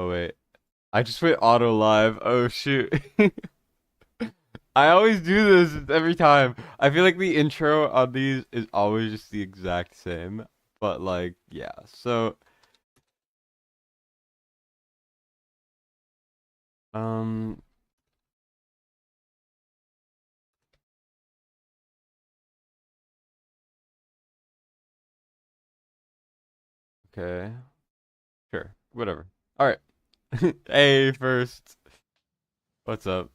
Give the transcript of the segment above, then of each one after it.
Oh wait, I just went auto live. Oh shoot. I always do this every time. I feel like the intro on these is always just the exact same. But like, yeah. So, um, okay. Sure. Whatever. All right. Hey, first. What's up?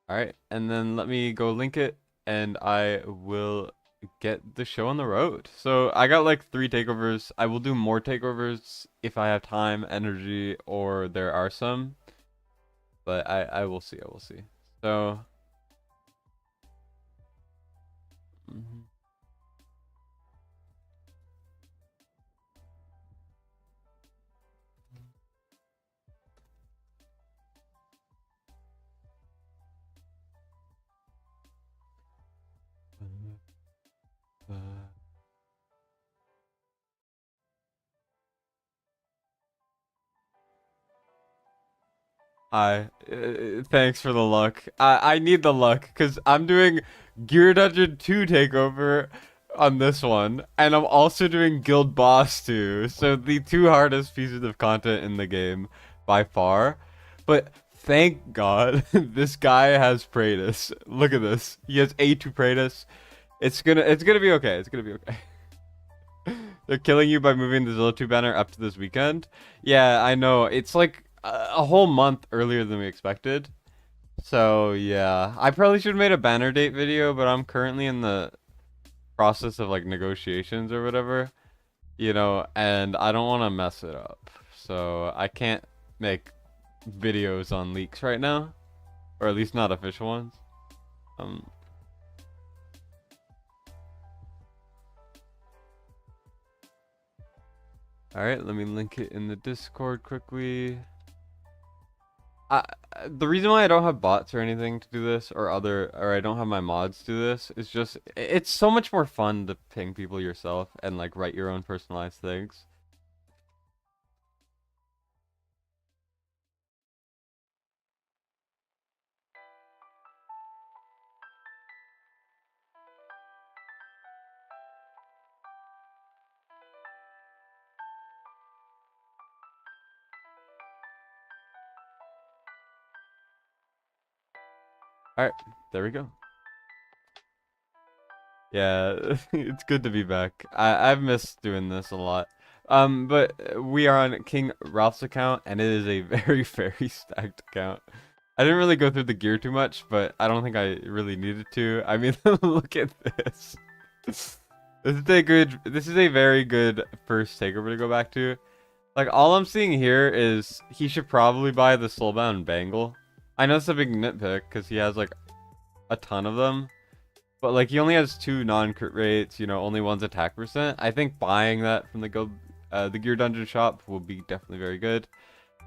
All right. And then let me go link it and I will get the show on the road. So I got like 3 takeovers. I will do more takeovers if I have time, energy, or there are some. But I will see. I will see. So. Mhm. Uh, thanks for the luck. I need the luck because I'm doing Gear Dungeon 2 takeover on this one, and I'm also doing Guild Boss 2. So the two hardest pieces of content in the game by far. But thank God this guy has Praetus. Look at this. He has A2 Praetus. It's gonna be okay. It's gonna be okay. They're killing you by moving the Zillow banner up to this weekend. Yeah, I know. It's like a whole month earlier than we expected. So yeah, I probably should have made a banner date video, but I'm currently in the process of like negotiations or whatever, and I don't want to mess it up. So I can't make videos on leaks right now, or at least not official ones. Um, all right, let me link it in the Discord quickly. I, the reason why I don't have bots or anything to do this, or I don't have my mods do this, is just it's so much more fun to ping people yourself and like write your own personalized things. All right, there we go. Yeah, it's good to be back. I've missed doing this a lot. But we are on King Ralph's account, and it is a very stacked account. I didn't really go through the gear too much, but I don't think I really needed to. I mean, look at this. This is a very good first takeover to go back to. Like, all I'm seeing here is he should probably buy the Soulbound Bangle. I know it's a big nitpick, because he has, like, a ton of them. But like he only has 2 non-crit rates, only one's attack percent. I think buying that from the Gear Dungeon shop will be definitely very good.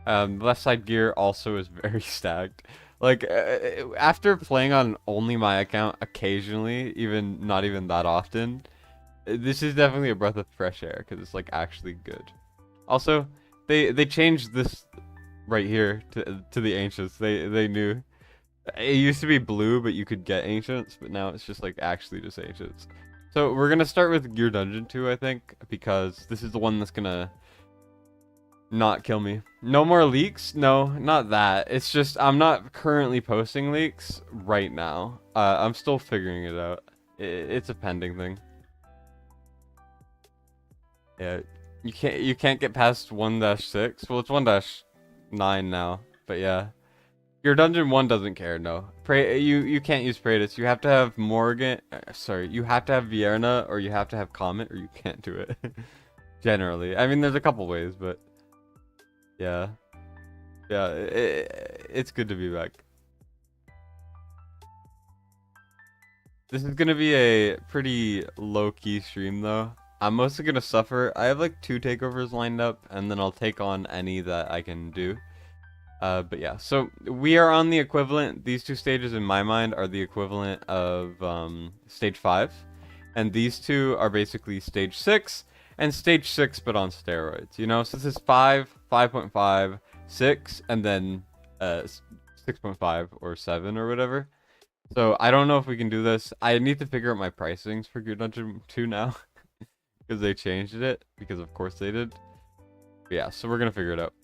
Left side gear also is very stacked. Like after playing on only my account occasionally, even not even that often, this is definitely a breath of fresh air because it's like actually good. Also, they changed this right here to the ancients. They knew. It used to be blue, but you could get ancients, but now it's just like actually just ancients. So we're gonna start with Gear Dungeon 2, I think, because this is the one that's gonna not kill me. No more leaks? No, not that. It's just I'm not currently posting leaks right now. I'm still figuring it out. It's a pending thing. Yeah, you can't get past 1-6. Well, it's 1-9 now, but yeah. Your dungeon 1 doesn't care, no. You can't use Praetus. You have to have Morgan. Sorry, you have to have Vierna or you have to have Comet or you can't do it. Generally, I mean, there's a couple ways, but yeah, yeah, it's good to be back. This is gonna be a pretty low-key stream though. I'm mostly gonna suffer. I have like 2 takeovers lined up, and then I'll take on any that I can do. But yeah, so we are on the equivalent. These 2 stages in my mind are the equivalent of stage 5, and these 2 are basically stage 6 and stage 6 but on steroids, you know? So this is 5, 5.5, 6, and then 6.5 or 7 or whatever. So I don't know if we can do this. I need to figure out my pricings for Gear Dungeon 2 now. Because they changed it. Because of course they did. But yeah, so we're going to figure it out.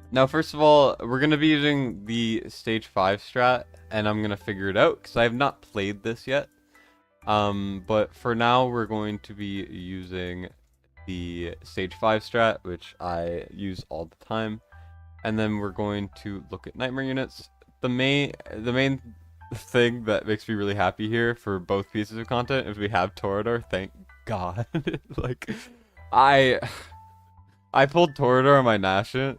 Now, first of all, we're going to be using the stage 5 strat. And I'm going to figure it out. Because I have not played this yet. But for now, we're going to be using the stage 5 strat. Which I use all the time. And then we're going to look at nightmare units. The main thing that makes me really happy here for both pieces of content is we have Torador. Thank God. Like, I pulled Torador on my Nashant,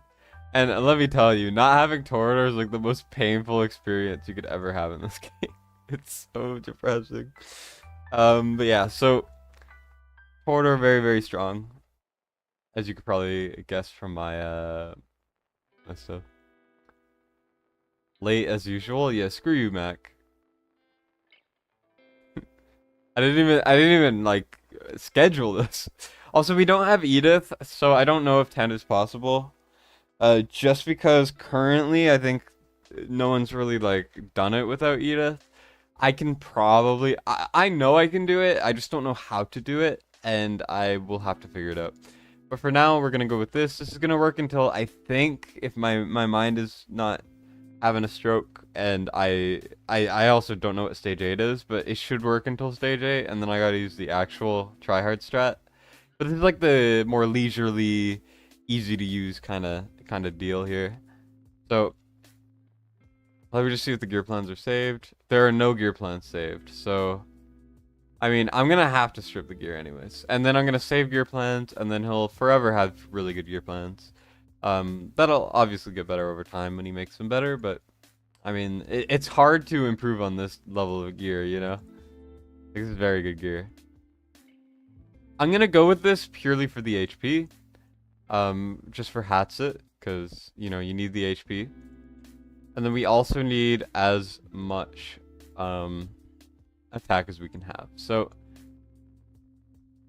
and let me tell you, not having Torador is like the most painful experience you could ever have in this game. It's so depressing. But yeah, so Torador very, very strong, as you could probably guess from my stuff. Late as usual? Yeah, screw you, Mac. I didn't even like schedule this. Also, we don't have Edith, so I don't know if 10 is possible. Just because currently I think no one's really like done it without Edith. I can probably I know I can do it. I just don't know how to do it, and I will have to figure it out. But for now, we're gonna go with this. This is gonna work until I think, if my mind is not having a stroke, and I also don't know what stage 8 is, but it should work until stage 8, and then I gotta use the actual tryhard strat. But this is like the more leisurely, easy to use kind of deal here. So let me just see if the gear plans are saved. There are no gear plans saved, so I mean, I'm gonna have to strip the gear anyways, and then I'm gonna save gear plans, and then he'll forever have really good gear plans. That'll obviously get better over time when he makes them better, but I mean, it's hard to improve on this level of gear, you know? This is very good gear. I'm gonna go with this purely for the HP, just for Hatsit, because, you know, you need the HP. And then we also need as much, attack as we can have. So,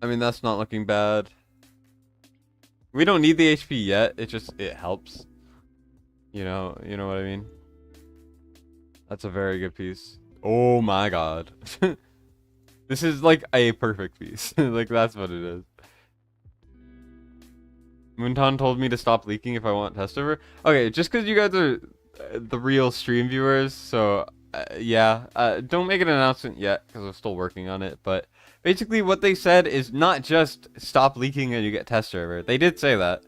I mean, that's not looking bad. We don't need the HP yet. It helps. You know what I mean? That's a very good piece. Oh my god. This is like a perfect piece. Like, that's what it is. Moonton told me to stop leaking if I want test over. Okay, just because you guys are the real stream viewers, so yeah. Don't make an announcement yet because I'm still working on it, but basically what they said is not just stop leaking and you get test server. They did say that.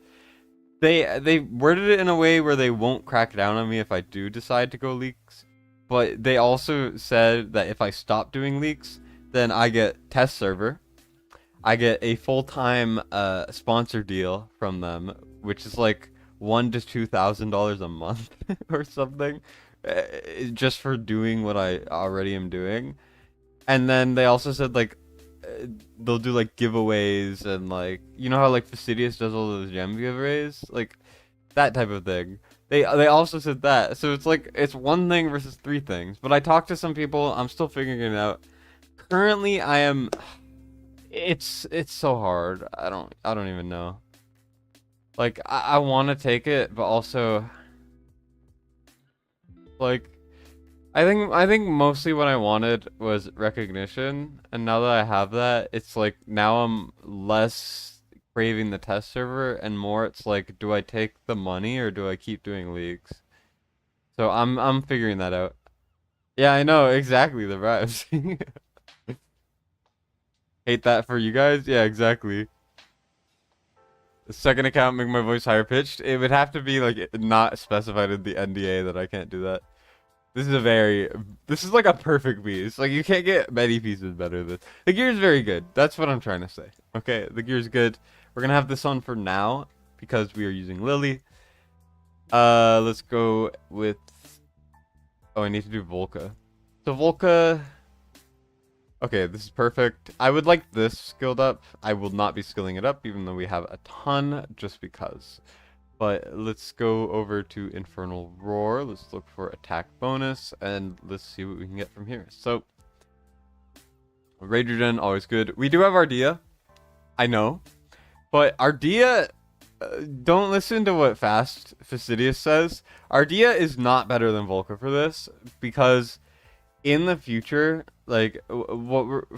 They worded it in a way where they won't crack down on me if I do decide to go leaks. But they also said that if I stop doing leaks, then I get test server. I get a full-time sponsor deal from them, which is like $1,000 to $2,000 a month or something, just for doing what I already am doing. And then they also said like they'll do like giveaways, and like, you know how like Fastidious does all those gem giveaways, like that type of thing. They also said that, so it's like it's one thing versus three things. But I talked to some people. I'm still figuring it out. Currently, I am. It's so hard. I don't even know. Like, I want to take it, but also, like, I think mostly what I wanted was recognition, and now that I have that, it's like now I'm less craving the test server, and more it's like, do I take the money or do I keep doing leagues? So I'm figuring that out. Yeah, I know exactly the vibes. Hate that for you guys. Yeah, exactly. The second account make my voice higher pitched. It would have to be like not specified in the NDA that I can't do that. This is like a perfect piece. Like, you can't get many pieces better than this. The gear is very good. That's what I'm trying to say. Okay, the gear is good. We're gonna have this on for now because we are using Lily. Let's go with. Oh, I need to do Volca. So Volca. Okay, this is perfect. I would like this skilled up. I will not be skilling it up, even though we have a ton, just because. But let's go over to Infernal Roar. Let's look for attack bonus, and let's see what we can get from here. So, Rage Regen, always good. We do have Ardea. I know. But Ardea, don't listen to what Fast Fastidious says. Ardea is not better than Volca for this, because in the future, like,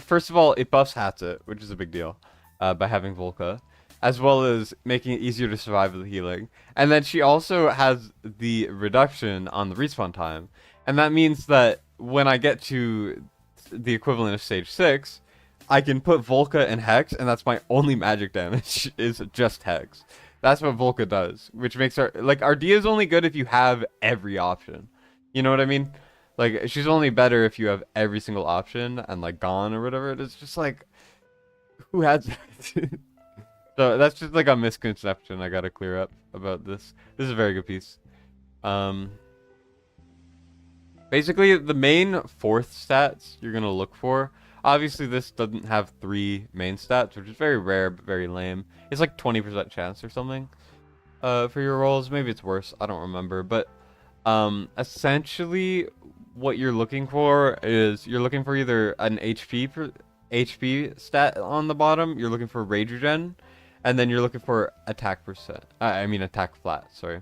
first of all, it buffs Hatsit, which is a big deal, by having Volca, as well as making it easier to survive with healing. And then she also has the reduction on the respawn time. And that means that when I get to the equivalent of stage 6, I can put Volca and Hex, and that's my only magic damage, is just Hex. That's what Volca does, which makes her, like, Ardea is only good if you have every option. You know what I mean? Like, she's only better if you have every single option and, like, gone or whatever. It's just like, who has that? So that's just like a misconception I gotta clear up about this. This is a very good piece. Basically, the main fourth stats you're gonna look for. Obviously, this doesn't have 3 main stats, which is very rare but very lame. It's like 20% chance or something for your rolls. Maybe it's worse. I don't remember. But essentially, what you're looking for is you're looking for either an HP stat on the bottom. You're looking for rage regen. And then you're looking for attack percent. I mean attack flat, sorry.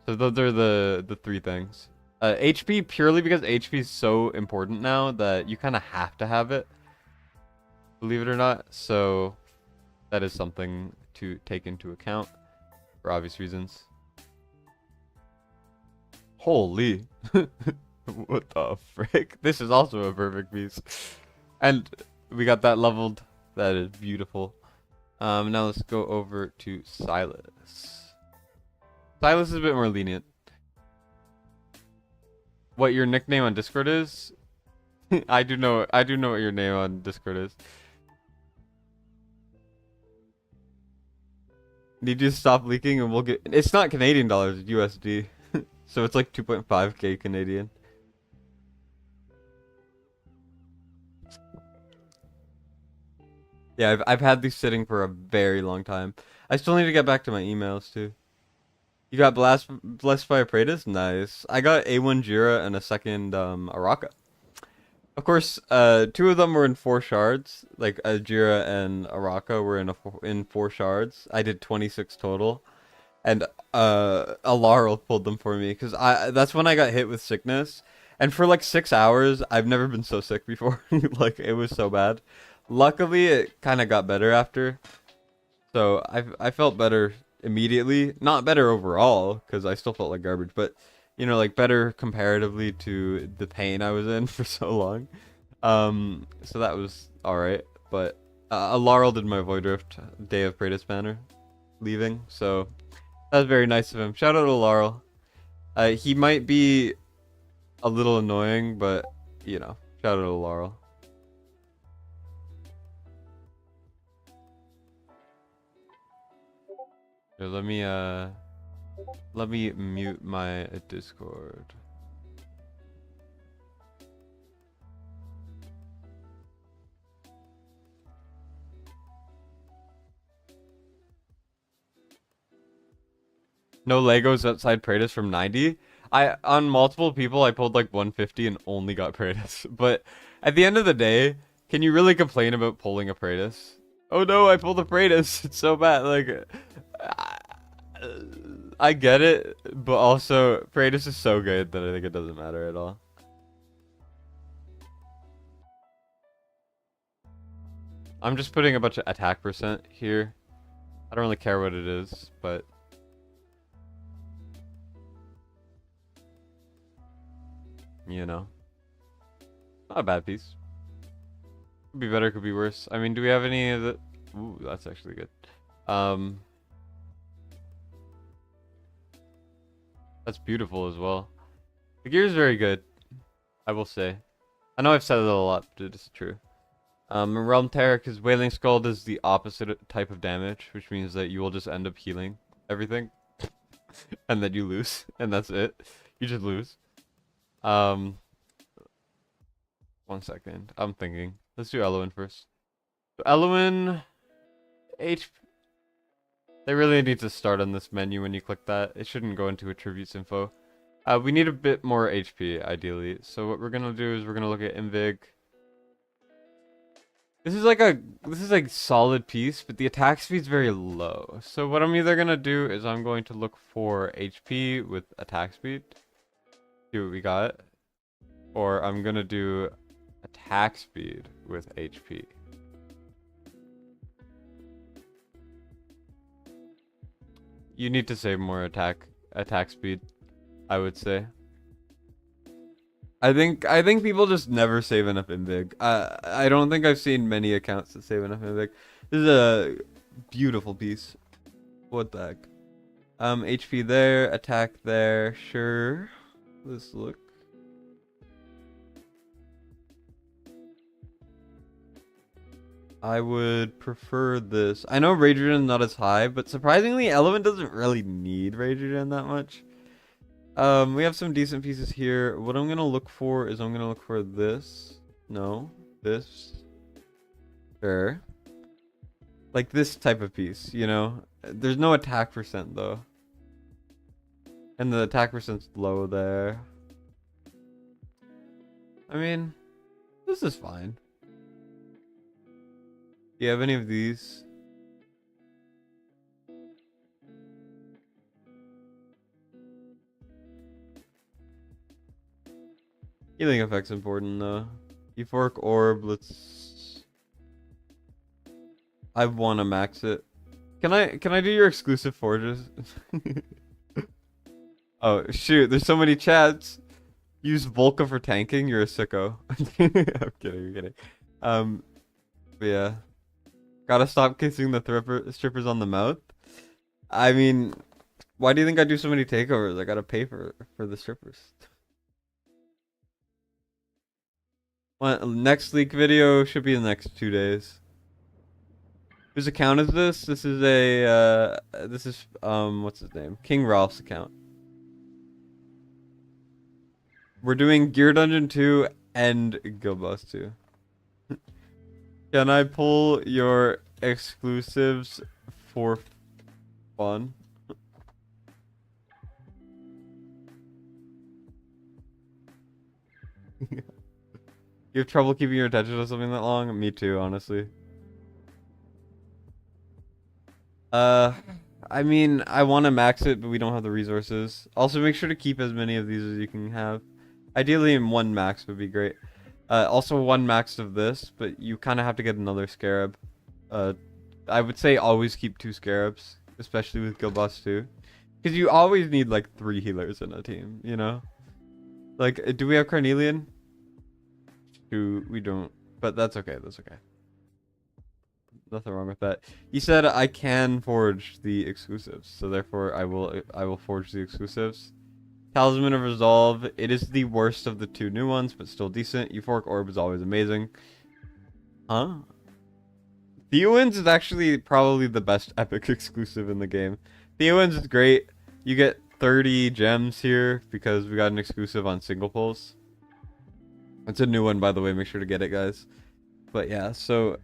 So those are the 3 things. HP purely because HP is so important now that you kind of have to have it. Believe it or not. So that is something to take into account for obvious reasons. Holy. What the frick? This is also a perfect piece. And we got that leveled. That is beautiful. Now let's go over to Silas. Silas is a bit more lenient. What your nickname on Discord is? I do know what your name on Discord is. Need you to stop leaking and we'll get... It's not Canadian dollars, it's USD. So it's like 2.5k Canadian. Yeah, I've had these sitting for a very long time. I still need to get back to my emails too. You got blessed by a Praetus? Nice. I got A1 Jira and a second Araka. Of course, 2 of them were in 4 shards. Like Jira and Araka were in 4 shards. I did 26 total. And a Laurel pulled them for me because that's when I got hit with sickness. And for like 6 hours, I've never been so sick before. Like, it was so bad. Luckily, it kind of got better after. So I felt better immediately. Not better overall, because I still felt like garbage. But, you know, like better comparatively to the pain I was in for so long. So that was alright. But Laurel did my Void Rift Day of Praetus banner leaving. So that was very nice of him. Shout out to Laurel. He might be a little annoying, but, you know, shout out to Laurel. Here, let me mute my Discord. No Legos outside Praetus from 90. On multiple people I pulled like 150 and only got Praetus. But at the end of the day, can you really complain about pulling a Praetus? Oh no, I pulled a Praetus. It's so bad. Like, I get it, but also Praetus is so good that I think it doesn't matter at all. I'm just putting a bunch of attack percent here. I don't really care what it is, but you know, not a bad piece. Could be better, could be worse. I mean, do we have any of the... Ooh, that's actually good. That's beautiful as well. The gear is very good, I will say. I know I've said it a lot, but it is true. Realm Terror, because Wailing Skull does the opposite type of damage, which means that you will just end up healing everything. And then you lose, and that's it. You just lose. 1 second, I'm thinking. Let's do Eloin first. So Eloin... They really need to start on this menu when you click that. It shouldn't go into attributes info. We need a bit more HP, ideally. So what we're going to do is we're going to look at Invig. this is like solid piece, but the attack speed's very low. So what I'm either gonna do is I'm going to look for HP with attack speed. See what we got. Or I'm gonna do attack speed with HP. You need to save more attack speed, I would say. I think people just never save enough invig. I don't think I've seen many accounts that save enough invig. This is a beautiful piece. What the heck? HP there, attack there, sure. Let's look. I would prefer this. I know Rage Regen is not as high, but surprisingly, Element doesn't really need Rage Regen that much. We have some decent pieces here. What I'm gonna look for is I'm gonna look for this. No, this. Sure. Like this type of piece, you know? There's no attack percent though. And the attack percent's low there. I mean, this is fine. Do you have any of these? Healing effect's important though. Euphoric Orb, let's... I wanna max it. Can I do your exclusive forges? Oh shoot, there's so many chats. Use Volca for tanking, you're a sicko. I'm kidding. But yeah. Gotta stop kissing the strippers on the mouth. I mean, why do you think I do so many takeovers? I gotta pay for the strippers. Well, next leak video should be in the next 2 days. Whose account is this? This is what's his name? King Ralph's account. We're doing Gear Dungeon 2 and Guild Boss 2. Can I pull your exclusives for fun? You have trouble keeping your attention to something that long? Me too, honestly. I mean, I want to max it, but we don't have the resources. Also, make sure to keep as many of these as you can have. Ideally, in one max would be great. Also, one max of this, but you kind of have to get another scarab. I would say always keep 2 scarabs, especially with Guild Boss 2. Because you always need, like, 3 healers in a team, you know? Like, do we have Carnelian? We don't, but that's okay. Nothing wrong with that. He said I can forge the exclusives, so therefore I will forge the exclusives. Talisman of Resolve. It is the worst of the 2 new ones, but still decent. Euphoric Orb is always amazing. Huh? Theowins is actually probably the best epic exclusive in the game. Theowins is great. You get 30 gems here because we got an exclusive on single pulls. It's a new one, by the way. Make sure to get it, guys. But yeah, so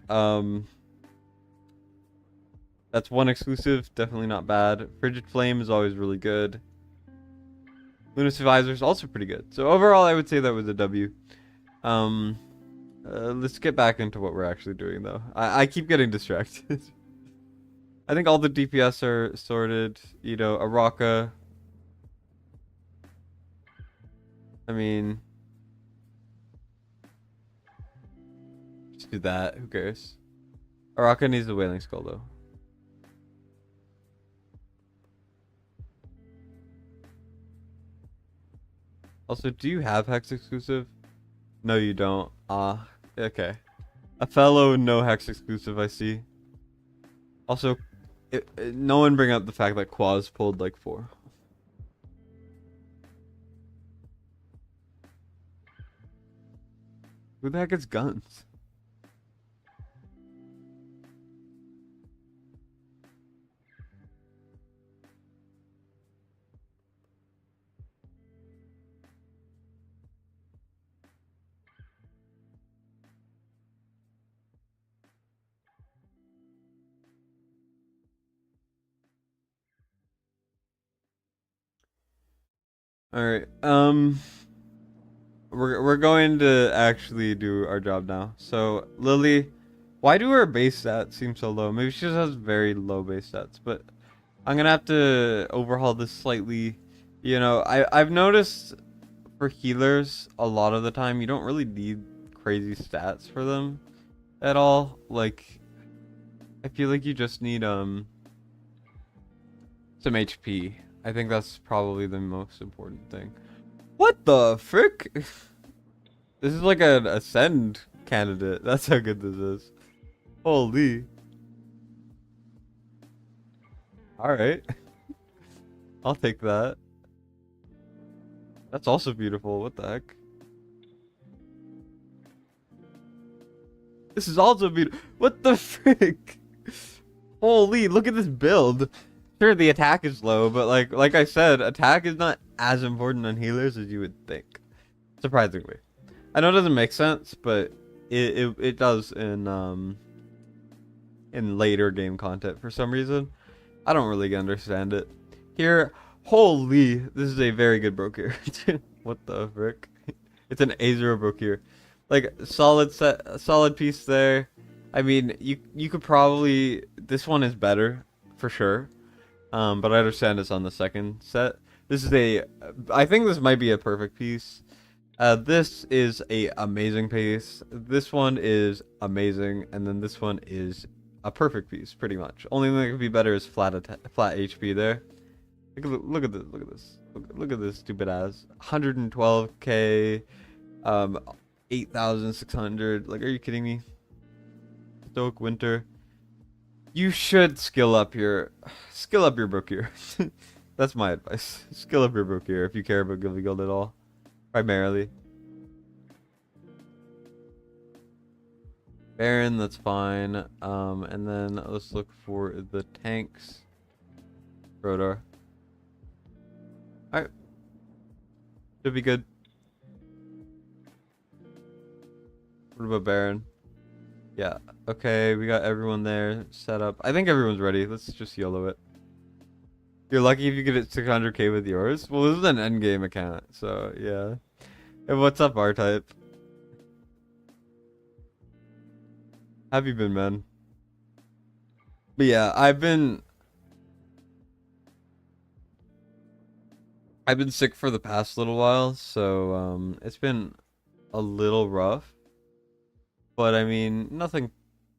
that's one exclusive. Definitely not bad. Frigid Flame is always really good. Lunacy Visor is also pretty good. So overall, I would say that was a W. Let's get back into what we're actually doing, though. I keep getting distracted. I think all the DPS are sorted. You know, Araka. I mean... Just do that. Who cares? Araka needs the Wailing Skull, though. Also, do you have Hex exclusive? No, you don't. Ah, okay. A fellow no Hex exclusive, I see. Also, no one bring up the fact that Quaz pulled like 4. Who the heck has guns? All right. We're going to actually do our job now. So Lily, Why do her base stats seem so low? Maybe she just has very low base stats, but I'm gonna have to overhaul this slightly. You know, I've noticed for healers a lot of the time you don't really need crazy stats for them at all. Like, I feel like you just need some HP. I think that's probably the most important thing. What the frick? This is like an ascend candidate. That's how good this is. Holy. Alright. I'll take that. That's also beautiful. What the heck? This is also beautiful. What the frick? Holy, look at this build. Sure, the attack is low, but like I said, attack is not as important on healers as you would think. Surprisingly. I know it doesn't make sense, but it does in later game content for some reason. I don't really understand it. Here, holy, this is a very good broker. What the frick? It's an A0 broker. Like, solid piece there. I mean, you could probably, this one is better for sure. But I understand it's on the second set. This is I think this might be a perfect piece. This is a amazing piece. This one is amazing, and then this one is a perfect piece, pretty much. Only thing that could be better is flat HP there. Look at this. Look at this stupid ass. 112k, 8,600. Like, are you kidding me? Stoic Winter. You should skill up your book here. That's my advice. Skill up your book here if you care about Gilly Guild at all. Primarily. Baron, that's fine. And then let's look for the tanks. Rodar. Alright. Should be good. What about Baron? Yeah. Okay, we got everyone there set up. I think everyone's ready. Let's just YOLO it. You're lucky if you get it 600k with yours. Well, this is an endgame account, so yeah. And what's up, R-Type? Have you been, man? But yeah, I've been sick for the past little while, so it's been a little rough. But I mean, nothing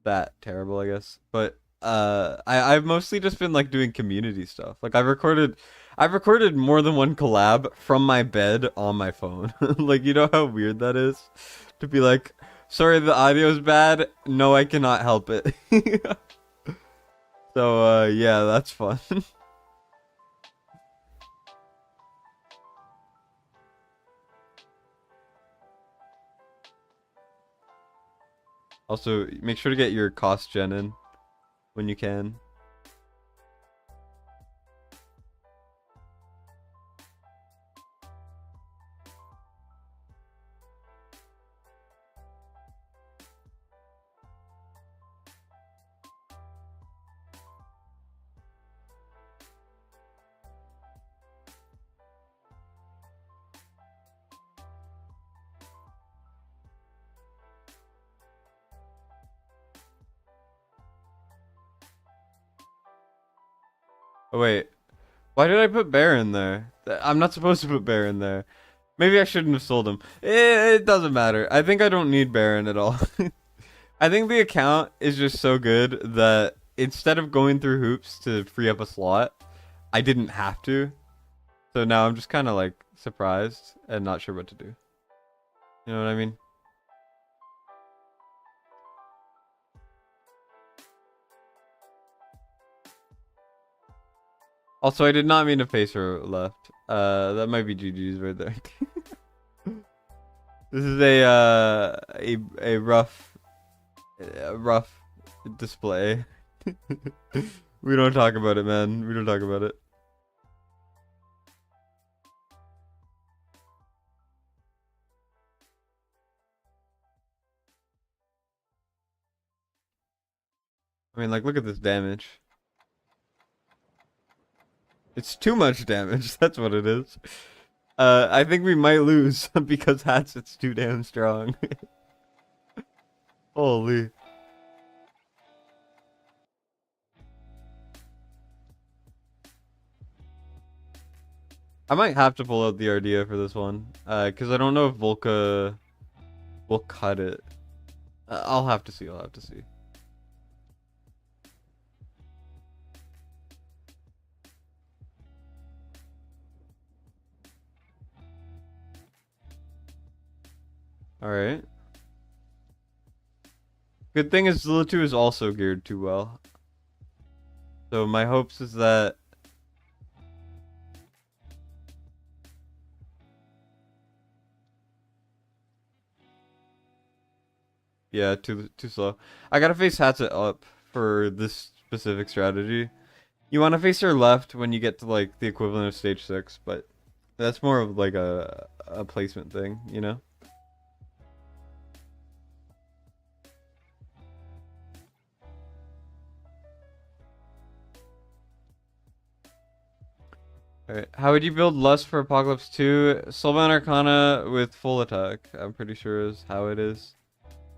that terrible, I guess. But I've mostly just been like doing community stuff. Like I've recorded more than one collab from my bed on my phone. Like, you know how weird that is? To be like, sorry, the audio's bad. No, I cannot help it. So yeah, that's fun. Also, make sure to get your cost gen in when you can. Oh wait, why did I put Bear in there? I'm not supposed to put Bear in there. Maybe I shouldn't have sold him. It doesn't matter. I think I don't need Baron at all. I think the account is just so good that instead of going through hoops to free up a slot, I didn't have to. So now I'm just kind of like surprised and not sure what to do. You know what I mean? Also, I did not mean to face her left. That might be GG's right there. This is a rough display. We don't talk about it, man. We don't talk about it. I mean, like, look at this damage. It's too much damage. That's what it is. I think we might lose because Hatchet's too damn strong. Holy. I might have to pull out the Ardea for this one. Because I don't know if Volca will cut it. I'll have to see. I'll have to see. Alright. Good thing is Zilla 2 is also geared too well. So my hopes is that... Yeah, too slow. I gotta face Hatchet up for this specific strategy. You want to face her left when you get to like the equivalent of stage 6, but that's more of like a placement thing, you know? Alright, how would you build Lust for Apocalypse 2? Soulbound Arcana with full attack, I'm pretty sure is how it is.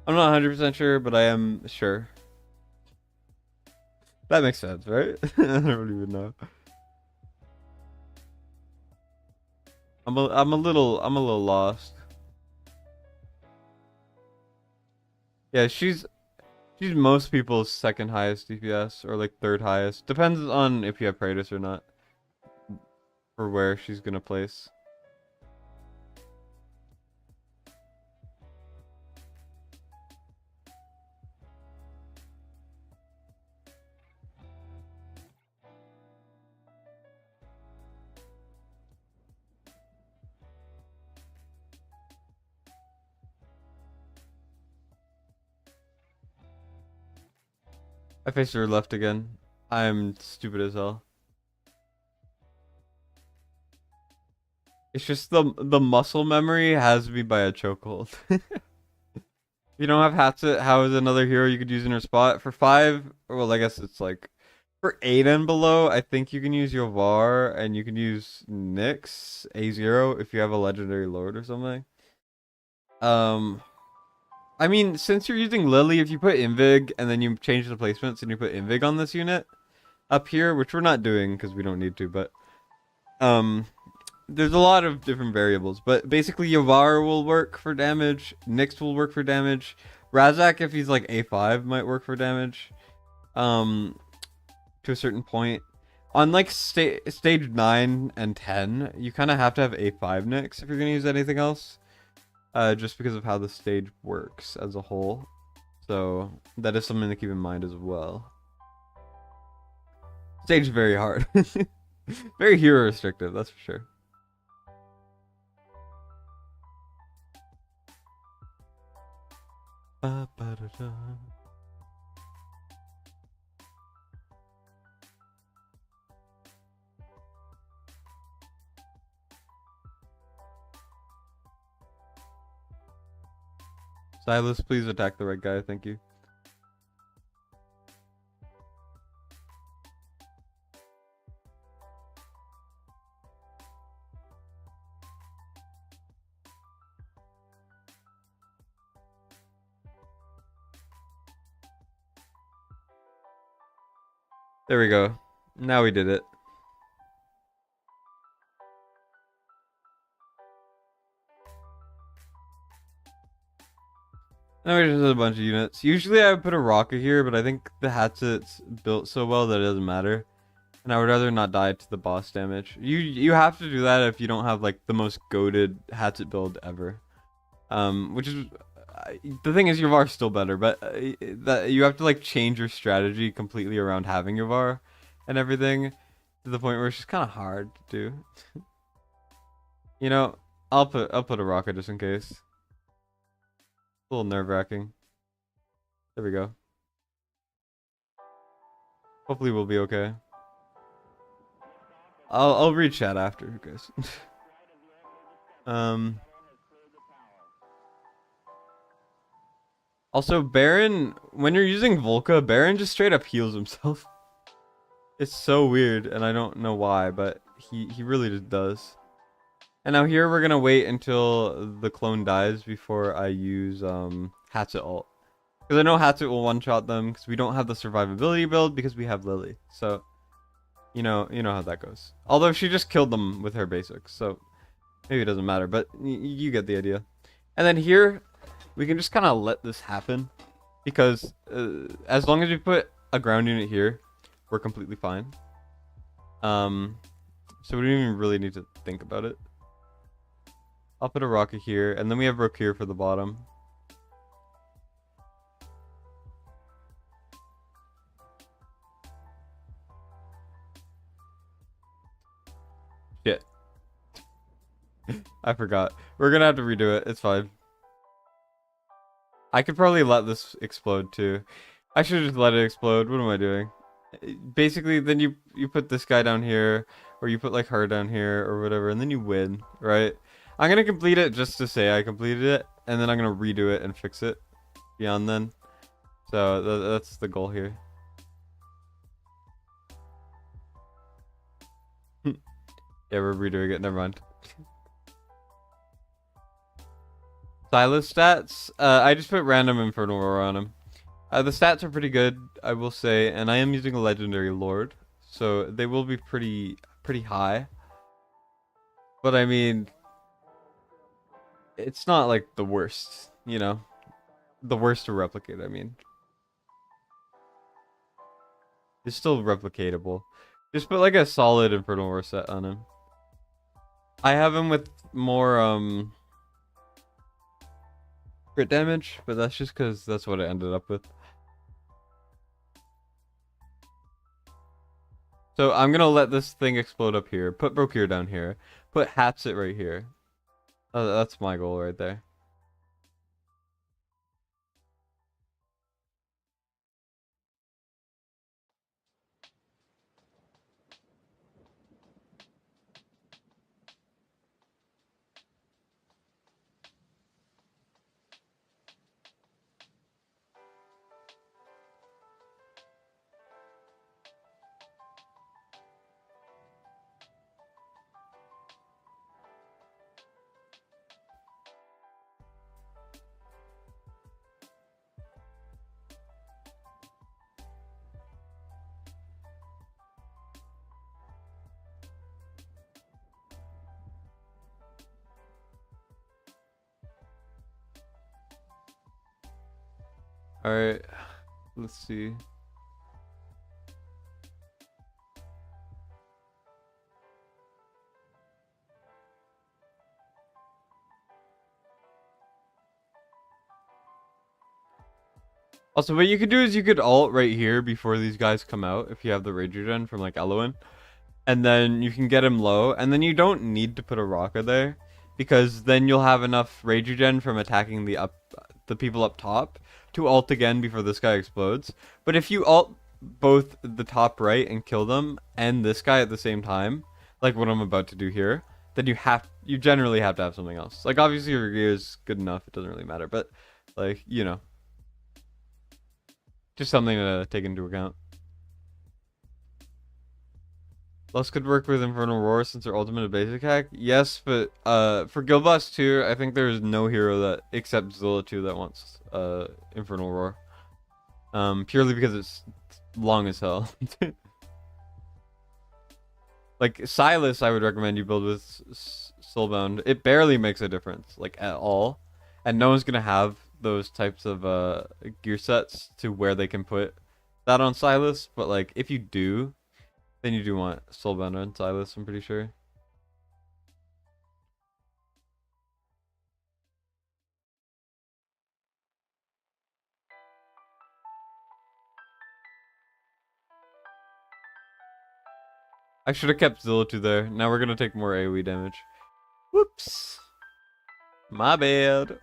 I'm not 100% sure, but I am sure. That makes sense, right? I don't even know. I'm a little lost. Yeah, she's most people's second highest DPS or like third highest. Depends on if you have Praetus or not. For where she's gonna place. I faced her left again. I'm stupid as hell. It's just the muscle memory has me by a chokehold. You don't have Hatchet, how is another hero you could use in her spot? For 5, well I guess it's like for 8 and below, I think you can use Yovar and you can use Nyx A0 if you have a legendary lord or something. I mean, since you're using Lily, if you put Invig and then you change the placements and you put Invig on this unit up here, which we're not doing because we don't need to, but there's a lot of different variables. But basically, Yovar will work for damage, Nyx will work for damage, Razak if he's like A5 might work for damage, to a certain point. On like stage 9 and 10, you kind of have to have A5 Nyx if you're gonna use anything else. Just because of how the stage works as a whole. So that is something to keep in mind as well. Stage is very hard. Very hero restrictive, that's for sure. Silas, please attack the right guy, thank you. There we go. Now we did it. Now we just have a bunch of units. Usually I would put a rocket here, but I think the Hatchet's built so well that it doesn't matter. And I would rather not die to the boss damage. You have to do that if you don't have like the most goated Hatchet build ever. Which is the thing is your VAR's still better, but that you have to like change your strategy completely around having your VAR and everything to the point where it's just kind of hard to do. You know, I'll put a rocket just in case. A little nerve-wracking. There we go. Hopefully we'll be okay. I'll read chat after, who cares? Also, Baron, when you're using Volca, Baron just straight up heals himself. It's so weird, and I don't know why, but he really just does. And now here we're gonna wait until the clone dies before I use Hatchet ult. Because I know Hatchet will one-shot them, because we don't have the survivability build, because we have Lily. So, You know how that goes. Although she just killed them with her basics, so maybe it doesn't matter, but you get the idea. And then here, we can just kind of let this happen, because as long as we put a ground unit here, we're completely fine. So we don't even really need to think about it. I'll put a rocket here, and then we have rook here for the bottom. Shit. I forgot. We're gonna have to redo it. It's fine. I could probably let this explode too. I should just let it explode. What am I doing? Basically, then you put this guy down here, or you put like her down here, or whatever, and then you win, right? I'm gonna complete it just to say I completed it, and then I'm gonna redo it and fix it beyond then. So that's the goal here. Yeah, we're redoing it. Never mind. Silas stats. I just put random Infernal Roar on him. The stats are pretty good, I will say, and I am using a legendary lord, so they will be pretty high. But I mean, it's not like the worst, you know, the worst to replicate. I mean, it's still replicatable. Just put like a solid Infernal Roar set on him. I have him with more crit damage, but that's just because that's what I ended up with. So I'm gonna let this thing explode up here. Put Brokir down here. Put Hatsit right here. That's my goal right there. Alright, let's see. Also, what you could do is you could ult right here before these guys come out if you have the Rage Regen from like Eloin. And then you can get him low, and then you don't need to put a Raka there, because then you'll have enough Rage Regen from attacking the people up top to ult again before this guy explodes. But if you ult both the top right and kill them and this guy at the same time, like what I'm about to do here, then you generally have to have something else. Like obviously your gear is good enough, it doesn't really matter, but like, you know, just something to take into account. Lust could work with Infernal Roar since their ultimate is basic hack. Yes, but for Guild Boss 2, I think there's no hero that except Zilla 2 that wants Infernal Roar. Purely because it's long as hell. Like Silas, I would recommend you build with Soulbound. It barely makes a difference, like at all, and no one's gonna have those types of gear sets to where they can put that on Silas. But like if you do, then you do want Soulbound on Silas, I'm pretty sure. I should have kept Zilla 2 there. Now we're gonna take more AoE damage. Whoops. My bad.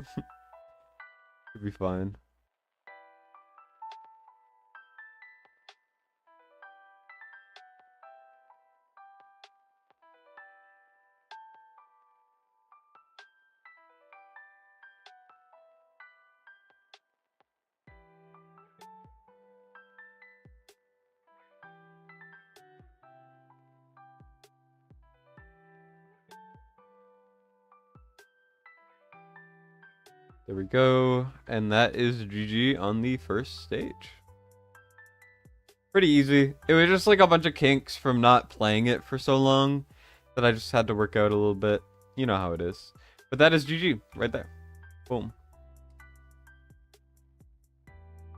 Should be fine. There we go. And that is GG on the first stage. Pretty easy. It was just like a bunch of kinks from not playing it for so long that I just had to work out a little bit. You know how it is. But that is GG right there. Boom.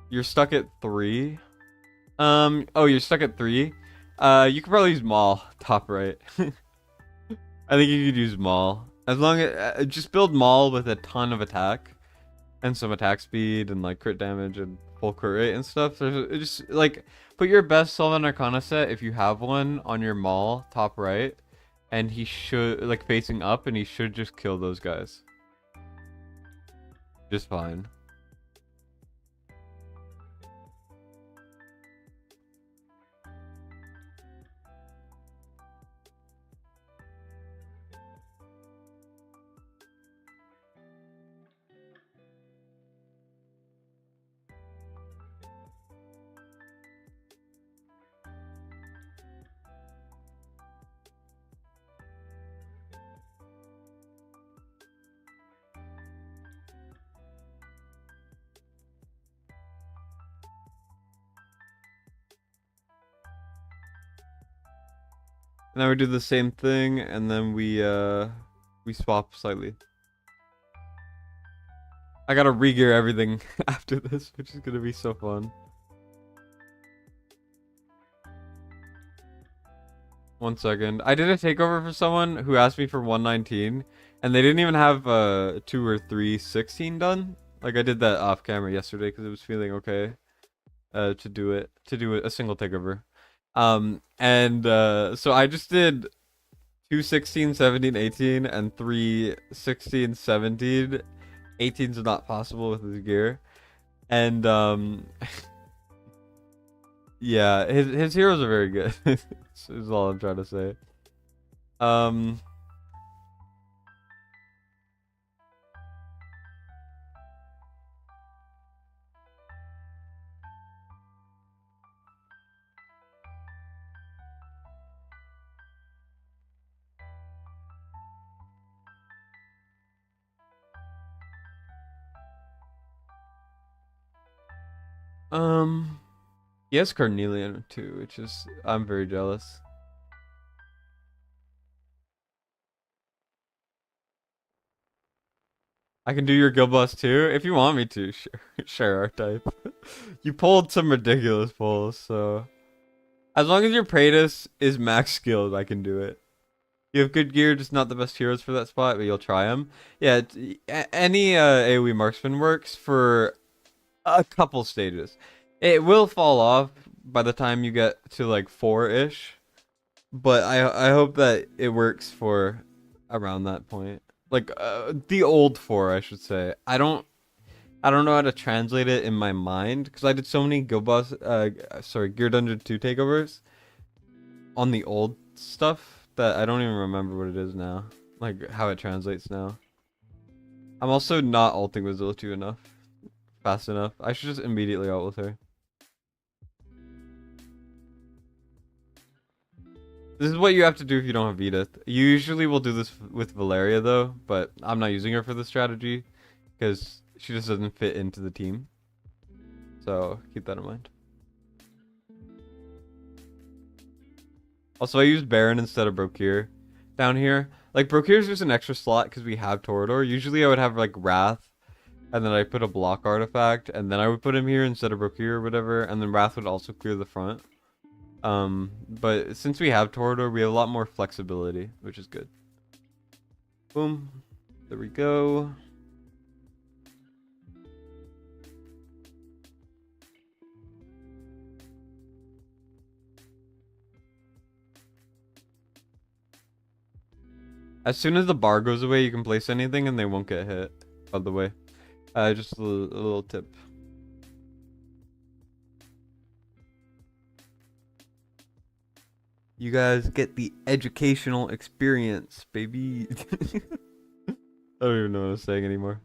You're stuck at 3. Oh, you're stuck at 3. You could probably use Maul, top right. I think you could use Maul. As long as just build Maul with a ton of attack and some attack speed and like crit damage and full crit rate and stuff. So just like put your best Sylvan Arcana set if you have one on your Maul top right, and he should like facing up, and he should just kill those guys. Just fine. And then we do the same thing, and then we swap slightly. I gotta re-gear everything after this, which is gonna be so fun. One second. I did a takeover for someone who asked me for 119, and they didn't even have 2 or 3 16 done. Like I did that off camera yesterday because it was feeling okay to do a single takeover. So I just did 2 16, 17, 18, and 3 16, 17. 18's not possible with his gear. And yeah, his heroes are very good. is all I'm trying to say. He has Carnelian too, which is I'm very jealous. I can do your guild boss too if you want me to. Sure, R-type. You pulled some ridiculous pulls, so as long as your Praetus is max skilled, I can do it. You have good gear, just not the best heroes for that spot, but you'll try them. Yeah, any AoE marksman works for a couple stages. It will fall off by the time you get to like 4-ish, but I hope that it works for around that point. Like the old 4, I should say. I don't know how to translate it in my mind because I did so many guild boss Gear Dungeon 2 takeovers on the old stuff that I don't even remember what it is now. Like how it translates now. I'm also not ulting with Zilla 2 enough. Fast enough. I should just immediately ult with her. This is what you have to do if you don't have Edith. You usually will do this with Valeria though, but I'm not using her for this strategy because she just doesn't fit into the team. So keep that in mind. Also, I use Baron instead of Brokir down here. Like Brokir is just an extra slot because we have Torador. Usually I would have like Wrath, and then I put a block artifact, and then I would put him here instead of Brokir or whatever, and then Wrath would also clear the front. But since we have Torador, we have a lot more flexibility, which is good. Boom. There we go. As soon as the bar goes away, you can place anything and they won't get hit, by the way. Just a little tip. You guys get the educational experience, baby. I don't even know what I'm saying anymore.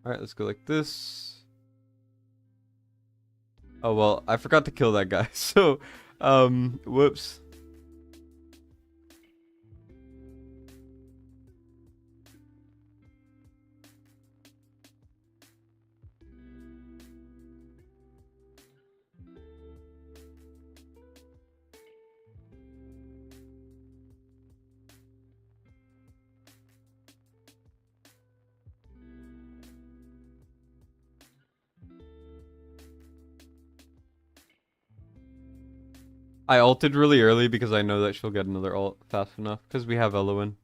Alright, let's go like this. Oh, well, I forgot to kill that guy, so, whoops. I ulted really early because I know that she'll get another ult fast enough because we have Elowen.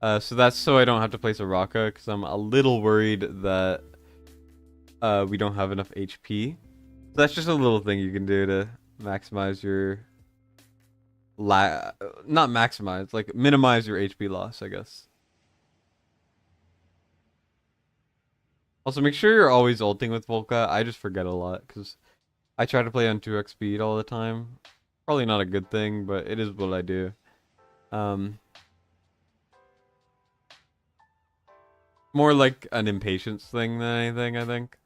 So that's so I don't have to place a Raka because I'm a little worried that we don't have enough HP. So that's just a little thing you can do to maximize your not maximize, like minimize your HP loss, I guess. Also, make sure you're always ulting with Volca. I just forget a lot because I try to play on 2x speed all the time. Probably not a good thing, but it is what I do. More like an impatience thing than anything, I think.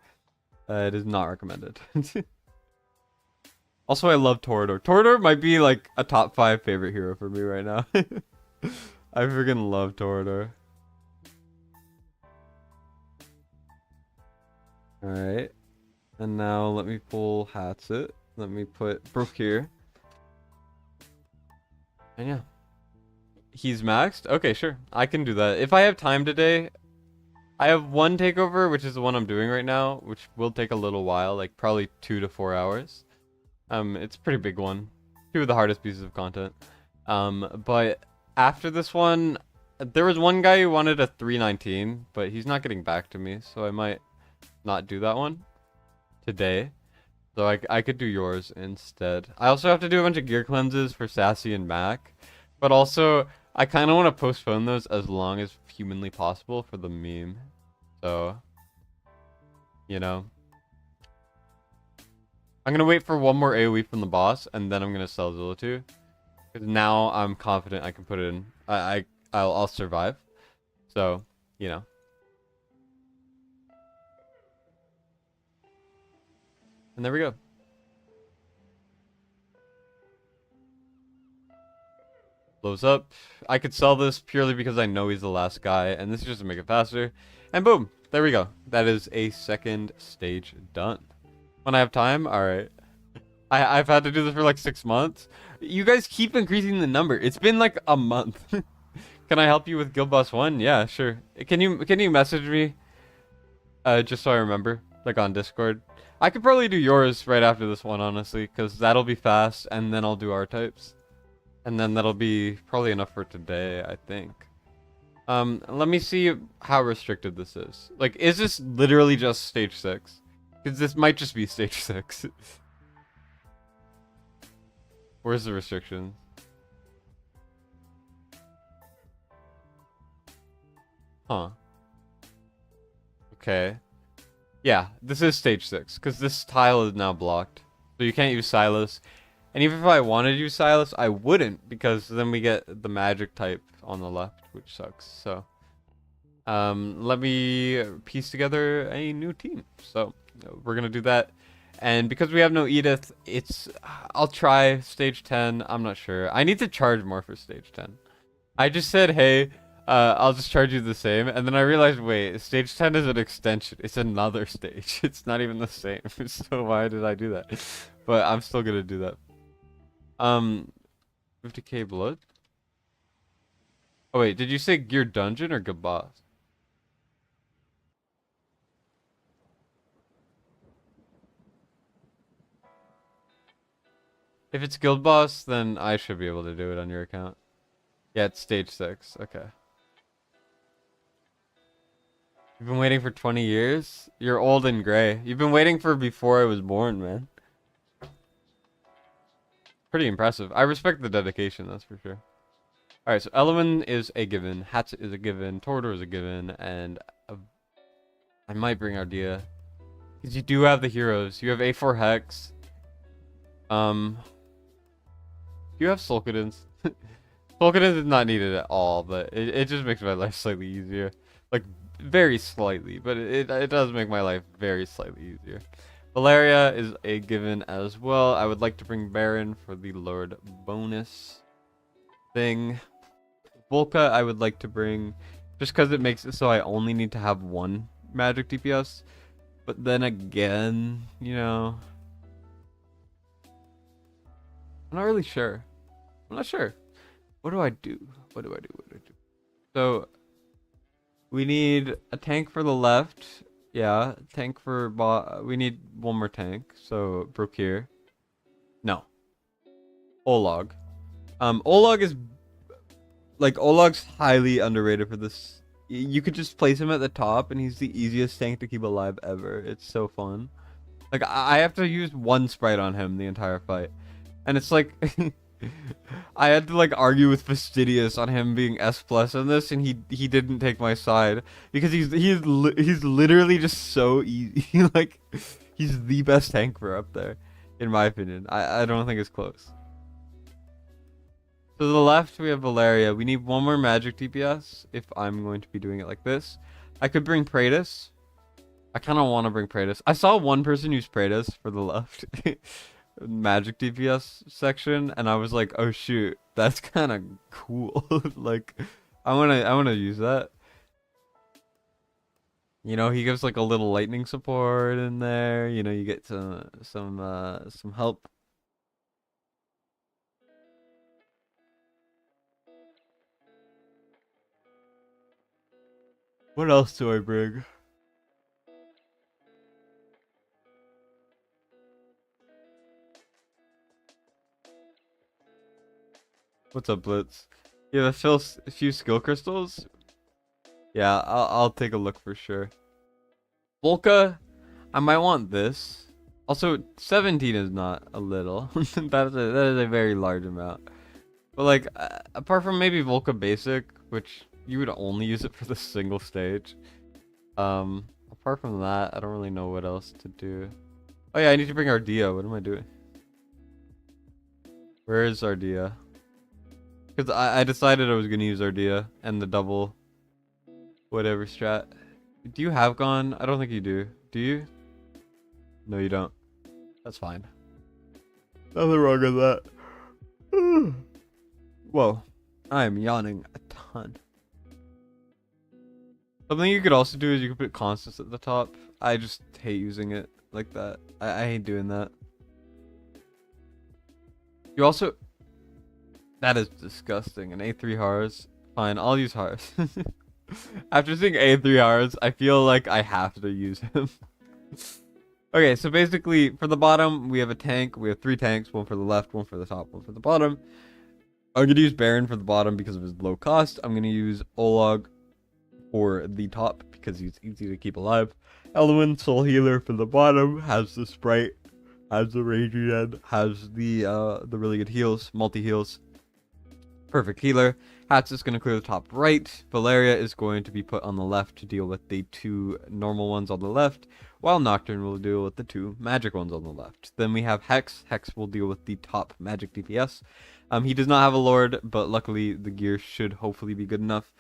It is not recommended. Also, I love Torador. Torador might be like a top 5 favorite hero for me right now. I freaking love Torador. Alright. And now let me pull Hatsit. Let me put Brook here. And yeah. He's maxed? Okay, sure. I can do that. If I have time today, I have one takeover, which is the one I'm doing right now, which will take a little while, like probably 2 to 4 hours. It's a pretty big one. 2 of the hardest pieces of content. But after this one, there was one guy who wanted a 319, but he's not getting back to me, so I might not do that one today. So I could do yours instead. I also have to do a bunch of gear cleanses for Sassy and Mac, but also I kind of want to postpone those as long as humanly possible for the meme. So, you know. I'm going to wait for one more AoE from the boss, and then I'm going to sell Zilla2. Because now I'm confident I can put it in. I'll survive. So, you know. And there we go. Blows up. I could sell this purely because I know he's the last guy, and this is just to make it faster. And boom, there we go. That is a second stage done. When I have time, alright. I've had to do this for like 6 months. You guys keep increasing the number. It's been like a month. Can I help you with Guild Boss 1? Yeah, sure. Can you message me? Just so I remember. Like on Discord. I could probably do yours right after this one, honestly, because that'll be fast, and then I'll do R-types. And then that'll be probably enough for today, I think. Let me see how restricted this is. Like, is this literally just stage 6? Because this might just be stage 6. Where's the restriction? Huh. Okay. Yeah, this is stage 6, because this tile is now blocked. So you can't use Silas. And even if I wanted to use Silas, I wouldn't, because then we get the magic type on the left, which sucks. So, let me piece together a new team. So, we're going to do that. And because we have no Edith, I'll try stage 10. I'm not sure. I need to charge more for stage 10. I just said, hey, I'll just charge you the same. And then I realized, wait, stage 10 is an extension. It's another stage. It's not even the same. So why did I do that? But I'm still going to do that. 50k blood? Oh wait, did you say gear dungeon or good boss? If it's guild boss, then I should be able to do it on your account. Yeah, it's stage 6. Okay. You've been waiting for 20 years? You're old and gray. You've been waiting for before I was born, man. Pretty impressive. I respect the dedication, that's for sure. Alright, so Element is a given, Hatsit is a given, Torador is a given, and I might bring Ardea. Because you do have the heroes. You have A4 Hex. You have Sulkadins. Sulkadins is not needed at all, but it just makes my life slightly easier. Like, very slightly, but it does make my life very slightly easier. Valeria is a given as well. I would like to bring Baron for the Lord bonus thing. Volca I would like to bring just because it makes it so I only need to have one magic DPS. But then again, you know, I'm not really sure. I'm not sure. What do I do? What do I do? What do I do? So we need a tank for the left. Yeah, tank for bot. We need one more tank. So Brook here. No. Olog. Olog is like Olog's highly underrated for this. You could just place him at the top, and he's the easiest tank to keep alive ever. It's so fun. Like I have to use one sprite on him the entire fight, and it's like I had to like argue with Fastidious on him being S plus in this, and he didn't take my side because he's literally just so easy. Like he's the best tank for up there, in my opinion. I don't think it's close. So to the left we have Valeria. We need one more magic DPS if I'm going to be doing it like this. I could bring Praetus. I kind of want to bring Praetus. I saw one person use Praetus for the left magic DPS section, and I was like, oh shoot, that's kind of cool. Like, I wanna use that. You know, he gives like a little lightning support in there. You know, you get some help. What else do I bring? What's up, Blitz? You have a few skill crystals? Yeah, I'll take a look for sure. Volca, I might want this. Also, 17 is not a little. That is a very large amount. But like, apart from maybe Volca Basic, which you would only use it for the single stage. Apart from that, I don't really know what else to do. Oh yeah, I need to bring Ardea. What am I doing? Where is Ardea? Because I decided I was going to use Ardea and the double whatever strat. Do you have Gone? I don't think you do. Do you? No, you don't. That's fine. Nothing wrong with that. Whoa. I am yawning a ton. Something you could also do is you could put constants at the top. I just hate using it like that. I hate doing that. You also... That is disgusting. An A3 Hars. Fine, I'll use Hars. After seeing A3 Hars, I feel like I have to use him. Okay, so basically, for the bottom, we have a tank. We have 3 tanks. One for the left, one for the top, one for the bottom. I'm going to use Baron for the bottom because of his low cost. I'm going to use Olog for the top because he's easy to keep alive. Element Soul Healer for the bottom. Has the Sprite. Has the Raging End. Has the really good heals. Multi-heals. Perfect healer. Hats is going to clear the top right. Valeria is going to be put on the left to deal with the 2 normal ones on the left, while Nocturne will deal with the 2 magic ones on the left. Then we have Hex. Hex will deal with the top magic DPS. He does not have a Lord, but luckily the gear should hopefully be good enough.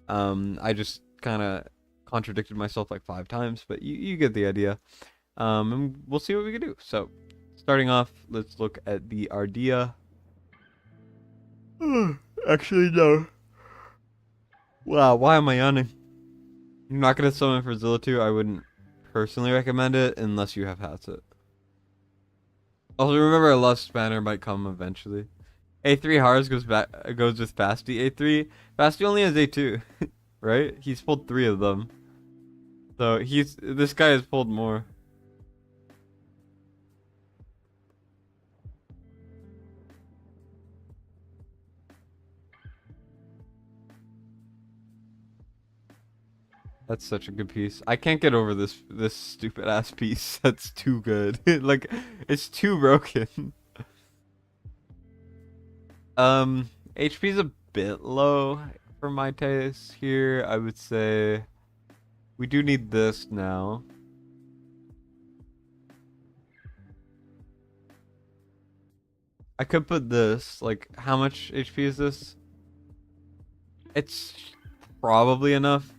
I just kind of contradicted myself like 5 times, but you get the idea. And we'll see what we can do. So, starting off, let's look at the Ardea. Actually, no. Wow, why am I yawning? You're not going to summon for Zilla 2. I wouldn't personally recommend it unless you have Hatset. Also, remember a Lust banner might come eventually. A3 Hars goes with Fasti A3. Fasti only has A2, right? He's pulled 3 of them. So this guy has pulled more. That's such a good piece. I can't get over this stupid ass piece. That's too good. Like, it's too broken. HP's a bit low for my taste here. I would say we do need this now. I could put this. Like, how much HP is this? It's probably enough.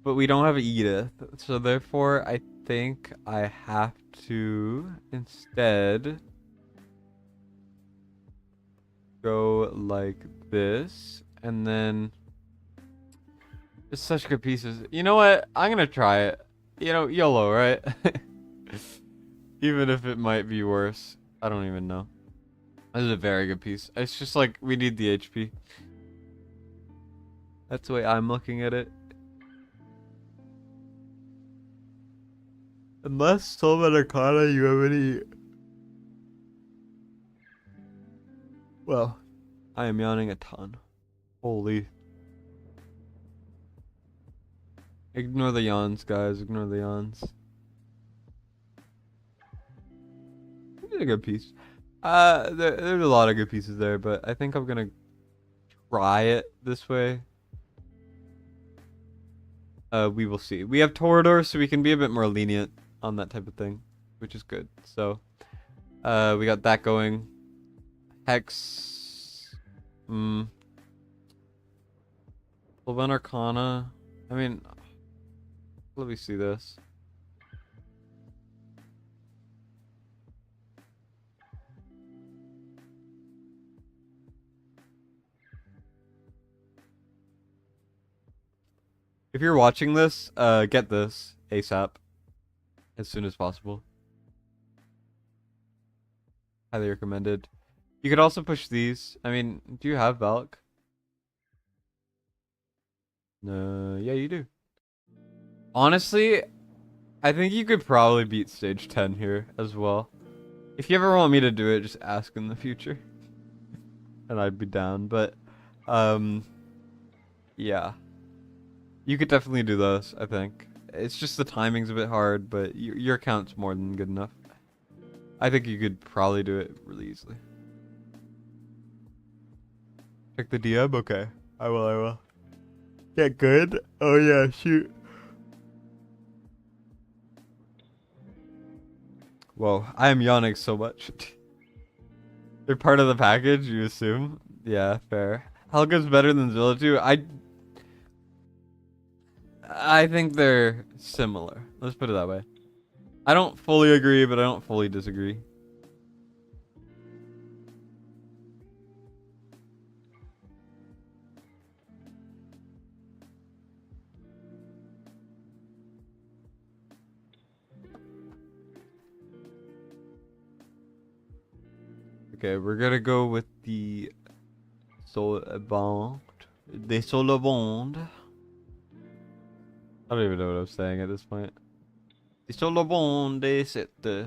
But we don't have Edith, so therefore I think I have to instead go like this, and then it's such good pieces. You know what? I'm gonna try it. You know, YOLO, right? Even if it might be worse. I don't even know. This is a very good piece. It's just like we need the HP. That's the way I'm looking at it. Unless Soulman Arcana, you have any Well, I am yawning a ton. Holy. Ignore the yawns, guys. Ignore the yawns. It's a good piece. There's a lot of good pieces there, but I think I'm gonna try it this way. We will see. We have Torador, so we can be a bit more lenient on that type of thing, which is good. So, we got that going. Hex. Full Arcana. I mean, let me see this. If you're watching this, get this ASAP, as soon as possible. Highly recommended. You could also push these. I mean, do you have Valk? No, yeah, you do. Honestly, I think you could probably beat stage 10 here as well. If you ever want me to do it, just ask in the future. And I'd be down, but, yeah. You could definitely do this, I think. It's just the timing's a bit hard, but your account's more than good enough. I think you could probably do it really easily. Check the DM? Okay. I will. Yeah, good? Oh yeah, shoot. Whoa, I am yawning so much. They're part of the package, you assume? Yeah, fair. Helga's better than Zilla 2? I think they're similar. Let's put it that way. I don't fully agree, but I don't fully disagree. Okay, we're gonna go with the Soul Bond. The Soul Bond. I don't even know what I'm saying at this point. The Soul Bond, they sit. I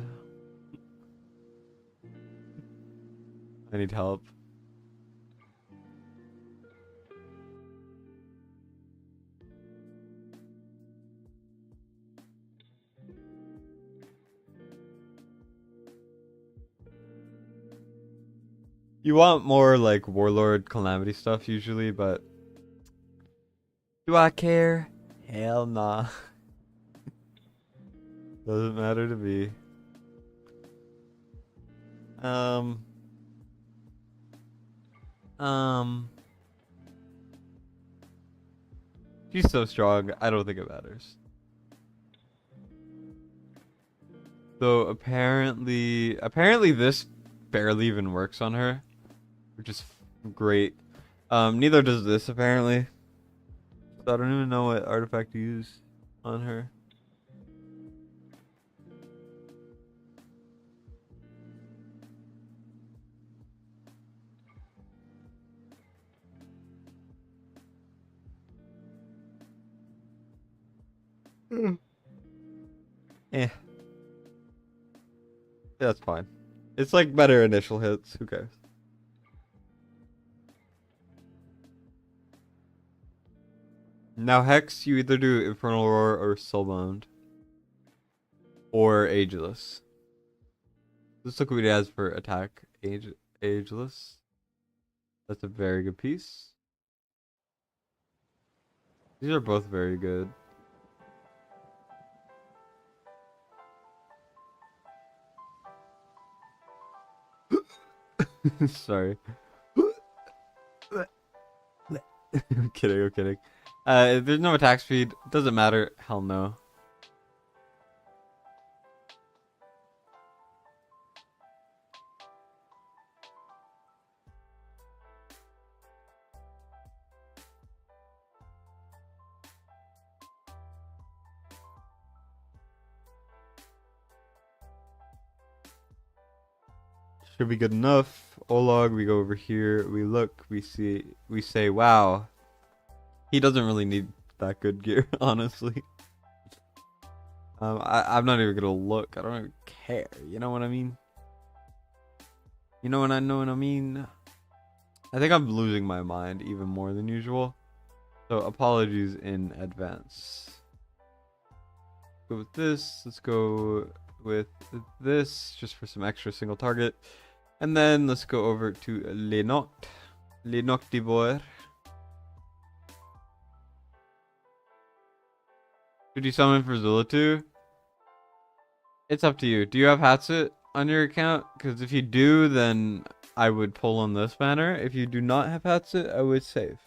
need help. You want more like Warlord Calamity stuff usually, but do I care? Hell nah. Doesn't matter to me. She's so strong, I don't think it matters. So apparently this barely even works on her, which is great. Neither does this apparently. So I don't even know what artifact to use on her. Eh. That's fine. It's like better initial hits. Who cares? Now Hex, you either do Infernal Roar or Soulbound. Or Ageless. Let's look what he has for attack. Ageless. That's a very good piece. These are both very good. Sorry. I'm kidding. If there's no attack speed, doesn't matter. Hell no. Should be good enough. Olog, we go over here, we look, we see, we say, wow. He doesn't really need that good gear, honestly. I'm not even gonna look. I don't even care. You know what I mean? You know what I mean? I think I'm losing my mind even more than usual. So apologies in advance. Go with this. Let's go with this just for some extra single target. And then let's go over to Le Noct. Le Noctivore. Should you summon for Zulatu? It's up to you. Do you have Hatsit on your account? Because if you do, then I would pull on this banner. If you do not have Hatsit, I would save.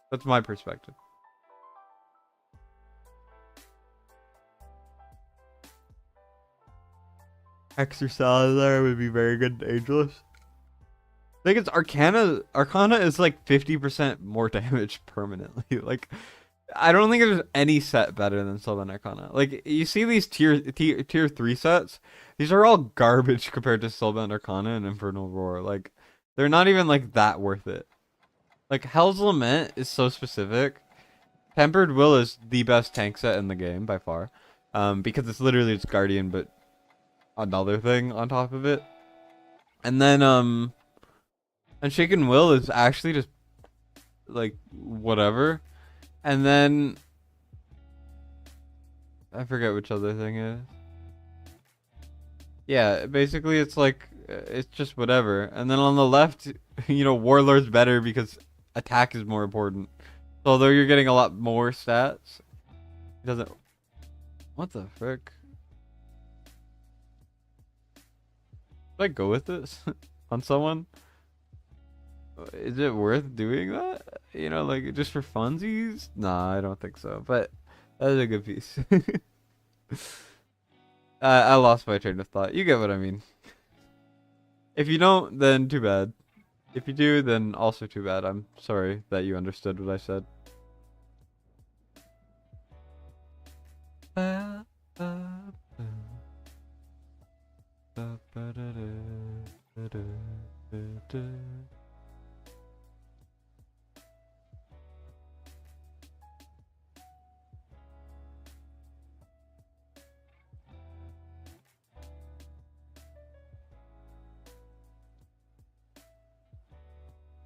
That's my perspective. Exercise there would be very good to Ageless. I think it's Arcana. Arcana is like 50% more damage permanently. Like, I don't think there's any set better than Sylvan Arcana. Like, you see these tier 3 sets? These are all garbage compared to Sylvan Arcana and Infernal Roar. Like, they're not even like that worth it. Like, Hell's Lament is so specific. Tempered Will is the best tank set in the game by far. Because it's literally its Guardian, but another thing on top of it. And then, Unshaken Will is actually just, like, whatever. And then, I forget which other thing is. Yeah, basically it's like, it's just whatever. And then on the left, you know, Warlord's better because attack is more important. So although you're getting a lot more stats, it doesn't... What the frick? Should I go with this on someone? Is it worth doing that? You know, like, just for funsies? Nah, I don't think so. But that is a good piece. I lost my train of thought. You get what I mean. If you don't, then too bad. If you do, then also too bad. I'm sorry that you understood what I said.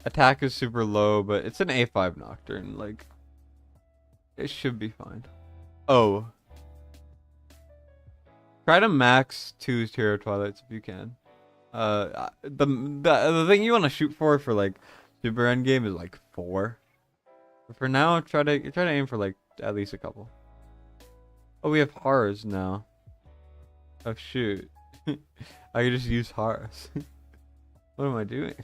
Attack is super low, but it's an A5 Nocturne. Like, it should be fine. Oh. Try to max 2 Hero Twilights if you can. The thing you want to shoot for like super endgame is like 4. But for now, try to aim for like at least a couple. Oh, we have Horrors now. Oh shoot. I can just use Horrors. What am I doing?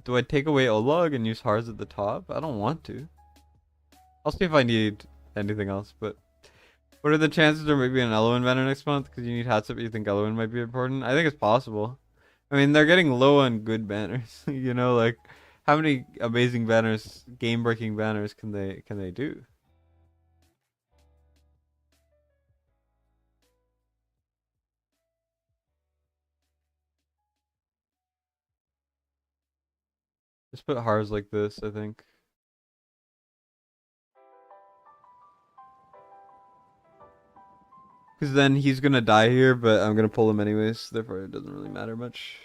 Do I take away Olog and use Horrors at the top? I don't want to. I'll see if I need anything else, but what are the chances there might be an Eloin banner next month? Because you need Hatsup, but you think Eloin might be important? I think it's possible. I mean, they're getting low on good banners. You know, like, how many amazing banners, game-breaking banners can they do? Just put Hars like this, I think. Because then he's gonna die here, but I'm gonna pull him anyways. Therefore, it doesn't really matter much.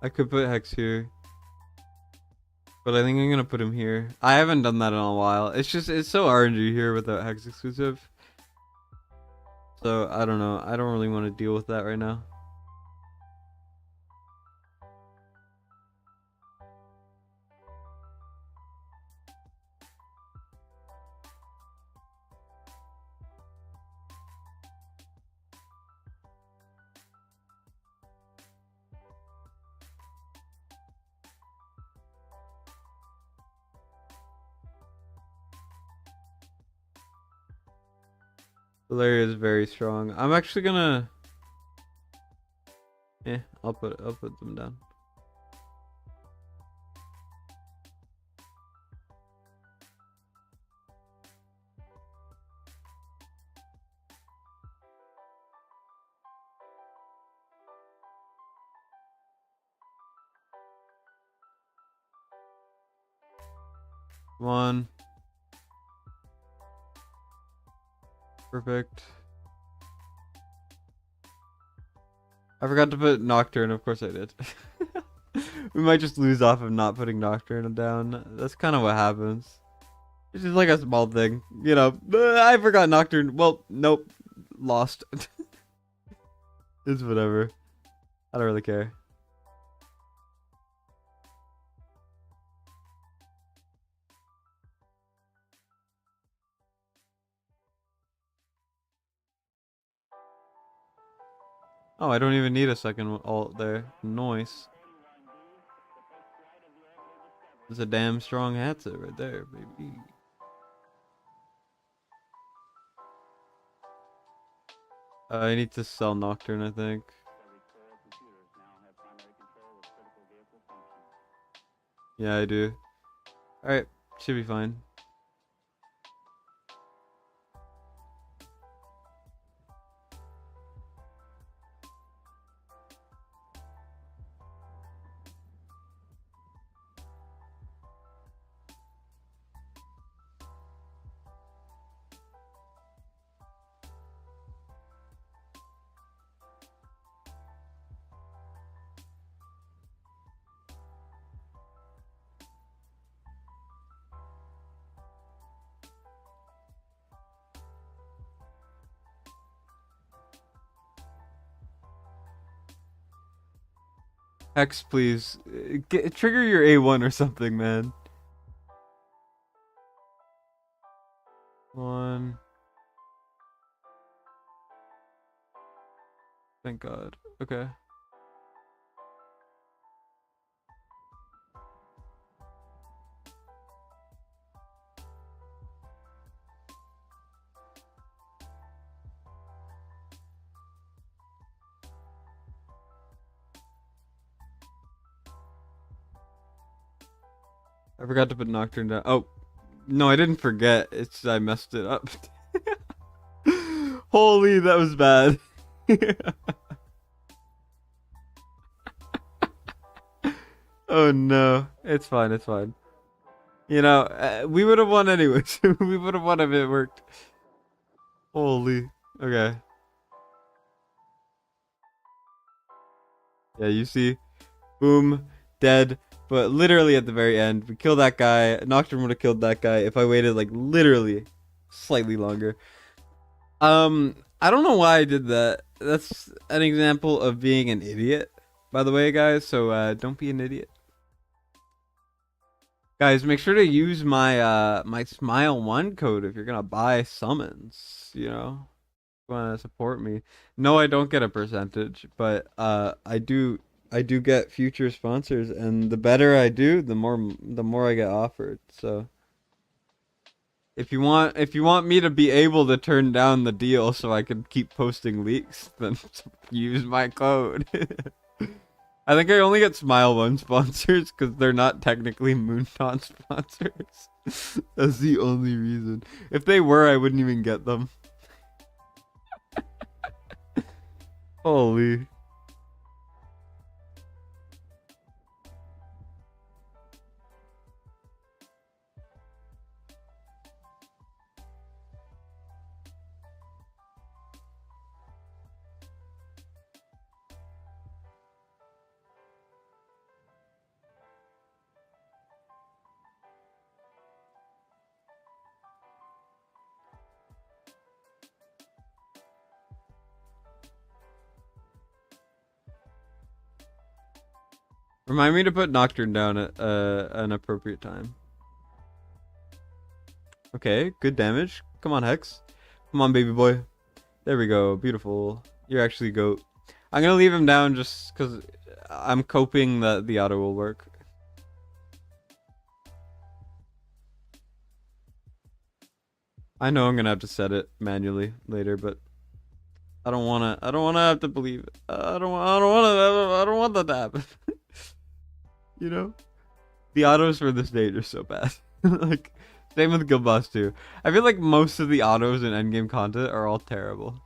I could put Hex here. But I think I'm gonna put him here. I haven't done that in a while. It's so RNG here without Hex exclusive. So, I don't know. I don't really want to deal with that right now. Valeria is very strong. I'm actually gonna... Yeah, I'll put them down. Come on. Perfect. I forgot to put Nocturne, of course I did. We might just lose off of not putting Nocturne down. That's kind of what happens. It's just like a small thing. You know, I forgot Nocturne. Well, nope. Lost. It's whatever. I don't really care. Oh, I don't even need a second alt there. Noise. It's a damn strong hatset right there, baby. I need to sell Nocturne, I think. Yeah, I do. Alright, should be fine. Hex, please. Trigger your A1 or something, man. One. Thank God. Okay. I forgot to put Nocturne down. Oh, no, I didn't forget. It's I messed it up. Holy, that was bad. Oh no, it's fine. It's fine. You know, we would have won anyways. We would have won if it worked. Holy. Okay. Yeah, you see, boom, dead. But literally at the very end, we kill that guy. Nocturne would have killed that guy if I waited like literally slightly longer. I don't know why I did that. That's an example of being an idiot, by the way, guys. So don't be an idiot. Guys, make sure to use my my Smile1 code if you're gonna buy summons, you know. Want to support me. No, I don't get a percentage, but I do get future sponsors, and the better I do, the more I get offered. So if you want me to be able to turn down the deal so I can keep posting leaks, then use my code. I think I only get Smile1 sponsors because they're not technically Moonton sponsors. That's the only reason. If they were, I wouldn't even get them. Holy. Remind me to put Nocturne down at an appropriate time. Okay, good damage. Come on, Hex. Come on, baby boy. There we go. Beautiful. You're actually GOAT. I'm gonna leave him down just because I'm coping that the auto will work. I know I'm gonna have to set it manually later, but I don't wanna. I don't wanna have to believe it. I don't. I don't wanna. I don't want that to happen. You know, the autos for this stage are so bad. Like, same with Guild Boss 2. I feel like most of the autos in endgame content are all terrible.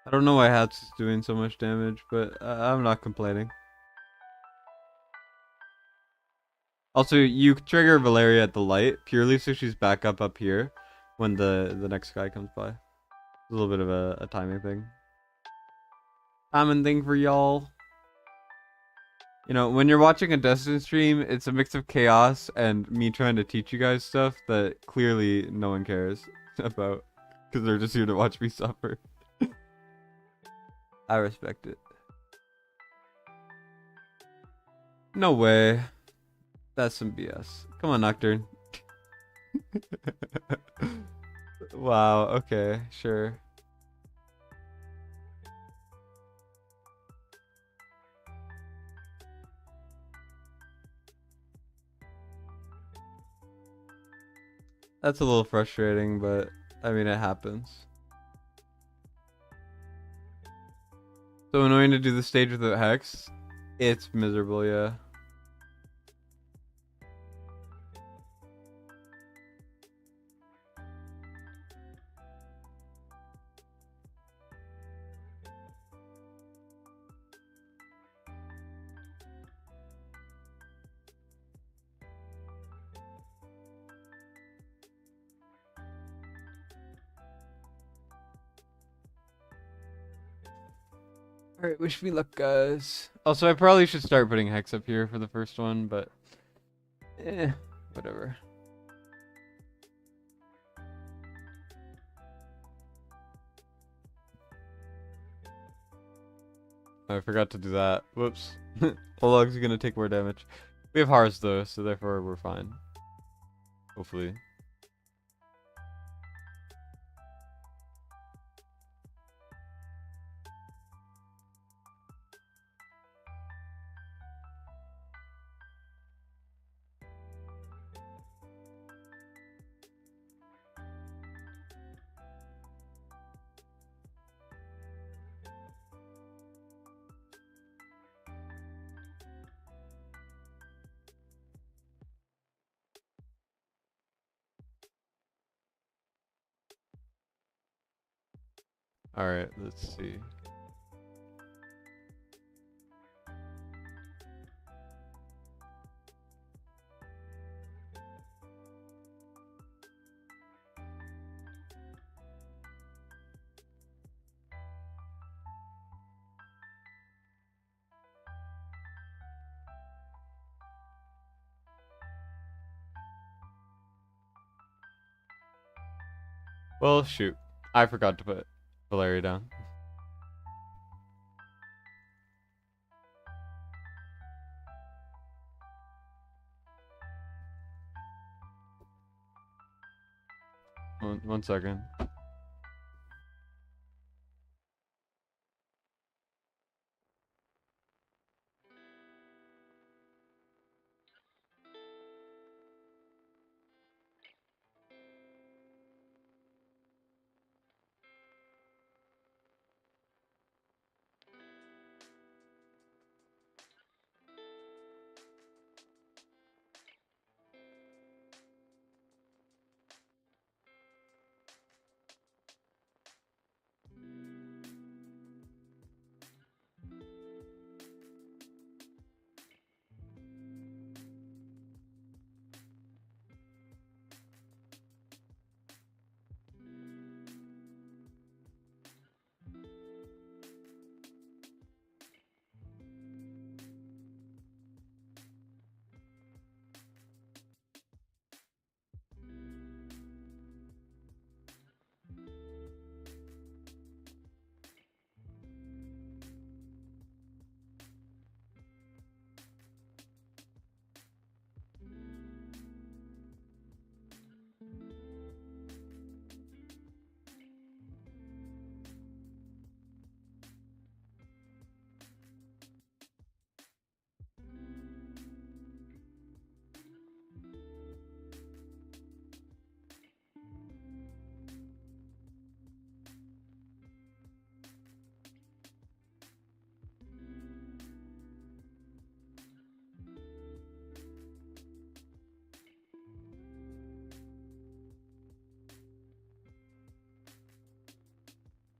I don't know why Hats is doing so much damage, but I'm not complaining. Also, you trigger Valeria at the light purely so she's back up here when the next guy comes by. A little bit of a timing thing. Timing thing for y'all. You know, when you're watching a Destiny stream, it's a mix of chaos and me trying to teach you guys stuff that clearly no one cares about. Because they're just here to watch me suffer. I respect it. No way. That's some BS. Come on, Nocturne. Wow, okay, sure. That's a little frustrating, but I mean, it happens. So annoying to do the stage without Hex. It's miserable, yeah. Alright, wish me luck, guys. Also, I probably should start putting Hex up here for the first one, but... whatever. I forgot to do that. Whoops. Olog's gonna take more damage. We have Hars though, so therefore we're fine. Hopefully. Alright, let's see. Well, shoot. I forgot to put Valeria down. One second.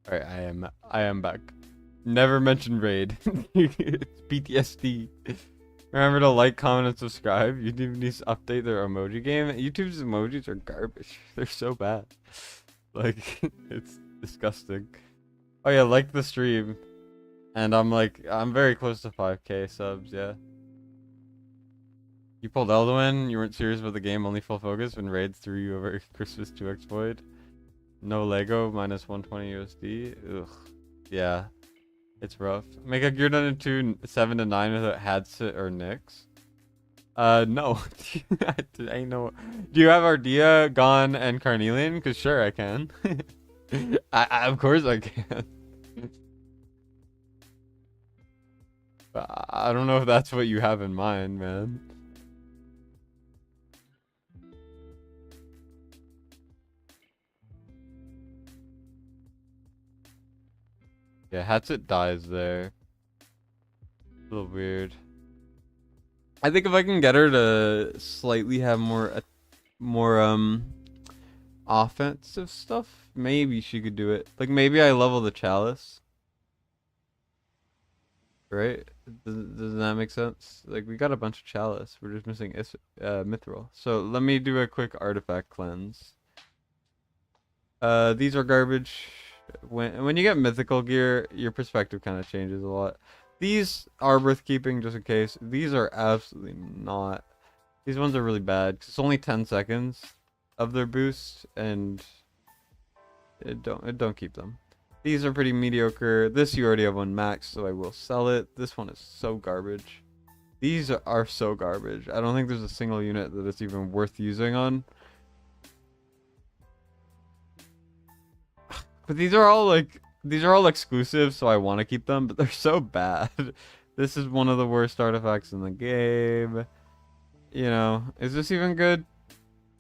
Alright, I am back. Never mention raid. It's PTSD. Remember to like, comment, and subscribe. YouTube needs to update their emoji game. YouTube's emojis are garbage. They're so bad. Like, it's disgusting. Oh yeah, like the stream. And I'm very close to 5K subs, yeah. You pulled Elduin, you weren't serious about the game, only full focus when raids threw you over Christmas 2x void. No Lego, minus 120 USD. Ugh. Yeah. It's rough. Make a gear done into 7 to 9 without Hadsit or Nyx. No. I know. Do you have Ardea, Gon, and Carnelian? Cause sure I can. Of course I can. But I don't know if that's what you have in mind, man. Yeah, Hatsit dies there. A little weird. I think if I can get her to slightly have more offensive stuff, maybe she could do it. Like maybe I level the Chalice. Right? Doesn't that make sense? Like we got a bunch of Chalice. We're just missing Mithril. So let me do a quick artifact cleanse. These are garbage. When you get mythical gear, your perspective kind of changes a lot. These are worth keeping just in case. These are absolutely not. These ones are really bad. 'Cause it's only 10 seconds of their boost, and don't keep them. These are pretty mediocre. This you already have one max, so I will sell it. This one is so garbage. These are so garbage. I don't think there's a single unit that it's even worth using on. But these are all exclusive, so I want to keep them, but they're so bad. This is one of the worst artifacts in the game. You know, is this even good?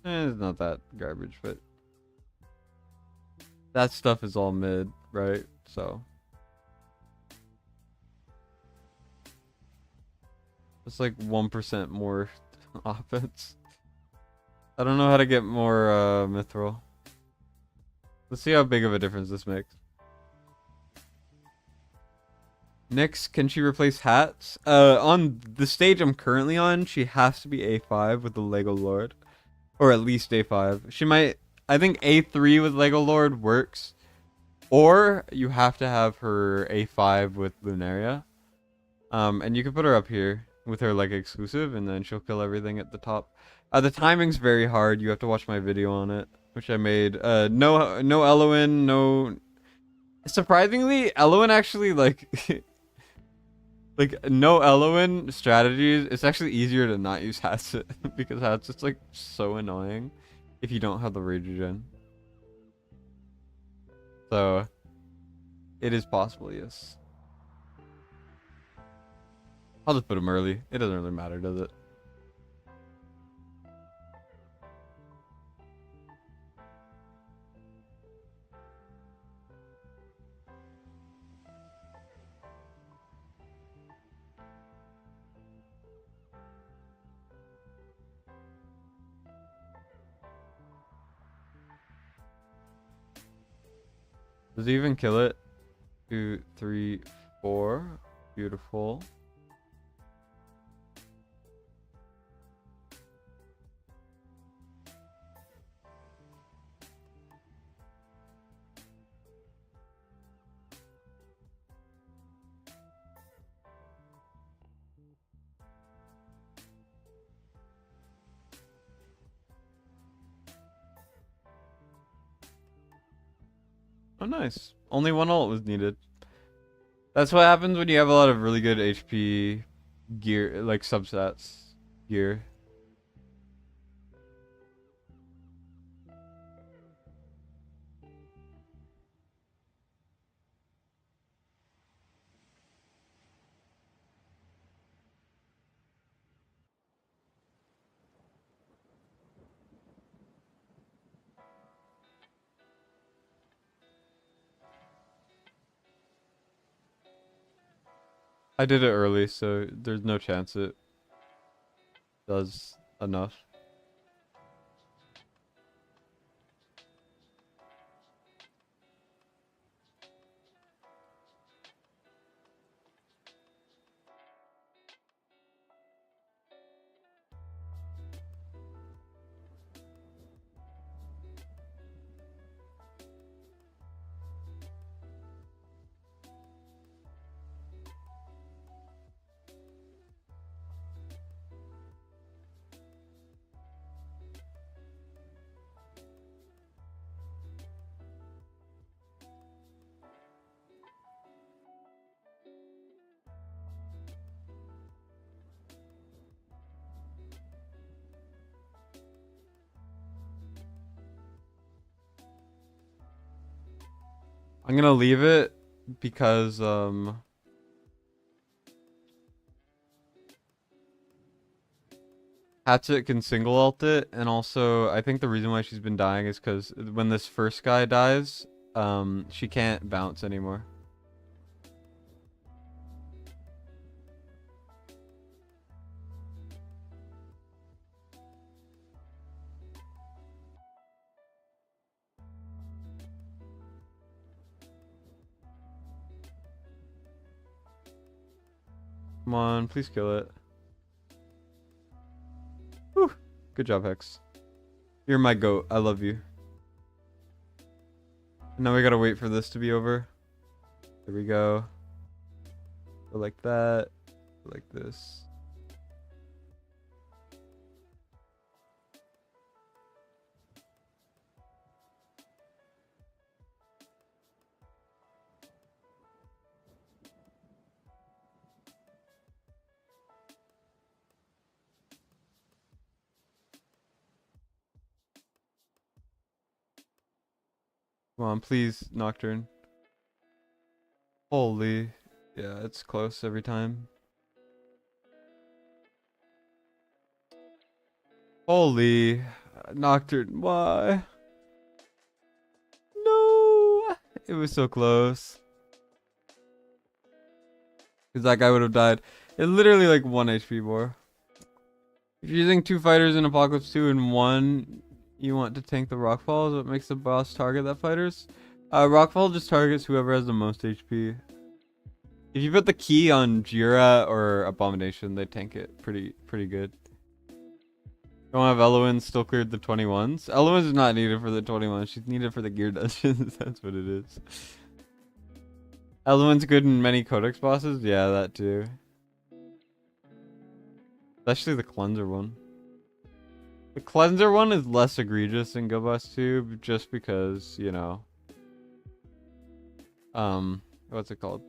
It's not that garbage, but that stuff is all mid, right? So it's like 1% more offense. I don't know how to get more mithril. Let's see how big of a difference this makes. Nyx, can she replace hats? On the stage I'm currently on, she has to be A5 with the Lego Lord. Or at least A5. She might... I think A3 with Lego Lord works. Or you have to have her A5 with Lunaria. And you can put her up here with her like exclusive, and then she'll kill everything at the top. The timing's very hard. You have to watch my video on it, which I made. No Eloin, no... Surprisingly, Eloin actually, like... like, no Eloin strategies, it's actually easier to not use Hatsit, because Hatsit's, like, so annoying if you don't have the Rage Regen. So, it is possible, yes. I'll just put him early. It doesn't really matter, does it? Does he even kill it? 2, 3, 4. Beautiful. Oh, nice. Only one ult was needed. That's what happens when you have a lot of really good HP gear, like substats gear. I did it early, so there's no chance it does enough. I'm gonna leave it because Hatchet can single ult it, and also I think the reason why she's been dying is because when this first guy dies, she can't bounce anymore. Come on, please kill it. Whew. Good job, Hex. You're my goat. I love you. Now we gotta wait for this to be over. There we go. Go like that. Go like this. Come on, please, Nocturne. Holy. Yeah, it's close every time. Holy. Nocturne, why? No! It was so close. Because that guy would have died. It literally like 1 HP more. If you're using 2 fighters in Apocalypse 2 and 1, you want to tank the Rockfall, is what makes the boss target that fighters. Rockfall just targets whoever has the most HP. If you put the key on Jira or Abomination, they tank it pretty good. Don't have Elowen still cleared the 21s. Elowen is not needed for the 21s. She's needed for the gear dungeons. That's what it is. Elowen's good in many Codex bosses. Yeah, that too. Especially the Cleanser one. The Cleanser one is less egregious in Go Boss 2 just because, you know. What's it called?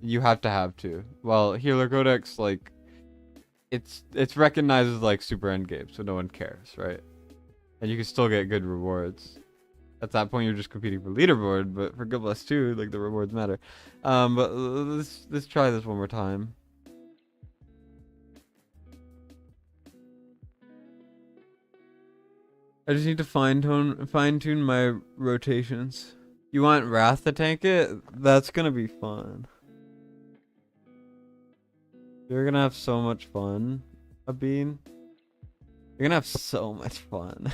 You have to have 2. Well, Healer Codex, like, it's recognized as like super endgame, so no one cares, right? And you can still get good rewards. At that point, you're just competing for leaderboard, but for Go Boss 2, like the rewards matter. But let's try this one more time. I just need to fine tune my rotations. You want Wrath to tank it? That's gonna be fun. You're gonna have so much fun, Abeen. You're gonna have so much fun.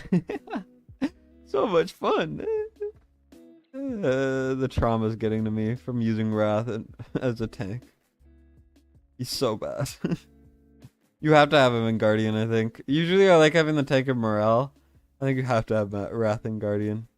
So much fun. The trauma's getting to me from using Wrath as a tank. He's so bad. You have to have him in Guardian, I think. Usually I like having the tank of Morale. I think you have to have Wrath and Guardian.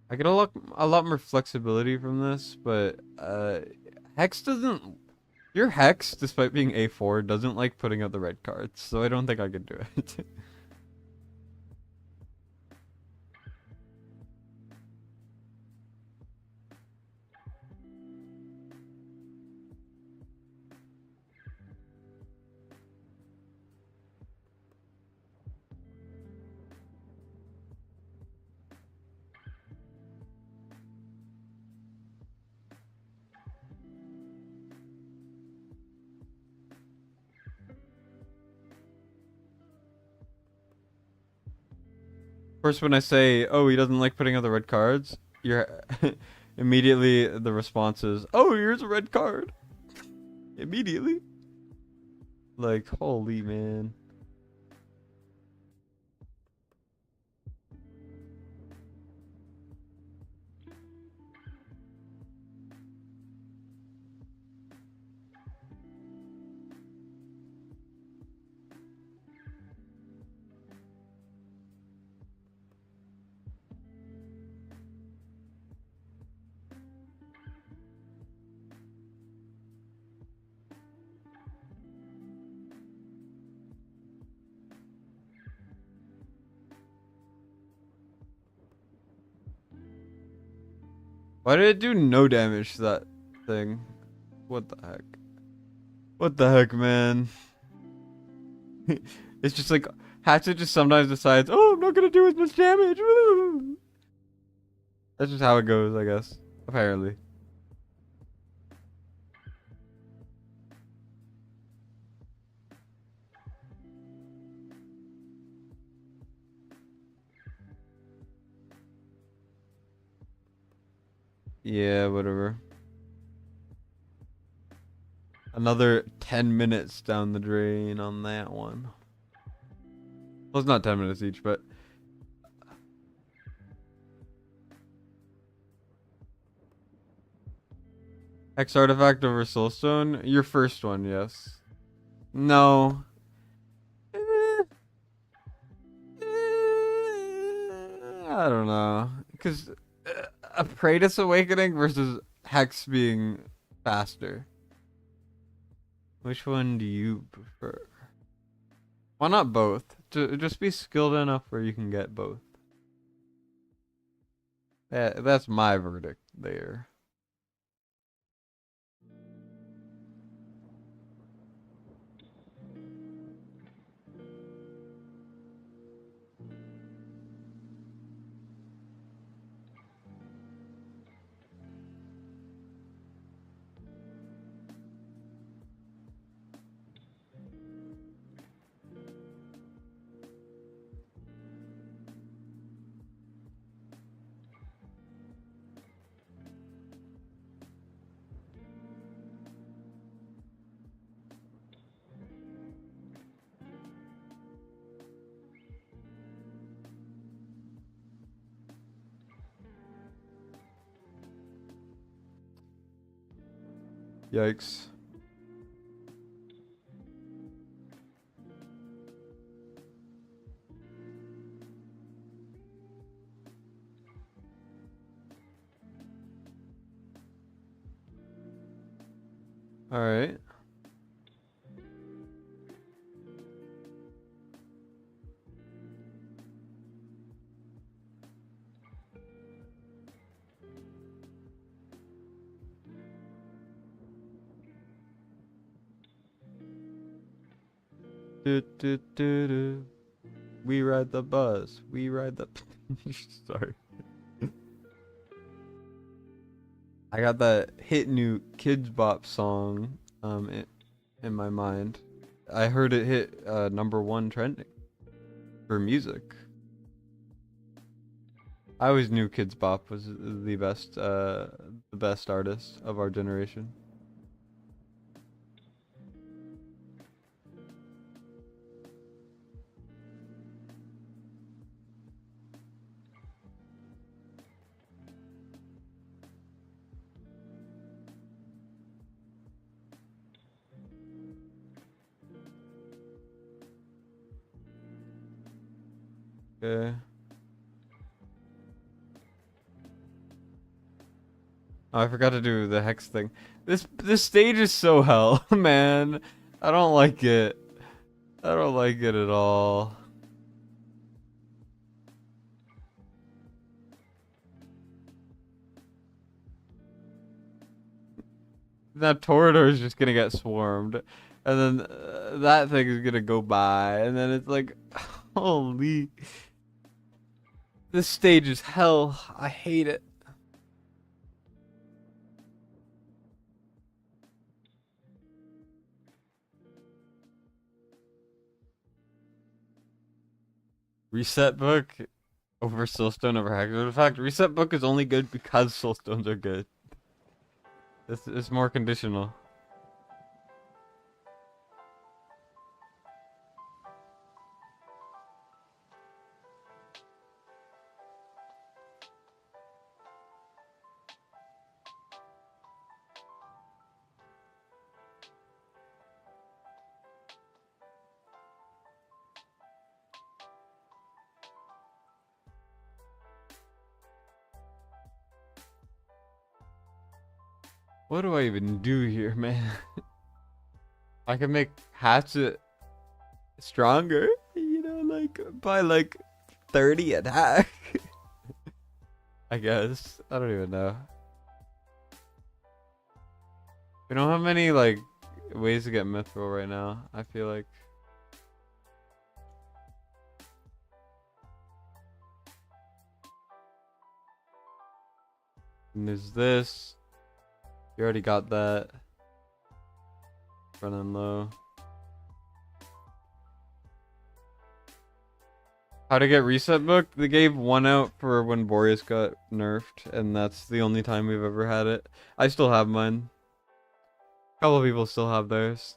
I get a lot more flexibility from this, but Hex doesn't. Your Hex, despite being A4, doesn't like putting out the red cards, so I don't think I could do it. First, when I say, "Oh, he doesn't like putting out the red cards," you're immediately the response is, "Oh, here's a red card." Immediately. Like, holy man. Why did it do no damage to that thing? What the heck? What the heck, man? It's just like Hatchet just sometimes decides, oh, I'm not gonna do as much damage. Woo! That's just how it goes, I guess. Apparently. Yeah, whatever. Another 10 minutes down the drain on that one. Well, it's not 10 minutes each, but... Hex artifact over soulstone? Your first one, yes. No. I don't know. Because a Praetus Awakening versus Hex being faster. Which one do you prefer? Why not both? Just be skilled enough where you can get both. Yeah, that's my verdict there. Yikes. All right. Do, do, do, do. We ride the bus. We ride the... Sorry. I got that hit new Kids Bop song in my mind. I heard it hit #1 trending for music. I always knew Kids Bop was the best artist of our generation. Okay. Oh, I forgot to do the hex thing. This stage is so hell, man. I don't like it. I don't like it at all. That Torador is just gonna get swarmed, and then that thing is gonna go by, and then it's like, holy. This stage is hell. I hate it. Reset book over soulstone over hex. In fact, reset book is only good because soulstones are good. It's more conditional. What do I even do here, man? I can make Hatchet stronger, you know, like by like 30 attack. I guess. I don't even know. We don't have many like ways to get mithril right now, I feel like. And there's this. You already got that. Running low. How to get reset book? They gave one out for when Boreas got nerfed, and that's the only time we've ever had it. I still have mine. A couple people still have theirs.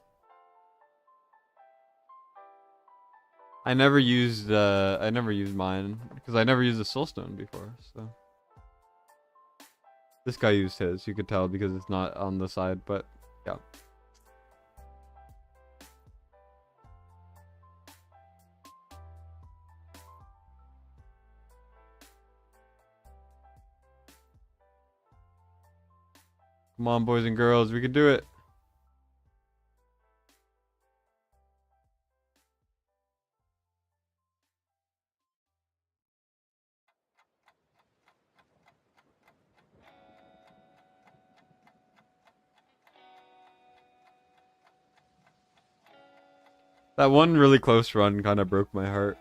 I never used mine because I never used the soulstone before, so this guy used his. You could tell because it's not on the side, but yeah. Come on, boys and girls, we can do it. That one really close run kind of broke my heart.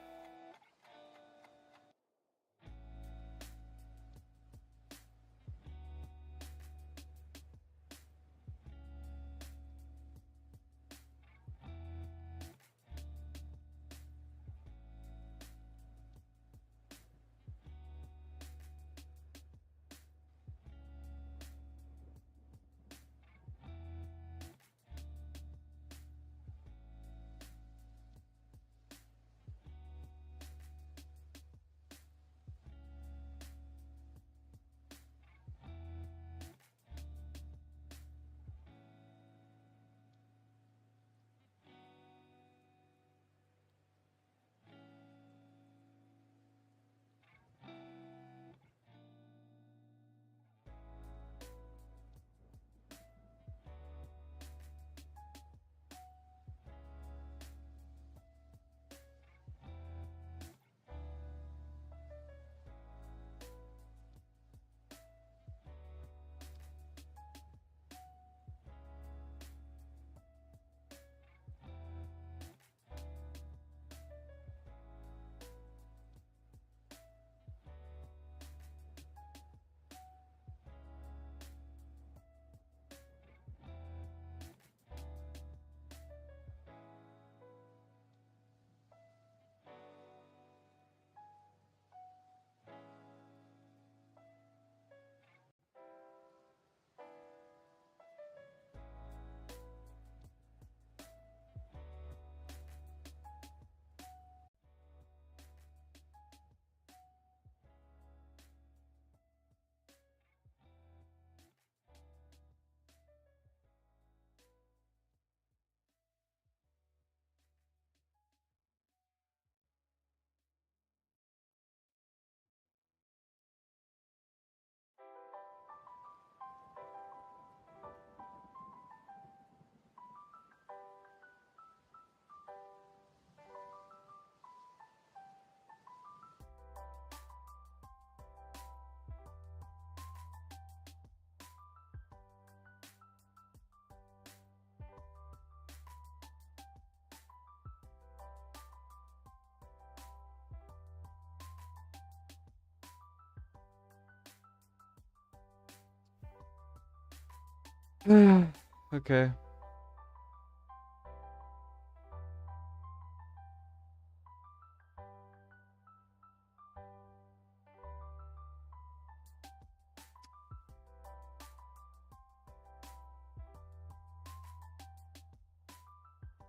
Okay.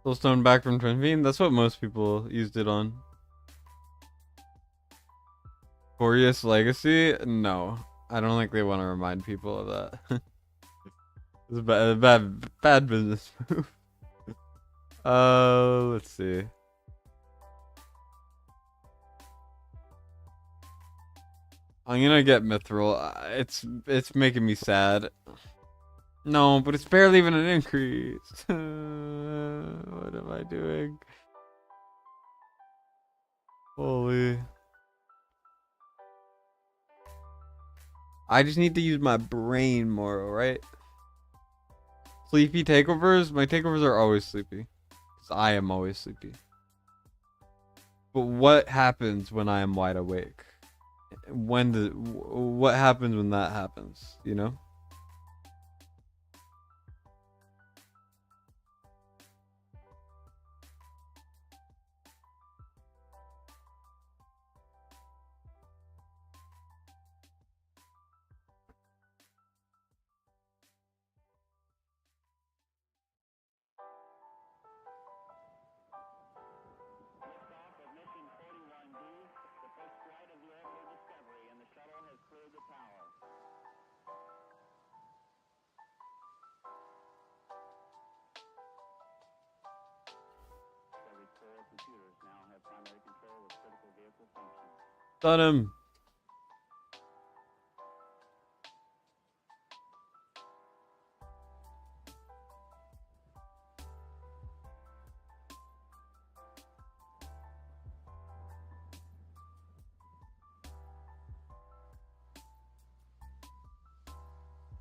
Soulstone back from Twin Fiend. That's what most people used it on. Boreas Legacy? No. I don't think they want to remind people of that. It's a bad business move. Let's see. I'm gonna get Mithril. It's making me sad. No, but it's barely even an increase. What am I doing? Holy. I just need to use my brain more, alright? Sleepy takeovers? My takeovers are always sleepy. Because I am always sleepy. But what happens when I am wide awake? What happens when that happens, you know? Done him.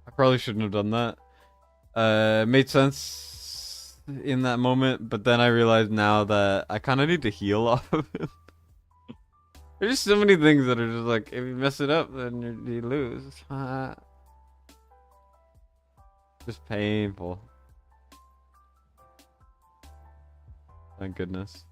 I probably shouldn't have done that. It made sense in that moment, but then I realized now that I kind of need to heal off of him. There's just so many things that are just like, if you mess it up, then you lose. Just painful. Thank goodness.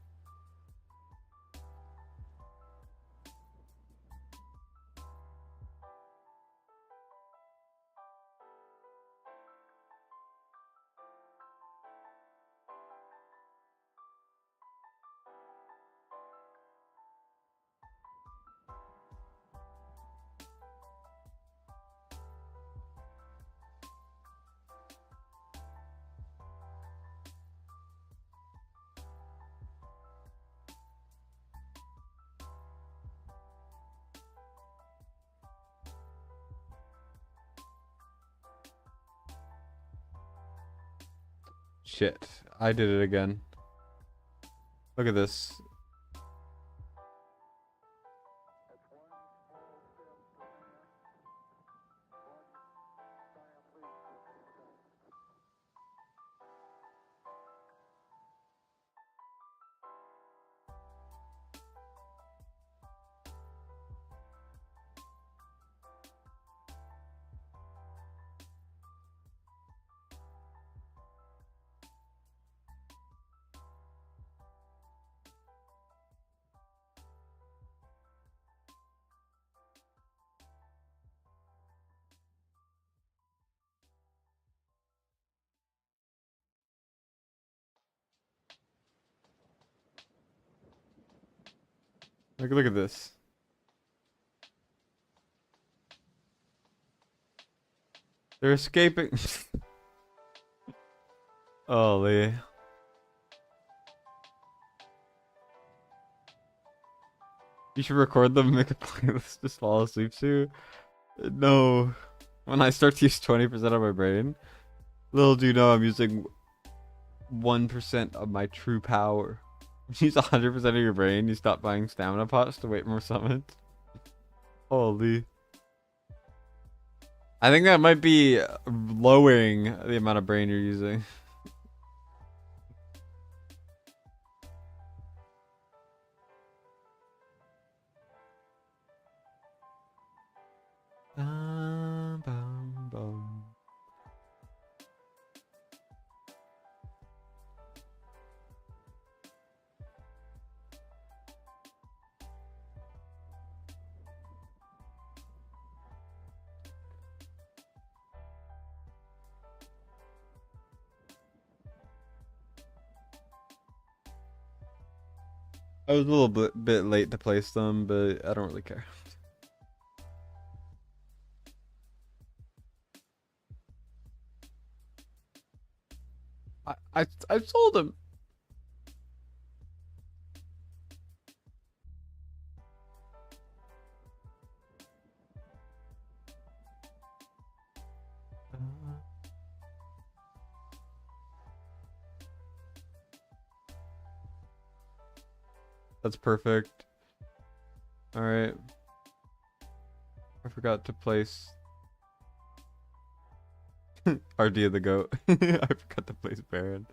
Shit, I did it again. Look at this. Look at this. They're escaping. Holy. You should record them and make a playlist to fall asleep to. No. When I start to use 20% of my brain, little do you know I'm using 1% of my true power. Use 100% of your brain, you stop buying stamina pots to wait more summons. Holy. I think that might be lowering the amount of brain you're using. Bum, bum, bum. I was a little bit late to place them, but I don't really care. I sold him. That's perfect. All right. I forgot to place. RD of the goat. I forgot to place Baron.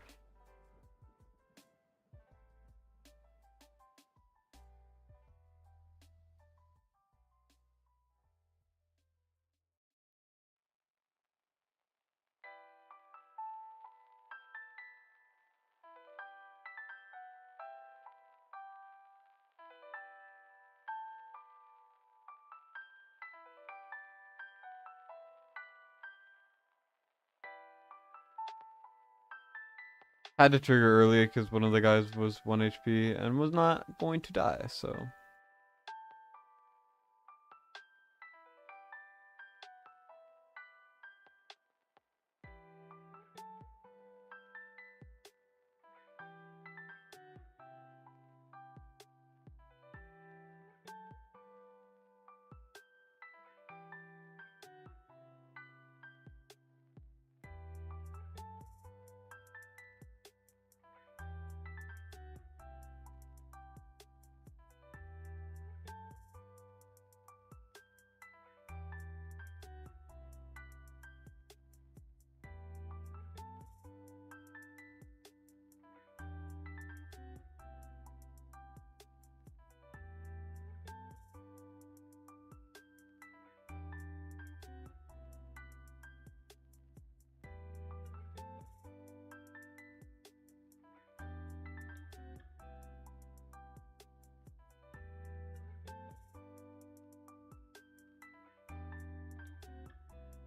Had to trigger early because one of the guys was 1 HP and was not going to die, so.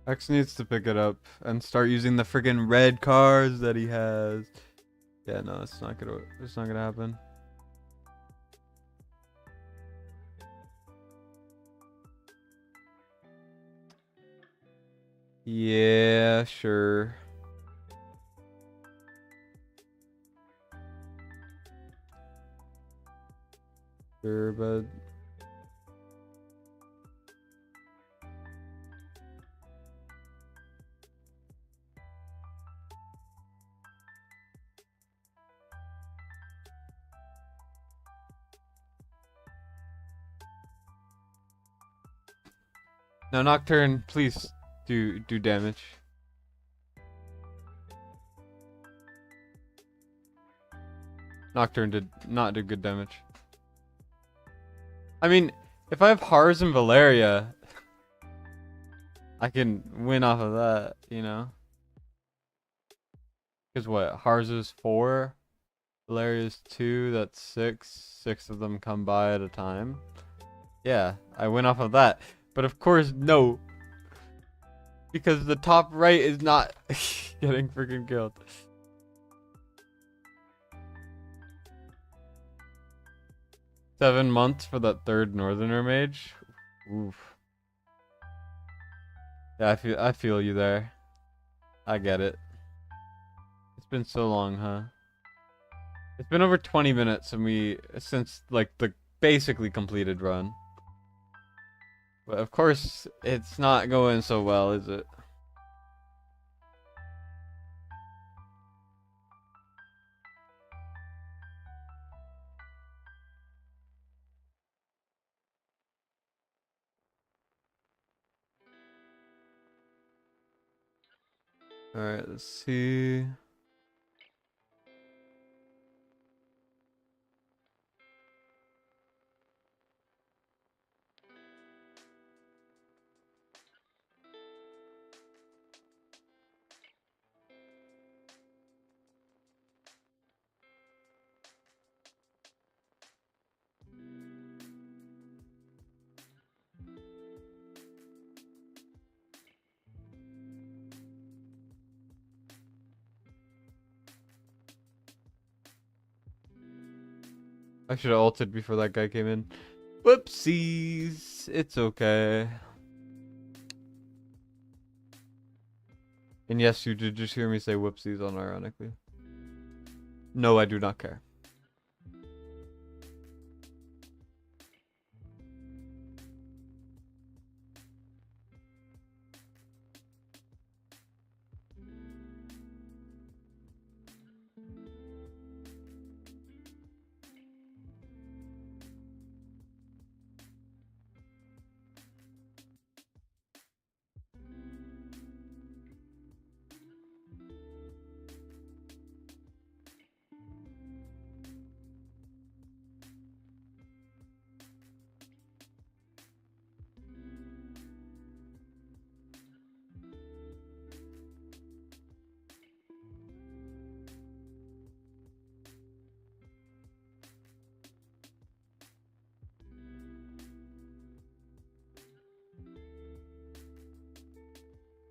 X needs to pick it up and start using the friggin' red cards that he has. Yeah, no, it's not gonna happen. Yeah, sure. Sure, but no, Nocturne, please do damage. Nocturne did not do good damage. I mean, if I have Hars and Valeria, I can win off of that, you know? Because what? Hars is 4, Valeria is 2, that's 6. 6 of them come by at a time. Yeah, I win off of that. But of course, no. Because the top right is not getting freaking killed. $7 months for that third Northerner mage. Oof. Yeah, I feel you there. I get it. It's been so long, huh? It's been over 20 minutes since like the basically completed run. But of course, it's not going so well, is it? Alright, let's see. I should have ulted before that guy came in. Whoopsies. It's okay. And yes, you did just hear me say whoopsies unironically. No, I do not care.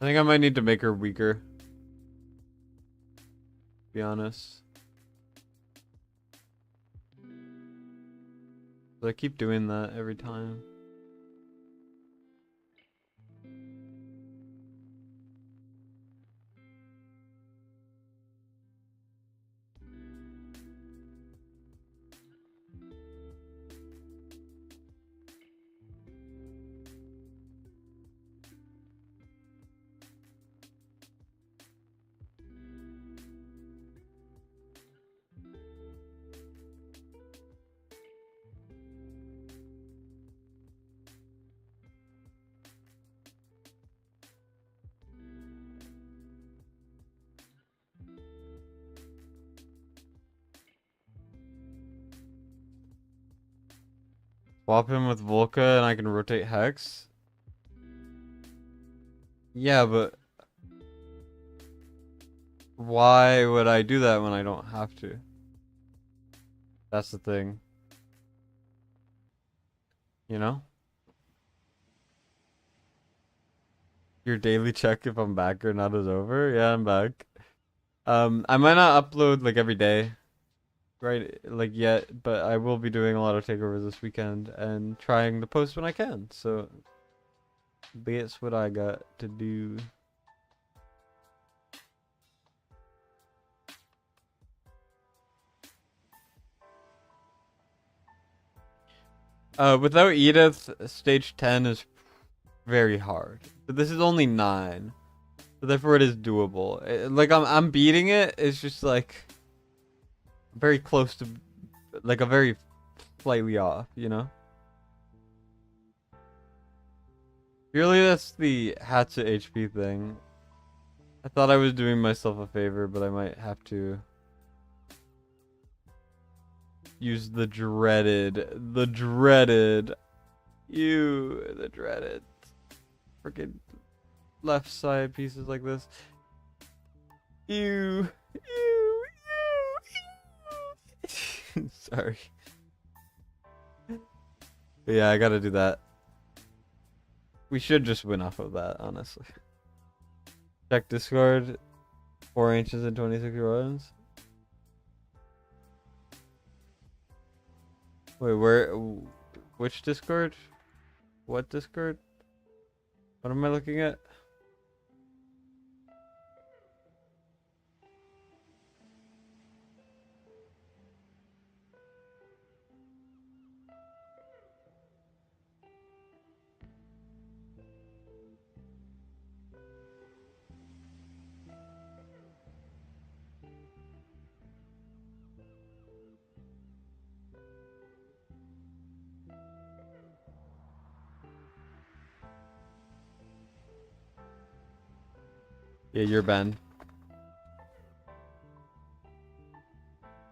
I think I might need to make her weaker. To be honest. But I keep doing that every time. Swap him with Volca and I can rotate Hex? Yeah, but why would I do that when I don't have to? That's the thing. You know? Your daily check if I'm back or not is over? Yeah, I'm back. I might not upload like every day. Right, like yet, but I will be doing a lot of takeovers this weekend and trying to post when I can. So that's what I got to do. Without Edith, stage 10 is very hard. But this is only 9. So therefore it is doable. Like I'm beating it, it's just like very close to like a very slightly off, you know? Really that's the Hatchet HP thing. I thought I was doing myself a favor, but I might have to use the dreaded freaking left side pieces like this. Ew. Sorry. But yeah, I gotta do that. We should just win off of that, honestly. Check Discord. 4 inches and 26 runs. Wait, where? Which Discord? What Discord? What am I looking at? Yeah, you're Ben.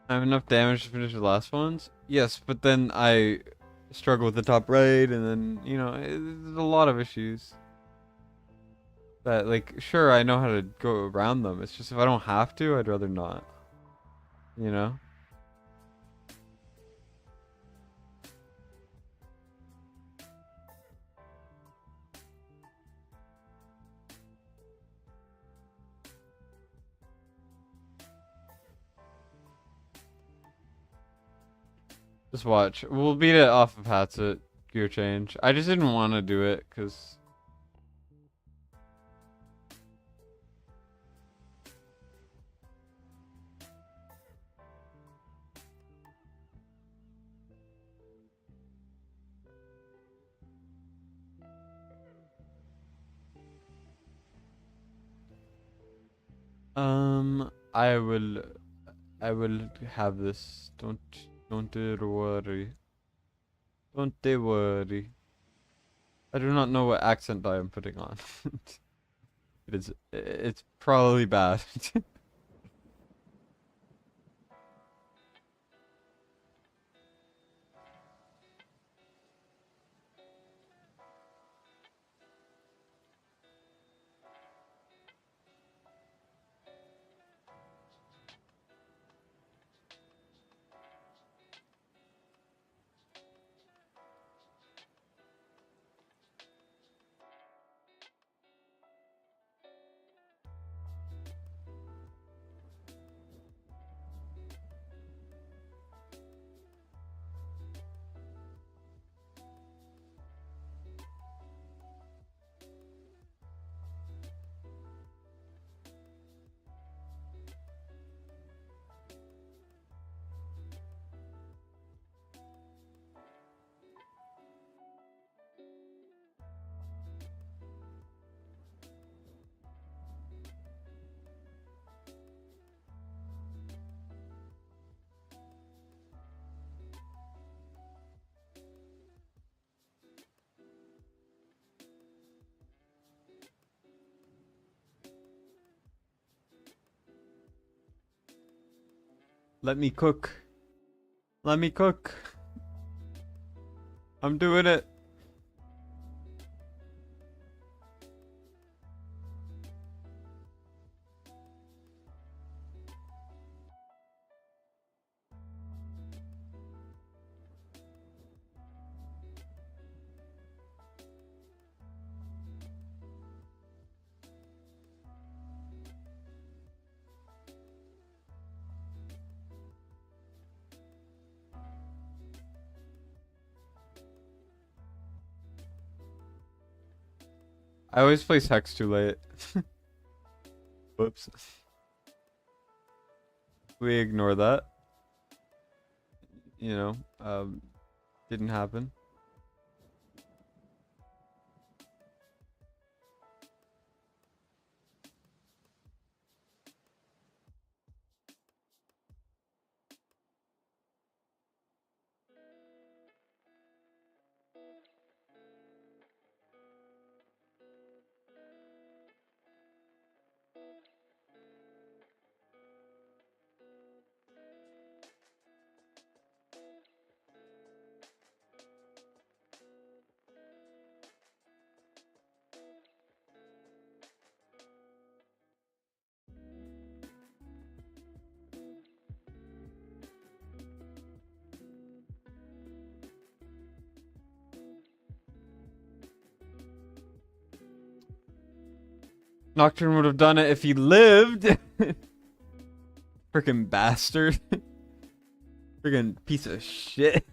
I have enough damage to finish the last ones? Yes, but then I struggle with the top right, and then, you know, there's a lot of issues. That, like, sure, I know how to go around them. It's just if I don't have to, I'd rather not. You know? Just watch. We'll beat it off of Hatchet gear change. I just didn't want to do it, because... I will have this. Don't worry. Don't worry. I do not know what accent I am putting on. It's probably bad. Let me cook. Let me cook. I'm doing it. I always place hex too late. Whoops. We ignore that. You know, didn't happen. Nocturne would have done it if he lived. Freaking bastard. Freaking piece of shit.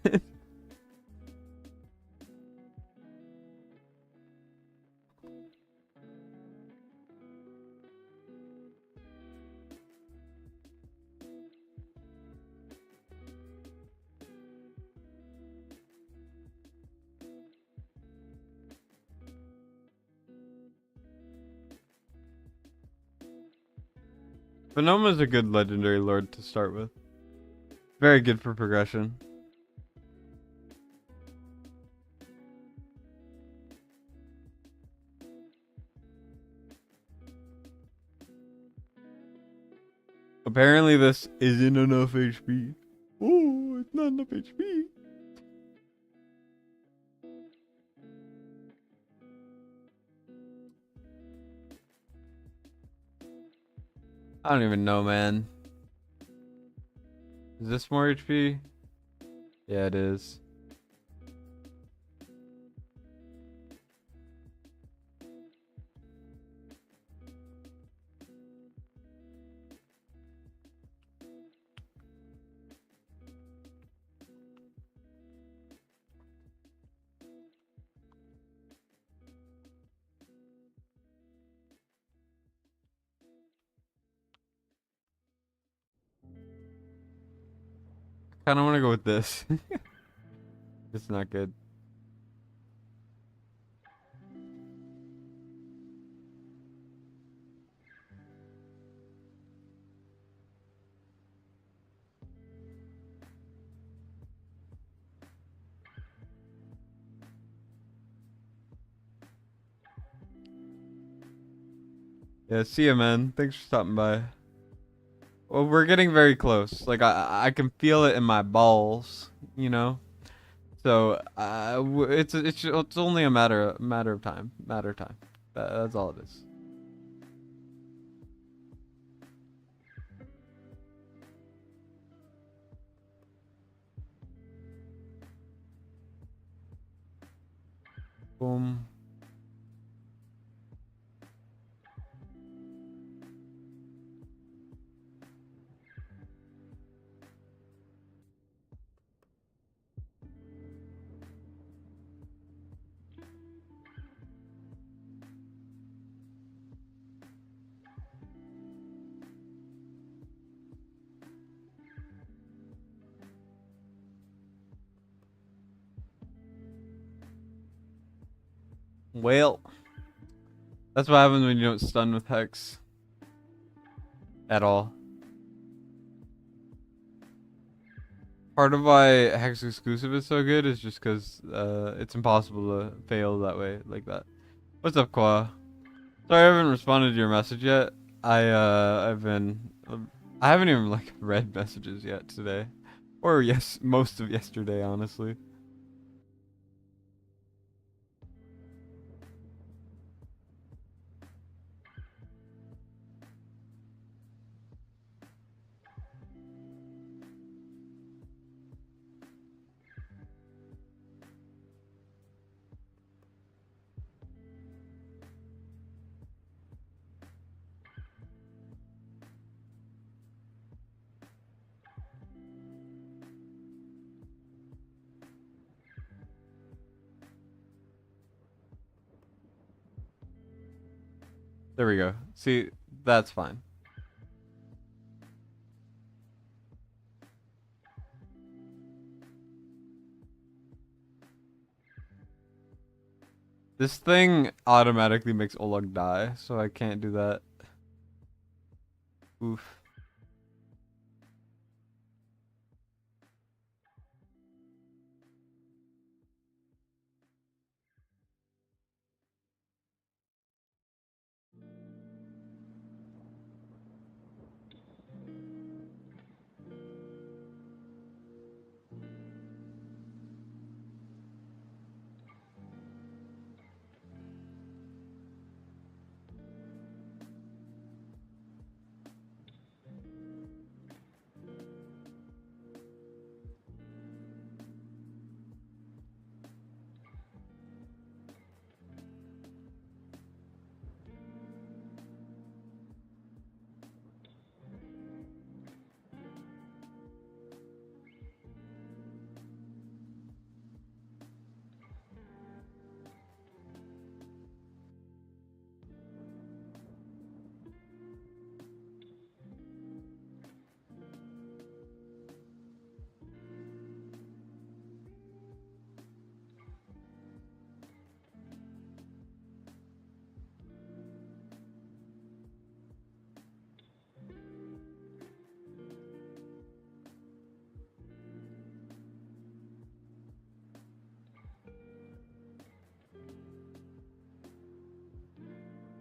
Phenoma's a good legendary lord to start with. Very good for progression. Apparently this isn't enough HP. Oh, it's not enough HP. I don't even know, man. Is this more HP? Yeah, it is. I kind of want to go with this. It's not good. Yeah, see ya, man. Thanks for stopping by. Well, we're getting very close. Like I can feel it in my balls, you know. So it's only a matter of time. That's all it is. Boom. Well, that's what happens when you don't stun with Hex. At all. Part of why Hex exclusive is so good is just because it's impossible to fail that way, like that. What's up, Kwa? Sorry I haven't responded to your message yet. I've been I haven't even like read messages yet today. Or yes, most of yesterday, honestly. There we go. See, that's fine. This thing automatically makes Oleg die, so I can't do that. Oof.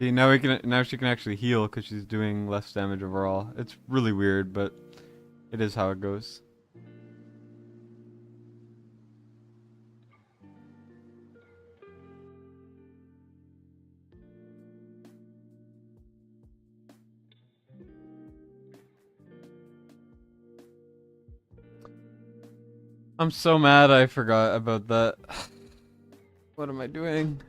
See, now she can actually heal because she's doing less damage overall. It's really weird, but it is how it goes. I'm so mad I forgot about that. What am I doing?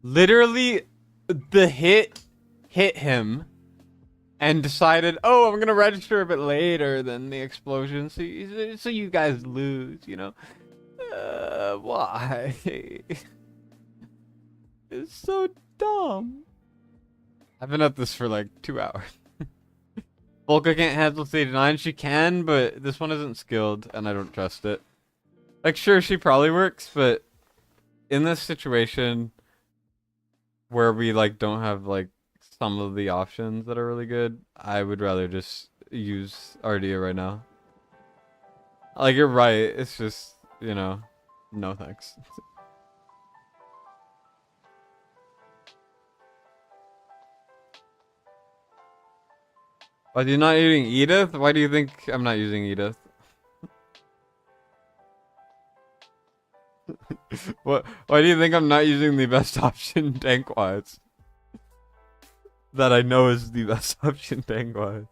Literally, the hit him and decided, oh, I'm gonna register a bit later than the explosion, so you guys lose, you know? Why? It's so dumb. I've been at this for like 2 hours. Volka can't handle stage 9. She can, but this one isn't skilled, and I don't trust it. Like, sure, she probably works, but in this situation where we like don't have like some of the options that are really good, I would rather just use Ardia right now. Like, you're right. It's just, you know, no thanks. Why are you not using Edith? Why do you think I'm not using Edith? What? Why do you think I'm not using the best option tank-wise? That I know is the best option tank-wise.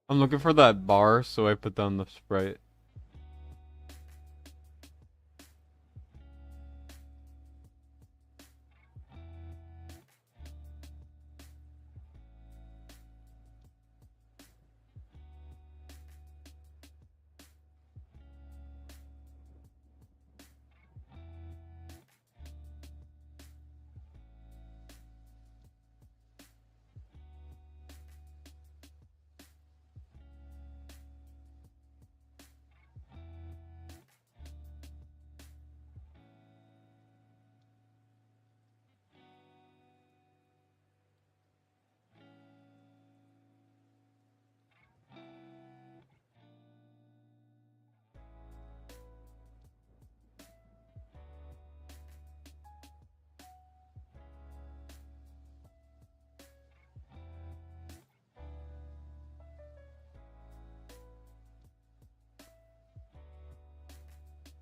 I'm looking for that bar, so I put down the Sprite.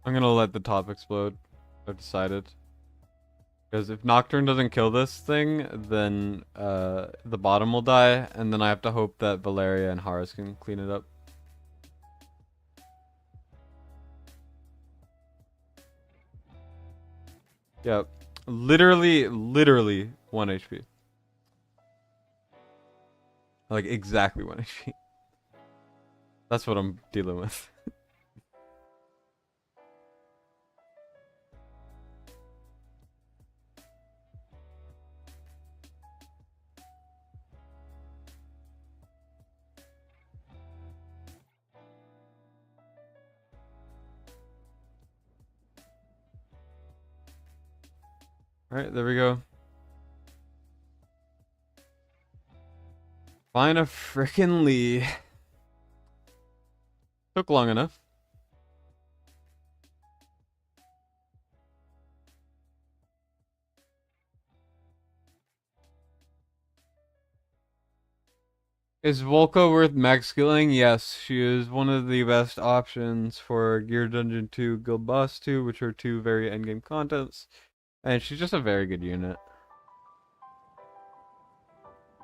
I'm gonna let the top explode. I've decided. Because if Nocturne doesn't kill this thing, then the bottom will die, and then I have to hope that Valeria and Haris can clean it up. Yep. Literally 1 HP. Like exactly 1 HP. That's what I'm dealing with. Alright, there we go. Find a frickin' Lee. Took long enough. Is Volca worth max skilling? Yes, she is one of the best options for Gear Dungeon 2, Guild Boss 2, which are two very endgame contents. And she's just a very good unit.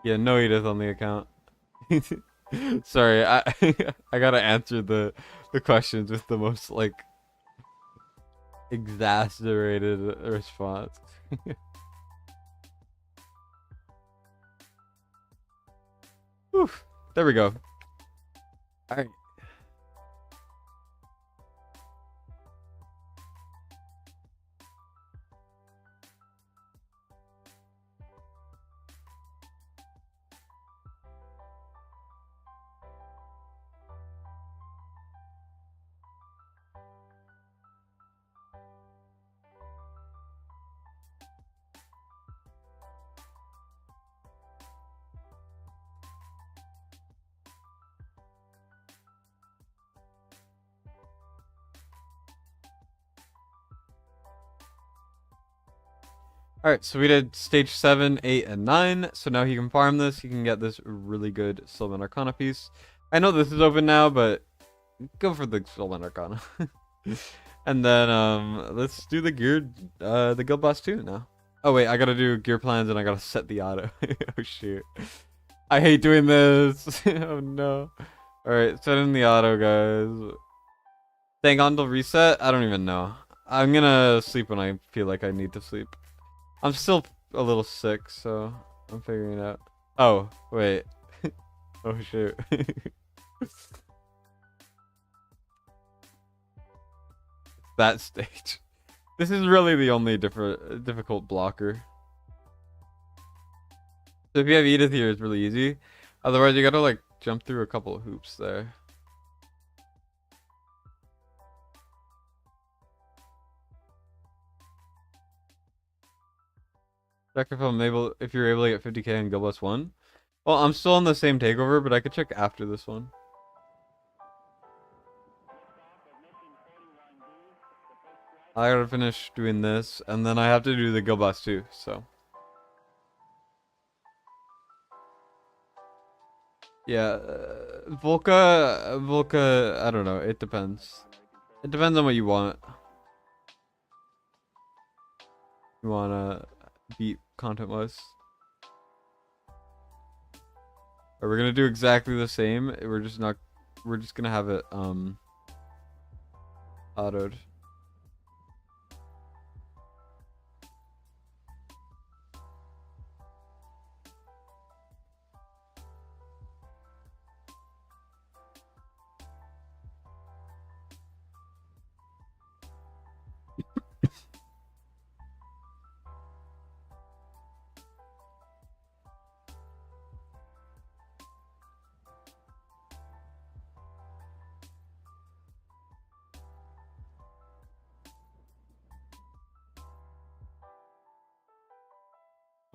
Yeah, no Edith on the account. Sorry, I I gotta answer the questions with the most like exasperated response. Whew, there we go. All right. Alright, so we did stage 7, 8, and 9. So now he can farm this. He can get this really good Sylvan Arcana piece. I know this is open now, but go for the Sylvan Arcana. And then let's do the Guild Boss 2 now. Oh wait, I gotta do gear plans and I gotta set the auto. Oh shoot. I hate doing this. Oh no. Alright, set in the auto, guys. Staying on till reset? I don't even know. I'm gonna sleep when I feel like I need to sleep. I'm still a little sick, so I'm figuring it out. Oh, wait. Oh, shoot. That stage. This is really the only difficult blocker. So if you have Edith here, it's really easy. Otherwise, you gotta, like, jump through a couple of hoops there. Check if you're able to get 50k in Guild Boss 1. Well, I'm still on the same takeover, but I could check after this one. I gotta finish doing this, and then I have to do the Guild Boss 2, so. Yeah, Volca, I don't know, it depends. It depends on what you want. You wanna beat content-wise. We're gonna do exactly the same. We're just not. We're just gonna have it autoed.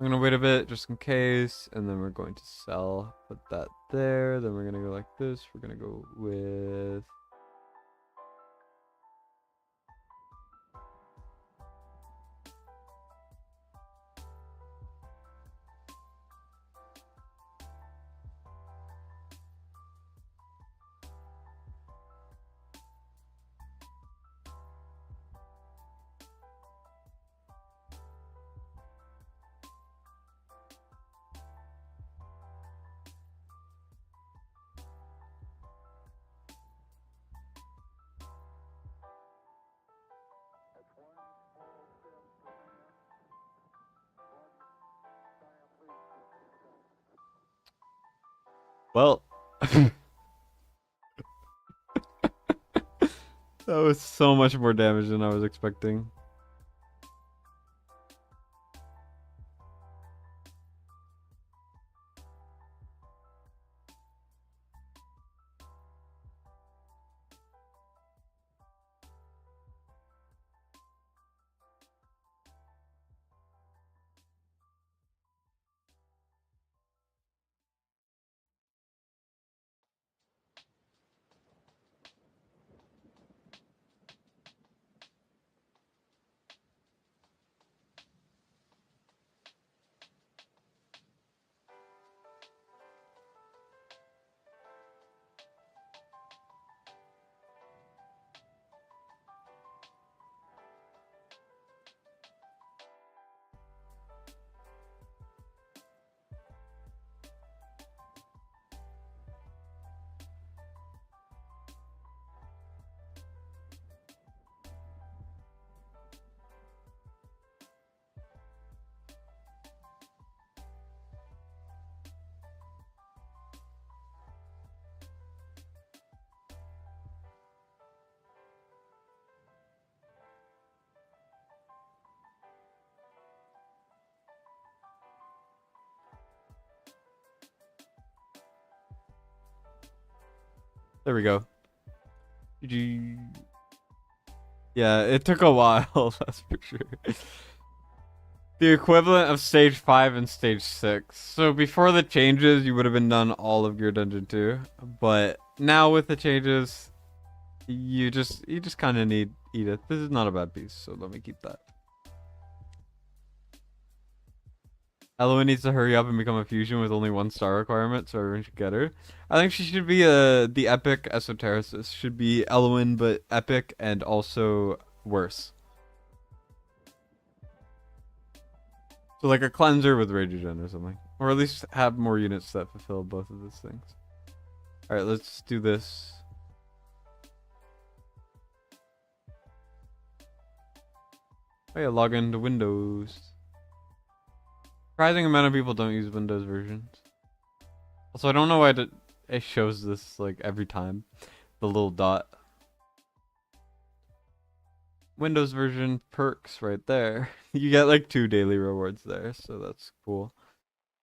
I'm gonna wait a bit just in case, and then we're going to sell. Put that there. Then we're gonna go like this. We're gonna go with. Well, that was so much more damage than I was expecting. There we go. GG. Yeah, it took a while, that's for sure. The equivalent of stage 5 and stage 6. So before the changes, you would have been done all of your dungeon 2. But now with the changes, you just kind of need Edith. This is not a bad piece, so let me keep that. Elowen needs to hurry up and become a fusion with only 1 star requirement, so everyone should get her. I think she should be the epic esotericist. Should be Elowen, but epic and also worse. So like a cleanser with rage regen or something. Or at least have more units that fulfill both of those things. Alright, let's do this. Oh yeah, log into Windows. Surprising amount of people don't use Windows versions. Also, I don't know why it shows this like every time. The little dot. Windows version perks right there. You get like 2 daily rewards there, so that's cool.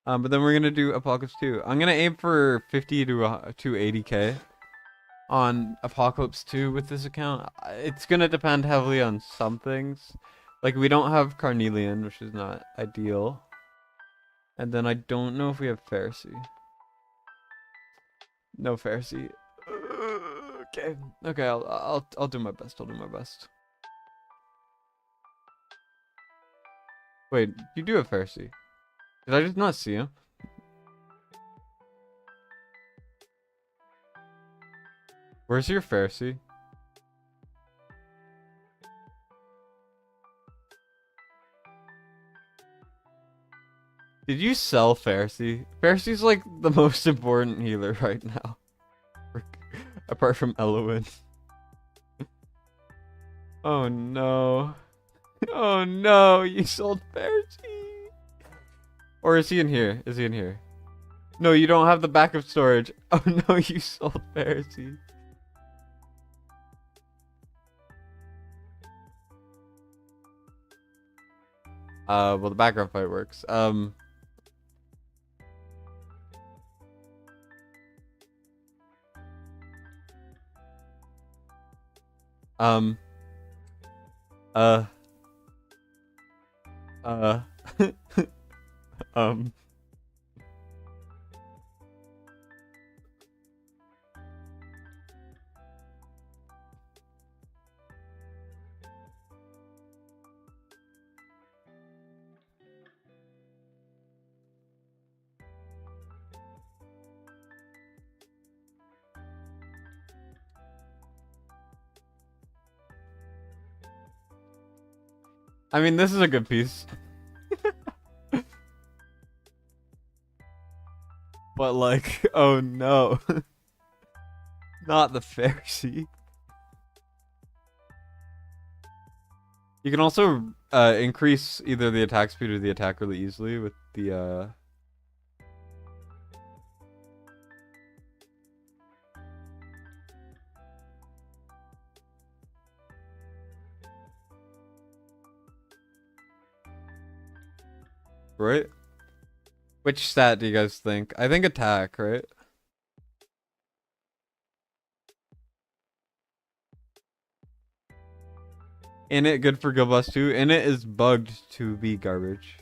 But then we're gonna do Apocalypse 2. I'm gonna aim for 50 to 80k on Apocalypse 2 with this account. It's gonna depend heavily on some things. Like we don't have Carnelian, which is not ideal. And then I don't know if we have Pharisee. No Pharisee. Okay. Okay, I'll do my best. I'll do my best. Wait, you do have Pharisee. Did I just not see him? Where's your Pharisee? Did you sell Pharisee? Pharisee's like the most important healer right now. Apart from Elowen. Oh no. Oh no, you sold Pharisee. Or is he in here? Is he in here? No, you don't have the backup storage. Oh no, you sold Pharisee. Well, the background fight works. Um, uh, uh, um, I mean, this is a good piece. But like, oh no. Not the Pharisee. You can also increase either the attack speed or the attack really easily with the right? Which stat do you guys think? I think attack, right? Init good for Guild Boss 2. Init is bugged to be garbage.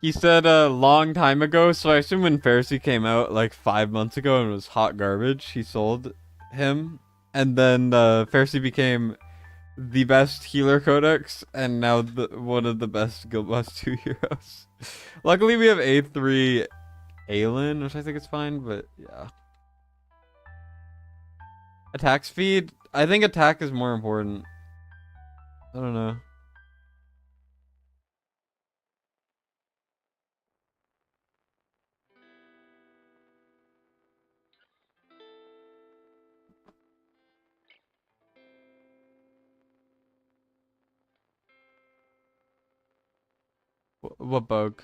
He said a long time ago, so I assume when Pharisee came out like 5 months ago and was hot garbage, he sold him. And then Pharisee became the best healer codex, and now one of the best Guild Boss 2 heroes. Luckily, we have A3 Aelin, which I think is fine, but yeah. Attack speed? I think attack is more important. I don't know. What bug?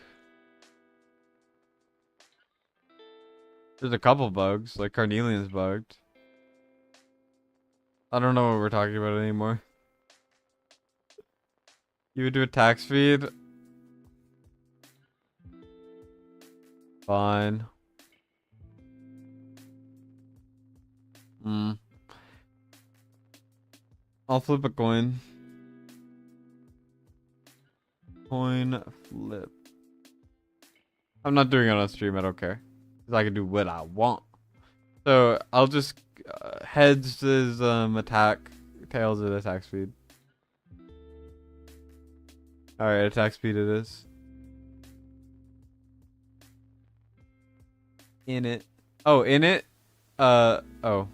There's a couple bugs, like Carnelian's bugged. I don't know what we're talking about anymore. You would do attack speed? Fine. I'll flip a coin. Coin flip. I'm not doing it on stream, I don't care. Because I can do what I want. So, I'll just... heads is attack. Tails is attack speed. Alright, attack speed it is. In it. Oh, in it? Oh.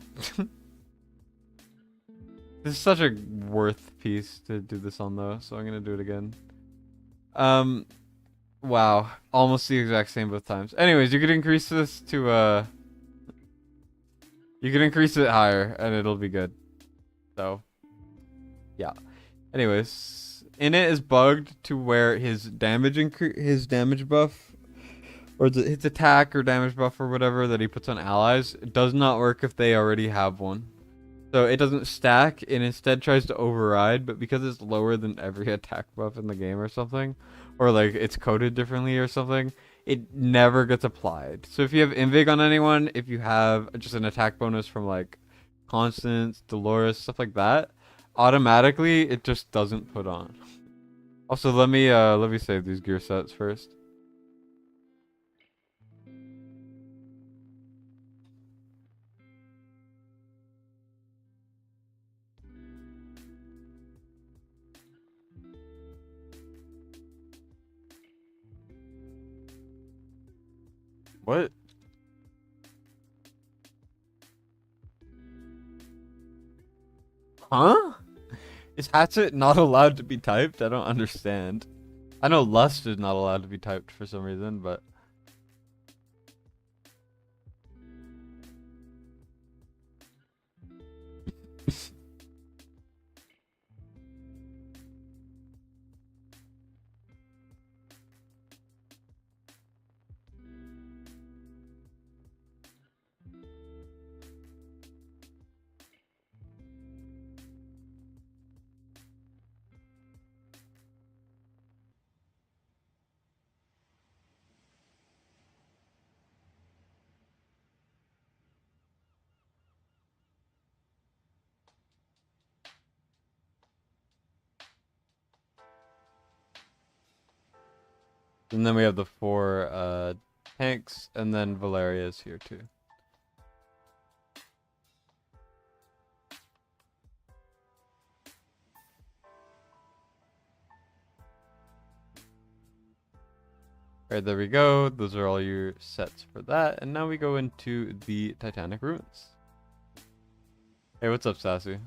This is such a worth piece to do this on though, so I'm gonna do it again. Wow. Almost the exact same both times. Anyways, you could increase this to, you can increase it higher, and it'll be good. So, yeah. Anyways, Init is bugged to where his damage buff, or his attack or damage buff or whatever that he puts on allies, does not work if they already have one. So it doesn't stack, and instead tries to override, but because it's lower than every attack buff in the game or something, or like it's coded differently or something, it never gets applied. So if you have Invig on anyone, if you have just an attack bonus from like Constance, Dolores, stuff like that, automatically it just doesn't put on. Also, let me save these gear sets first. What? Huh? Is Hatchet not allowed to be typed? I don't understand. I know Lust is not allowed to be typed for some reason, but... And then we have the 4 tanks, and then Valeria's here too. Alright, there we go. Those are all your sets for that. And now we go into the Titanic Ruins. Hey, what's up, Sassy?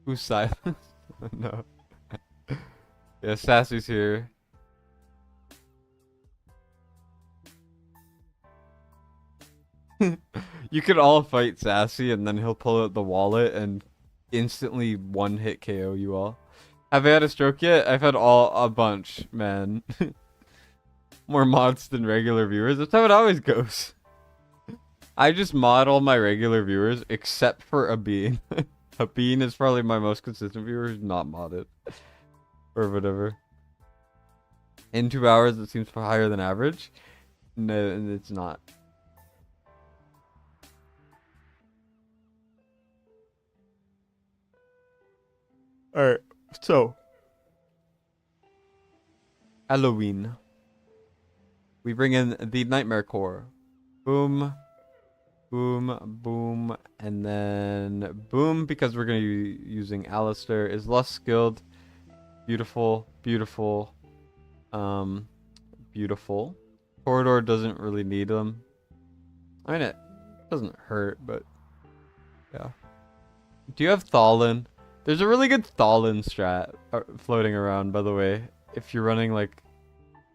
Who's silent? No. Yeah, Sassy's here. You could all fight Sassy, and then he'll pull out the wallet and instantly one-hit KO you all. Have I had a stroke yet? I've had a bunch, man. More mods than regular viewers. That's how it always goes. I just mod all my regular viewers except for a bean. A bean is probably my most consistent viewer who's not modded. Or whatever. In 2 hours, it seems higher than average. No, it's not. Alright, so. Halloween. We bring in the Nightmare Core. Boom. Boom, boom, and then boom, because we're going to be using Alistair, is less skilled. Beautiful, beautiful, beautiful. Corridor doesn't really need them. I mean, it doesn't hurt, but yeah. Do you have Thalin? There's a really good Thalin strat floating around, by the way. If you're running, like,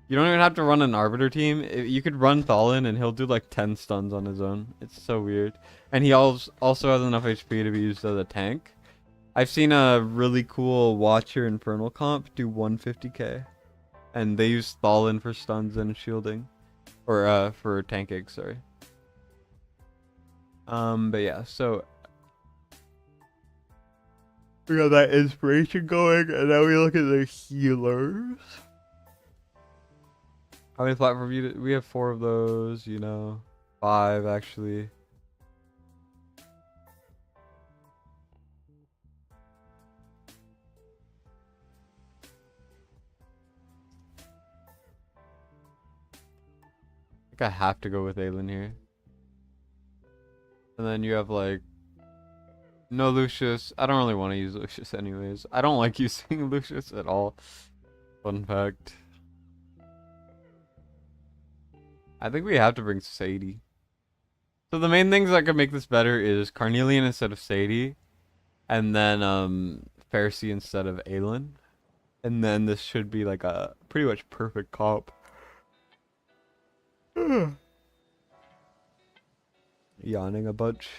you don't even have to run an Arbiter team. You could run Thalin and he'll do like 10 stuns on his own. It's so weird. And he also has enough HP to be used as a tank. I've seen a really cool Watcher Infernal comp do 150k. And they use Thalin for stuns and shielding. Or for tanking, sorry. But yeah, so we got that inspiration going, and now we look at the healers. How many platforms? We have 4 of those, you know. 5, actually. I think I have to go with Aelin here. And then you have, like, no Lucius. I don't really want to use Lucius anyways. I don't like using Lucius at all. Fun fact. I think we have to bring Sadie. So the main things that could make this better is Carnelian instead of Sadie. And then Pharisee instead of Aelin. And then this should be like a pretty much perfect comp. Yawning a bunch.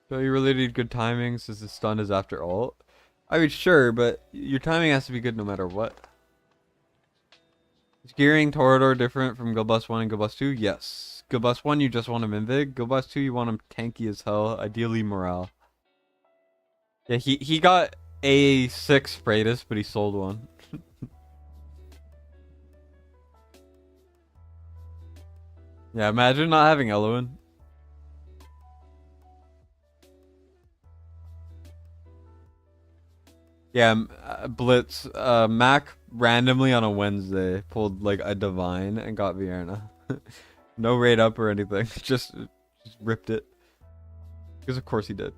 So you really need good timing since the stun is after ult. I mean, sure, but your timing has to be good no matter what. Is gearing Torador different from Go Bus 1 and Go Bus 2? Yes. Go Bus 1, you just want him Invig. Go Bus 2, you want him tanky as hell. Ideally, morale. Yeah, he got a 6 Freitas, but he sold one. Yeah, imagine not having Eloin. Yeah, Blitz. Mac randomly on a Wednesday pulled like a Divine and got Vierna. No raid up or anything. Just ripped it. Because of course he did.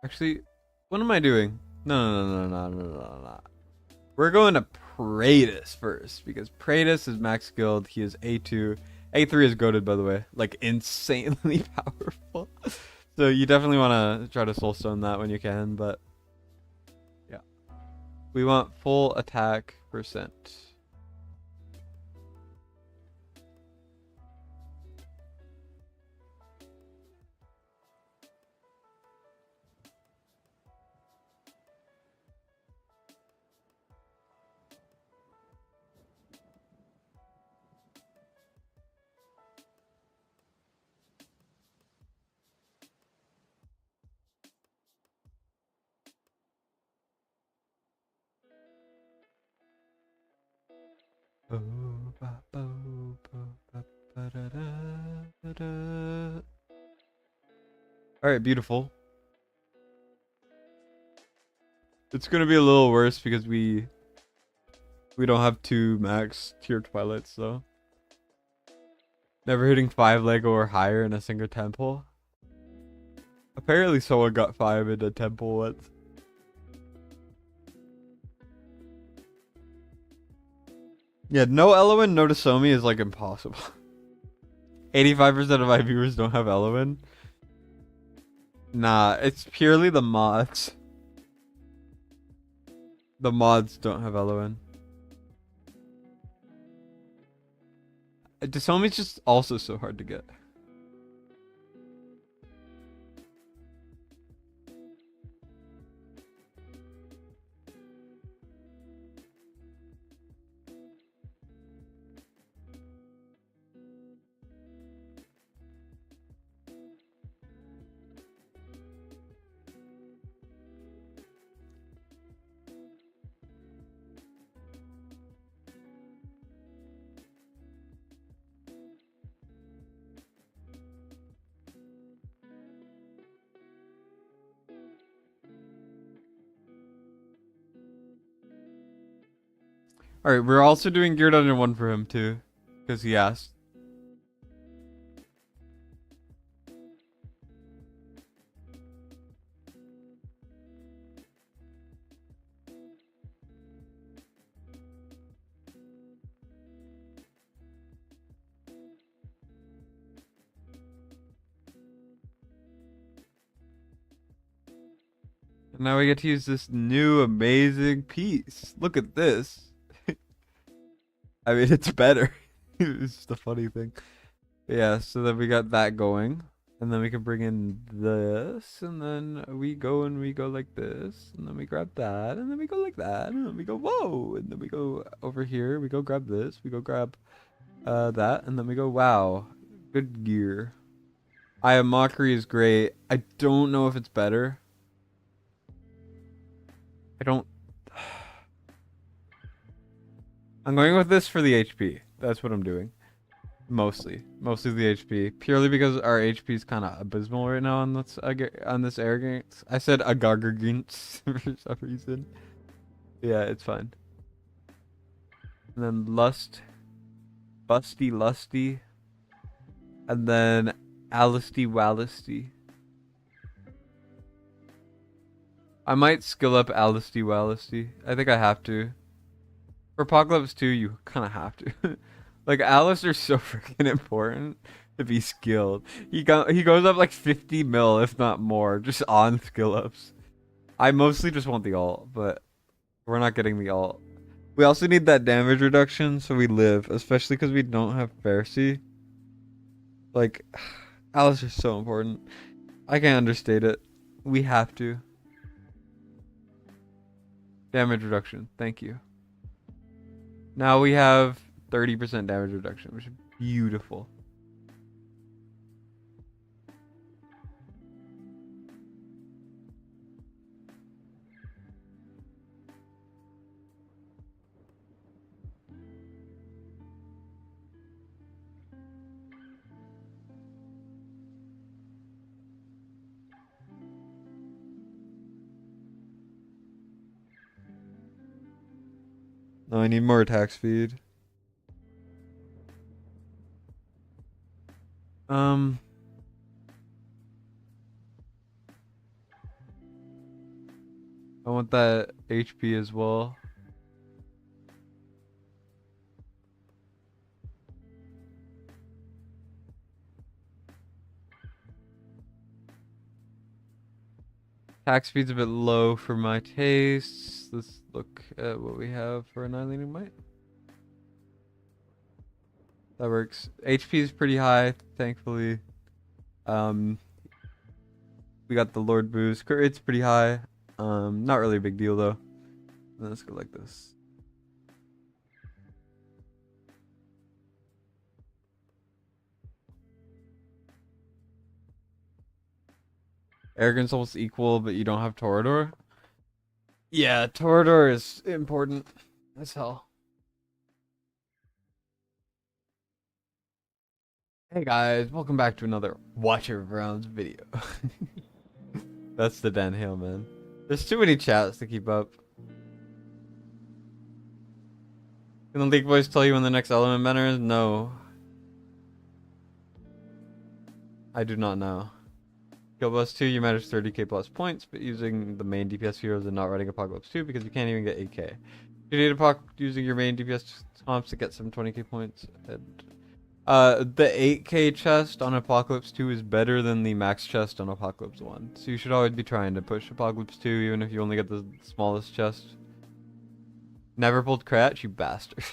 Actually, what am I doing? No. We're going to Praetus first because Praetus is max skilled. He is A2. A3 is goated, by the way. Like, insanely powerful. So you definitely want to try to soulstone that when you can, but yeah. We want full attack percent. Alright, beautiful. It's gonna be a little worse because we don't have 2 max tier twilights though. Never hitting 5 Lego or higher in a single temple. Apparently someone got 5 in a temple once. Yeah, no Elowen, no Tosomi is like impossible. 85% of my viewers don't have Elowen. Nah, it's purely the mods. The mods don't have Elowen. Tosomi's just also so hard to get. Alright, we're also doing Gear Dungeon 1 for him too. Because he asked. And now we get to use this new amazing piece. Look at this. I mean, it's better. It's just a funny thing. Yeah, so then we got that going. And then we can bring in this. And then we go like this. And then we grab that. And then we go like that. And then we go, whoa. And then we go over here. We go grab this. We go grab that. And then we go, wow. Good gear. Eye of Mockery is great. I don't know if it's better. I don't... I'm going with this for the HP. That's what I'm doing. Mostly the HP. Purely because our HP is kind of abysmal right now on this arrogance. I said agargagance for some reason. Yeah, it's fine. And then Lust. Busty Lusty. And then Alisty Wallisty. I might skill up Alisty Wallisty. I think I have to. For Apocalypse 2, you kind of have to. Like, Alistair's so freaking important to be skilled. He goes up like 50 mil, if not more, just on skill ups. I mostly just want the ult, but we're not getting the ult. We also need that damage reduction so we live, especially because we don't have Pharisee. Like, Alistair's so important. I can't understate it. We have to. Damage reduction. Thank you. Now we have 30% damage reduction, which is beautiful. No, I need more attack speed. I want that HP as well. Attack speed's a bit low for my tastes. Let's look at what we have for Annihilating Might. That works. HP is pretty high, thankfully. We got the Lord boost. Crit rate's pretty high. Not really a big deal though. Let's go like this. Arrogance almost equal, but you don't have Torador. Yeah, Torador is important as hell. Hey guys, welcome back to another Watcher of Rounds video. That's the Dan Hale, man. There's too many chats to keep up. Can the League Boys tell you when the next element banner is? No. I do not know. Skill Bus 2, you manage 30k plus points, but using the main DPS heroes and not running Apocalypse 2 because you can't even get 8k. You need using your main DPS comps to get some 20k points. And, the 8k chest on Apocalypse 2 is better than the max chest on Apocalypse 1. So you should always be trying to push Apocalypse 2 even if you only get the smallest chest. Never pulled Kratch, you bastard.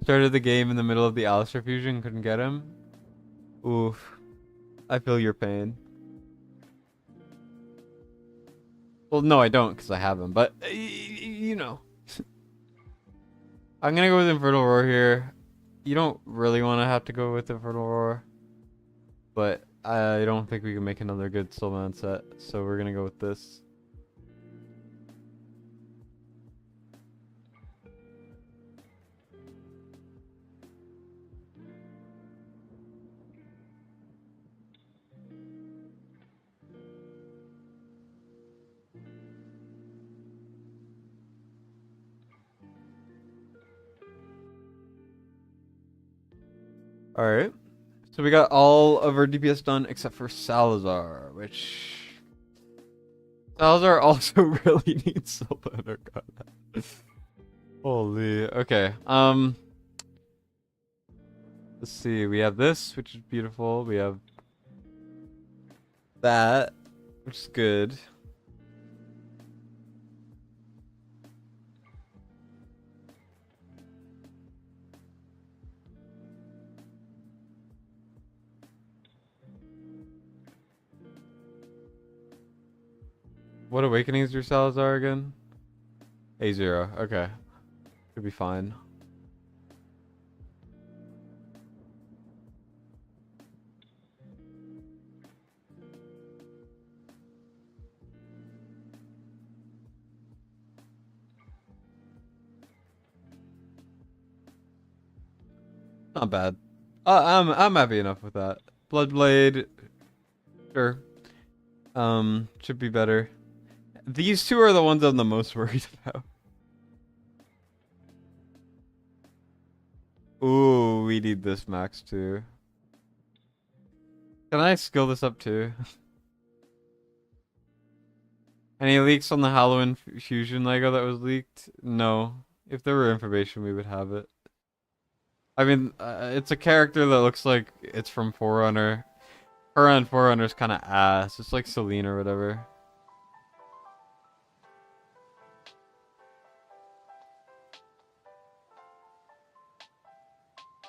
Started the game in the middle of the Alistair fusion, couldn't get him. Oof. I feel your pain. Well, no, I don't, because I have him, but, you know. I'm gonna go with Infernal Roar here. You don't really want to have to go with Infernal Roar, but I don't think we can make another good Soulman set, so we're gonna go with this. Alright, so we got all of our DPS done except for Salazar, which... Salazar also really needs Soulman. Holy, okay, let's see, we have this, which is beautiful, we have that, which is good. What awakenings your Salazar again? A0, okay. Should be fine. Not bad. I'm happy enough with that. Bloodblade, sure. Should be better. These two are the ones I'm the most worried about. Ooh, we need this max too. Can I skill this up too? Any leaks on the Halloween fusion Lego that was leaked? No. If there were information, we would have it. I mean, it's a character that looks like it's from Forerunner. Her on Forerunner's kind of ass. It's like Celine or whatever.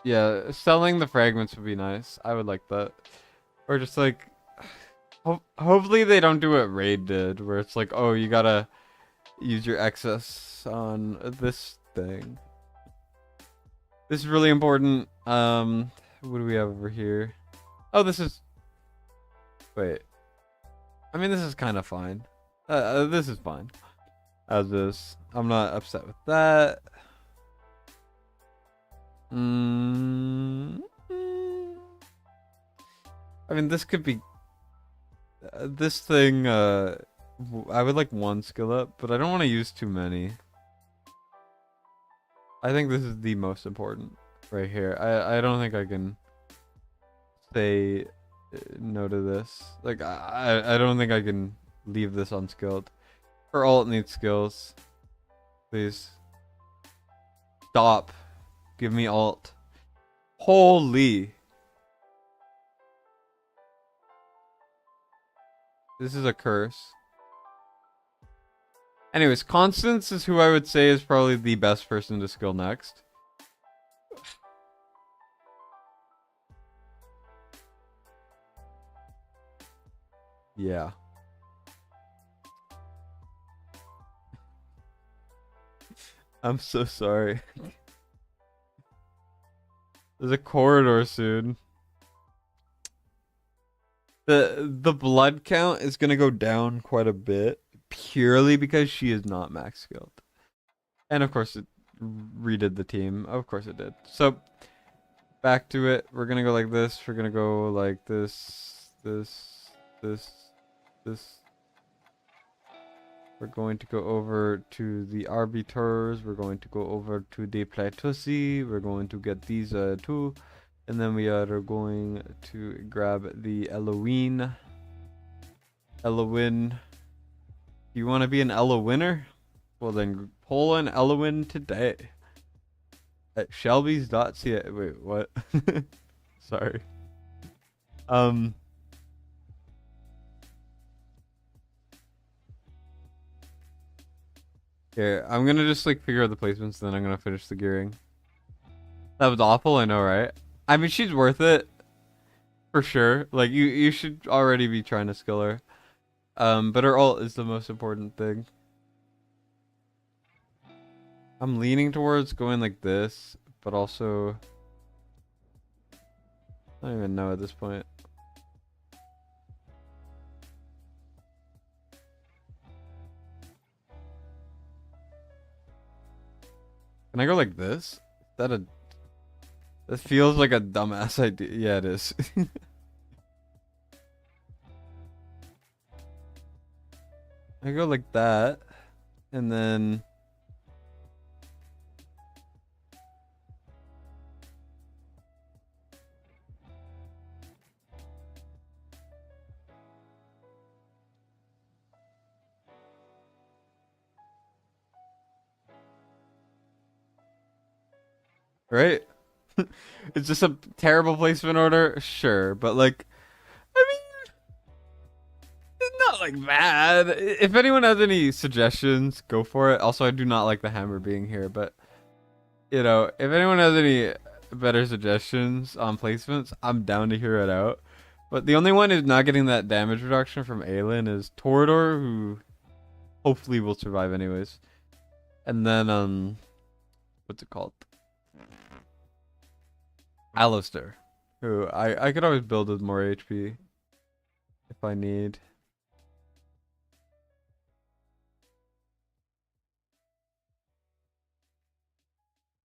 Yeah, selling the fragments would be nice. I would like that. Or just like... hopefully they don't do what Raid did, where it's like, oh, you gotta use your excess on this thing. This is really important. What do we have over here? Oh, this is... Wait. I mean, this is kind of fine. This is fine. As is. I'm not upset with that. I mean, this could be... this thing, I would like one skill up, but I don't want to use too many. I think this is the most important right here. I don't think I can say no to this. Like, I don't think I can leave this unskilled. Her ult needs skills. Please. Stop. Give me ult. Holy. This is a curse. Anyways, Constance is who I would say is probably the best person to skill next. Yeah. I'm so sorry. There's a corridor soon. The blood count is gonna go down quite a bit purely because she is not max skilled. And of course it redid the team. Of course it did. So back to it. We're gonna go like this. We're gonna go like this. This. We're going to go over to the arbiters. We're going to go over to the Platussi. We're going to get these two. And then we are going to grab the Eloine. Eloine. You want to be an Elo winner? Well then, pull an Eloine today. At Shelby's.ca. Wait, what? Sorry. Here, I'm gonna just like figure out the placements, then I'm gonna finish the gearing. That was awful, I know, right? I mean, she's worth it. For sure. Like, you should already be trying to skill her. But her ult is the most important thing. I'm leaning towards going like this, but also... I don't even know at this point. Can I go like this? Is that a... This feels like a dumbass idea. Yeah, it is. I go like that. And then... Right? It's just a terrible placement order? Sure, but like... I mean... It's not like bad. If anyone has any suggestions, go for it. Also, I do not like the hammer being here, but... You know, if anyone has any better suggestions on placements, I'm down to hear it out. But the only one who's not getting that damage reduction from Aelin is Torador, who hopefully will survive anyways. And then, what's it called? Alistair, who I could always build with more HP if I need.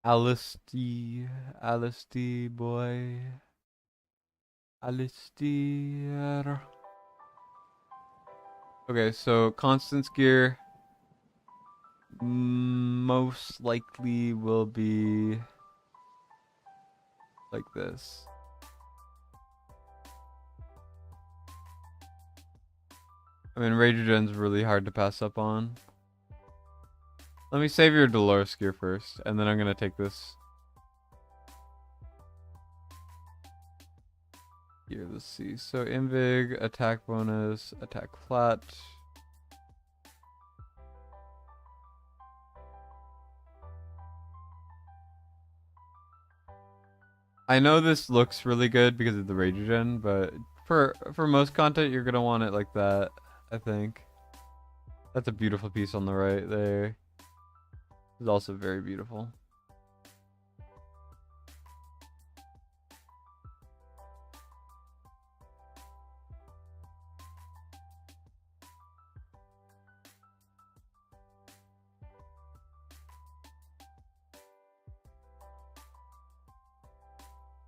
Alistair boy. Alistair. Okay, so Constance gear most likely will be like this. I mean, Rager Gen's really hard to pass up on. Let me save your Dolores gear first, and then I'm gonna take this. Here, let's see. So Invig, attack bonus, attack flat. I know this looks really good because of the Rager Gen, but for most content, you're gonna want it like that, I think. That's a beautiful piece on the right there. It's also very beautiful.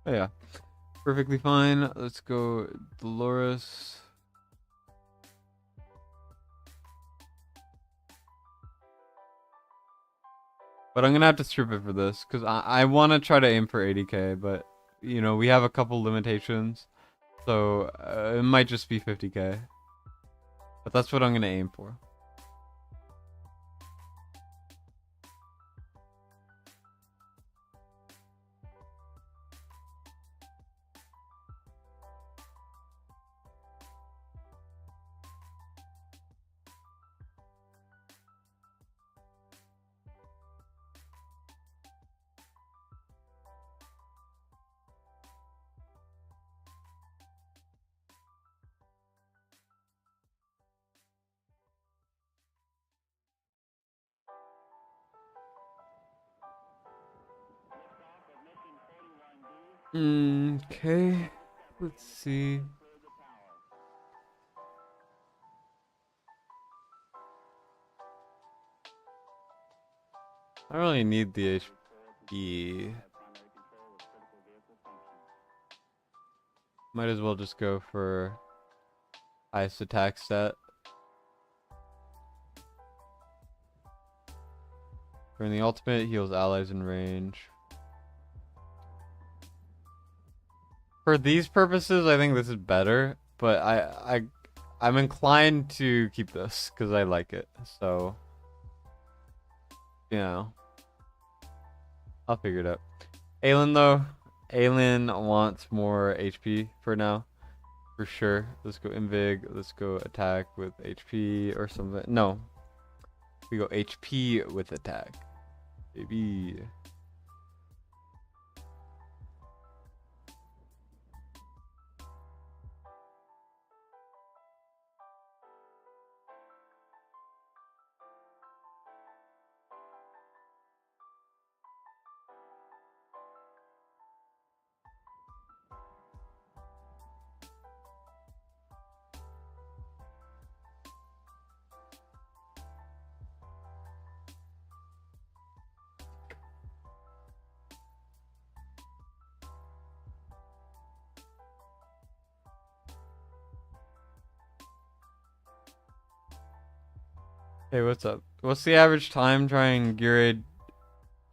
Oh yeah, perfectly fine. Let's go Dolores. But I'm gonna have to strip it for this because I want to try to aim for 80k, but you know we have a couple limitations, so it might just be 50k. But that's what I'm gonna aim for. Okay. Let's see. I don't really need the HP. Might as well just go for highest attack stat. For the ultimate, heals allies in range. For these purposes, I think this is better, but I'm inclined to keep this because I like it. So, you know, I'll figure it out. Aelin though, Aelin wants more HP for now, for sure. Let's go Invig. Let's go attack with HP or something. No, we go HP with attack, baby. Hey, what's up? What's the average time trying Gear Aid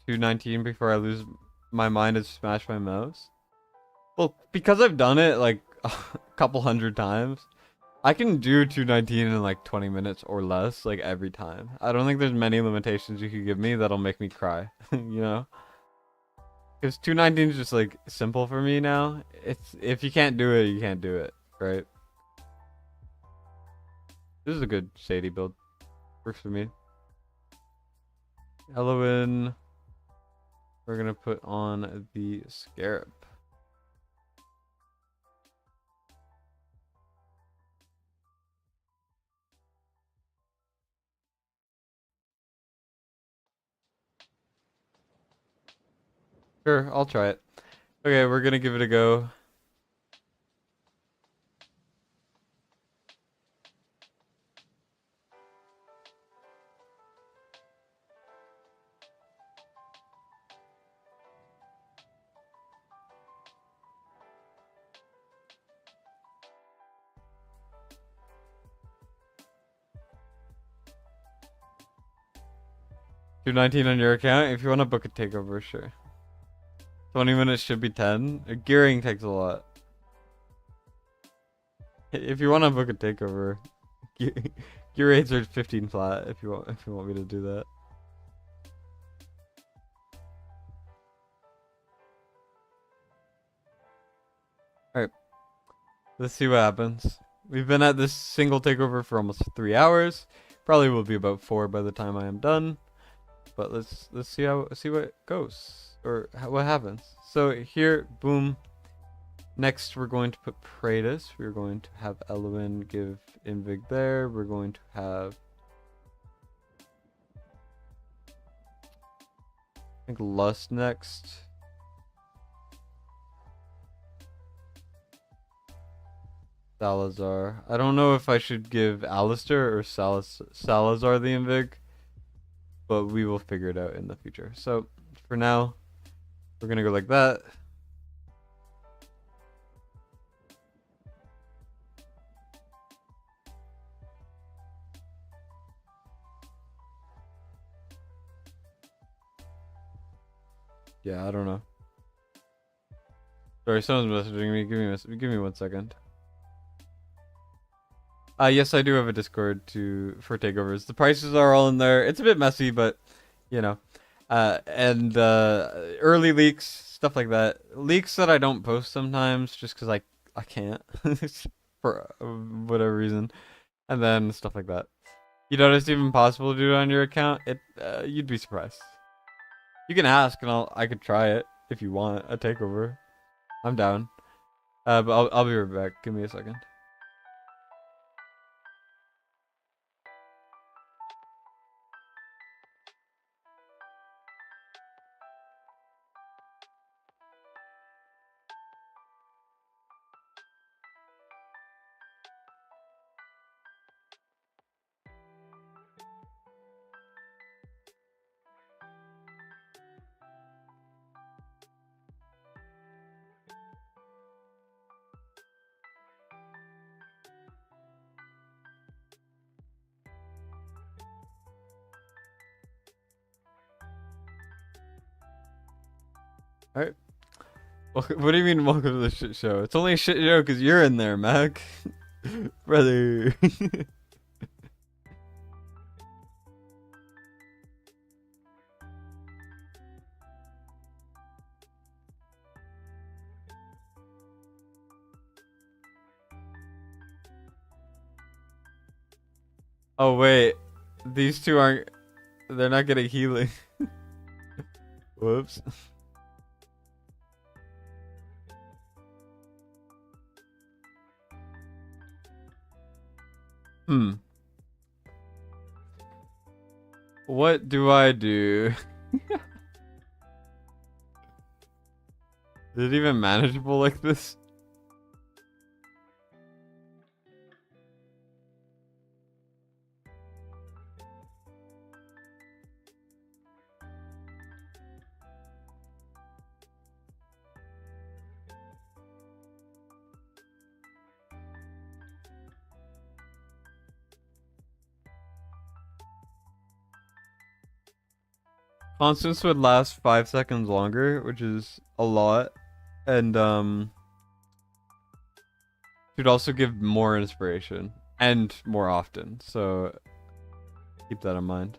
219 before I lose my mind and smash my mouse? Well, because I've done it like a couple hundred times, I can do 219 in like 20 minutes or less, like every time. I don't think there's many limitations you could give me that'll make me cry, you know? Because 219 is just like simple for me now. It's if you can't do it, you can't do it, right? This is a good shady build. Works for me. Eloin, we're gonna put on the Scarab. Sure, I'll try it. Okay, we're gonna give it a go. $219 on your account. If you want to book a takeover, sure. 20 minutes should be 10. Gearing takes a lot. If you want to book a takeover, gear rates are 15 flat. If you want me to do that. All right, let's see what happens. We've been at this single takeover for almost 3 hours. Probably will be about 4 by the time I am done. But let's see what goes or what happens. So here, boom. Next, we're going to put Praetus. We're going to have Eloin give Invig there. We're going to have, I think, Lust next. Salazar. I don't know if I should give Alistair or Salazar the Invig, but we will figure it out in the future. So for now, we're gonna go like that. Yeah, I don't know. Sorry, someone's messaging me. Give me 1 second. Yes, I do have a Discord for takeovers. The prices are all in there. It's a bit messy, but you know, and early leaks, stuff like that. Leaks that I don't post sometimes just because I can't for whatever reason, and then stuff like that. You know, it's even possible to do it on your account. You'd be surprised. You can ask, and I could try it if you want a takeover. I'm down. But I'll be right back. Give me a second. Alright. What do you mean, welcome to the shit show? It's only a shit show because you're in there, Mac. Brother. Oh, wait. These two aren't. They're not getting healing. Whoops. What do I do? Is it even manageable like this? Constants would last 5 seconds longer, which is a lot. And should also give more inspiration and more often. So keep that in mind.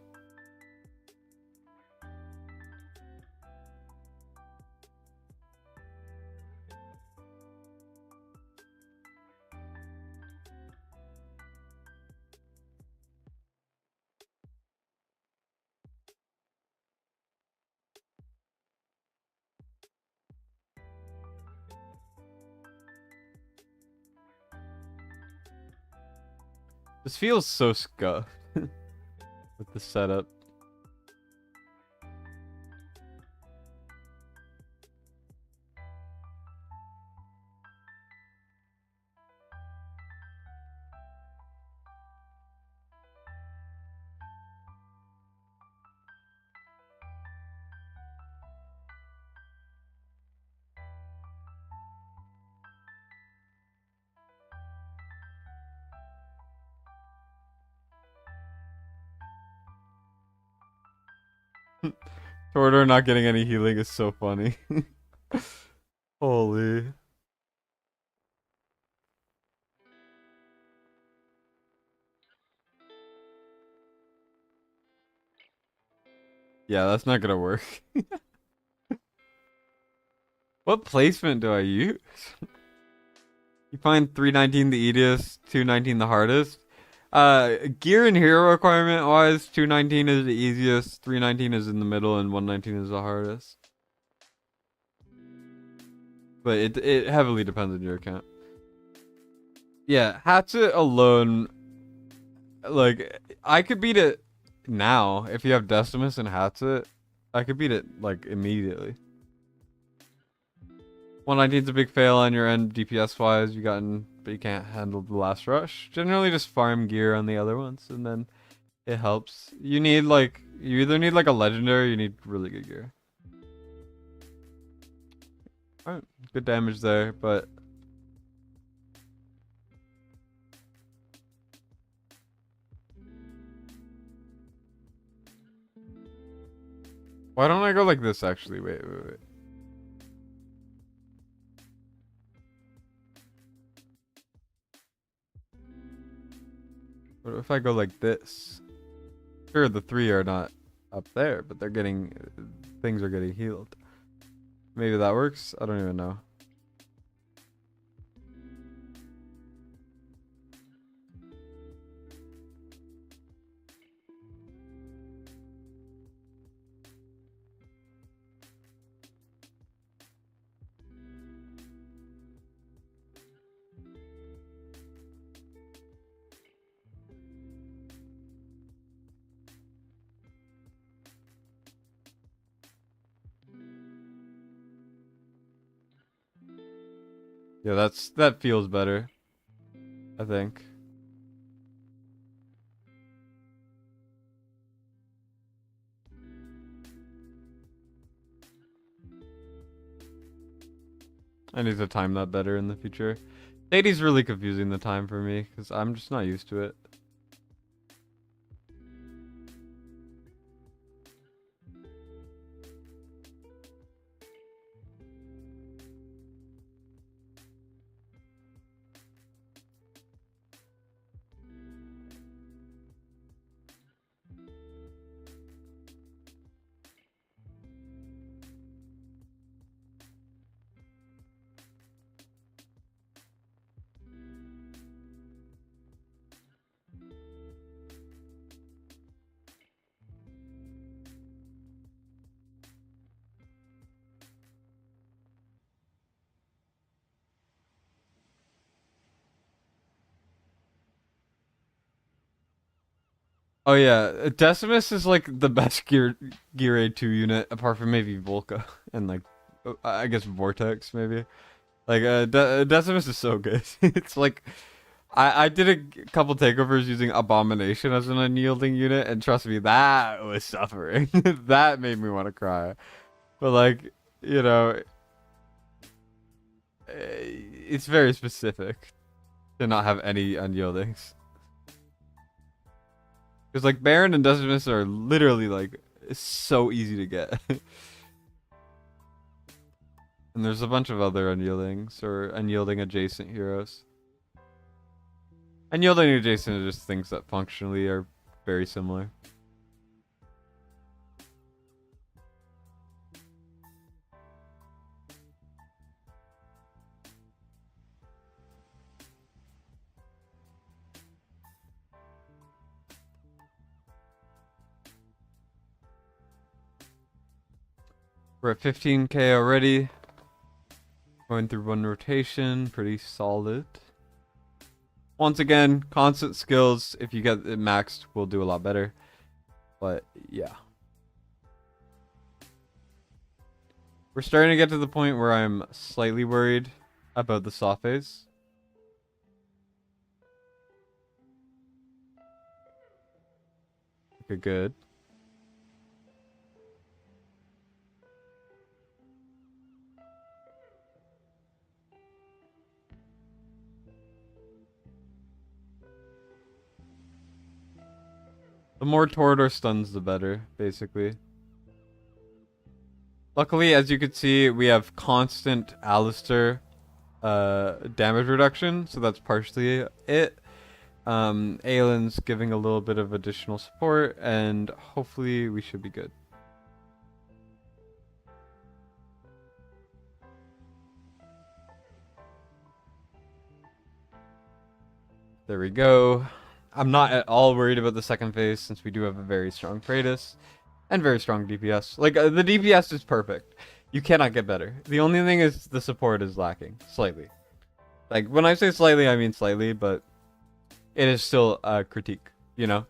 This feels so scuffed with the setup. Tortor not getting any healing is so funny. Holy. Yeah, that's not gonna work. What placement do I use? You find 319 the easiest, 219 the hardest. Gear and hero requirement wise, 219 is the easiest, 319 is in the middle, and 119 is the hardest. But it heavily depends on your account. Yeah, Hatchet alone, like, I could beat it now. If you have Decimus and Hatchet, I could beat it, like, immediately. 119 is a big fail on your end DPS wise. But you can't handle the last rush. Generally, just farm gear on the other ones, and then it helps. You either need like a legendary, or you need really good gear. Alright, good damage there, but why don't I go like this actually? Wait. What if I go like this? Sure, the 3 are not up there, but things are getting healed. Maybe that works? I don't even know. Yeah, that feels better, I think. I need to time that better in the future. 80's really confusing the time for me, because I'm just not used to it. Oh yeah, Decimus is like the best Gear A2 unit, apart from maybe Volca and like I guess Vortex maybe. Like Decimus is so good. It's like I did a couple takeovers using Abomination as an unyielding unit, and trust me, that was suffering. That made me want to cry. But like, you know, it's very specific to not have any unyieldings. Because like Baron and Decimus are literally like so easy to get. And there's a bunch of other unyieldings or unyielding adjacent heroes. Unyielding adjacent are just things that functionally are very similar. We're at 15k already. Going through one rotation, pretty solid. Once again, constant skills, if you get it maxed, will do a lot better. But yeah. We're starting to get to the point where I'm slightly worried about the soft phase. Okay, good. The more Torador stuns, the better, basically. Luckily, as you can see, we have constant Alistair damage reduction, so that's partially it. Aylin's giving a little bit of additional support, and hopefully we should be good. There we go. I'm not at all worried about the second phase since we do have a very strong Praetus and very strong DPS. Like, the DPS is perfect. You cannot get better. The only thing is the support is lacking slightly. Like, when I say slightly, I mean slightly, but it is still a critique, you know?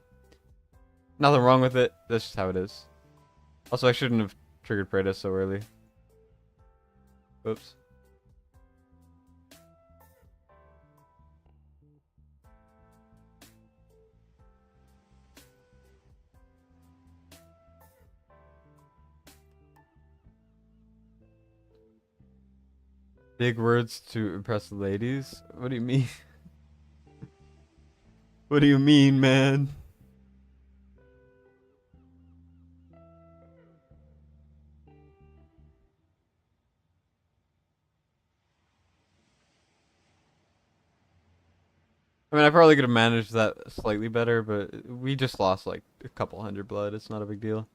Nothing wrong with it. That's just how it is. Also, I shouldn't have triggered Praetus so early. Oops. Big words to impress the ladies? What do you mean? What do you mean, man? I mean, I probably could have managed that slightly better, but we just lost like a couple hundred blood. It's not a big deal.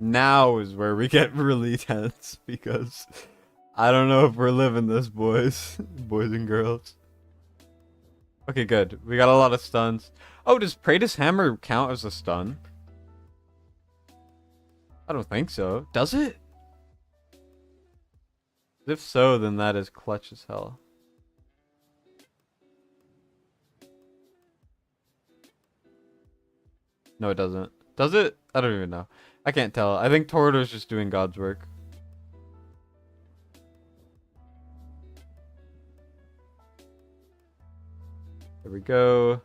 Now is where we get really tense because I don't know if we're living this, boys. Boys and girls. Okay, good. We got a lot of stuns. Oh, does Praetus Hammer count as a stun? I don't think so. Does it? If so, then that is clutch as hell. No, it doesn't. Does it? I don't even know. I can't tell. I think Torador's just doing God's work. There we go.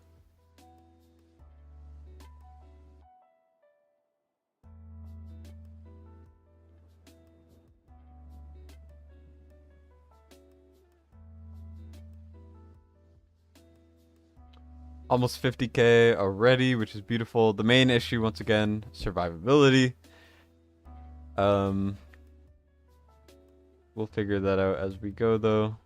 Almost 50k already, which is beautiful. The main issue, once again, survivability. Um, we'll figure that out as we go, though.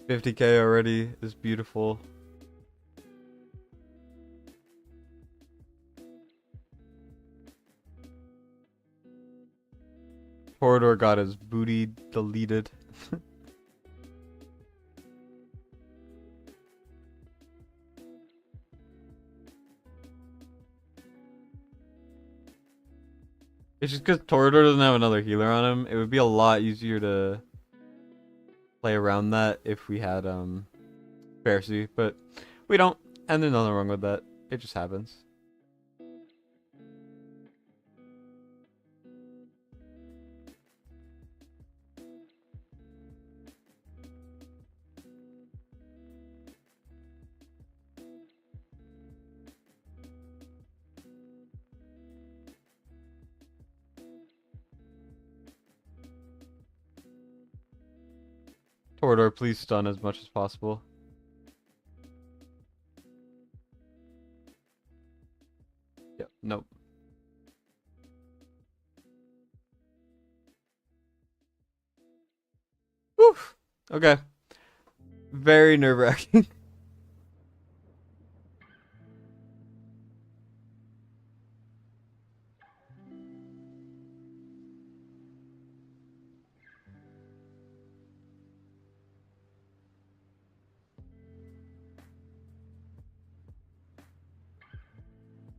$50k already is beautiful. Corridor got his booty deleted. It's just because Torador doesn't have another healer on him. It would be a lot easier to play around that if we had Pharisee, but we don't, and there's nothing wrong with that. It just happens. Torador, please stun as much as possible. Yep, nope. Whew. Okay. Very nerve-wracking.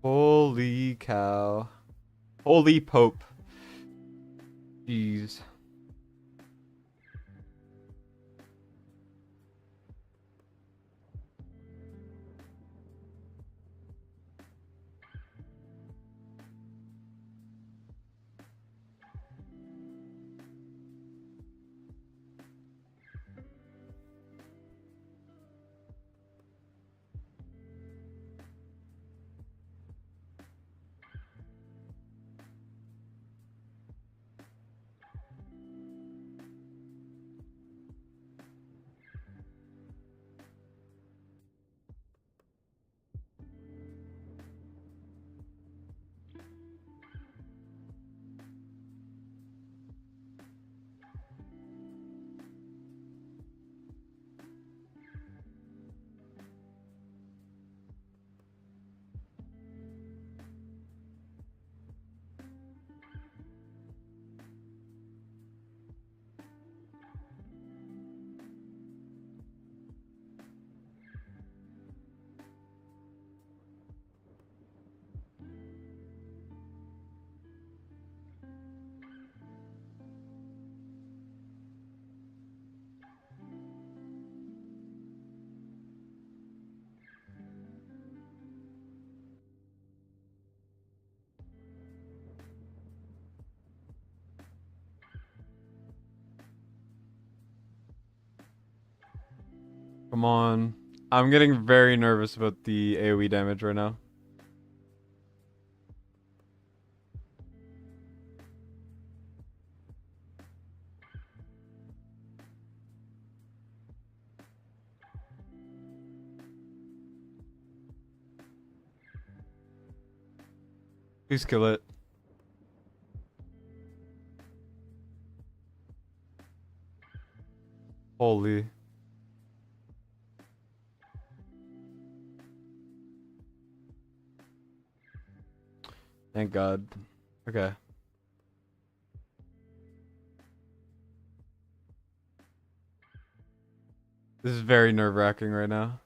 Holy cow. Holy Pope. Jeez. Come on. I'm getting very nervous about the AoE damage right now. Please kill it. Holy. Thank God. Okay. This is very nerve-wracking right now.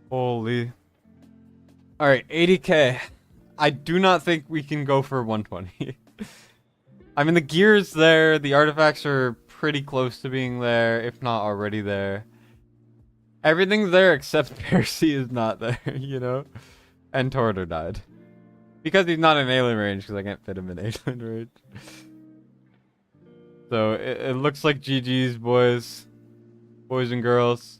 Holy. Alright, 80k. I do not think we can go for 120. I mean, the gear's there. The artifacts are pretty close to being there, if not already there. Everything's there except Percy is not there, you know? And Tortor died. Because he's not in alien range, because I can't fit him in alien range. So, it looks like GG's, boys. Boys and girls.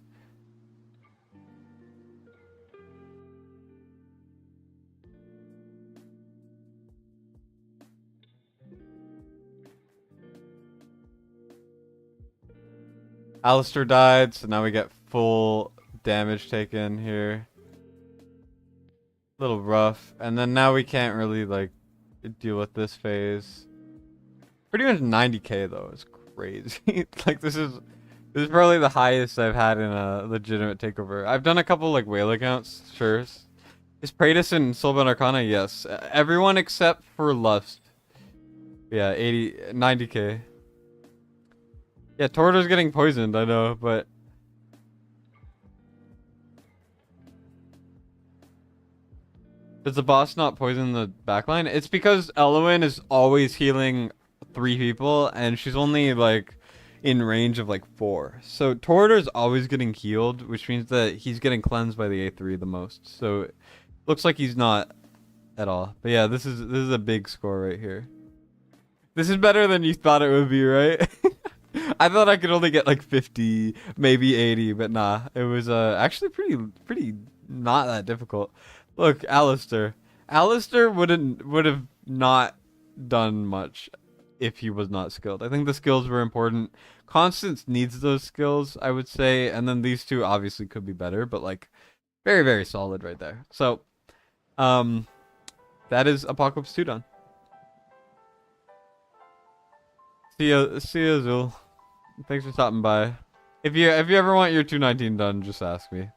Alistair died, so now we get full damage taken here. A little rough. And then now we can't really, like, deal with this phase. Pretty much 90k, though. It's crazy. Like, this is probably the highest I've had in a legitimate takeover. I've done a couple, like, whale accounts, sure. Is Praetus and Soulbound Arcana? Yes. Everyone except for Lust. Yeah, 90k. Yeah, Tortor's getting poisoned, I know, but... Does the boss not poison the backline? It's because Elowen is always healing 3 people, and she's only, like, in range of, like, 4. So Tortor's always getting healed, which means that he's getting cleansed by the A3 the most. So, it looks like he's not at all. But yeah, this is a big score right here. This is better than you thought it would be, right? I thought I could only get like 50, maybe 80, but nah. It was actually pretty not that difficult. Look, Alistair. Alistair would have not done much if he was not skilled. I think the skills were important. Constance needs those skills, I would say, and then these two obviously could be better, but like very, very solid right there. So that is Apocalypse 2 done. See ya, Zul. Thanks for stopping by. If you ever want your 219 done, just ask me.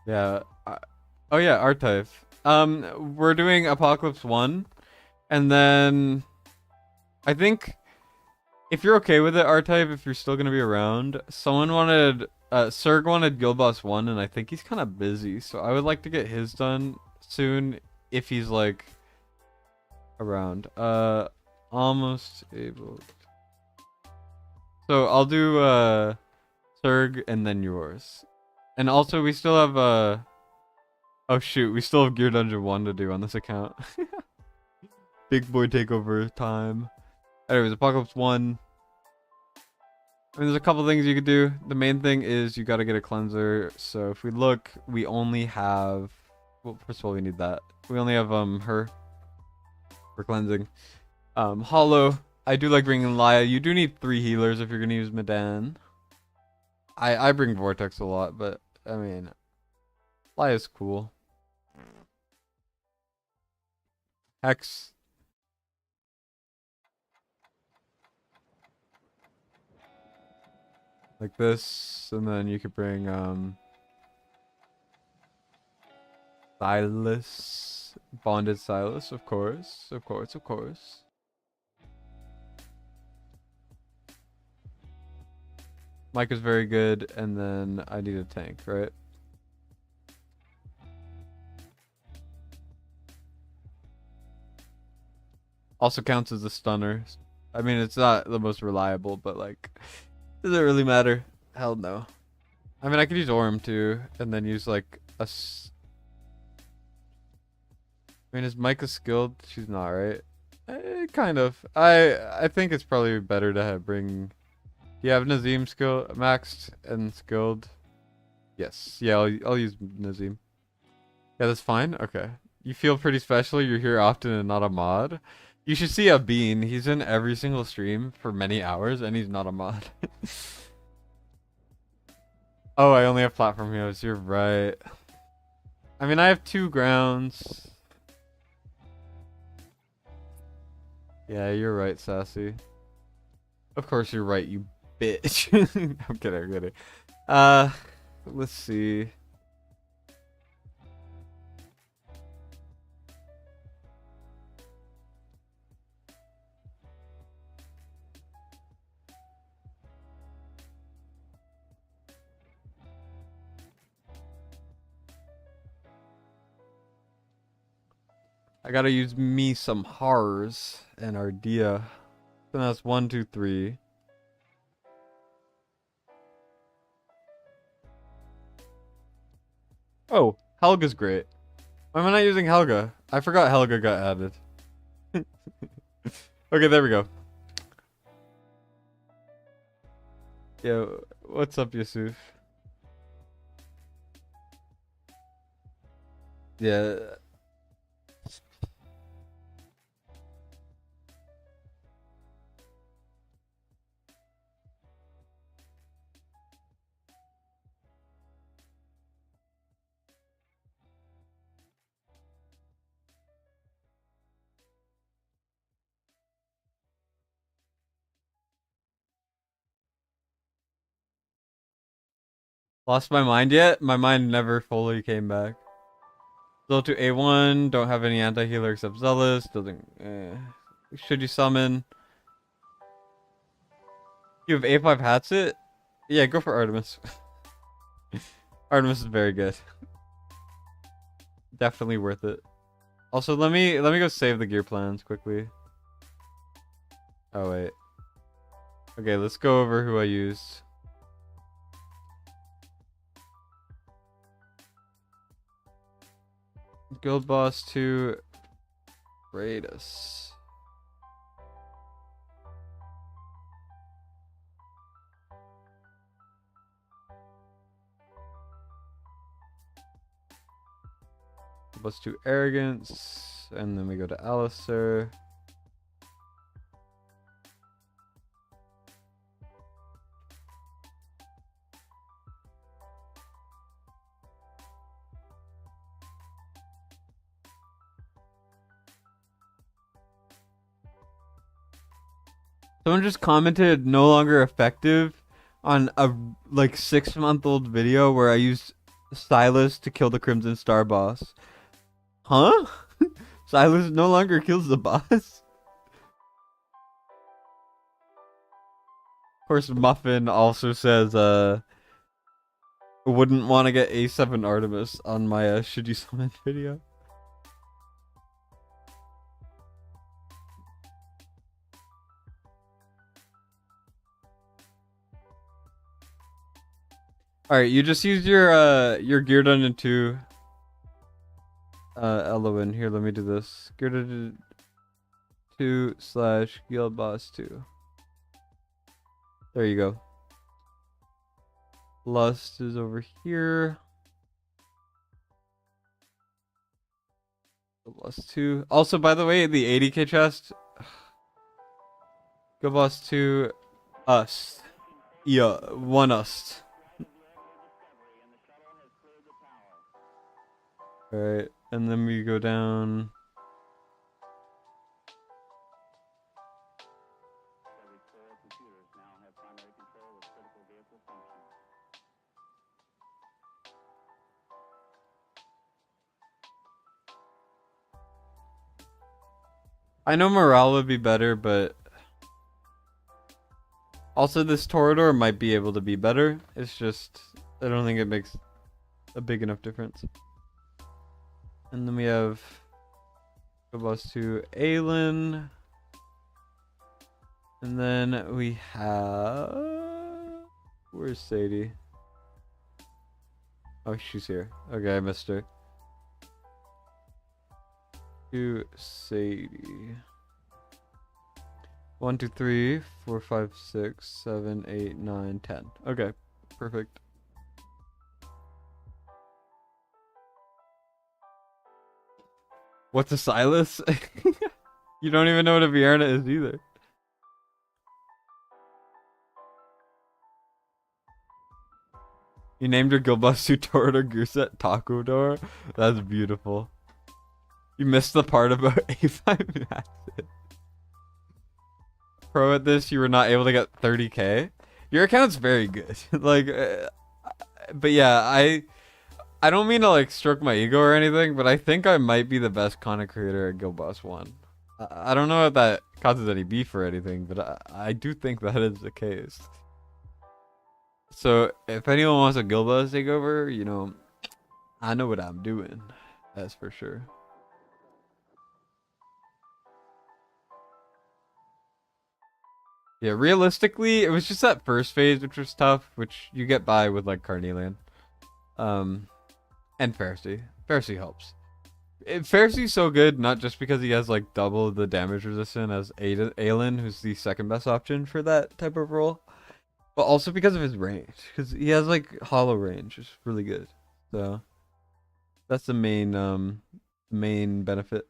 Yeah. Oh yeah, R-Type. We're doing Apocalypse 1, and then I think if you're okay with it, R-Type, if you're still gonna be around, someone wanted Serg wanted Guild Boss 1, and I think he's kind of busy, so I would like to get his done soon if he's like around. Almost able. So I'll do Serg and then yours. And also, we still have, oh shoot, we still have Gear Dungeon 1 to do on this account. Big boy takeover time. Anyways, Apocalypse 1. I mean, there's a couple things you could do. The main thing is you got to get a cleanser. So if we look, we only have. Well, first of all, we need that. We only have her for cleansing. Hollow. I do like bringing Laya. You do need 3 healers if you're gonna use Medan. I bring Vortex a lot, but I mean, Laya's cool. Hex. Like this, and then you could bring Silas, bonded Silas, of course, of course, of course. Mike is very good, and then I need a tank, right? Also counts as a stunner. I mean, it's not the most reliable, but like, does it really matter? Hell no. I mean, I could use Orm too, and then use like a. I mean, is Micah skilled? She's not, right? Kind of. I think it's probably better to bring. You have Nazim skill maxed and skilled. Yes. Yeah, I'll use Nazim. Yeah, that's fine. Okay. You feel pretty special. You're here often and not a mod. You should see a Bean. He's in every single stream for many hours, and he's not a mod. Oh, I only have platform heroes. You're right. I mean, I have 2 grounds. Yeah, you're right, Sassy. Of course you're right, you bitch. I'm kidding, I'm kidding. Let's see. I gotta use me some Hars and Ardia. So that's 1, 2, 3. Oh, Helga's great. Why am I not using Helga? I forgot Helga got added. Okay, there we go. Yo, what's up, Yusuf? Yeah. Lost my mind yet? My mind never fully came back. Still to A1, don't have any anti-healer except Zealous. Doesn't. Should you summon? You have A5 Hatchet? Yeah, go for Artemis. Artemis is very good. Definitely worth it. Also, let me go save the gear plans quickly. Oh wait. Okay, let's go over who I used. Guild Boss 2 Raidus. Boss 2 Arrogance. And then we go to Alistair. Someone just commented no longer effective on a like 6-month-old video where I used Silas to kill the Crimson Star boss. Huh? Silas no longer kills the boss? Of course, Muffin also says wouldn't want to get A7 Artemis on my should you summon video. Alright, you just use your Gear Dungeon 2 Eloin. Here, let me do this. Gear Dungeon 2 / Guild Boss 2. There you go. Lust is over here. Lust 2. Also, by the way, the 80k chest. Go boss to us. Yeah, one us. Alright, and then we go down. I know morale would be better, but also this Torador might be able to be better. It's just, I don't think it makes a big enough difference. And then we have go boss to Aelin. And then we have, where's Sadie? Oh, she's here. Okay, I missed her. To Sadie. 1, 2, 3, 4, 5, 6, 7, 8, 9, 10. Okay, perfect. What's a Silas? You don't even know what a Vierna is either. You named your guild boss Torador Gurset Takeover. That's beautiful. You missed the part about A5 acid. Pro at this, you were not able to get 30k. Your account's very good. Like, but yeah, I don't mean to like stroke my ego or anything, but I think I might be the best content creator at Guild Boss 1. I don't know if that causes any beef or anything, but I do think that is the case. So if anyone wants a Guild Boss takeover, you know, I know what I'm doing. That's for sure. Yeah, realistically, it was just that first phase which was tough, which you get by with like Carnelian. And Pharisee. Pharisee helps. Pharisee's so good, not just because he has like double the damage resistance as Aelin, who's the second best option for that type of role, but also because of his range. Because he has like hollow range, which is really good. So that's the main benefit.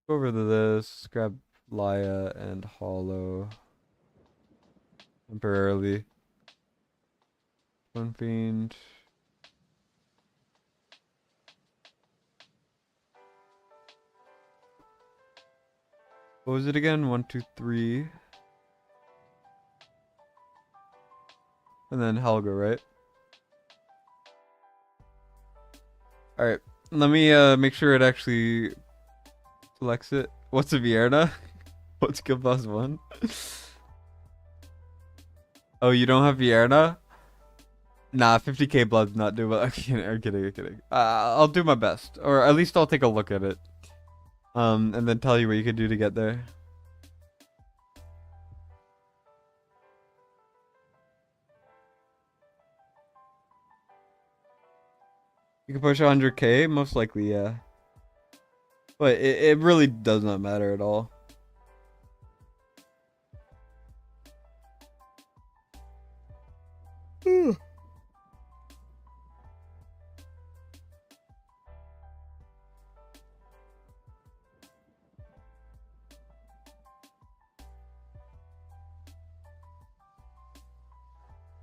Go over to this, grab Laya and Hollow temporarily. One Fiend. What was it again? 1, 2, 3. And then Helga, right? Alright. Let me make sure it actually selects it. What's a Vierna? What's Guild Boss 1? Oh, you don't have Vierna? Nah, 50k blood's not doable. I'm kidding. I'll do my best. Or at least I'll take a look at it. And then tell you what you could do to get there. You can push 100k? Most likely, yeah. But it really does not matter at all.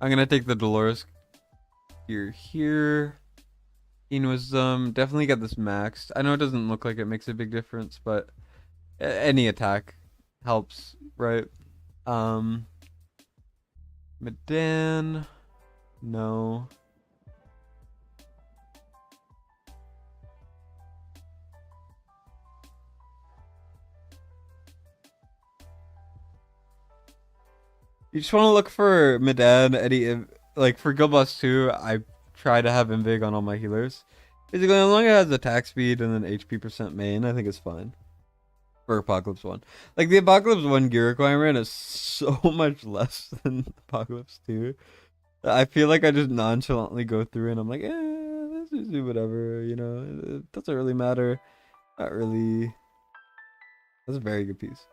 I'm gonna take the Dolores here. Keen Wisdom. Definitely get this maxed. I know it doesn't look like it makes a big difference, but any attack helps, right? Medan. No. You just want to look for Medan, Eddie, like for Guild Boss 2, I try to have Invig on all my healers. Basically, as long as it has attack speed and then HP percent main, I think it's fine. For Apocalypse 1. Like, the Apocalypse 1 gear requirement is so much less than Apocalypse 2. I feel like I just nonchalantly go through and I'm like, let's just do whatever, you know? It doesn't really matter. Not really. That's a very good piece.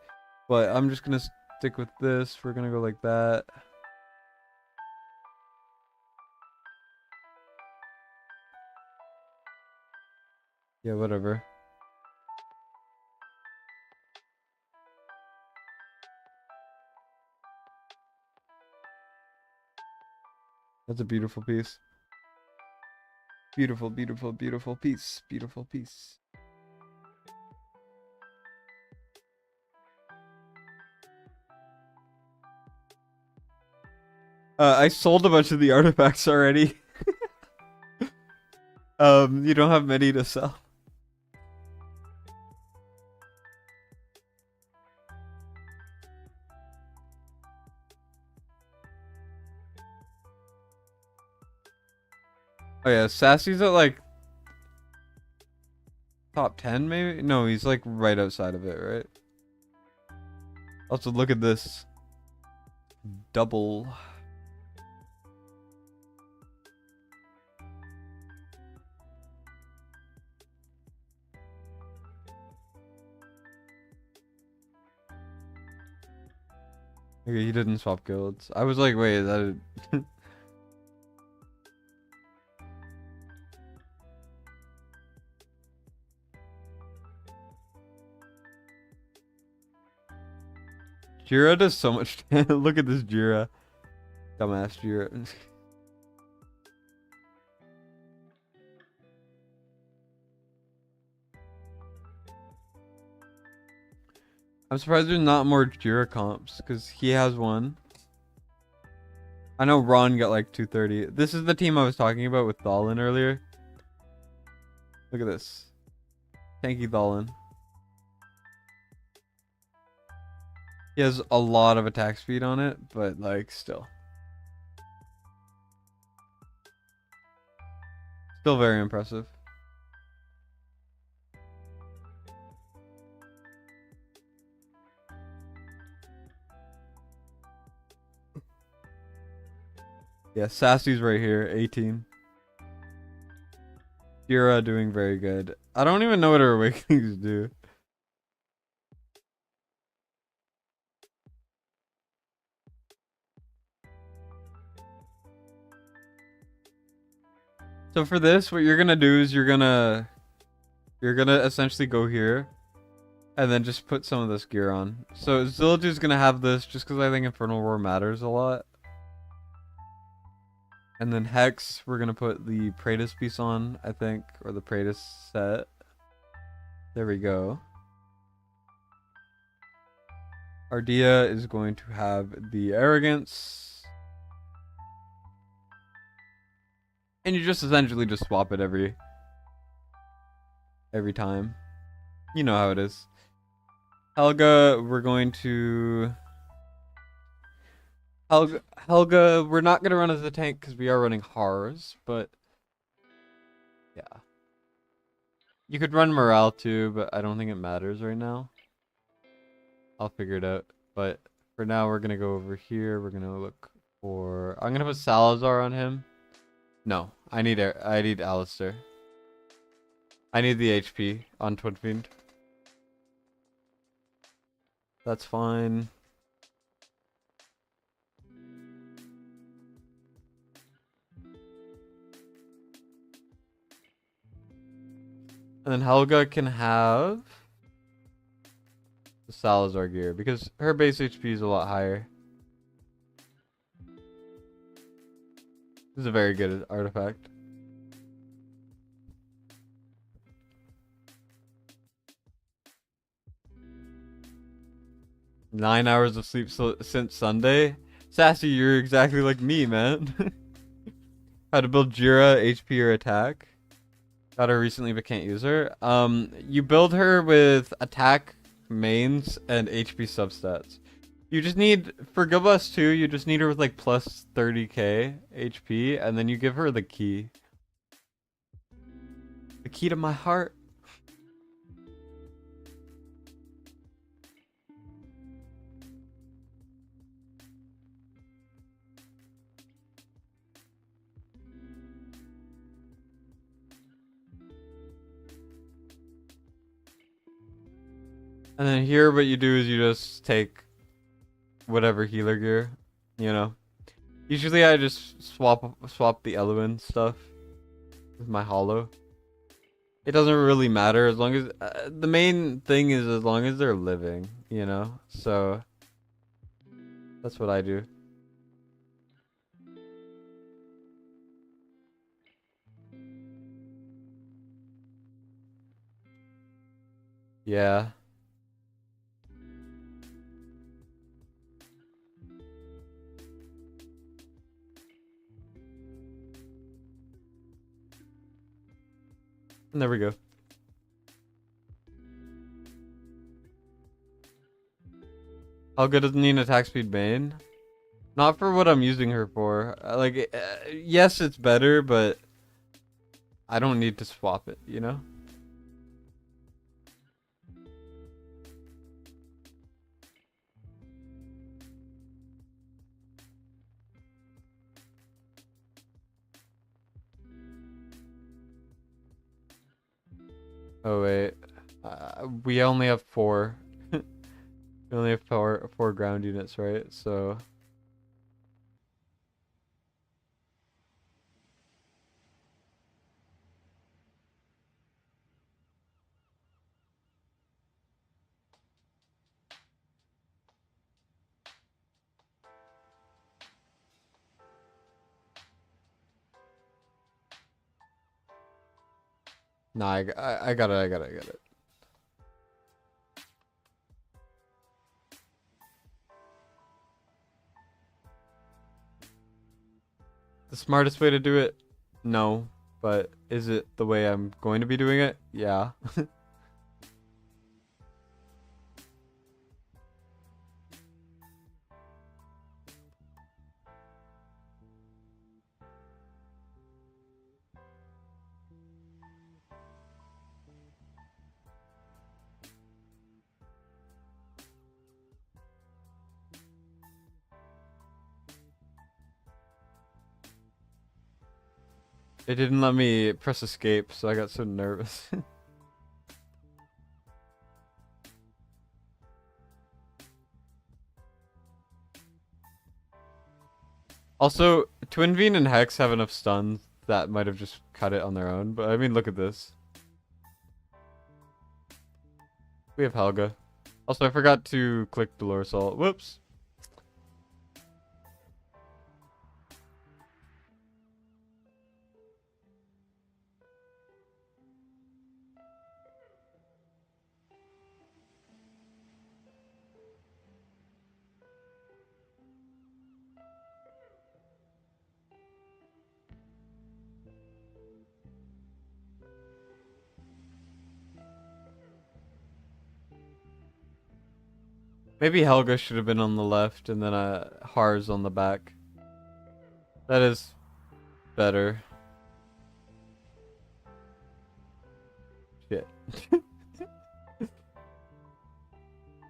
But I'm just gonna stick with this. We're gonna go like that. Yeah, whatever. That's a beautiful piece. Beautiful, beautiful, beautiful piece. Beautiful piece. I sold a bunch of the artifacts already. You don't have many to sell. Oh yeah, Sassy's at like top 10 maybe? No, he's like right outside of it, right? Also, look at this. Double. Okay, he didn't swap guilds. I was like, wait, that... Jira does so much. Look at this Jira. Dumbass Jira. I'm surprised there's not more Jira comps, because he has one. I know Ron got like 230. This is the team I was talking about with Thalin earlier. Look at this. Tanky Thalin. He has a lot of attack speed on it, but like still. Still very impressive. Yeah, Sassy's right here, 18. Jira doing very good. I don't even know what her awakenings do. So for this, what you're gonna do is you're gonna essentially go here, and then just put some of this gear on. So Zillager's gonna have this just because I think Infernal Roar matters a lot. And then Hex, we're gonna put the Praetus piece on, I think, or the Praetus set. There we go. Ardea is going to have the Arrogance. And you just essentially just swap it every time. You know how it is. Helga, we're going to... Helga, we're not going to run as a tank because we are running Hars, but... Yeah. You could run Morale too, but I don't think it matters right now. I'll figure it out. But for now, we're going to go over here. We're going to look for... I'm going to put Salazar on him. No, I need Alistair. I need the HP on Twin Fiend. That's fine. And then Helga can have the Salazar gear because her base HP is a lot higher. This is a very good artifact. Nine hours of sleep since Sunday. Sassy, you're exactly like me, man. How to build Jira, HP, or attack. Got her recently but can't use her. You build her with attack mains and HP substats. You just need, for Guild Boss 2, you just need her with like plus 30k HP, and then you give her the key. The key to my heart. And then here what you do is you just take whatever healer gear, you know. Usually I just swap the Eloin stuff with my hollow. It doesn't really matter as long as the main thing is as long as they're living, you know. So that's what I do. Yeah. And there we go. Helga doesn't need an attack speed main. Not for what I'm using her for. Like, yes, it's better, but I don't need to swap it, you know? Oh, wait. We only have 4. We only have four ground units, right? So... Nah, I got it, I got it, I got it. The smartest way to do it? No. But is it the way I'm going to be doing it? Yeah. It didn't let me press escape, so I got so nervous. Also, Twin Veen and Hex have enough stuns that might have just cut it on their own, but I mean, look at this. We have Helga. Also, I forgot to click Dolor Assault. Whoops. Maybe Helga should have been on the left and then Harz on the back. That is better. Shit.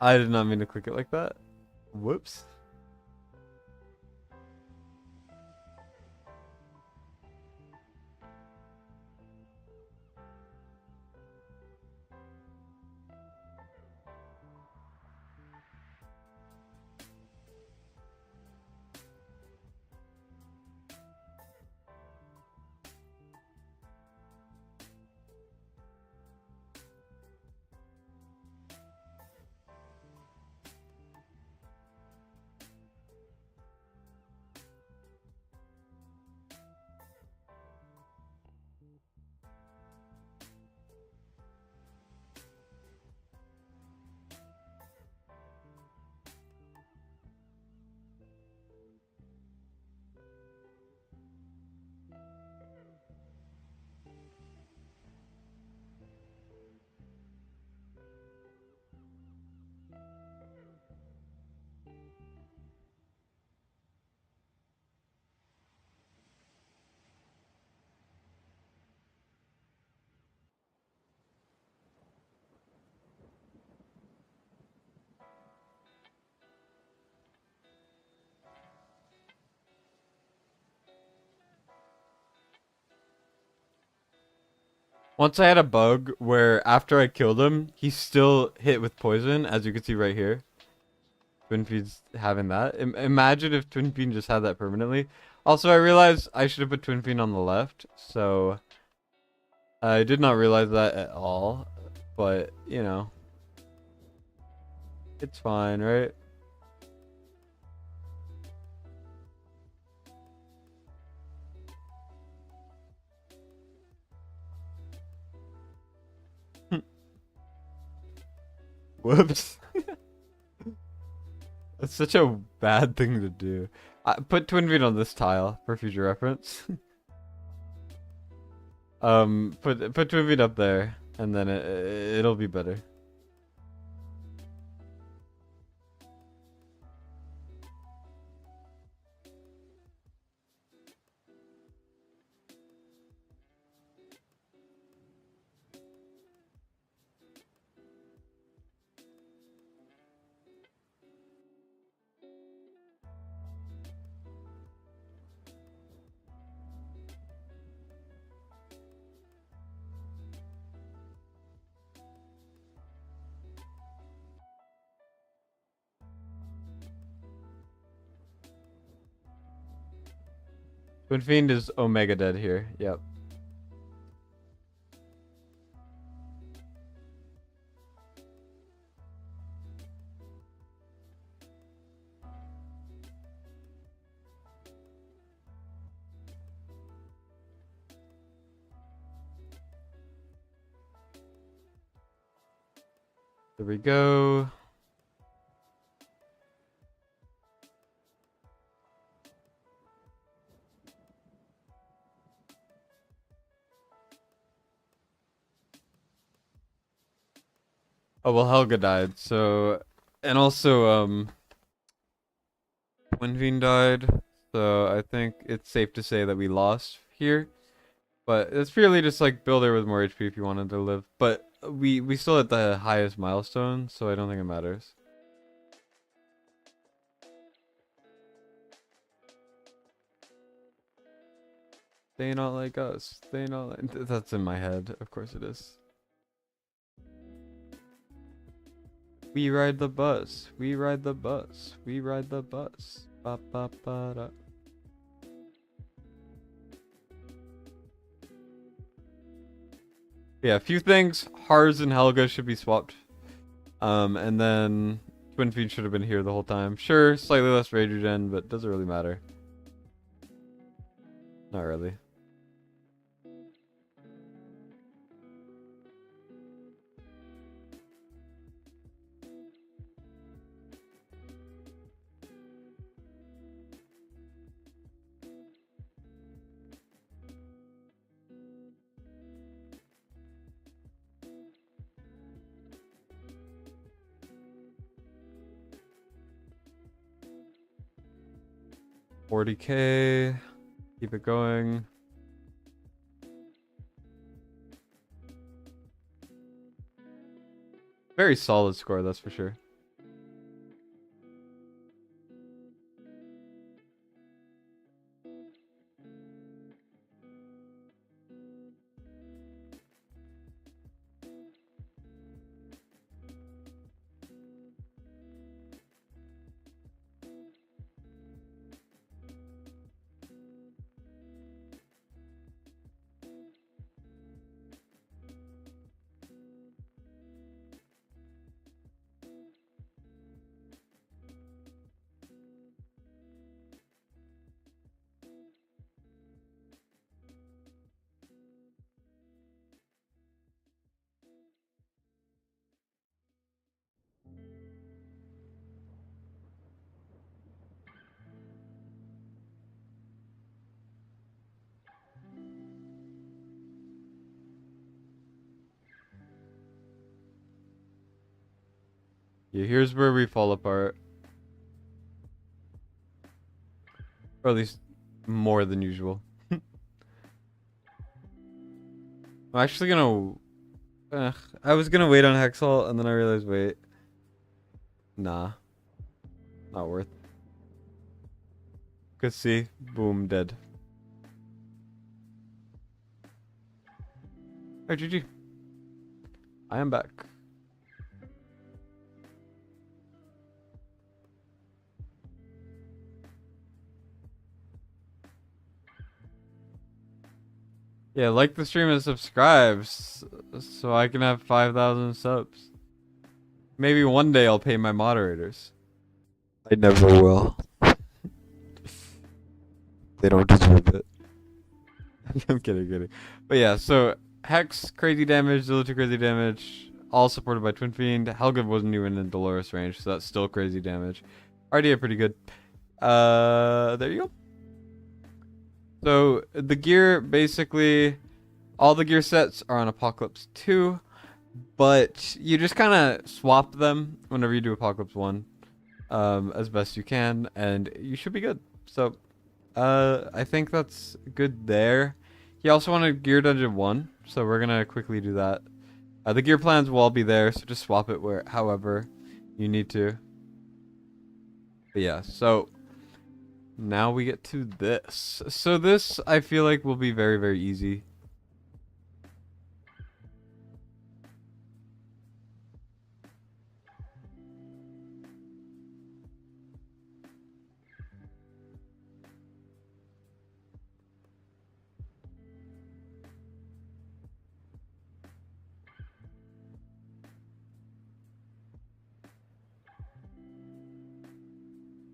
I did not mean to click it like that. Whoops. Once I had a bug where after I killed him, he still hit with poison, as you can see right here. Twin Feed's having that. Imagine if Twin Feed just had that permanently. Also, I realized I should have put Twin Feed on the left, so I did not realize that at all, but you know, it's fine, right? Whoops. That's such a bad thing to do. Put twin feet on this tile for future reference. Put twin feet up there, and then it'll be better. Twin Fiend is Omega dead here. Yep. There we go. Oh well, Helga died. So, and also Twin Fiend died. So I think it's safe to say that we lost here. But it's purely just like build her with more HP if you wanted to live. But we still at the highest milestone, so I don't think it matters. They not like us. They not like... That's in my head. Of course it is. We ride the bus. We ride the bus. We ride the bus. Ba ba ba da. Yeah, a few things. Hars and Helga should be swapped. And then Twin Fiend should have been here the whole time. Sure, slightly less rage regen, but doesn't really matter. Not really. $40K. Keep it going. Very solid score, that's for sure. Yeah, here's where we fall apart. Or at least more than usual. I'm actually gonna... I was gonna wait on Hexal, and then I realized, wait. Nah. Not worth. Could see. Boom, dead. Alright, GG. I am back. Yeah, like the stream and subscribe so I can have 5,000 subs. Maybe one day I'll pay my moderators. I never will. They don't deserve it. I'm kidding. But yeah, so Hex, crazy damage, Zillitor, crazy damage, all supported by Twin Fiend. Helga wasn't even in Dolores range, so that's still crazy damage. RDA pretty good. There you go. So the gear, basically, all the gear sets are on Apocalypse 2, but you just kind of swap them whenever you do Apocalypse 1, as best you can, and you should be good. So, I think that's good there. He also wanted Gear Dungeon 1, so we're gonna quickly do that. The gear plans will all be there, so just swap it where, however you need to. But yeah, so now we get to this. So this, I feel like, will be very, very easy.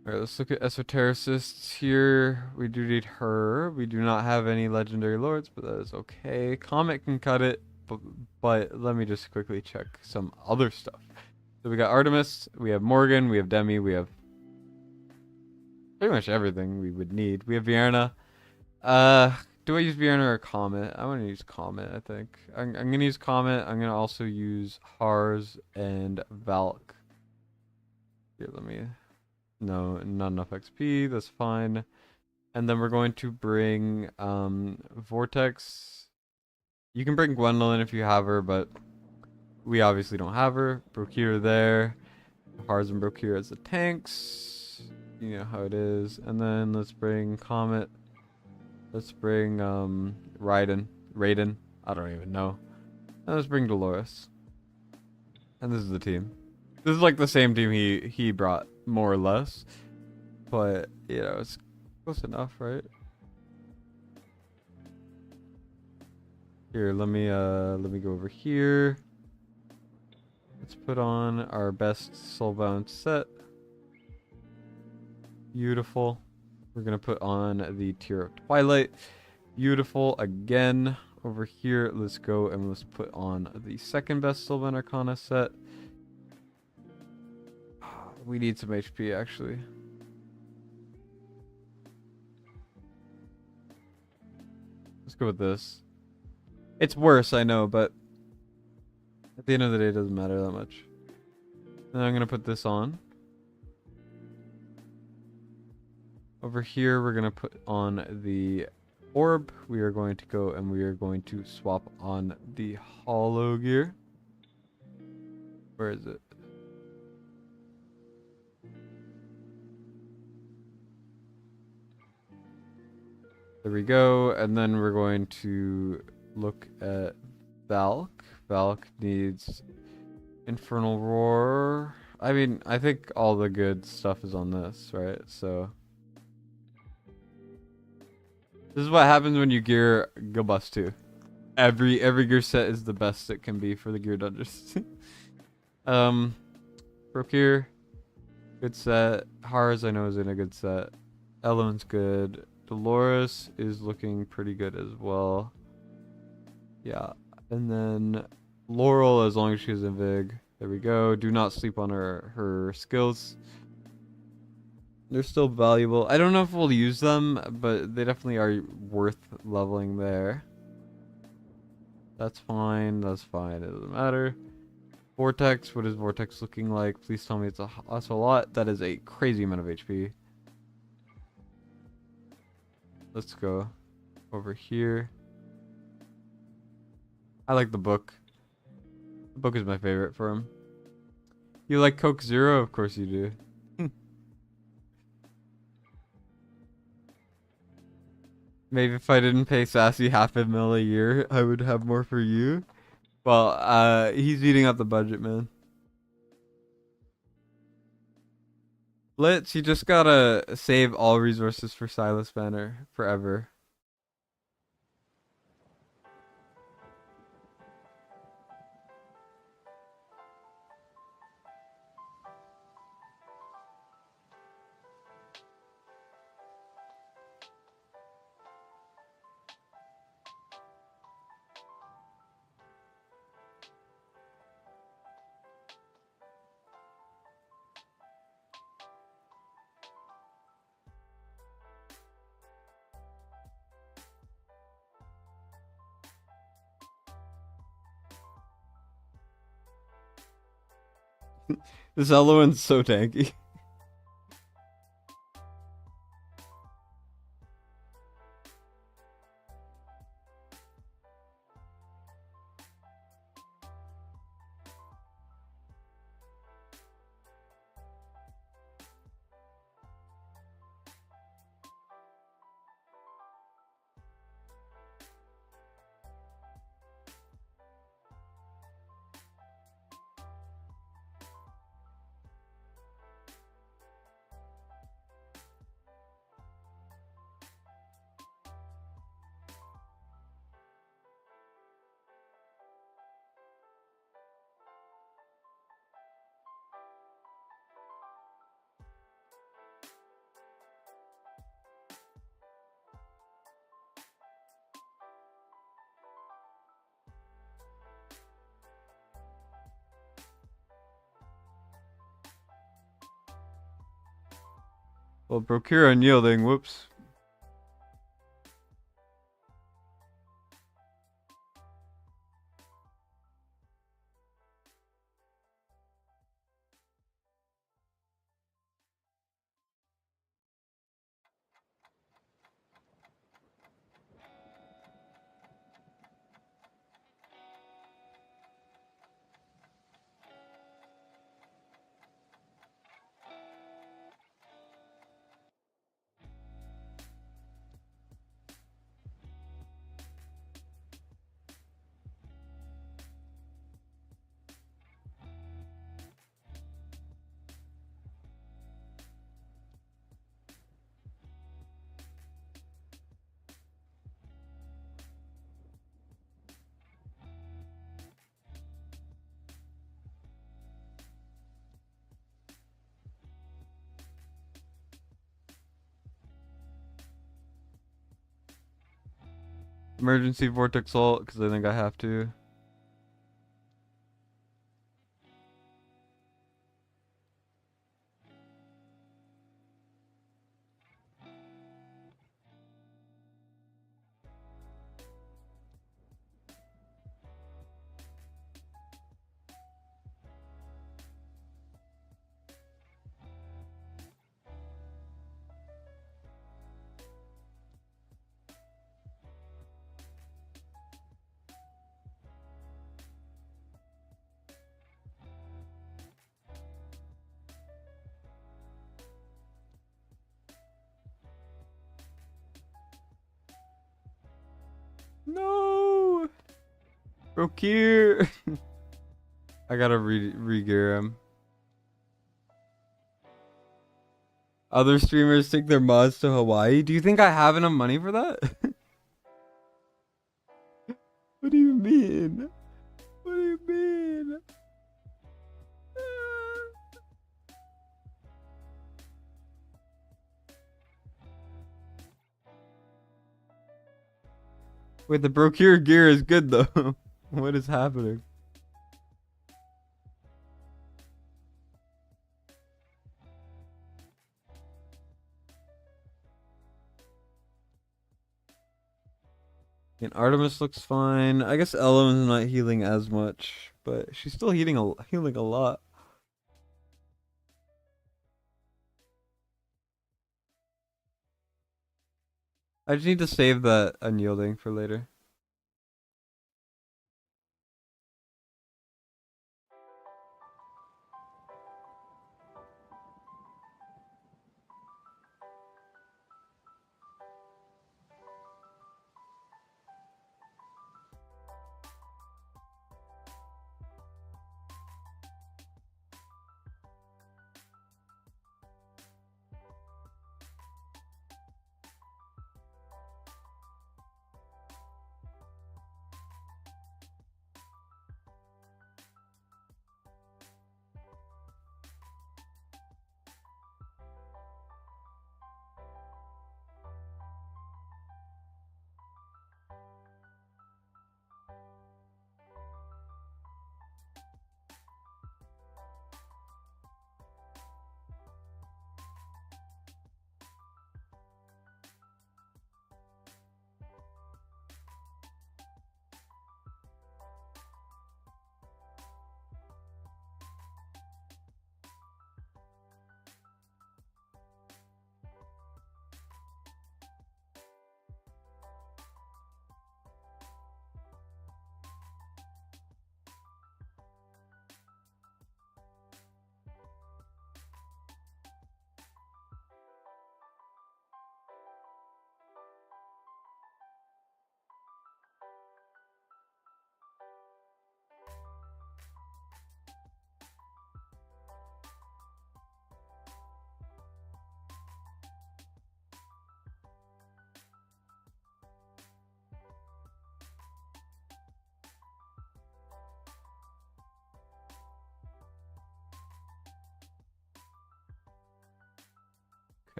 Alright, let's look at Esotericists here. We do need her. We do not have any Legendary Lords, but that is okay. Comet can cut it, but let me just quickly check some other stuff. So we got Artemis, we have Morgan, we have Demi, we have pretty much everything we would need. We have Vienna. Do I use Vienna or Comet? I want to use Comet, I think. I'm going to use Comet. I'm going to also use Hars and Valk. Here, let me... No, not enough XP. That's fine. And then we're going to bring Vortex. You can bring Gwendolyn if you have her, but we obviously don't have her. Brokir there. Hars and Brokir as the tanks. You know how it is. And then let's bring Comet. Let's bring Raiden. I don't even know. And let's bring Dolores. And this is the team. This is like the same team he brought, more or less. But, you know, it's close enough, right? Here, let me go over here. Let's put on our best soulbound set. Beautiful. We're gonna put on the Tear of Twilight. Beautiful again. Over here, let's go and let's put on the second best soulbound arcana set. We need some HP actually. Let's go with this. It's worse, I know, but at the end of the day, it doesn't matter that much. And I'm gonna put this on. Over here, we're gonna put on the orb. We are going to go and we are going to swap on the hollow gear. Where is it? There we go. And then we're going to look at Valk. Valk needs Infernal Roar. I mean, I think all the good stuff is on this, right? So this is what happens when you gear Gabus 2. Every gear set is the best it can be for the gear dungeons. Brokir, good set. Hars I know is in a good set. Element's good. Dolores is looking pretty good as well. Yeah, and then Laurel, as long as she's in Vig. There we go. Do not sleep on her skills. They're still valuable. I don't know if we'll use them, but they definitely are worth leveling there. That's fine. That's fine. It doesn't matter. Vortex. What is Vortex looking like? Please tell me that's a lot. That is a crazy amount of HP. Let's go over here. I like the book. The book is my favorite for him. You like Coke Zero? Of course you do. Maybe if I didn't pay Sassy $500,000 a year, I would have more for you. Well, he's eating up the budget, man. Blitz, you just gotta save all resources for Silas Banner forever. This other one's so tanky. Well, procure unyielding. Whoops. Emergency vortex ult, because I think I have to. No! Procure! I gotta re-gear him. Other streamers take their mods to Hawaii? Do you think I have enough money for that? What do you mean? What do you mean? Wait, the procure gear is good though. What is happening? And Artemis looks fine. I guess Ella's not healing as much, but she's still healing a lot. I just need to save that unyielding for later.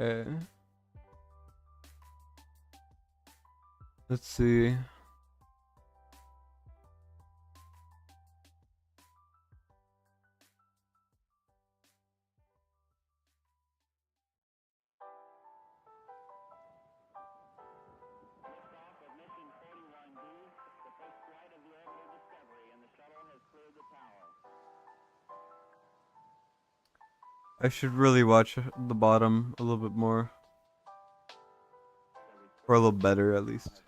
Okay. Let's see. I should really watch the bottom a little bit more. Or a little better, at least.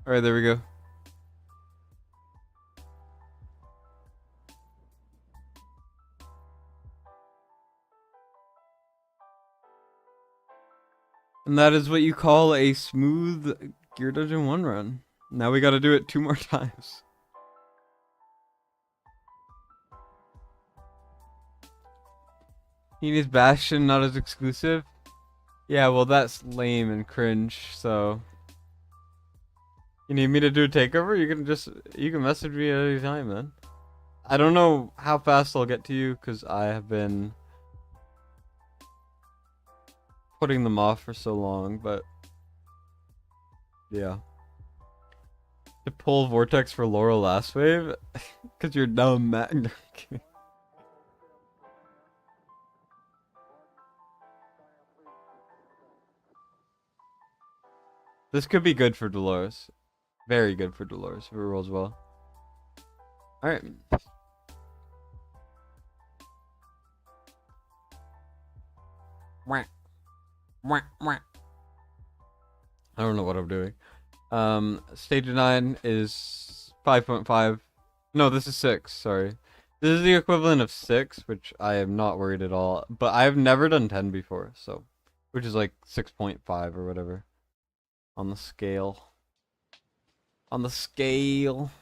Alright, there we go. And that is what you call a smooth Gear Dungeon 1 run. Now we gotta do it 2 more times. He needs Bastion, not as exclusive. Yeah, well that's lame and cringe, so... You need me to do a takeover? You can message me at any time, man. I don't know how fast I'll get to you, because I have been putting them off for so long, but... Yeah. To pull Vortex for Laurel last wave? Because you're dumb, Matt. This could be good for Dolores. Very good for Dolores if it rolls well. Alright. I don't know what I'm doing. Stage 9 is 5.5. No, this is 6, sorry. This is the equivalent of 6, which I am not worried at all. But I've never done 10 before, so... Which is like 6.5 or whatever. On the scale. On the scale.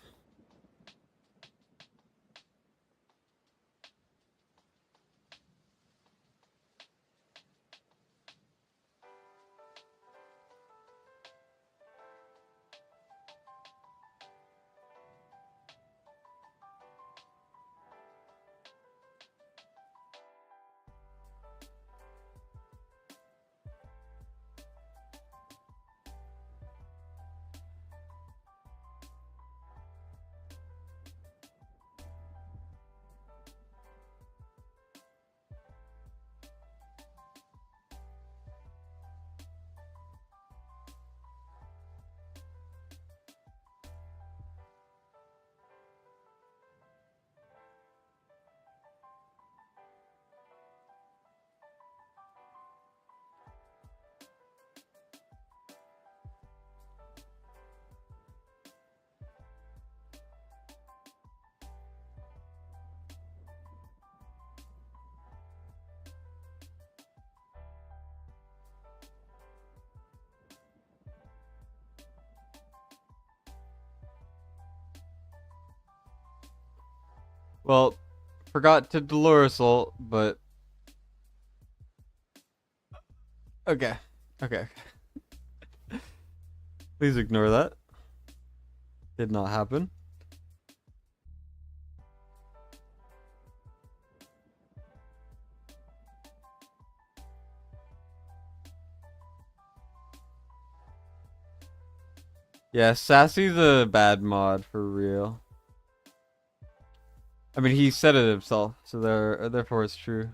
Well, forgot to Dolores ult, but... Okay. Okay. Please ignore that. Did not happen. Yeah, Sassy's a bad mod for real. I mean, he said it himself, so therefore it's true.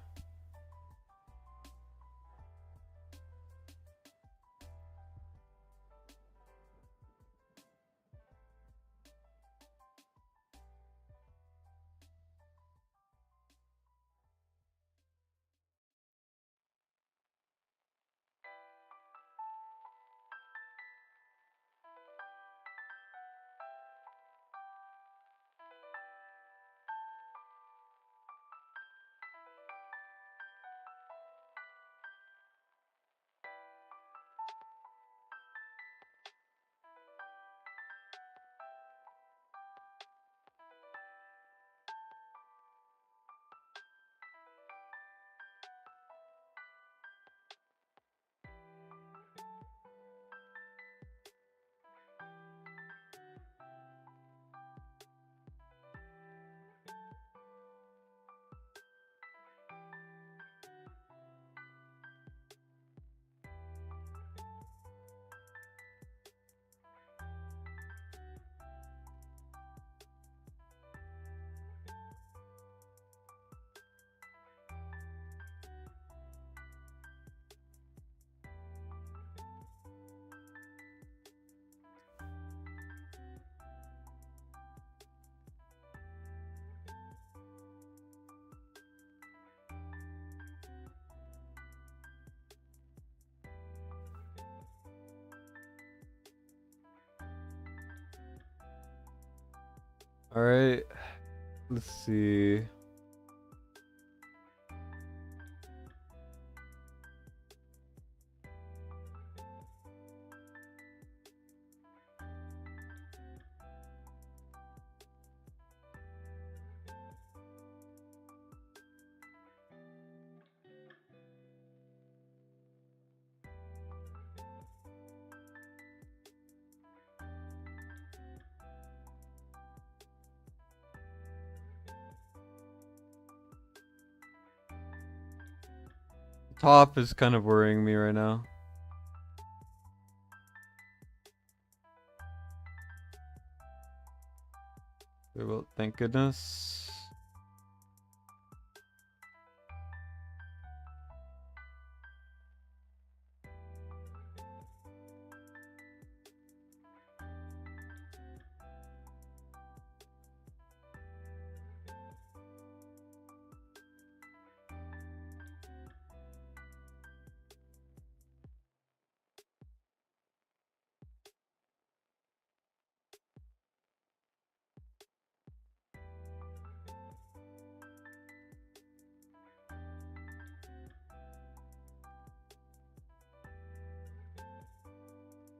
All right. Let's see. Top is kind of worrying me right now. Well, thank goodness.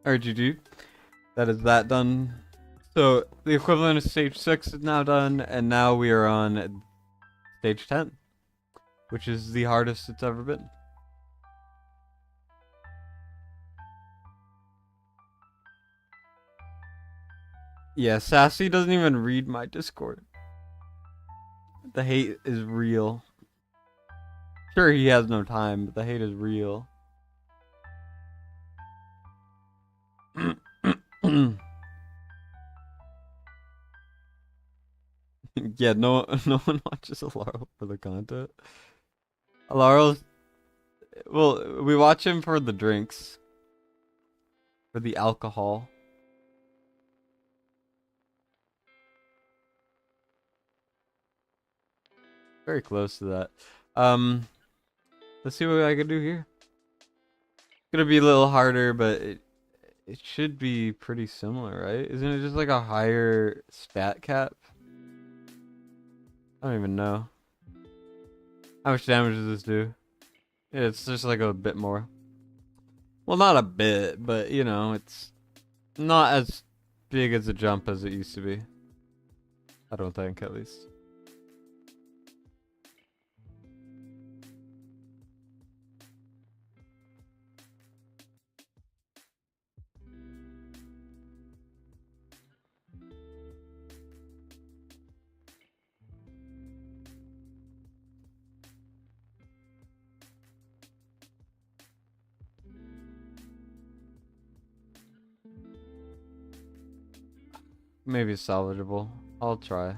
RGG. That is that done. So the equivalent of stage 6 is now done, and now we are on stage 10, which is the hardest it's ever been. Yeah, Sassy doesn't even read my Discord. The hate is real. Sure, he has no time, but the hate is real. Yeah, no one watches Alaro for the content. Alaro's, well, we watch him for the drinks, for the alcohol. Very close to that. Let's see what I can do here. It's gonna be a little harder, but it should be pretty similar, right? Isn't it just like a higher stat cap? I don't even know. How much damage does this do? Yeah, it's just like a bit more. Well, not a bit, but you know, it's not as big as a jump as it used to be. I don't think, at least. Maybe it's salvageable. I'll try.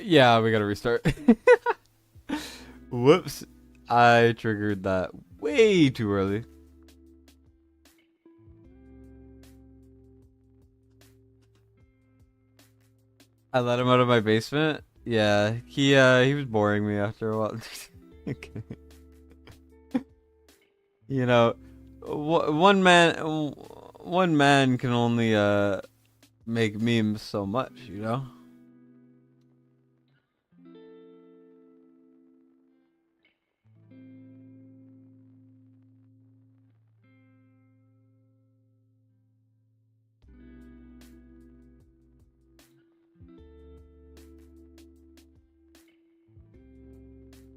Yeah, we gotta restart. Whoops. I triggered that way too early. I let him out of my basement. Yeah, he was boring me after a while. You know, one man can only make memes so much, you know?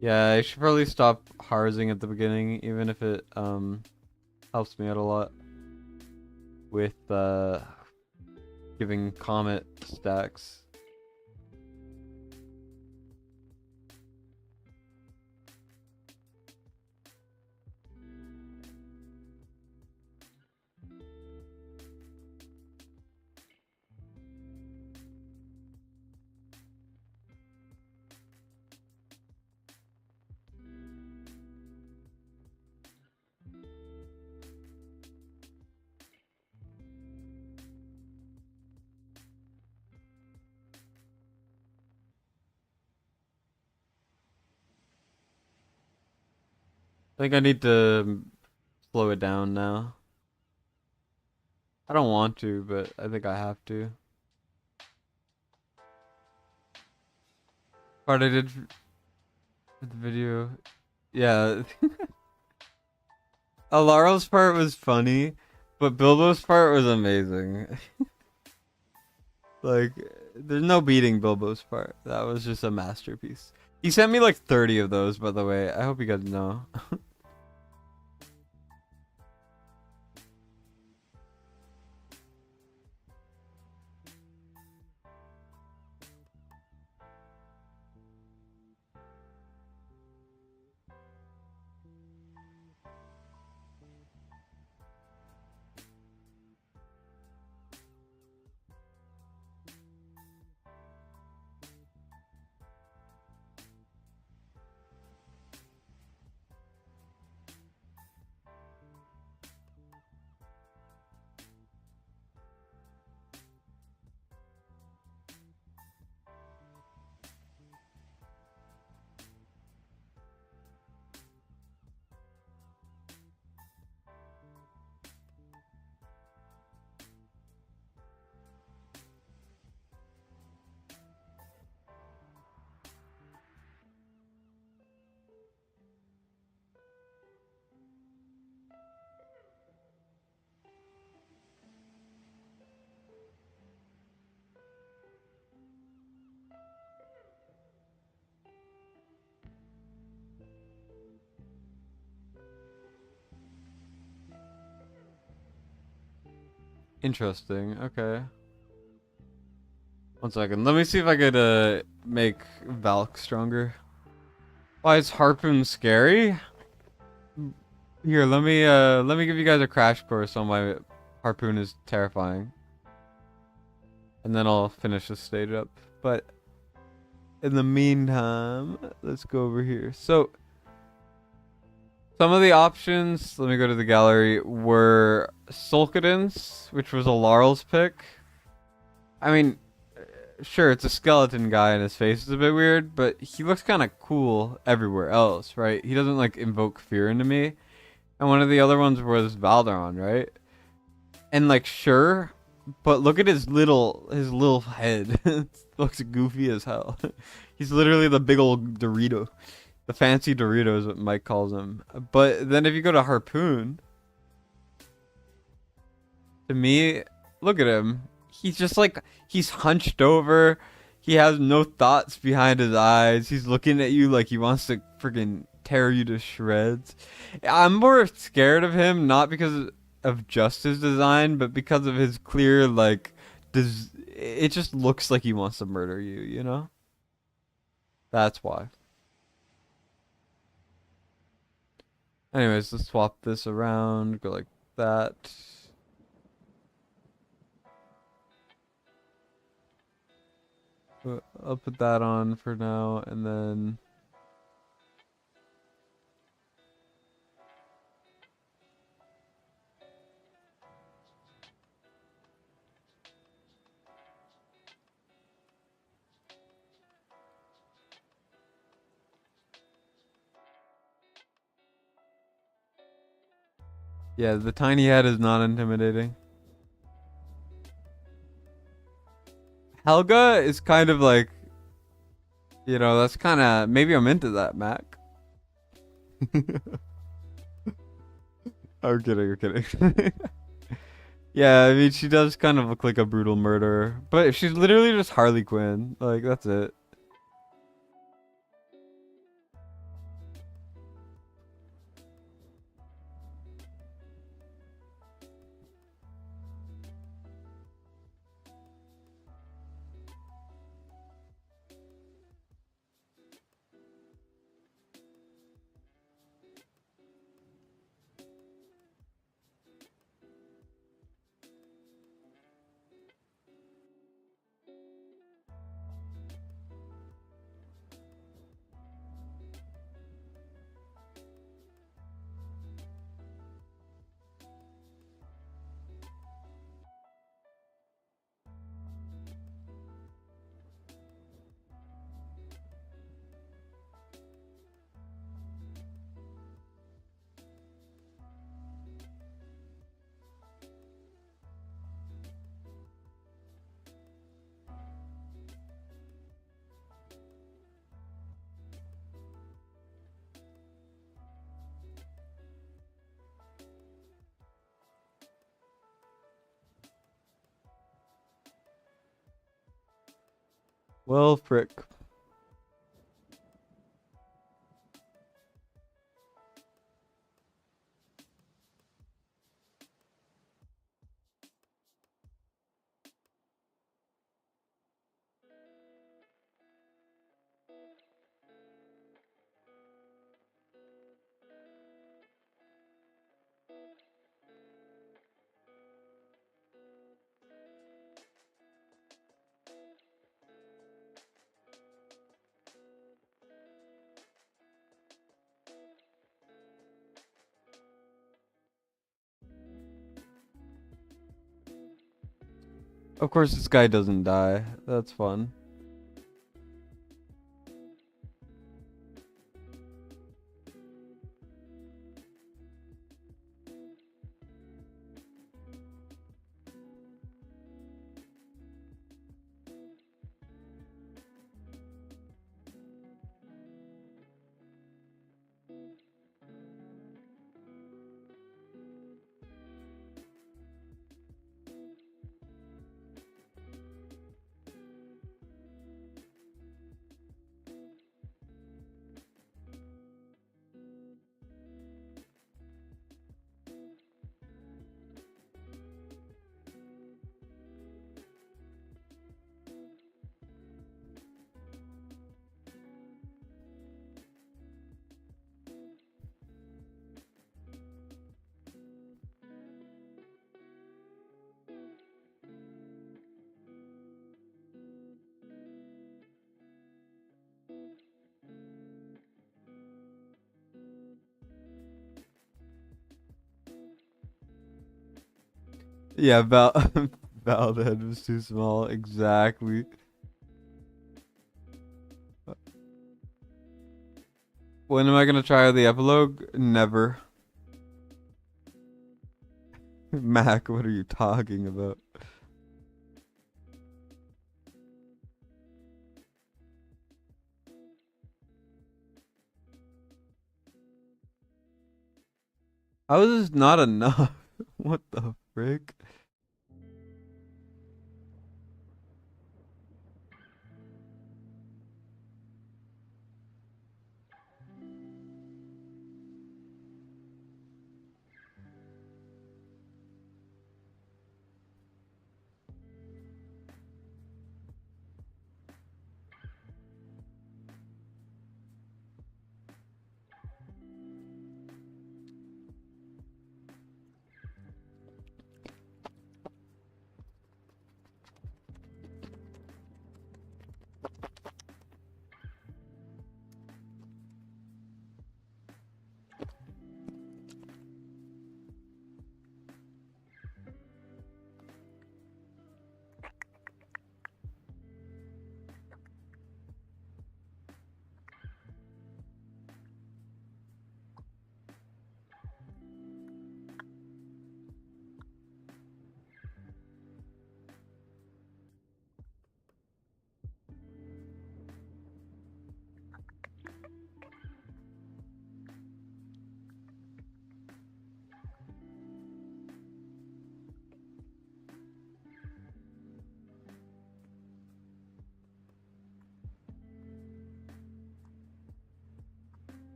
Yeah, I should probably stop harzing at the beginning, even if it helps me out a lot with giving comet stacks. I think I need to slow it down now. I don't want to, but I think I have to. Part I did for the video. Yeah. Alaro's part was funny, but Bilbo's part was amazing. Like, there's no beating Bilbo's part. That was just a masterpiece. He sent me like 30 of those, by the way. I hope you guys know. Interesting. Okay. One second. Let me see if I could make Valk stronger. Why is Harpoon scary? Here, let me give you guys a crash course on why Harpoon is terrifying. And then I'll finish this stage up. But in the meantime, let's go over here. So some of the options, let me go to the gallery, were Sulkadins, which was a Larl's pick. I mean, sure, it's a skeleton guy and his face is a bit weird, but he looks kind of cool everywhere else, right? He doesn't like invoke fear into me. And one of the other ones was Valderon, right? And like, sure, but look at his little head. It looks goofy as hell. He's literally the big old Dorito. The fancy Dorito is what Mike calls him. But then if you go to Harpoon, to me, look at him. He's just like, he's hunched over. He has no thoughts behind his eyes. He's looking at you like he wants to freaking tear you to shreds. I'm more scared of him, not because of just his design, but because of his clear, like, it just looks like he wants to murder you, you know? That's why. Anyways, let's swap this around, go like that. I'll put that on for now, and then yeah, the tiny head is not intimidating. Helga is kind of like, you know, that's kind of, maybe I'm into that, Mac. I'm kidding, I'm kidding. Yeah, I mean, she does kind of look like a brutal murderer, but she's literally just Harley Quinn. Like, that's it. Well, frick. Of course, this guy doesn't die. That's fun. Yeah, Val's head was too small. Exactly. When am I gonna try the epilogue? Never. Mac, what are you talking about? How is this not enough? What the frick?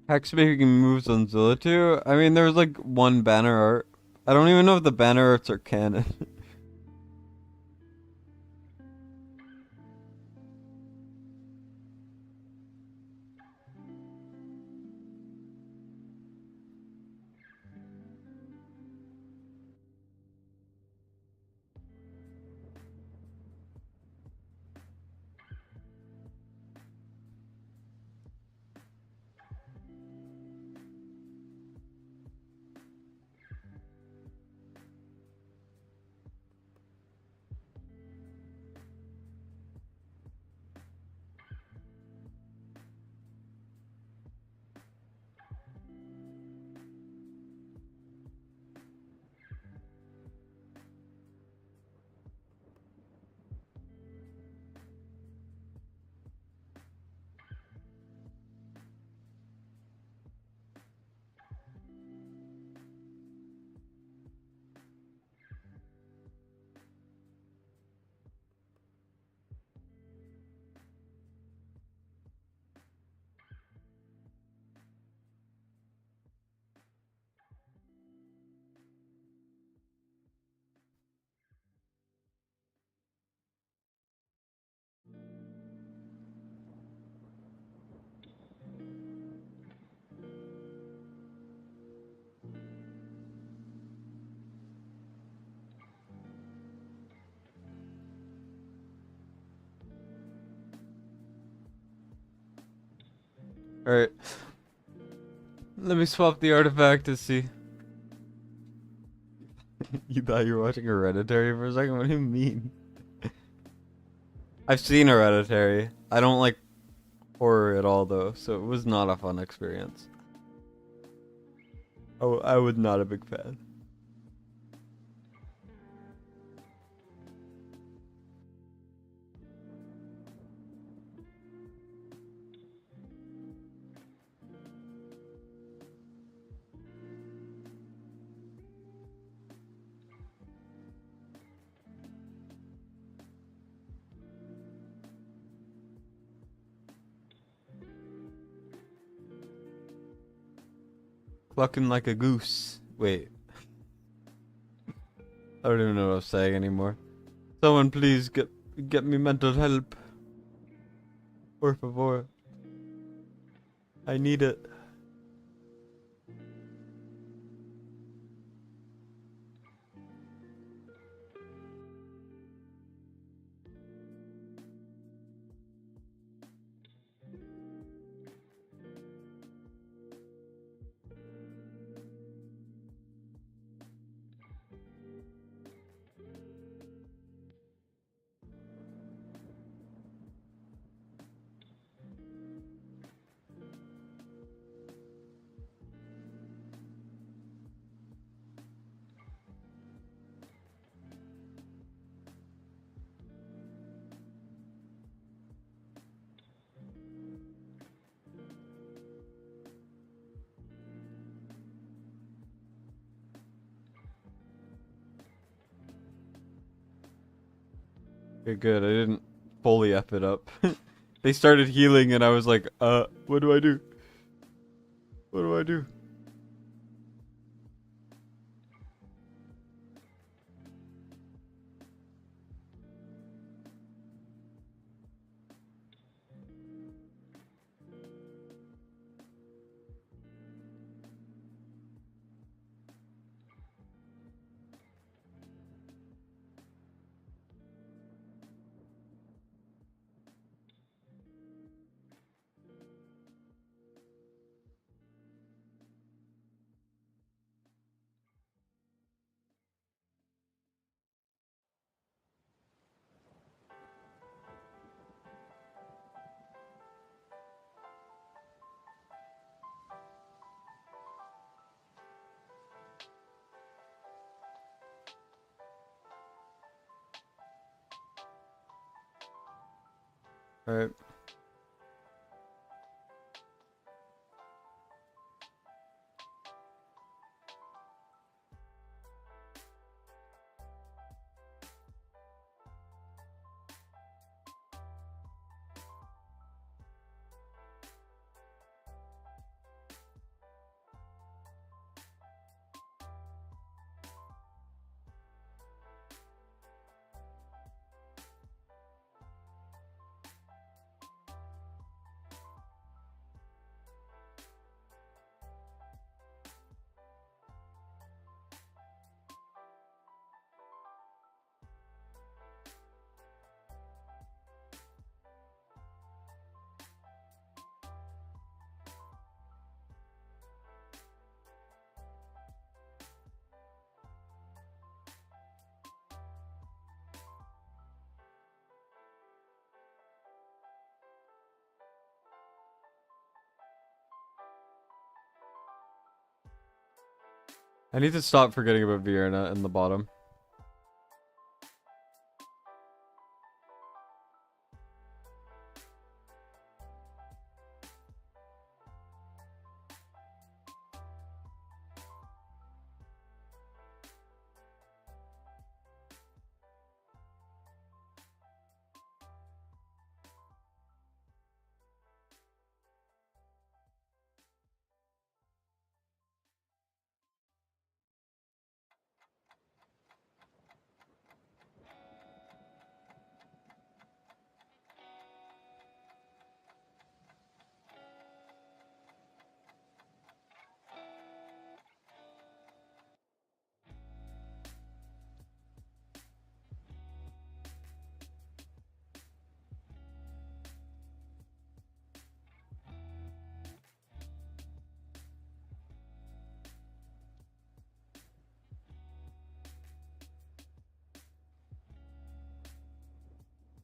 Hex making moves on Zilla too? I mean, there's like one banner art. I don't even know if the banner arts are canon. Alright. Let me swap the artifact to see. You thought you were watching Hereditary for a second? What do you mean? I've seen Hereditary. I don't like horror at all though, so it was not a fun experience. Oh, I was not a big fan. Clucking like a goose. Wait. I don't even know what I'm saying anymore. Someone please get me mental help. Por favor. I need it. Okay, good. I didn't fully F it up. They started healing and I was like, what do I do? What do I do? Alright. I need to stop forgetting about Vienna in the bottom.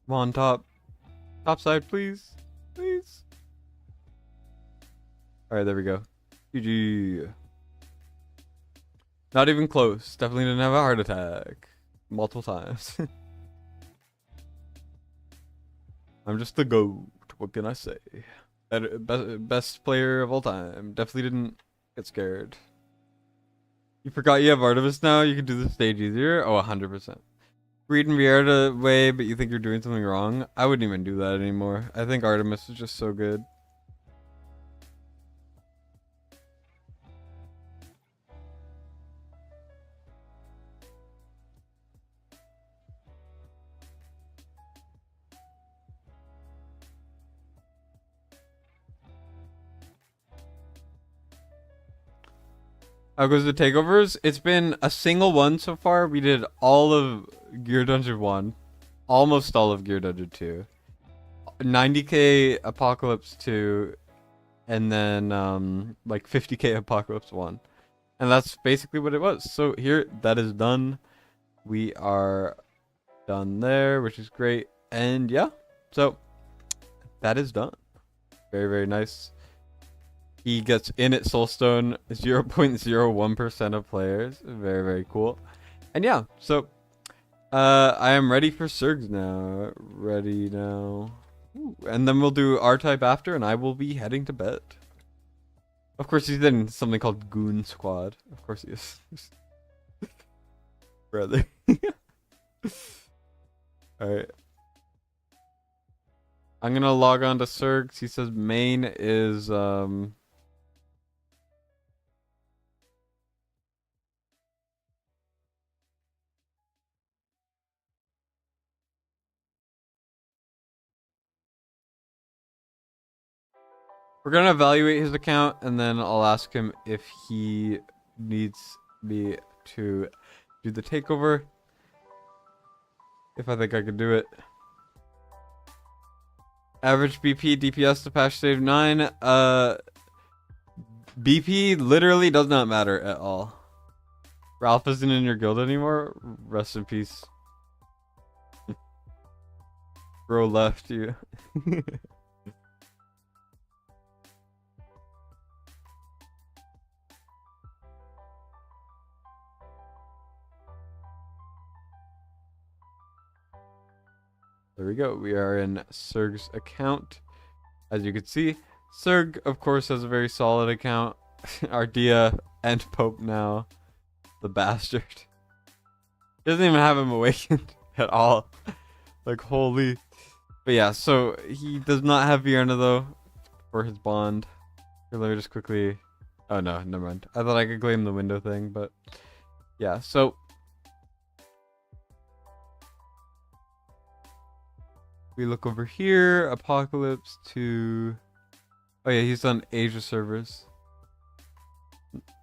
Come on, top. Top side, please. Please. Alright, there we go. GG. Not even close. Definitely didn't have a heart attack. Multiple times. I'm just the GOAT. What can I say? Best player of all time. Definitely didn't get scared. You forgot you have Artemis now? You can do the stage easier? Oh, 100%. Read and Vieira way, but you think you're doing something wrong? I wouldn't even do that anymore. I think Artemis is just so good. How goes the takeovers? It's been a single one so far. We did all of Gear Dungeon 1. Almost all of Gear Dungeon 2. 90k Apocalypse 2. And then like 50k Apocalypse 1. And that's basically what it was. So here, that is done. We are done there, which is great. And yeah, so that is done. Very, very nice. He gets in at Soulstone 0.01% of players. Very, very cool. And yeah, so I am ready for Surgs now. Ready now. Ooh, and then we'll do R-Type after, and I will be heading to bed. Of course, he's in something called Goon Squad. Of course he is. Brother. Alright. I'm gonna log on to Surgs. He says main is we're gonna evaluate his account, and then I'll ask him if he needs me to do the takeover. If I think I can do it. Average BP, DPS to patch save 9. BP literally does not matter at all. Ralph isn't in your guild anymore. Rest in peace. Bro left you. There we go. We are in Surg's account. As you can see, Surg, of course, has a very solid account. Ardea and Pope now. The bastard. Doesn't even have him awakened at all. Like, holy. But yeah, so he does not have Vienna, though, for his bond. Here, let me just quickly... Oh, no, never mind. I thought I could claim the window thing, but... Yeah, so... We look over here, Apocalypse to... Oh yeah, he's on Asia servers.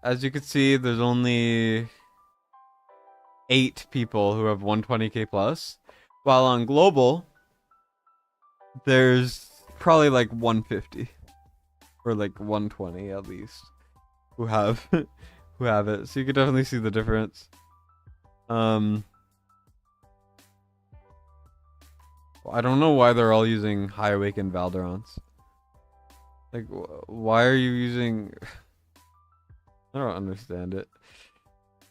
As you can see, there's only 8 people who have 120k plus. While on global, there's probably like 150. Or like 120 at least. Who have who have it. So you can definitely see the difference. I don't know why they're all using High Awakened Valderons. Like, why are you using... I don't understand it.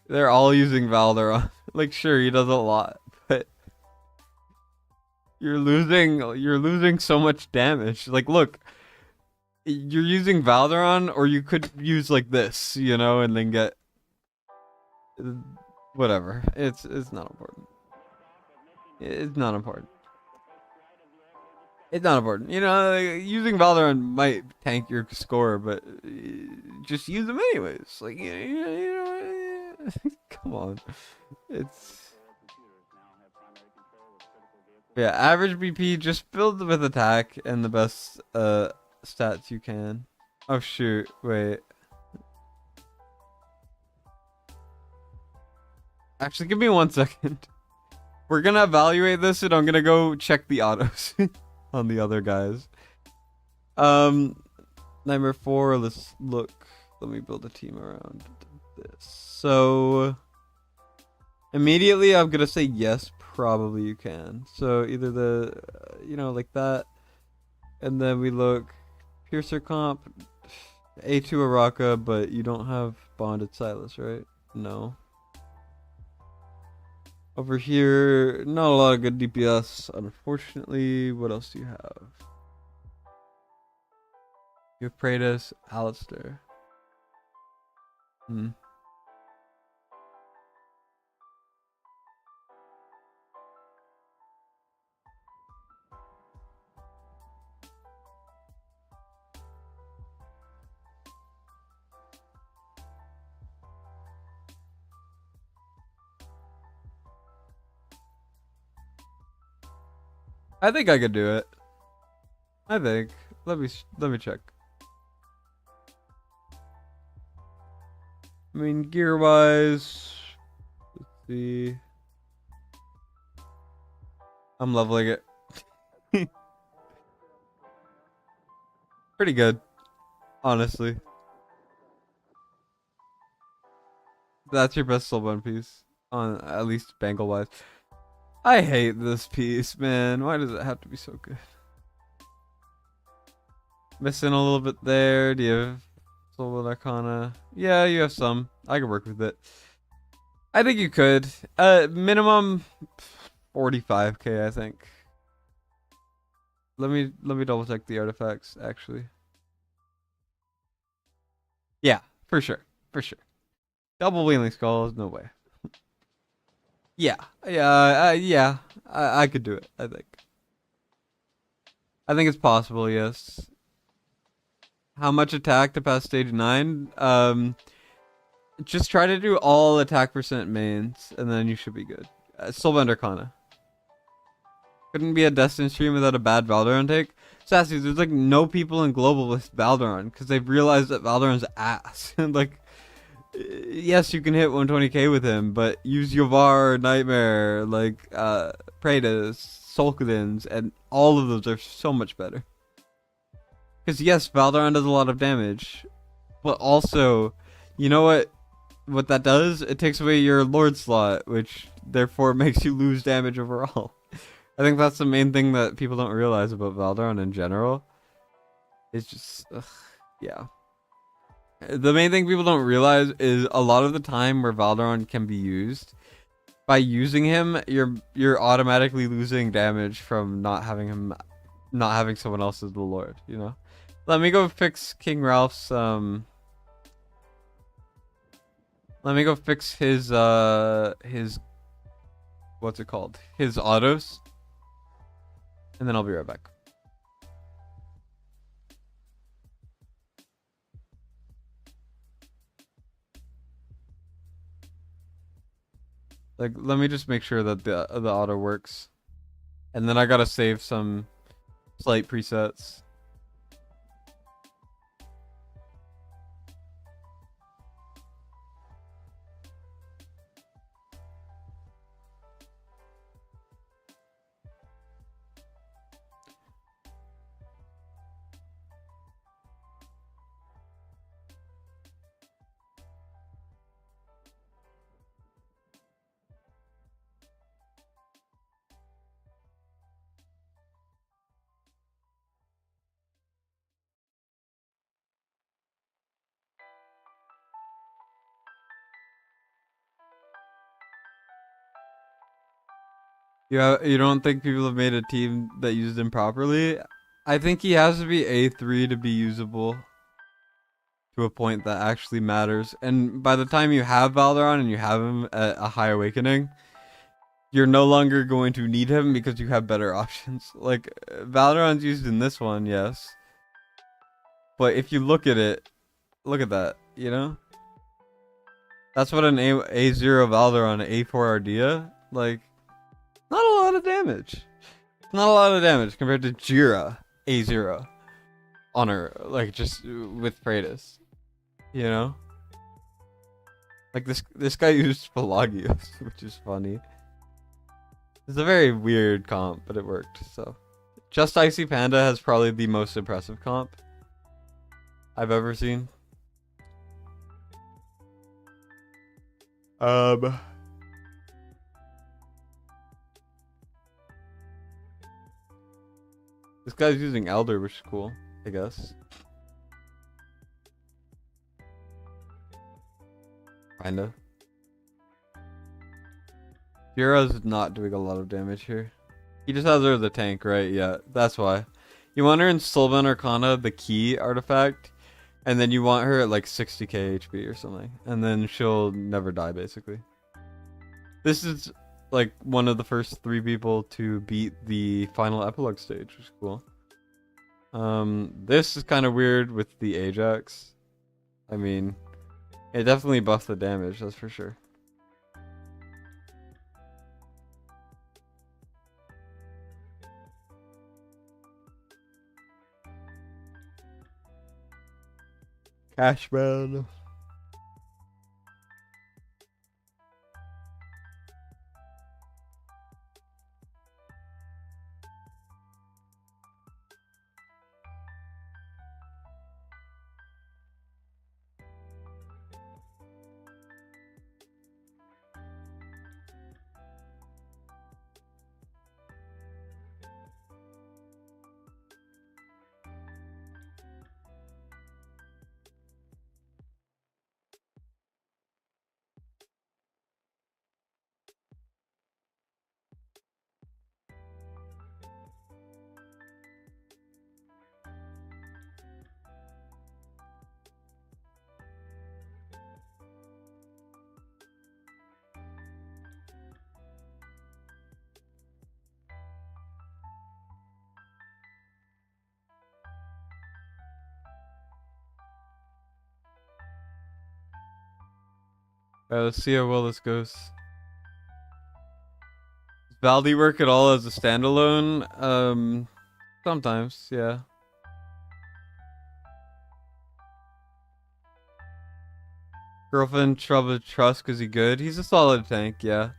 They're all using Valderon. Like, sure, he does a lot, but... You're losing so much damage. Like, look. You're using Valderon, or you could use, like, this, you know, and then get... Whatever. It's not important. It's not important. It's not important. You know, like, using Valorant might tank your score, but just use them anyways. Like, you know come on. It's... Yeah, average BP, just filled with attack and the best stats you can. Oh, shoot. Wait. Actually, give me 1 second. We're gonna evaluate this, and I'm gonna go check the autos. On the other guys. Nightmare 4, let's look. Let me build a team around this. So immediately I'm gonna say yes, probably you can. So either the, like that, and then we look Piercer comp, A2 Araka, but you don't have bonded Silas, right? No. Over here, not a lot of good DPS, unfortunately. What else do you have? You have Praetus, Alistair. I think I could do it. I think. Let me check. I mean, gear wise, let's see. I'm leveling it. Pretty good, honestly. That's your best soulbound piece, on at least bangle wise. I hate this piece, man. Why does it have to be so good? Missing a little bit there. Do you have Soulbound Arcana? Yeah, you have some. I could work with it. I think you could. Minimum 45k, I think. Let me double check the artifacts, actually. Yeah, for sure. For sure. Double Wheeling Skulls, no way. Yeah. Yeah. I could do it, I think. I think it's possible, yes. How much attack to pass stage 9? Just try to do all attack percent mains, and then you should be good. Soulbound Arcana. Couldn't be a Destiny stream without a bad Valderon take. Sassy, there's like no people in global with Valderon, because they've realized that Valderon's ass. Like, yes, you can hit 120k with him, but use Yovar, Nightmare, like, Praetus, Sulkadins, and all of those are so much better. Because yes, Valderon does a lot of damage, but also, you know what that does? It takes away your Lord slot, which therefore makes you lose damage overall. I think that's the main thing that people don't realize about Valderon in general. It's just, yeah. The main thing people don't realize is a lot of the time where Valderon can be used, by using him, you're automatically losing damage from not having someone else as the Lord, you know? Let me go fix King Ralph's, let me go fix his, what's it called? His autos. And then I'll be right back. Like, let me just make sure that the auto works. And then I gotta save some slight presets. Yeah, you don't think people have made a team that used him properly? I think he has to be A3 to be usable to a point that actually matters. And by the time you have Valderon and you have him at a high awakening, you're no longer going to need him because you have better options. Like, Valderon's used in this one, yes. But if you look at it, look at that, you know? That's what an A0 Valderon, A4 Ardea, like, not a lot of damage. Not a lot of damage compared to Jira A0 on her, like, just with Praetus. You know? Like, this guy used Pelagios, which is funny. It's a very weird comp, but it worked, so. Just Icy Panda has probably the most impressive comp I've ever seen. This guy's using Elder, which is cool, I guess. Kinda. Jira's not doing a lot of damage here. He just has her as a tank, right? Yeah, that's why. You want her in Soulbound Arcana, the key artifact, and then you want her at like 60k HP or something. And then she'll never die, basically. This is like one of the first 3 people to beat the final epilogue stage, which is cool. This is kind of weird with the Ajax. I mean, it definitely buffed the damage, that's for sure. Cashman. Alright, let's see how well this goes. Does Valdi work at all as a standalone? Sometimes, yeah. Girlfriend trouble trust because he good. He's a solid tank, yeah.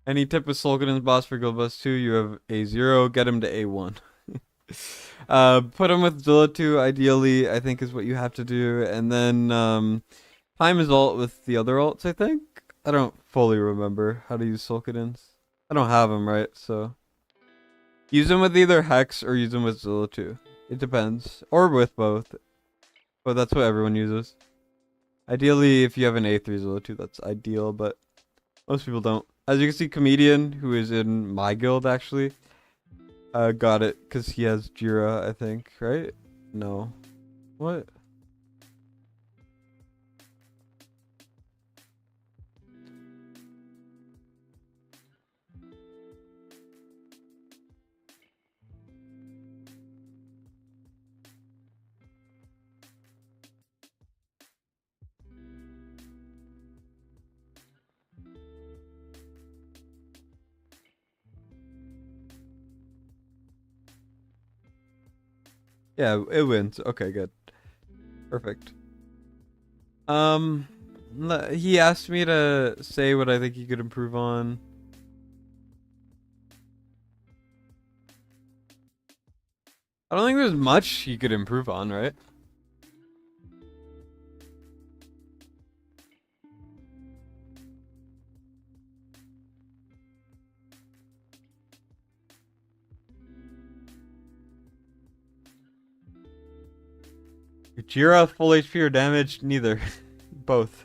Any tip with Solkadin's boss for Guild Boss 2, you have A0, get him to A1. Put him with Zilla 2, ideally, I think is what you have to do. And then time his ult with the other ults, I think. I don't fully remember how to use Solkadins. I don't have them, right? So use them with either Hex or use them with Zilla 2. It depends. Or with both. But that's what everyone uses. Ideally, if you have an A3 Zilla 2, that's ideal, but most people don't. As you can see, Comedian, who is in my guild, actually, got it because he has Jira, I think, right? No. What? Yeah, it wins. Okay, good. Perfect. He asked me to say what I think he could improve on. I don't think there's much he could improve on, right? Jira, full HP or damage? Neither. Both.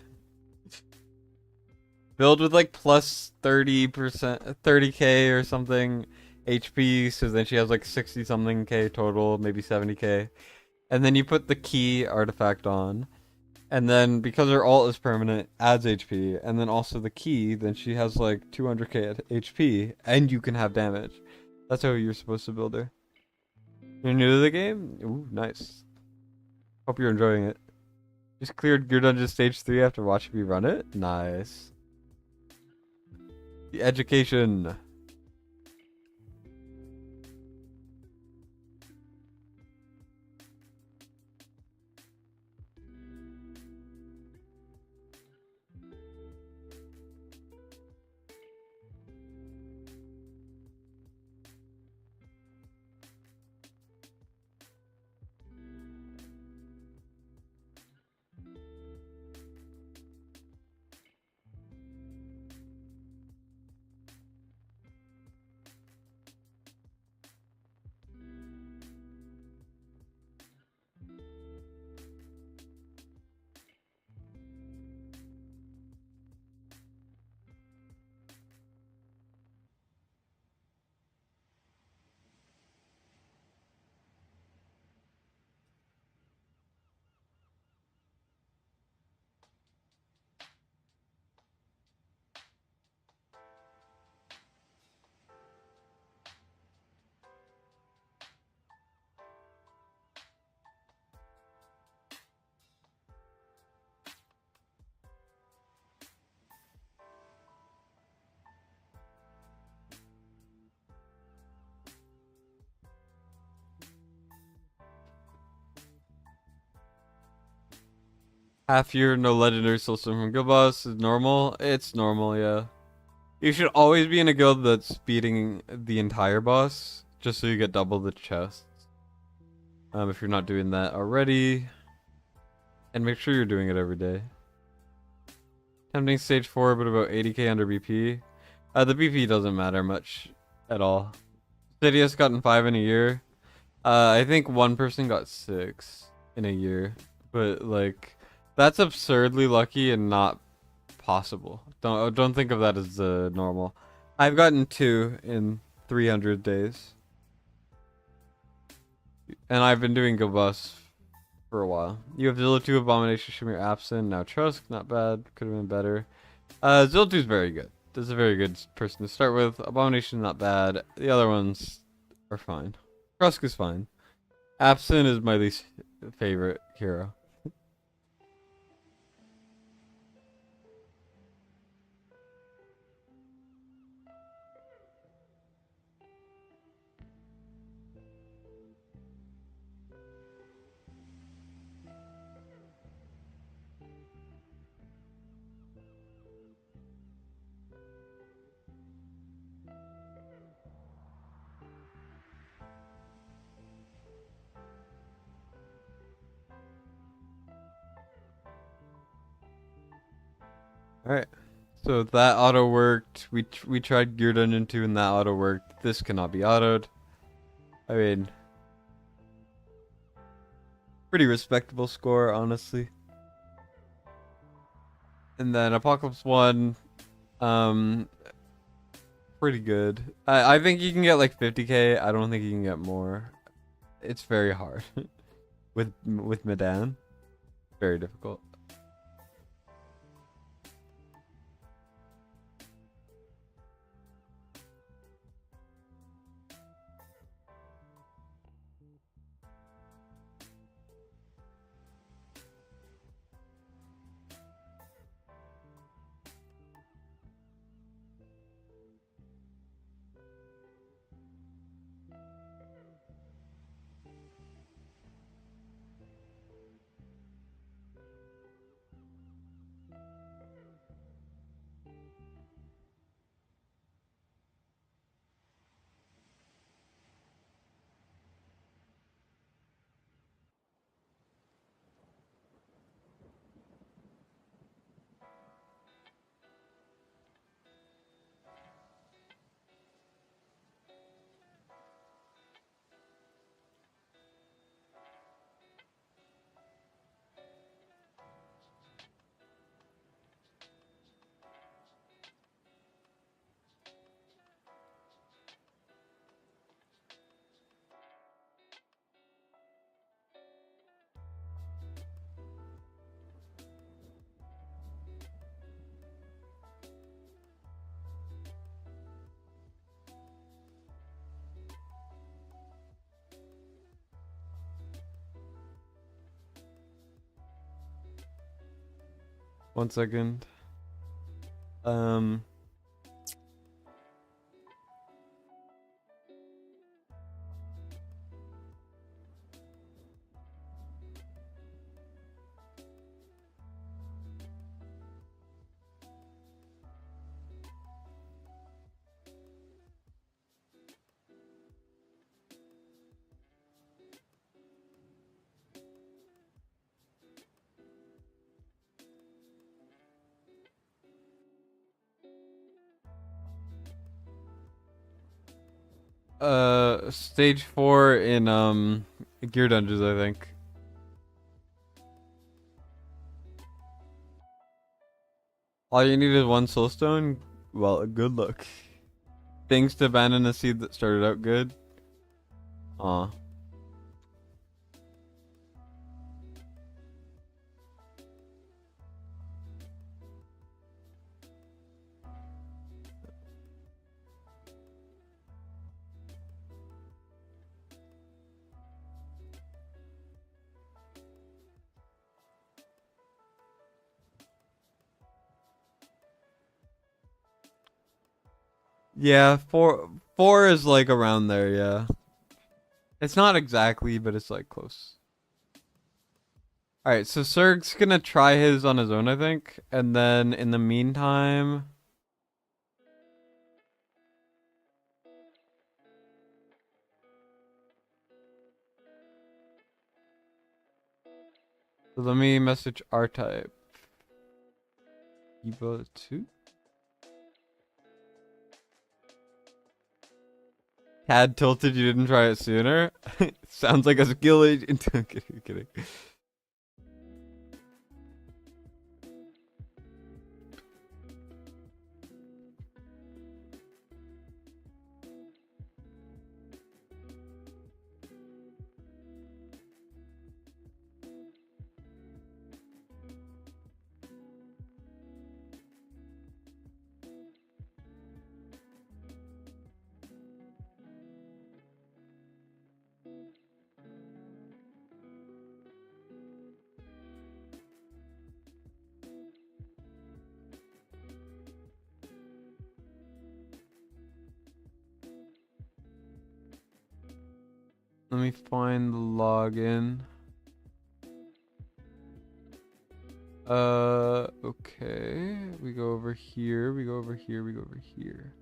Build with like plus 30%, 30k or something HP, so then she has like 60 something k total, maybe 70k. And then you put the key artifact on. And then because her ult is permanent, adds HP. And then also the key, then she has like 200k HP, and you can have damage. That's how you're supposed to build her. You're new to the game? Ooh, nice. Hope you're enjoying it. Just cleared Gear Dungeon Stage 3 after watching me run it? Nice. The education. Half year, no legendary system from guild boss is normal. It's normal, yeah. You should always be in a guild that's beating the entire boss, just so you get double the chests. If you're not doing that already, and make sure you're doing it every day. Tempting stage 4, but about 80k under BP. The BP doesn't matter much at all. City has gotten 5 in a year. I think one person got 6 in a year, but like that's absurdly lucky and not possible. Don't think of that as normal. I've gotten 2 in 300 days, and I've been doing Guild Boss for a while. You have Zilla 2, Abomination, Shimmer, Absent, now Trusk, not bad, could have been better. Zilla 2 is very good. This is a very good person to start with. Abomination, not bad. The other ones are fine. Trusk is fine. Absent is my least favorite hero. Alright, so that auto worked. We tried Gear Dungeon 2 and that auto worked. This cannot be autoed. I mean, pretty respectable score, honestly. And then Apocalypse 1, pretty good. I think you can get like 50k. I don't think you can get more. It's very hard with Medan. Very difficult. One second. Stage 4 in Gear Dungeons, I think. All you need is 1 soulstone. Well, good luck. Things to abandon a seed that started out good. Aw. Yeah, four is like around there, yeah. It's not exactly, but it's like close. Alright, so Serg's gonna try his on his own, I think. And then in the meantime... So let me message R-Type. Evo 2? Tad tilted you didn't try it sooner? Sounds like a skill agent. I'm kidding. Let me find the login. Okay. We go over here, we go over here, we go over here.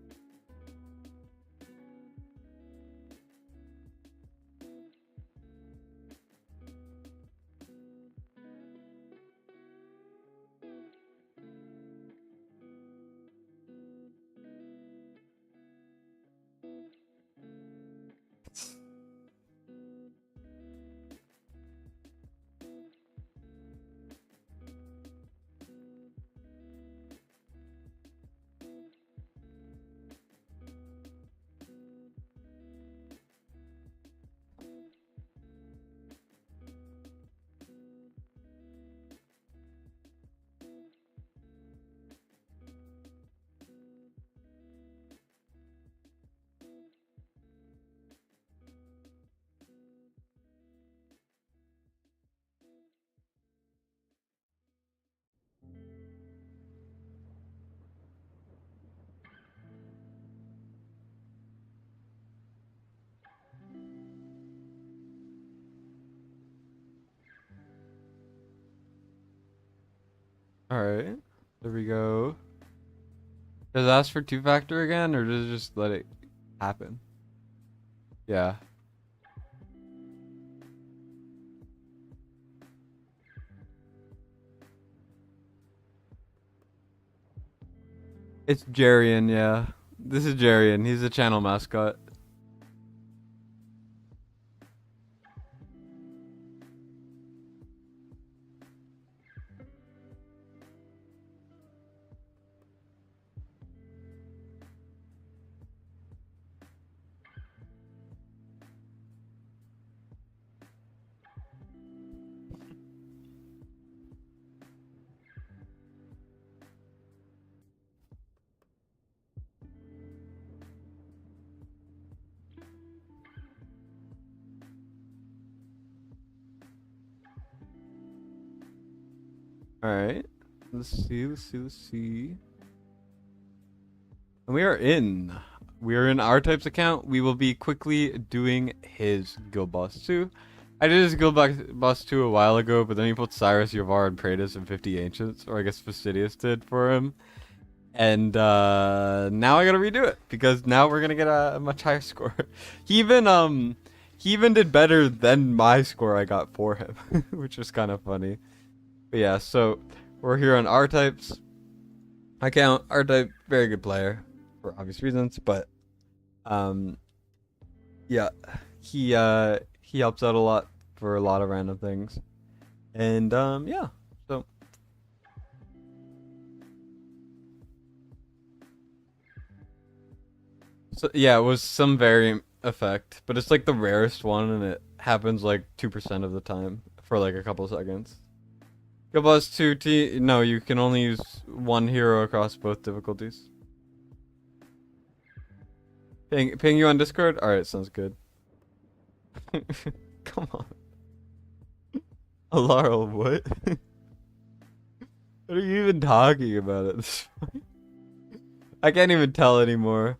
Alright. There we go. Does it ask for two-factor again, or does it just let it happen? Yeah. It's Jarian, yeah. This is Jarian. He's the channel mascot. Alright. Let's see. And we are in. We are in our type's account. We will be quickly doing his Guild Boss 2. I did his Guild Boss 2 a while ago, but then he put Cyrus, Yavar, and Praetus and 50 Ancients, or I guess Fastidius did for him. And now I gotta redo it, because now we're gonna get a much higher score. He even did better than my score I got for him, which is kind of funny. But yeah, so we're here on R-Types account. R-Type, very good player for obvious reasons, but yeah, he helps out a lot for a lot of random things. And yeah, so yeah, it was some variant effect, but it's like the rarest one, and it happens like 2% of the time for like a couple seconds. Guild Boss 2 T. No, you can only use one hero across both difficulties. Ping you on Discord? Alright, sounds good. Come on. Alarl, what? What are you even talking about at this point? I can't even tell anymore.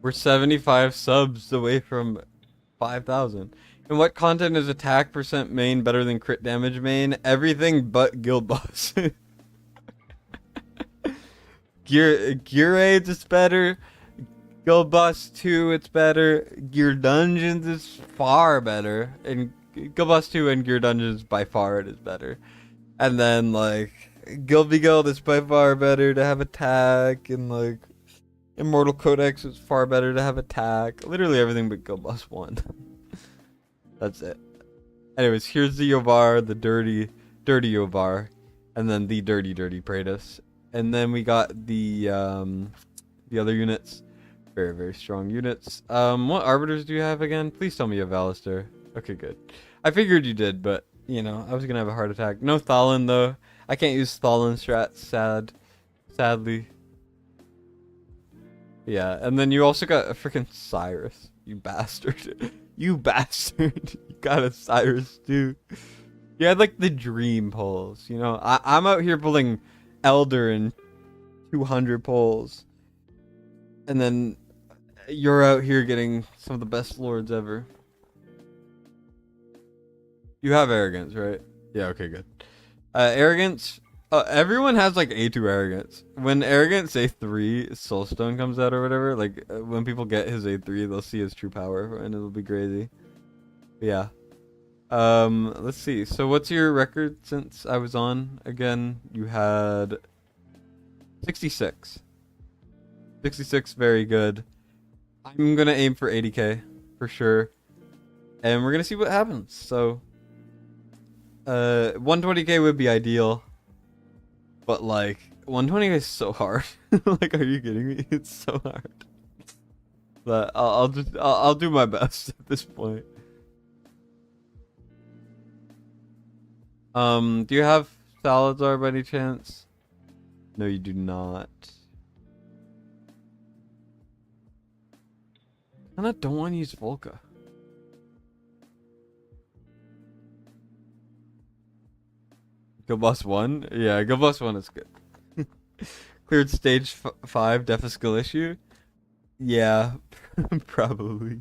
We're 75 subs away from 5,000. And what content is attack percent main better than crit damage main? Everything but guild boss. Gear raids is better. Guild boss 2 it's better. Gear dungeons is far better. And Guild boss 2 and gear dungeons by far it is better. And then like Guild v Guild is by far better to have attack, and like Immortal Codex is far better to have attack. Literally everything but Guild boss 1. That's it. Anyways, here's the Yovar, the dirty Yovar, and then the dirty Praetus. And then we got the other units. Very, very strong units. What arbiters do you have again? Please tell me you have Alistair. Okay, good. I figured you did, but you know, I was gonna have a heart attack. No Thalin though. I can't use Thalin strats, sadly. Yeah, and then you also got a freaking Cyrus. You bastard. You bastard. You got a Cyrus too. You had like the dream pulls, you know. I'm out here pulling Elder and 200 pulls. And then you're out here getting some of the best lords ever. You have arrogance, right? Yeah, okay, good. Arrogance. Everyone has like A2 arrogance. When arrogance A3 soulstone comes out or whatever, like when people get his A3, they'll see his true power and it'll be crazy. But yeah. Let's see. So what's your record since I was on again? You had 66. 66, very good. I'm gonna aim for 80k for sure. And we're gonna see what happens. So 120k would be ideal. But like 120k is so hard. Like, are you kidding me? It's so hard. But I'll do my best at this point. Do you have Salazar by any chance? No, you do not. I don't want to use Volca. Go boss 1? Yeah, go boss 1 is good. Cleared stage 5 defa skill issue? Yeah, probably.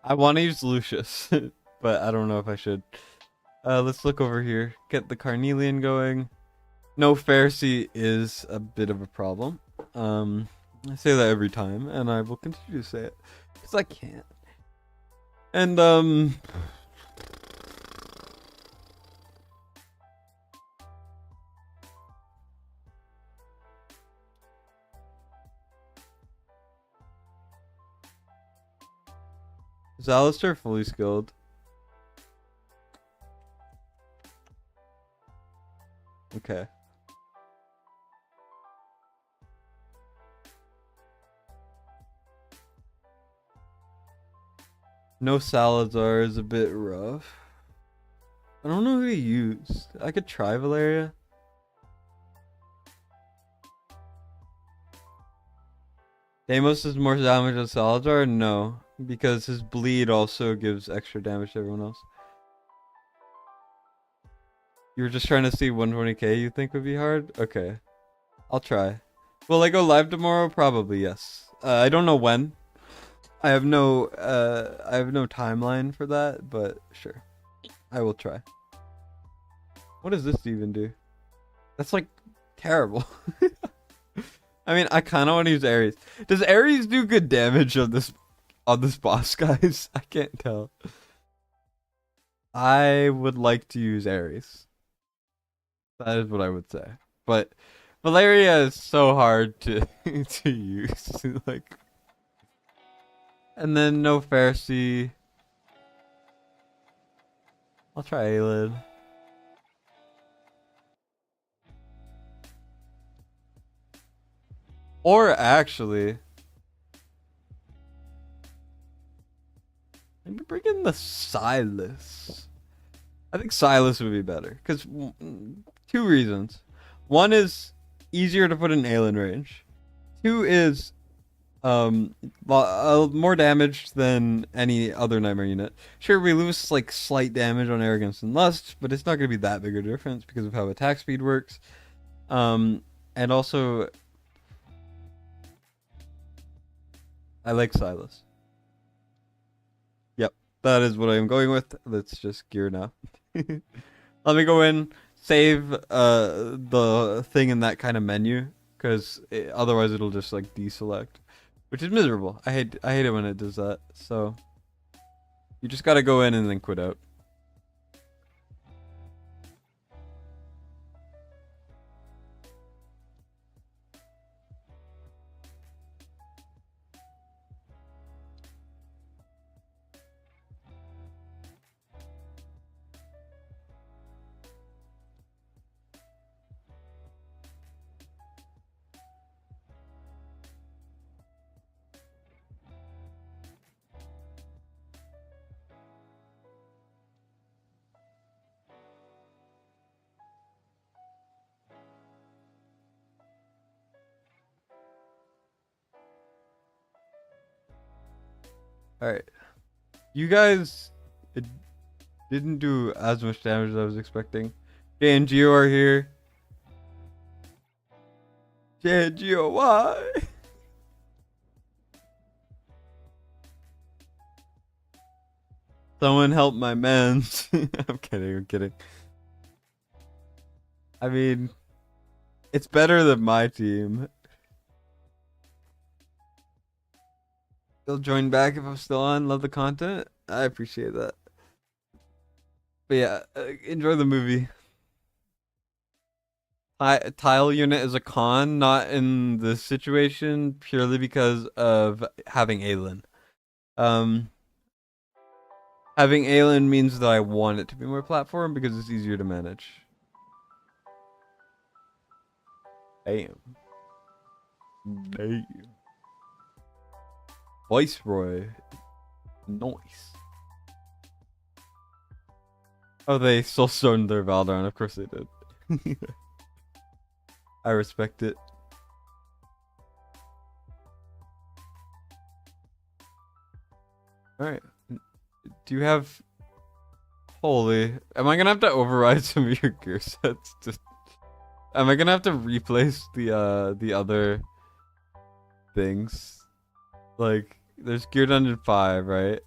I want to use Lucius, but I don't know if I should. Let's look over here. Get the Carnelian going. No Pharisee is a bit of a problem. I say that every time, and I will continue to say it because I can't. And is Alistair fully skilled? Okay. No Salazar is a bit rough. I don't know who he used. I could try Valeria. Deimos does more damage than Salazar? No. Because his bleed also gives extra damage to everyone else. You were just trying to see 120k you think would be hard? Okay. I'll try. Will I go live tomorrow? Probably, yes. I don't know when. I have no timeline for that, but sure. I will try. What does this even do? That's like terrible. I mean, I kind of want to use Ares. Does Ares do good damage on this boss, guys? I can't tell. I would like to use Ares. That is what I would say. But Valeria is so hard to to use. Like, and then no Pharisee. I'll try Aelid. Or actually, Maybe bring in the Silas. I think Silas would be better because 2 reasons. One is easier to put in Aelin range. 2 is more damage than any other Nightmare unit. Sure, we lose like slight damage on Arrogance and Lust, but it's not going to be that big a difference because of how attack speed works. And also, I like Silas. Yep, that is what I'm going with. Let's just gear now. Let me go in, save the thing in that kind of menu, because otherwise it'll just like deselect, which is miserable. I hate it when it does that. So you just gotta go in and then quit out. Alright. You guys didn't do as much damage as I was expecting. Jay and Geo are here. Jay and Geo, why? Someone help my mans. I'm kidding. I mean, it's better than my team. You'll join back if I'm still on. Love the content. I appreciate that. But yeah, enjoy the movie. Tile unit is a con, not in this situation, purely because of having Aelin. Having Aelin means that I want it to be more platform because it's easier to manage. Damn. Viceroy. Nice. Oh, they still stoned their Valdaran. Of course they did. I respect it. Alright. Do you have... Holy... Am I gonna have to override some of your gear sets? Just... Am I gonna have to replace the other... things? Like... There's Gear Dungeon 5, right?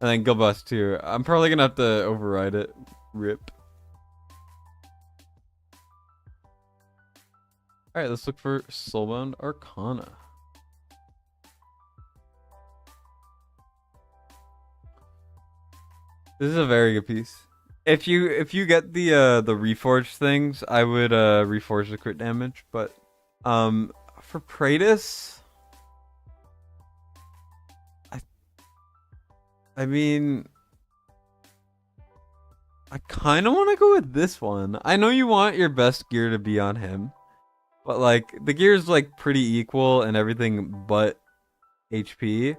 And then Gilbust 2. I'm probably gonna have to override it. RIP. Alright, let's look for Soulbound Arcana. This is a very good piece. If you get the reforged things, I would reforge the crit damage, but for Praetus, I mean, I kind of want to go with this one. I know you want your best gear to be on him, but like the gear is like pretty equal and everything but HP,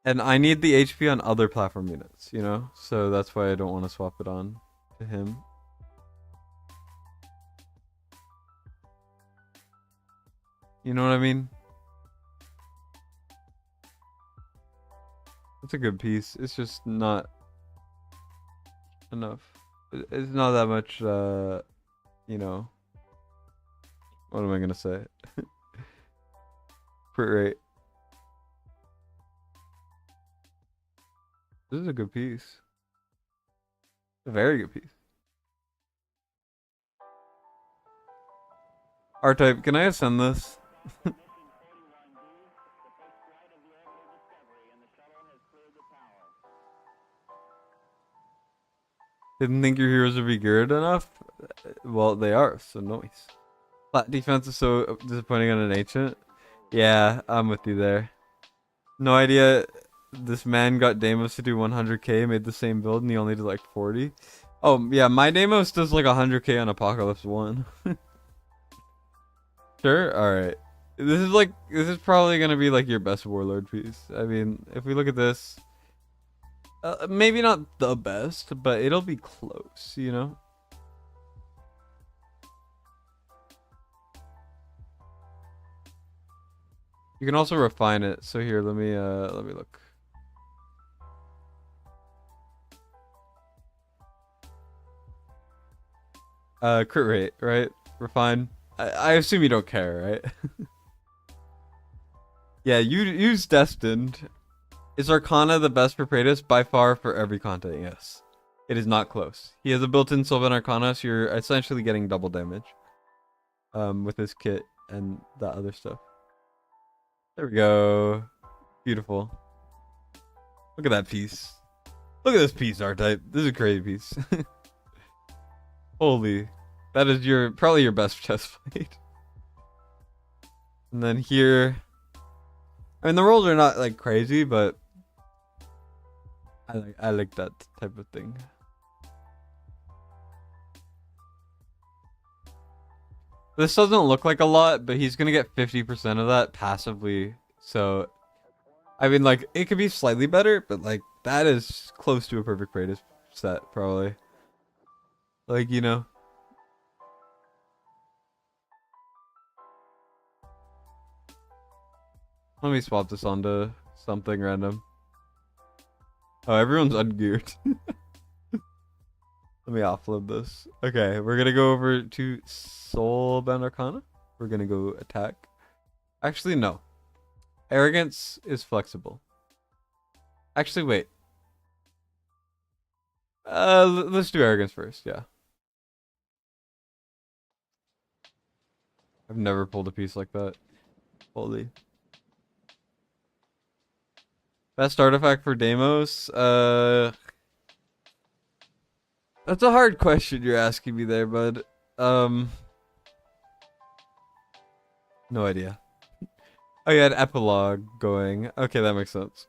and I need the HP on other platform units, you know? So that's why I don't want to swap it on to him. You know what I mean? It's a good piece. It's just not enough. It's not that much, you know. What am I gonna say? Crit rate. This is a good piece. A very good piece. R-Type, can I ascend this? Didn't think your heroes would be good enough? Well, they are, so nice. Flat defense is so disappointing on an ancient. Yeah, I'm with you there. No idea this man got Deimos to do 100k, made the same build, and he only did like 40. Oh, yeah, my Deimos does like 100k on Apocalypse 1. Sure? Alright. This is probably gonna be like your best Warlord piece. I mean, if we look at this... Maybe not the best, but it'll be close, you know? You can also refine it. So here, let me look. Crit rate, right? Refine. I assume you don't care, right? Yeah, you use Destined. Is Arcana the best for Praetus? By far for every content, yes. It is not close. He has a built-in Sylvan Arcana, so you're essentially getting double damage. With his kit and that other stuff. There we go. Beautiful. Look at that piece. Look at this piece, R-Type. This is a crazy piece. Holy. That is probably your best chest plate. And then here, I mean the rolls are not like crazy, but I like that type of thing. This doesn't look like a lot, but he's gonna get 50% of that passively. So, I mean, like it could be slightly better, but like that is close to a perfect Praetus set, probably. Like, you know. Let me swap this onto something random. Oh, everyone's ungeared. Let me offload this. Okay, we're gonna go over to Soulbound Arcana. We're gonna go attack. Actually, no. Arrogance is flexible. Actually, wait. Let's do arrogance first. Yeah. I've never pulled a piece like that. Holy. Best artifact for Deimos? That's a hard question you're asking me there, bud. No idea. Oh, you had epilogue going. Okay, that makes sense.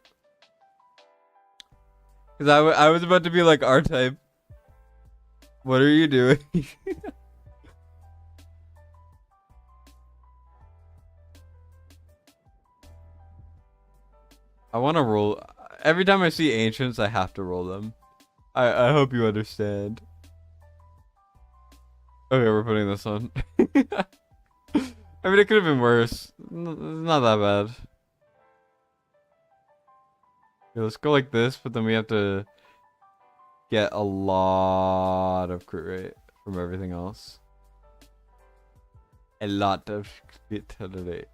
Because I was about to be like, R-Type, what are you doing? I want to roll. Every time I see ancients, I have to roll them. I hope you understand. Okay, we're putting this on. I mean, it could have been worse. Not that bad. Okay, let's go like this, but then we have to get a lot of crit rate from everything else. A lot of crit rate.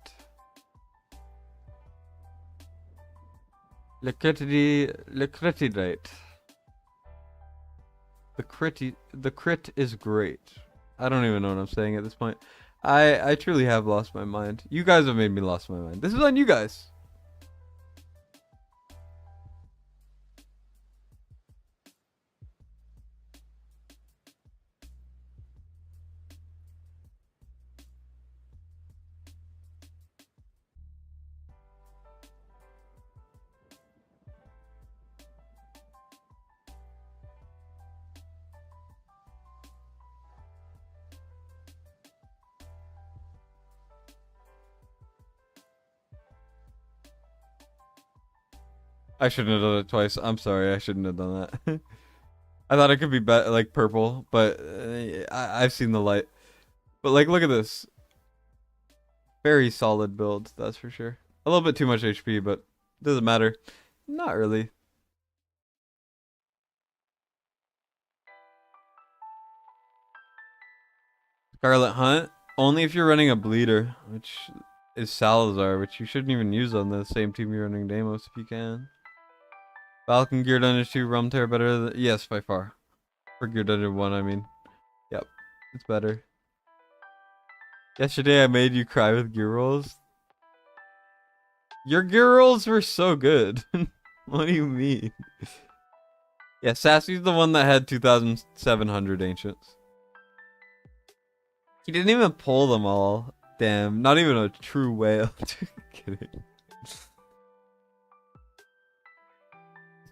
Le crit rate. The crit is great. I don't even know what I'm saying at this point. I truly have lost my mind. You guys have made me lost my mind. This is on you guys. I shouldn't have done it twice. I'm sorry. I shouldn't have done that. I thought it could be like purple, but I've seen the light. But like, look at this. Very solid build, that's for sure. A little bit too much HP, but doesn't matter. Not really. Scarlet Hunt, only if you're running a bleeder, which is Salazar, which you shouldn't even use on the same team you're running Deimos if you can. Falcon Gear Dungeon 2, Rum Tear better than, yes, by far. For Gear Dungeon 1, I mean. Yep, it's better. Yesterday I made you cry with gear rolls. Your gear rolls were so good. What do you mean? Yeah, Sassy's the one that had 2,700 ancients. He didn't even pull them all. Damn, not even a true whale. Kidding.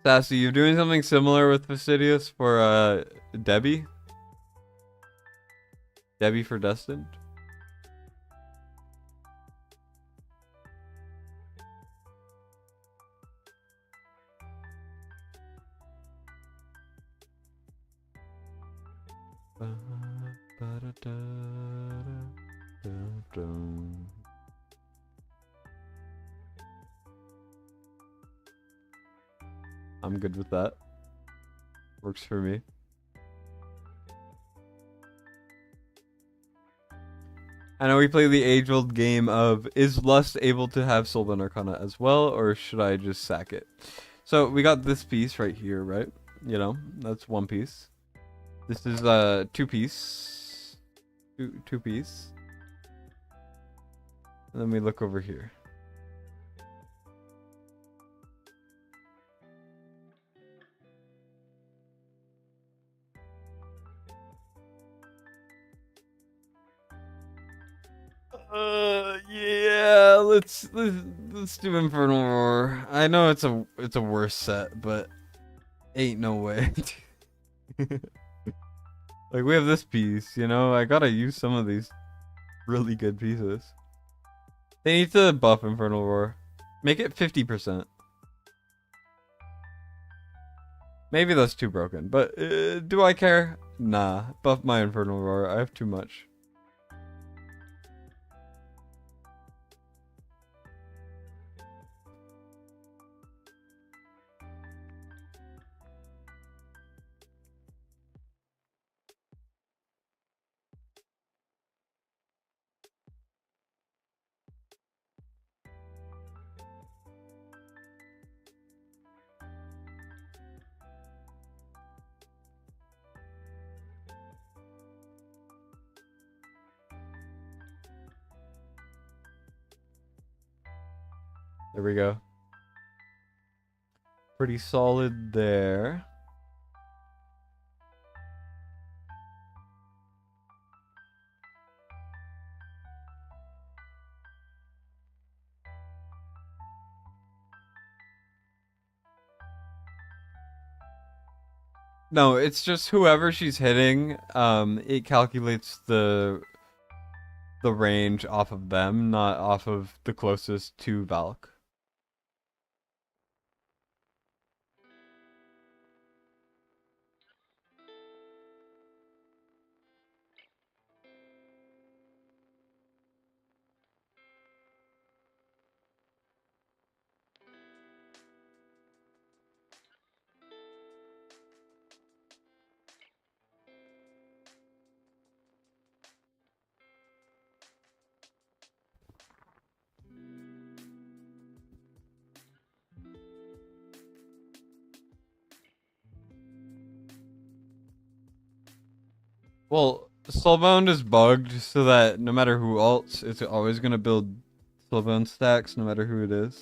Sassy, you're doing something similar with Fastidious for Debbie? Debbie for Destined? I'm good with that. Works for me. I know we play the age-old game of, is Lust able to have Soulbound Arcana as well, or should I just sack it? So we got this piece right here, right? You know, that's one piece. This is two piece. Two piece. And then we look over here. Yeah, let's do Infernal Roar. I know it's a worse set, but ain't no way. Like, we have this piece, you know? I gotta use some of these really good pieces. They need to buff Infernal Roar. Make it 50%. Maybe that's too broken, but do I care? Nah, buff my Infernal Roar. I have too much. There we go. Pretty solid there. No, it's just whoever she's hitting, it calculates the range off of them, not off of the closest to Valk. Well, Soulbound is bugged so that no matter who ults, it's always gonna build Soulbound stacks no matter who it is.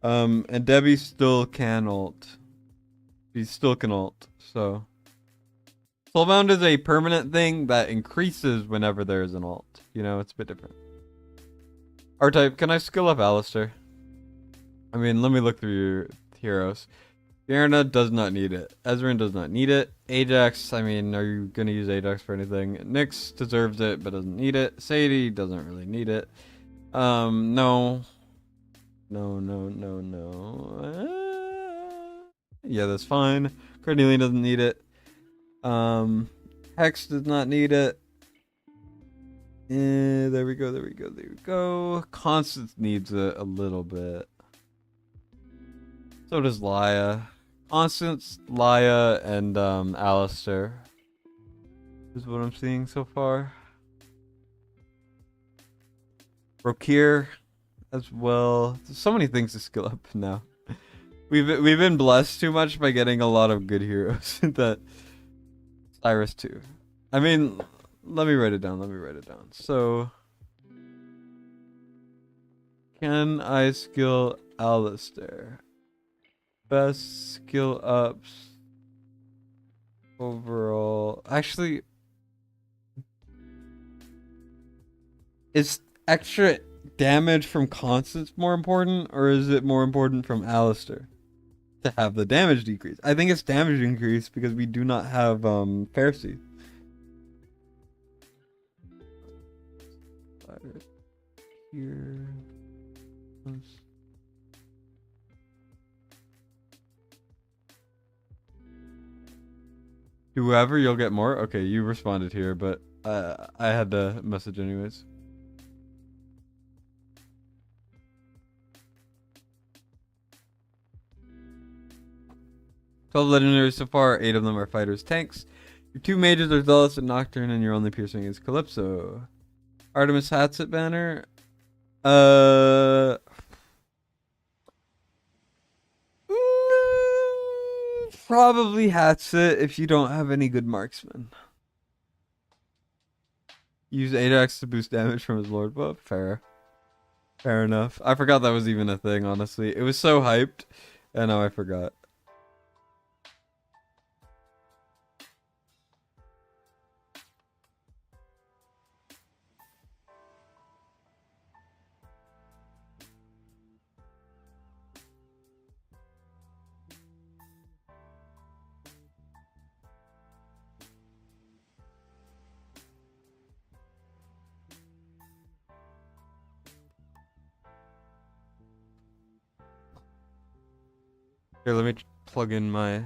And Debbie still can ult. She still can ult, so Soulbound is a permanent thing that increases whenever there is an ult. You know, it's a bit different. R-type, can I skill up Alistair? I mean, let me look through your heroes. Fiona does not need it. Ezrein does not need it. Ajax, I mean, are you gonna use Ajax for anything? Nyx deserves it, but doesn't need it. Sadie doesn't really need it. No. Yeah, that's fine. Cornelia doesn't need it. Hex does not need it. There we go. Constance needs it a little bit. So does Laya. Constance, Laya, and Alistair is what I'm seeing so far. Rokir as well. There's so many things to skill up now. We've been blessed too much by getting a lot of good heroes. That Cyrus too. I mean, let me write it down. So, can I skill Alistair? Best skill ups overall. Actually, is extra damage from Constance more important, or is it more important from Alistair to have the damage decrease? I think it's damage increase because we do not have Pharisee. Here. Whoever, you'll get more. Okay, you responded here, but I had to message anyways. 12 legendaries so far, 8 of them are fighters, tanks. Your 2 mages are Zealous and Nocturne, and your only piercing is Calypso. Artemis Hatset banner. Probably Hatset if you don't have any good marksmen. Use 8x to boost damage from his lord buff. Fair. Fair enough. I forgot that was even a thing, honestly. It was so hyped, and now I forgot. Here, let me plug in my...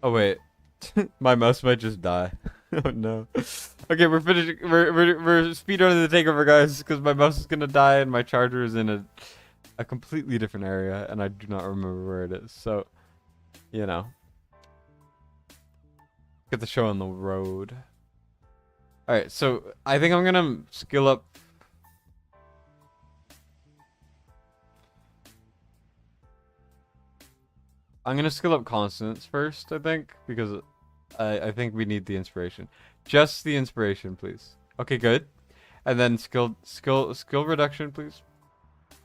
Oh, wait. My mouse might just die. Oh, no. Okay, we're finishing. We're speedrunning the takeover, guys, because my mouse is going to die and my charger is in a completely different area, and I do not remember where it is. So, you know. Get the show on the road. Alright, so I think I'm going to skill up... I'm gonna skill up consonants first, I think, because I think we need the inspiration. Just the inspiration, please. Okay, good. And then skill reduction, please.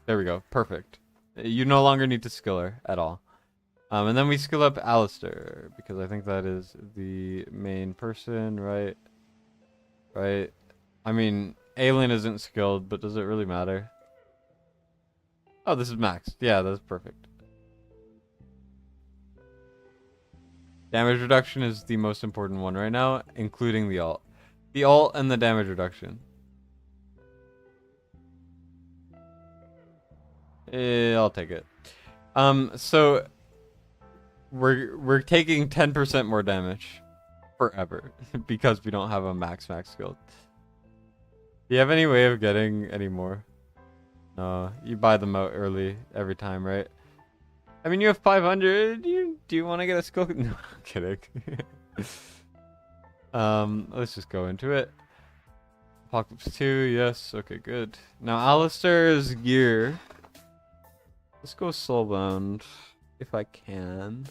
There we go. Perfect. You no longer need to skill her at all. And then we skill up Alistair, because I think that is the main person, right? Right. I mean, Aelin isn't skilled, but does it really matter? Oh, this is max. Yeah, that's perfect. Damage reduction is the most important one right now, including the ult. The ult and the damage reduction. I'll take it. So we're taking 10% more damage forever because we don't have a max skill. Do you have any way of getting any more? No, you buy them out early every time, right? I mean, you have 500. Do you want to get a skill? No, I'm kidding. Let's just go into it. Apocalypse 2, yes. Okay, good. Now, Alistair's gear. Let's go soulbound, if I can.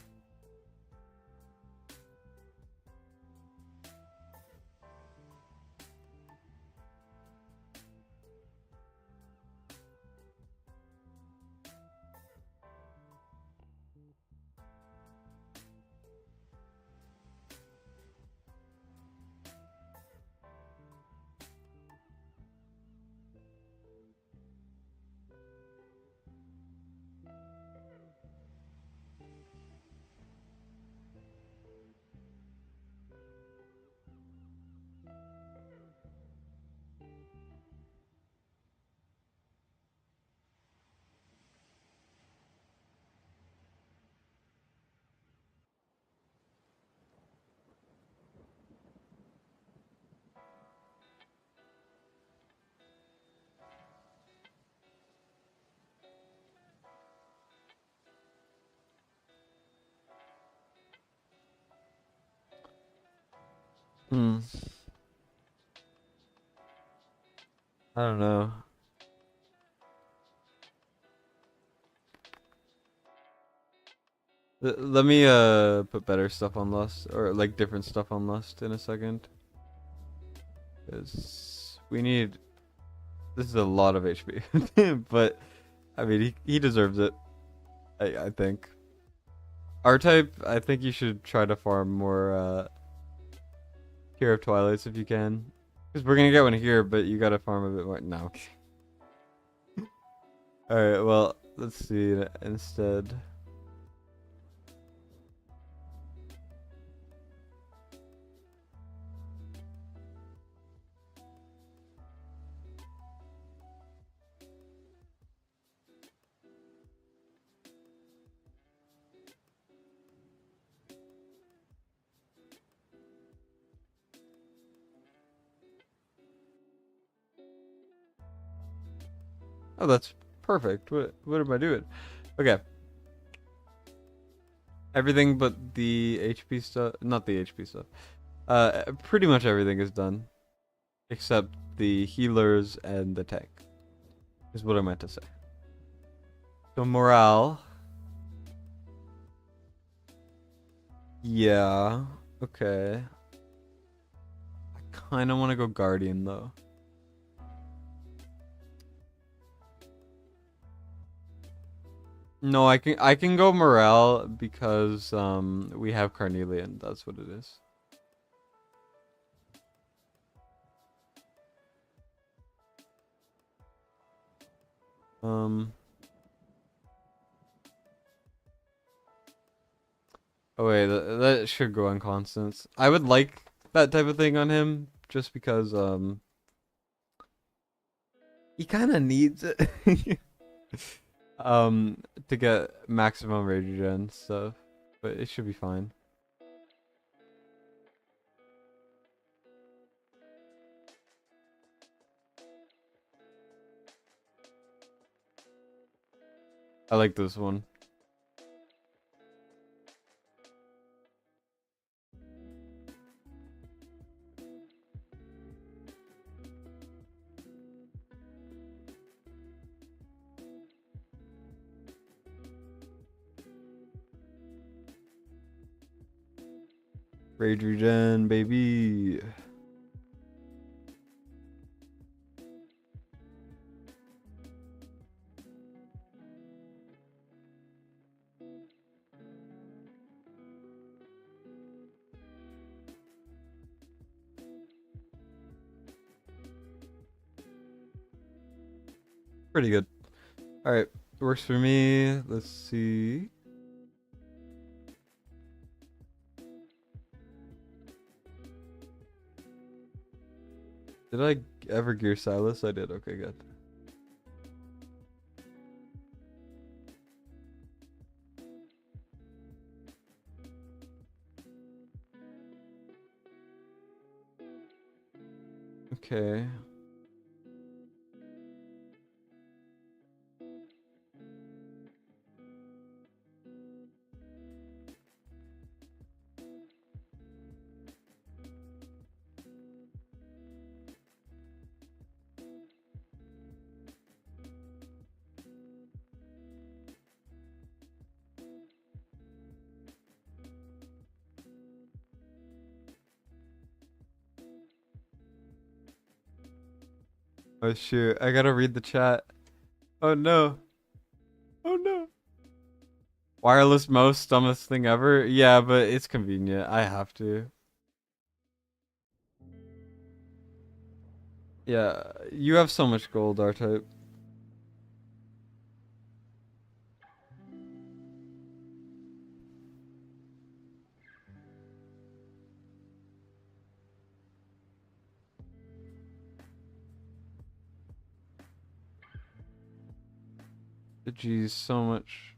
I don't know. Let me put better stuff on Lust, or like different stuff on Lust in a second. Because we need... This is a lot of HP. But, I mean, he deserves it. I think. R-type, I think you should try to farm more Hero of Twilights if you can. Because we're going to get one here, but you got to farm a bit more. No. Alright, well, let's see instead. Oh, that's perfect. What am I doing? Okay. Everything but the HP stuff. Not the HP stuff. Pretty much everything is done. Except the healers and the tank. Is what I meant to say. So morale. Yeah. Okay. I kind of want to go Guardian though. No, I can go morale because we have Carnelian. That's what it is. Um. Oh wait, that should go on constants. I would like that type of thing on him just because he kind of needs it. To get maximum rage regen stuff, but it should be fine. I like this one. Rage regen, baby. Pretty good. All right, works for me. Let's see. Did I ever gear Silas? I did. Okay, good. Okay. Oh shoot, I gotta read the chat. Oh no. Oh no. Wireless mouse, dumbest thing ever. Yeah, but it's convenient. I have to. Yeah, you have so much gold, R-Type. Jeez, so much.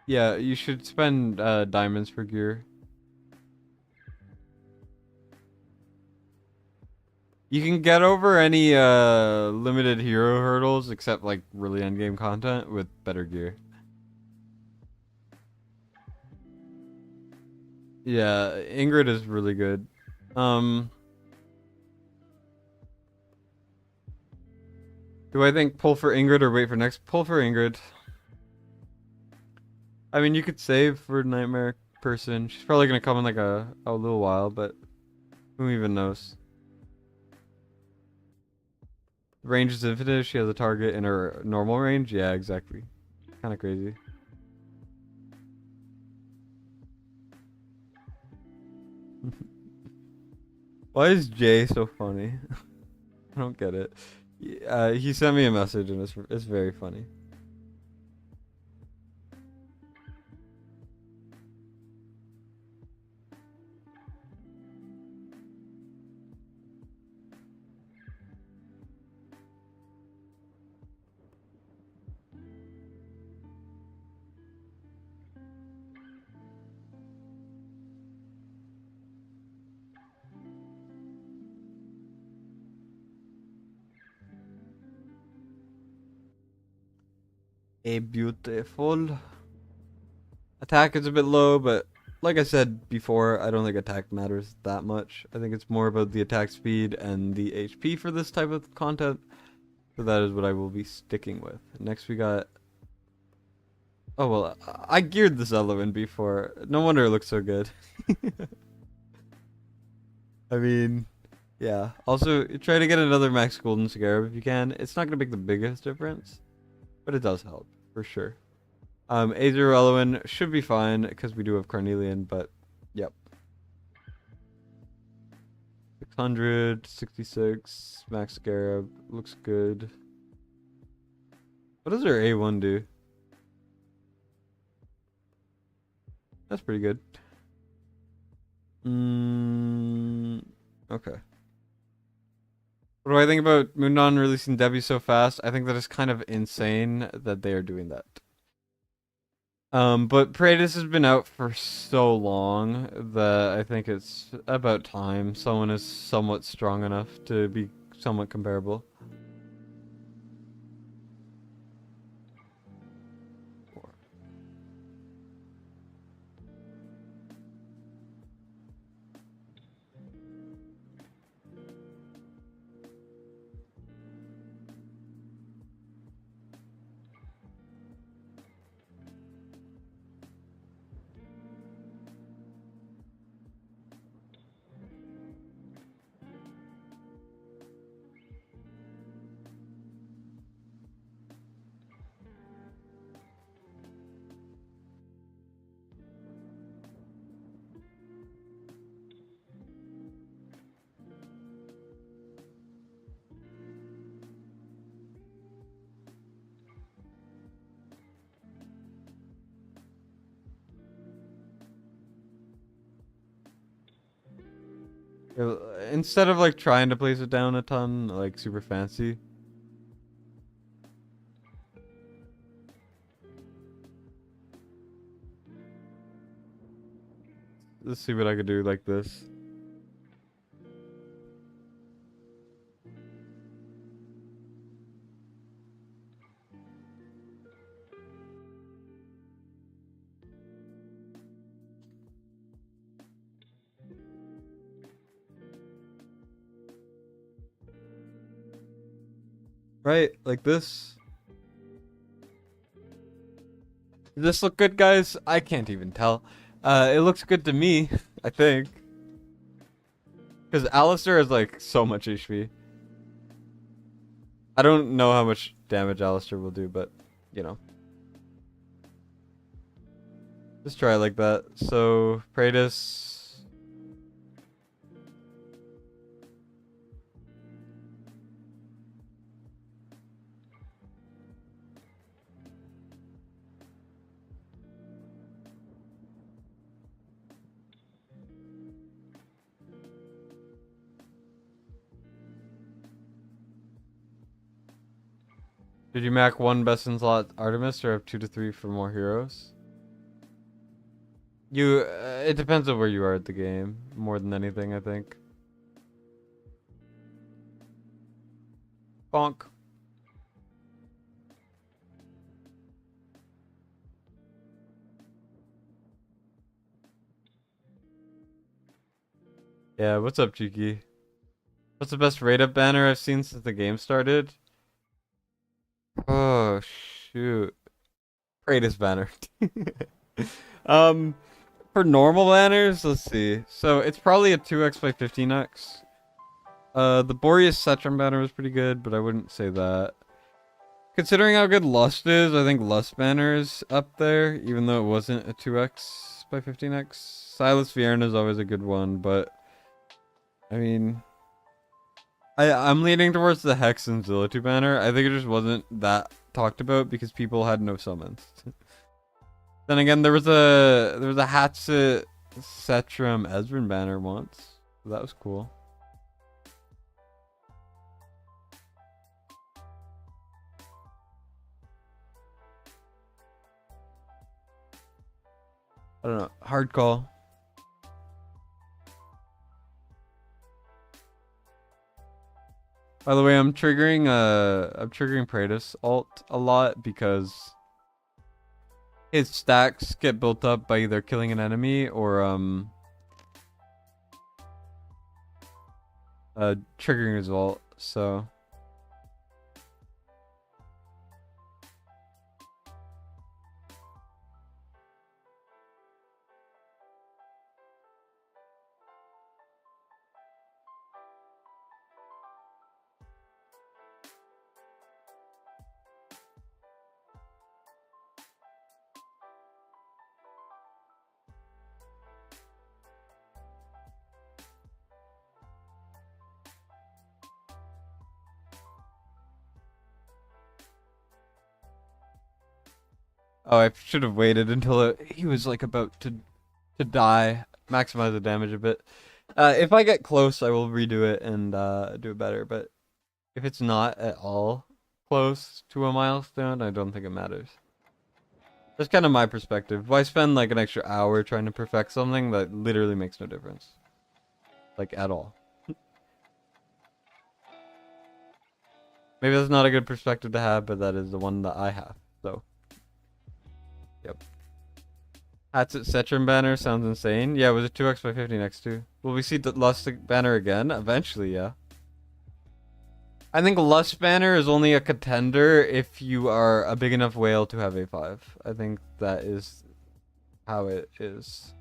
Yeah, you should spend diamonds for gear. You can get over any limited hero hurdles except like really endgame content with better gear. Yeah, Ingrid is really good. Um do I think pull for Ingrid or wait for next? Pull for Ingrid. I mean, you could save for Nightmare Person. She's probably gonna come in like a little while, but who even knows? Range is infinite. She has a target in her normal range. Yeah, exactly. Kind of crazy. Why is Jay so funny? I don't get it. He sent me a message and it's very funny. A beautiful. Attack is a bit low, but like I said before, I don't think attack matters that much. I think it's more about the attack speed and the HP for this type of content. So that is what I will be sticking with. Next we got... Oh well, I geared this element before. No wonder it looks so good. I mean, yeah. Also, try to get another max golden scarab if you can. It's not going to make the biggest difference, but it does help, for sure. Aether Eloin should be fine, because we do have Carnelian, but, yep. 666, max scarab, looks good. What does our A1 do? That's pretty good. Okay. What do I think about Moondon releasing Debbie so fast? I think that is kind of insane that they are doing that. But Paredes has been out for so long that I think it's about time someone is somewhat strong enough to be somewhat comparable. Instead of like trying to place it down a ton, like super fancy. Let's see what I could do like this. Right, like this. Does this look good, guys? I can't even tell. It looks good to me, I think. Because Alistair has like so much HP. I don't know how much damage Alistair will do, but you know. Just try it like that. So, Praetus. Did you mac one best in slot Artemis or have 2 to 3 for more heroes? You, it depends on where you are at the game, more than anything, I think. Bonk. Yeah, what's up, Cheeky? What's the best rate up banner I've seen since the game started? Oh, shoot. Greatest banner. For normal banners, let's see. So it's probably a 2x by 15x. The Boreas Cetrum banner was pretty good, but I wouldn't say that. Considering how good Lust is, I think Lust banner is up there, even though it wasn't a 2x by 15x. Silas Vierna is always a good one, but I mean, I'm leaning towards the Hex and Zillitu banner. I think it just wasn't that talked about because people had no summons. Then again, there was a Hatset Cetrum Ezrin banner once. So that was cool. I don't know. Hard call. By the way, I'm triggering Praetus alt a lot because his stacks get built up by either killing an enemy or triggering his ult. So oh, I should have waited until he was like about to die. Maximize the damage a bit. If I get close, I will redo it and do it better. But if it's not at all close to a milestone, I don't think it matters. That's kind of my perspective. Why spend like an extra hour trying to perfect something that literally makes no difference? Like at all. Maybe that's not a good perspective to have, but that is the one that I have. So, yep. Hats at Cetrum banner sounds insane. Yeah, was it 2x by 50 next to? Will we see the Lust banner again? Eventually, yeah. I think Lust banner is only a contender if you are a big enough whale to have A5. I think that is how it is.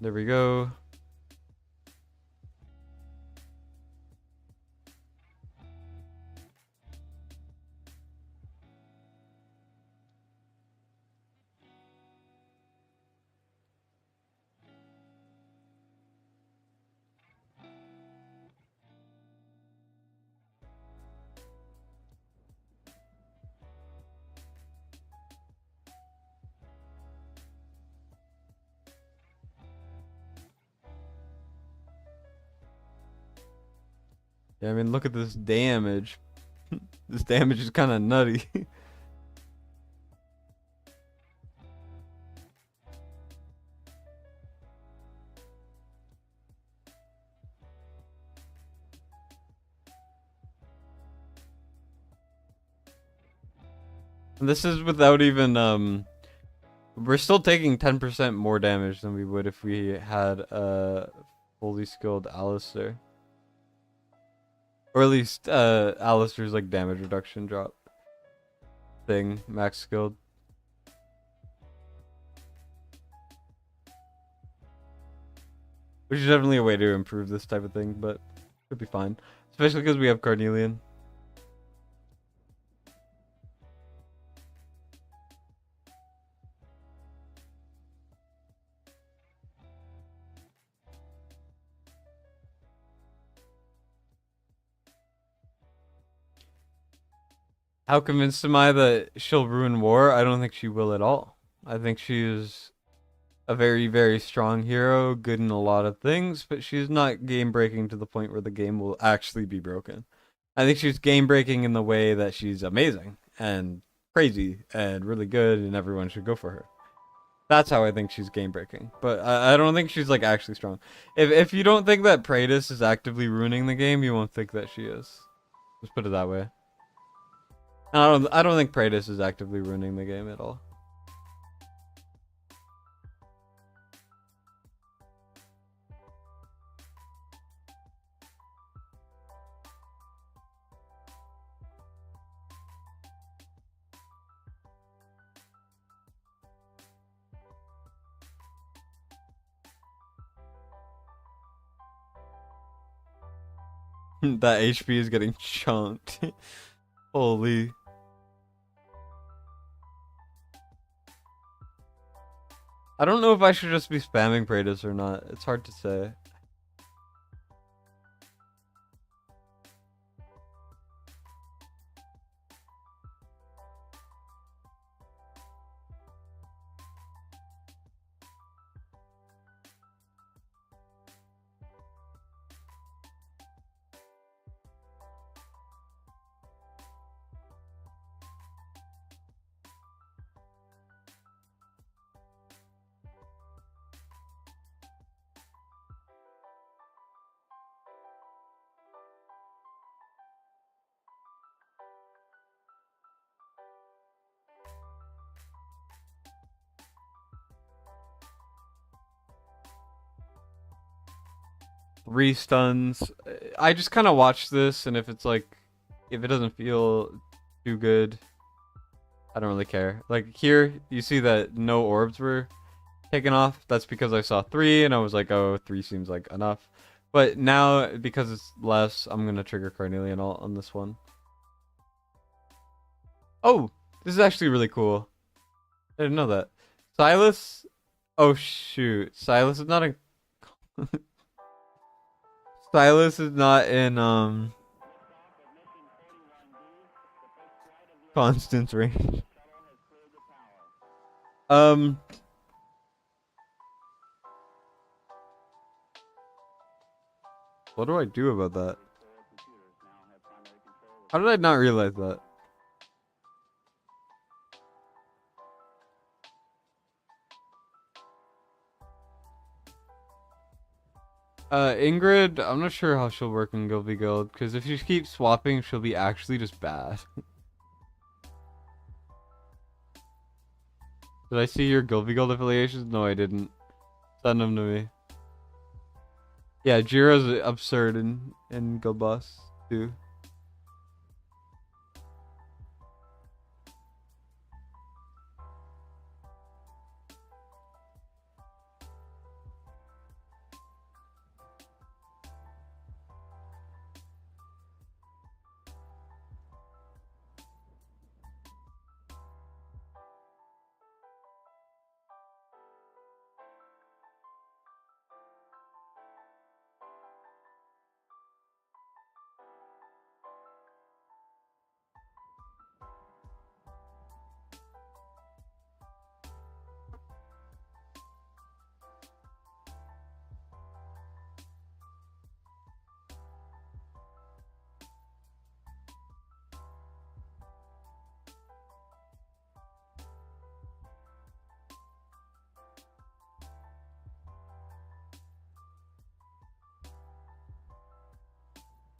There we go. Yeah, I mean, look at this damage. This damage is kind of nutty. And this is without even, we're still taking 10% more damage than we would if we had a fully skilled Alistair. Or at least, Alistair's like damage reduction drop thing, max skilled. Which is definitely a way to improve this type of thing, but should be fine. Especially because we have Carnelian. How convinced am I that she'll ruin war? I don't think she will at all. I think she is a very, very strong hero, good in a lot of things, but she's not game breaking to the point where the game will actually be broken. I think she's game breaking in the way that she's amazing and crazy and really good, and everyone should go for her. That's how I think she's game breaking. But I don't think she's like actually strong. If you don't think that Praetus is actively ruining the game, you won't think that she is. Let's put it that way. I don't think Praetus is actively ruining the game at all. That HP is getting chunked. Holy. I don't know if I should just be spamming Praetus or not. It's hard to say. 3 stuns. I just kind of watch this, and if it's like, if it doesn't feel too good, I don't really care. Like here, you see that no orbs were taken off. That's because I saw 3, and I was like, oh, 3 seems like enough. But now, because it's less, I'm gonna trigger Carnelian on this one. Oh, this is actually really cool. I didn't know that. Silas. Oh shoot, Silas is not in. Silas is not in Constance range. Um. What do I do about that? How did I not realize that? Ingrid, I'm not sure how she'll work in Guild v Guild, because if she keeps swapping, she'll be actually just bad. Did I see your Guild v Guild affiliations? No, I didn't. Send them to me. Yeah, Jiro's absurd in Guild Boss, too.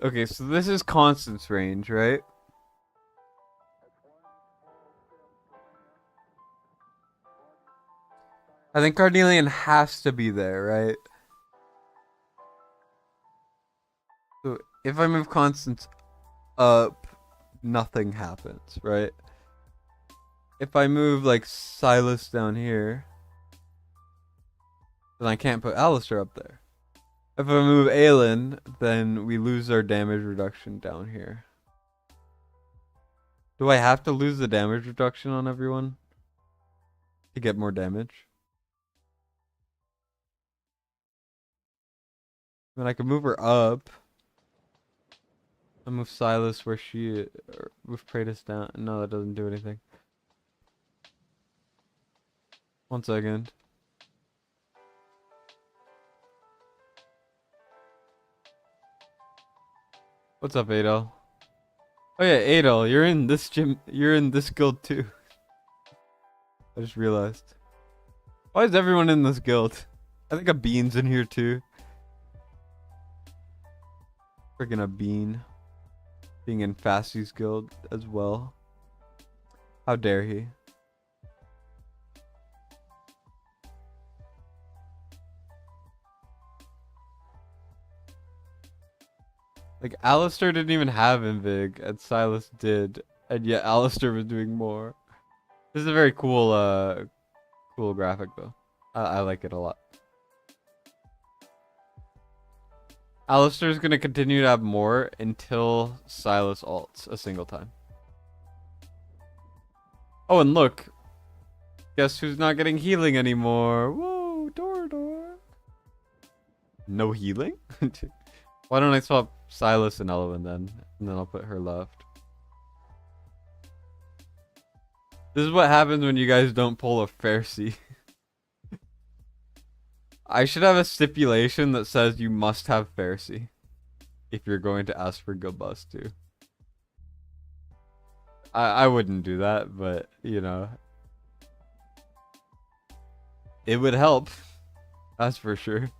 Okay, so this is Constance range, right? I think Carnelian has to be there, right? So if I move Constance up, nothing happens, right? If I move like Silas down here, then I can't put Alistair up there. If I move Aelin, then we lose our damage reduction down here. Do I have to lose the damage reduction on everyone to get more damage? I mean, I can move her up. I move Silas where she, or move Praetus down. No, that doesn't do anything. 1 second. What's up, Adel? Oh yeah, Adel, you're in this gym. You're in this guild too. I just realized. Why is everyone in this guild? I think a bean's in here too. Freaking a bean. Being in Fasty's guild as well. How dare he? Like, Alistair didn't even have Invig, and Silas did, and yet Alistair was doing more. This is a very cool, cool graphic, though. I like it a lot. Alistair's gonna continue to have more until Silas ults a single time. Oh, and look. Guess who's not getting healing anymore? Whoa, Dorador. No healing? Why don't I swap Silas and Elwyn then? And then I'll put her left. This is what happens when you guys don't pull a Pharisee. I should have a stipulation that says you must have Pharisee if you're going to ask for Guild Boss too. I wouldn't do that, but you know, it would help. That's for sure.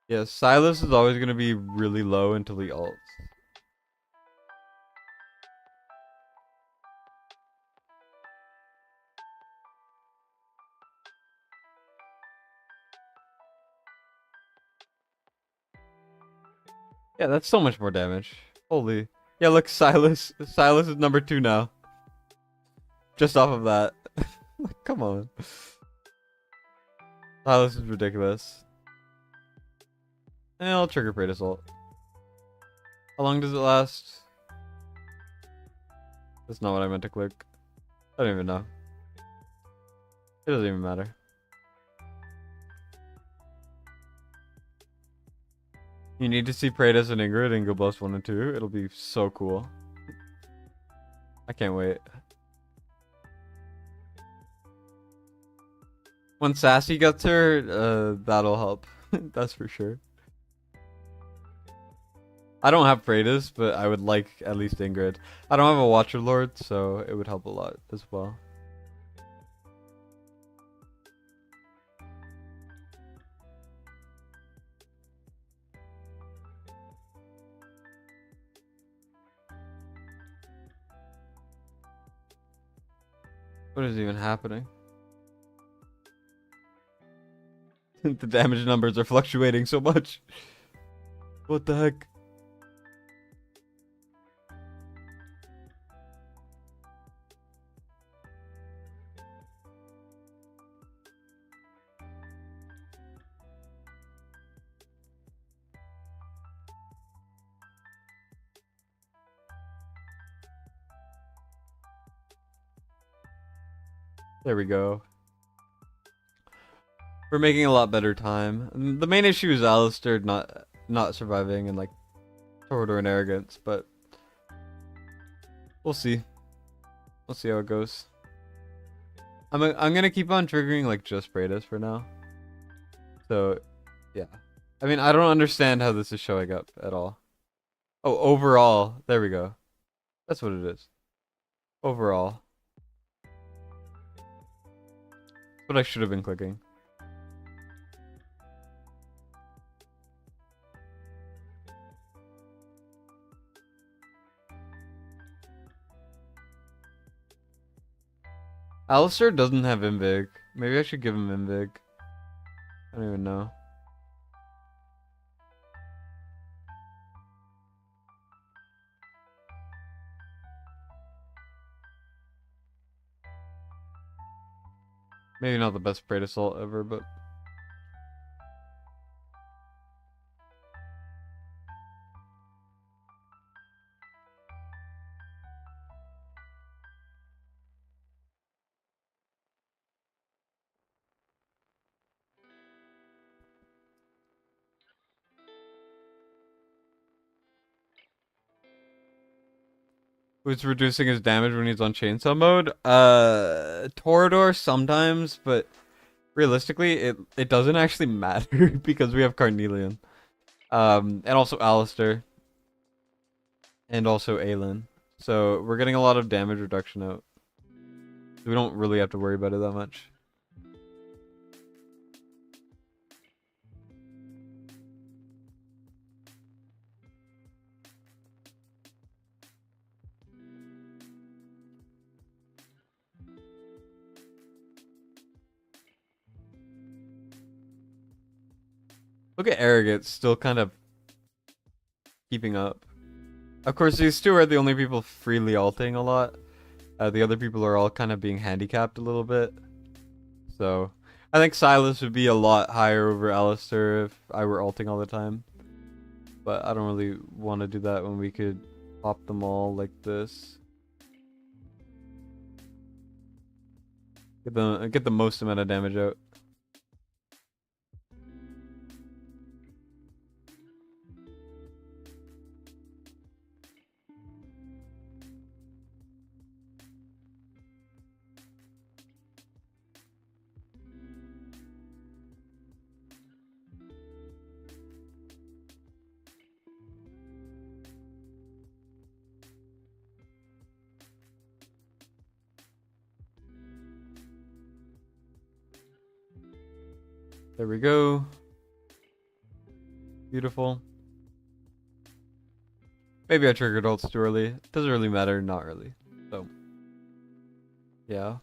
Yeah, Silas is always gonna be really low until he ults. Yeah, that's so much more damage. Holy. Yeah, look, Silas. Silas is number 2 now. Just off of that. Come on. Silas is ridiculous. And I'll trigger Prey Assault. How long does it last? That's not what I meant to click. I don't even know. It doesn't even matter. You need to see Praetus and Ingrid and go plus 1 and 2. It'll be so cool. I can't wait. When Sassy gets her, that'll help. That's for sure. I don't have Praetus, but I would like at least Ingrid. I don't have a Watcher Lord, so it would help a lot as well. What is even happening? The damage numbers are fluctuating so much. What the heck? There we go. We're making a lot better time. The main issue is Alistair not surviving and like Torador and Arrogance, but we'll see. We'll see how it goes. I'm gonna keep on triggering like just Praetus for now. So yeah. I mean, I don't understand how this is showing up at all. Oh, overall. There we go. That's what it is. Overall. That's what I should have been clicking. Alistair doesn't have Invig. Maybe I should give him Invig. I don't even know. Maybe not the best Praetor Assault ever, but... Who's reducing his damage when he's on chainsaw mode? Torador sometimes, but realistically, it doesn't actually matter because we have Carnelian. And also Alistair. And also Aelin. So we're getting a lot of damage reduction out. We don't really have to worry about it that much. Look at Arrogance, still kind of keeping up. Of course, these two are the only people freely ulting a lot. The other people are all kind of being handicapped a little bit. So, I think Silas would be a lot higher over Alistair if I were ulting all the time. But I don't really want to do that when we could pop them all like this. Get the most amount of damage out. There we go. Beautiful. Maybe I triggered ults too early. Doesn't really matter, not really. So, yeah.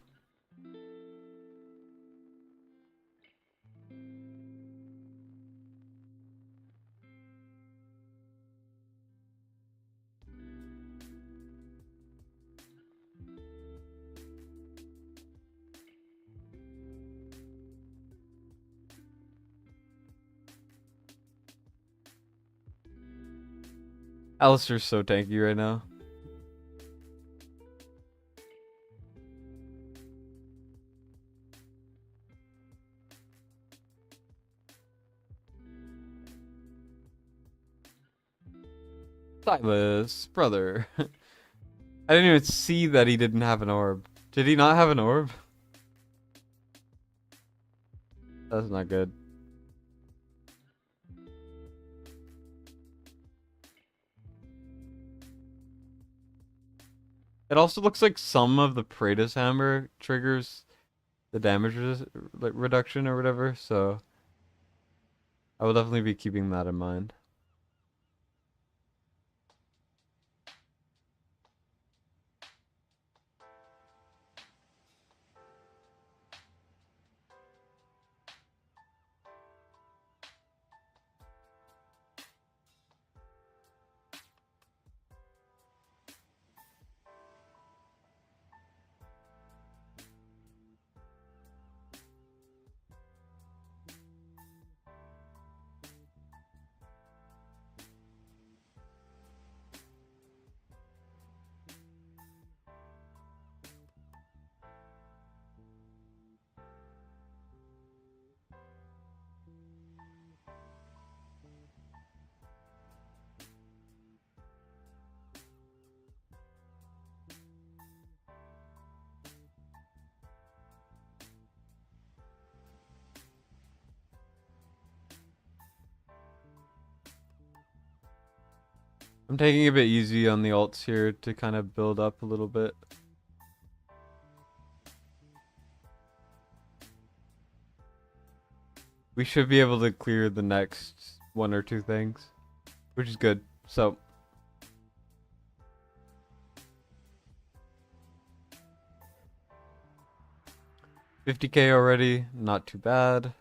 Alistair's so tanky right now. Silas, brother. I didn't even see that he didn't have an orb. Did he not have an orb? That's not good. It also looks like some of the Praetus hammer triggers the damage reduction or whatever, so I will definitely be keeping that in mind. I'm taking it a bit easy on the ults here to kind of build up a little bit. We should be able to clear the next one or two things, which is good. So, $50K already, not too bad.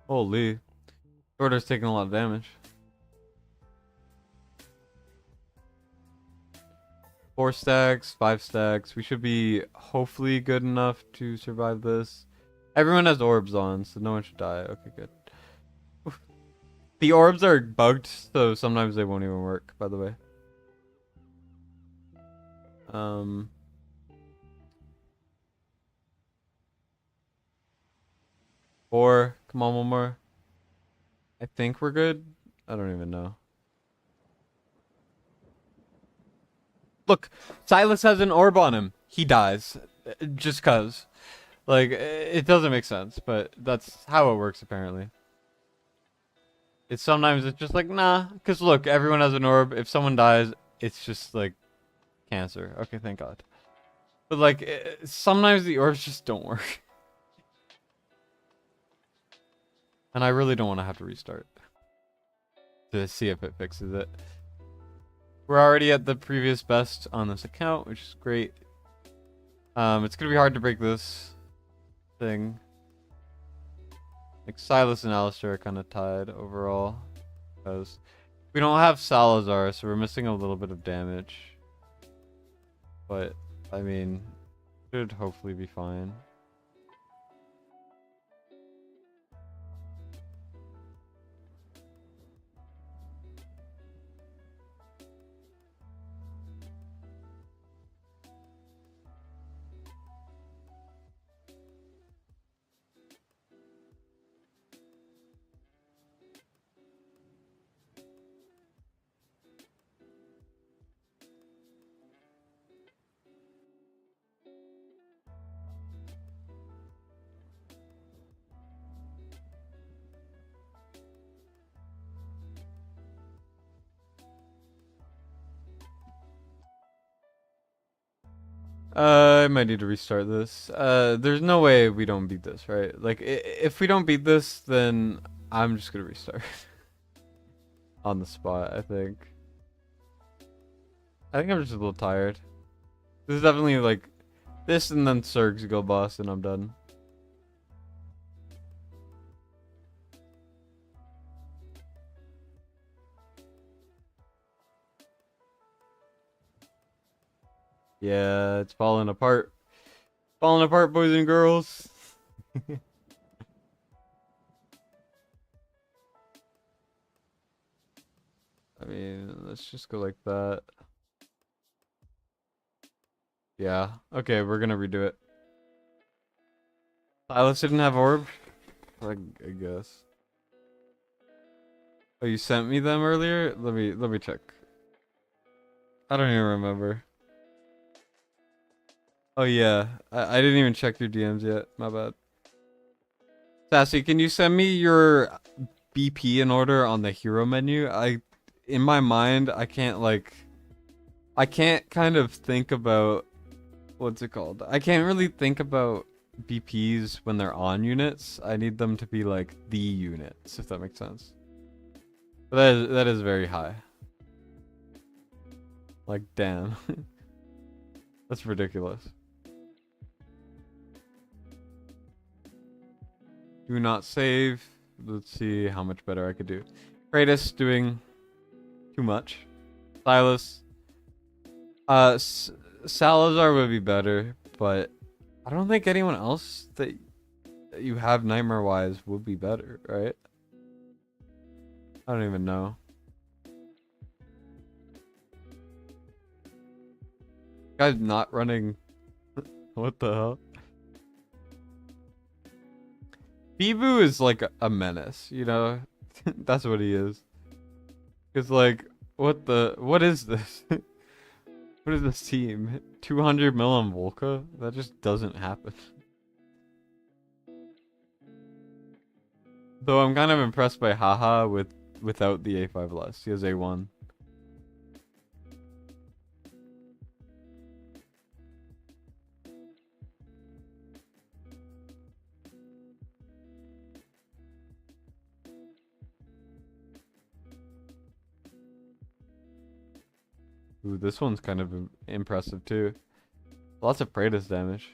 Holy. Order's taking a lot of damage. 4 stacks, 5 stacks. We should be hopefully good enough to survive this. Everyone has orbs on, so no one should die. Okay, good. Oof. The orbs are bugged, so sometimes they won't even work, by the way. 4. Come on, one more. I think we're good. I don't even know. Look, Silas has an orb on him. He dies. Just cuz. Like, it doesn't make sense, but that's how it works apparently. Sometimes it's just like, nah. Because look, everyone has an orb. If someone dies, it's just like cancer. Okay, thank God. But like, sometimes the orbs just don't work. And I really don't want to have to restart. to see if it fixes it. We're already at the previous best on this account, which is great. It's gonna be hard to break this thing. Like Silas and Alistair are kind of tied overall because we don't have Salazar, so we're missing a little bit of damage. But I mean, should hopefully be fine. I might need to restart this. There's no way we don't beat this, right? Like, if we don't beat this, then I'm just gonna restart. On the spot, I think. I think I'm just a little tired. This is definitely like, this and then Surgs go boss and I'm done. Yeah, it's falling apart. Falling apart, boys and girls. I mean, let's just go like that. Yeah. Okay, we're gonna redo it. Silas didn't have orb? I guess. Oh, you sent me them earlier? Let me check. I don't even remember. Oh yeah, I didn't even check your DMs yet. My bad. Sassy, can you send me your BP in order on the hero menu? In my mind, I can't kind of think about, what's it called? I can't really think about BPs when they're on units. I need them to be like the units, if that makes sense. But that is very high. Like, damn. That's ridiculous. Do not save. Let's see how much better I could do. Kratos doing too much. Silas. Salazar would be better, but I don't think anyone else that you have nightmare-wise would be better, right? I don't even know. Guy's not running. What the hell? Bibu is like a menace, you know? That's what he is. It's like, what is this? What is this team? 200 mil on Volca? That just doesn't happen. Though I'm kind of impressed by Haha without the A5 less. He has A1. Ooh, this one's kind of impressive too. Lots of Praetus damage.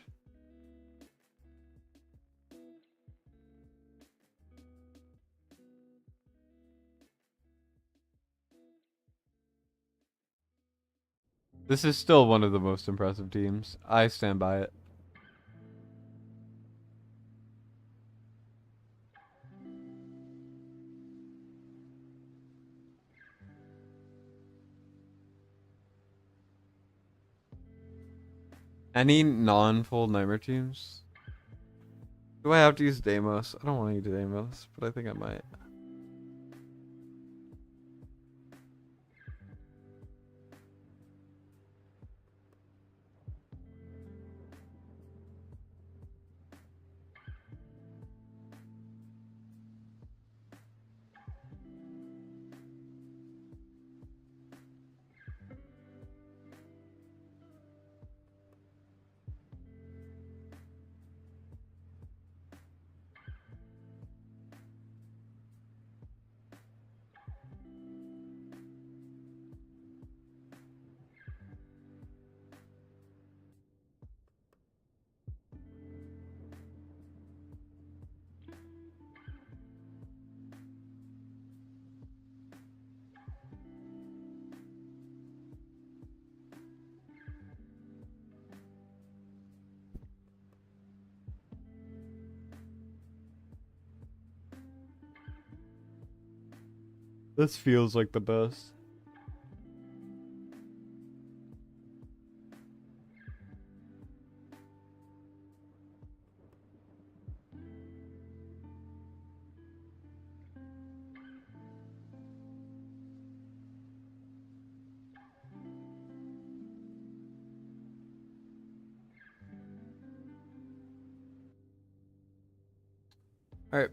This is still one of the most impressive teams. I stand by it. Any non-full Nightmare teams? Do I have to use Deimos? I don't want to use Deimos, but I think I might. This feels like the best. Alright.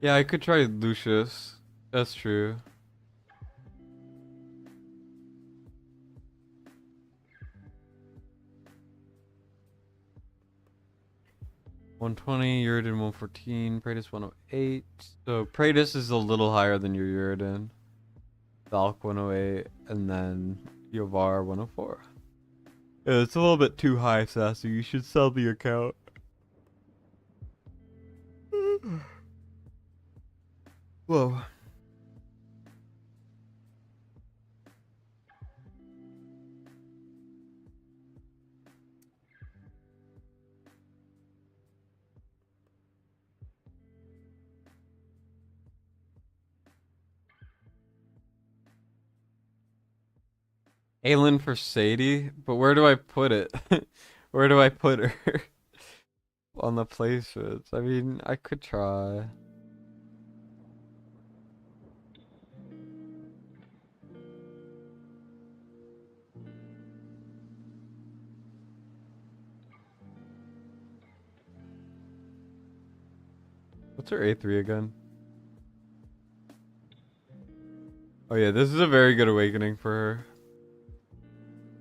Yeah, I could try Lucius. That's true. $120, Uridan 114, Praetus 108. So Praetus is a little higher than your Uridan. Valk 108, and then Yovar 104. Yeah, it's a little bit too high, Sassy. You should sell the account. Whoa. Aelin for Sadie? But where do I put it? Where do I put her? On the placements. I mean, I could try. What's her A3 again? Oh yeah, this is a very good awakening for her.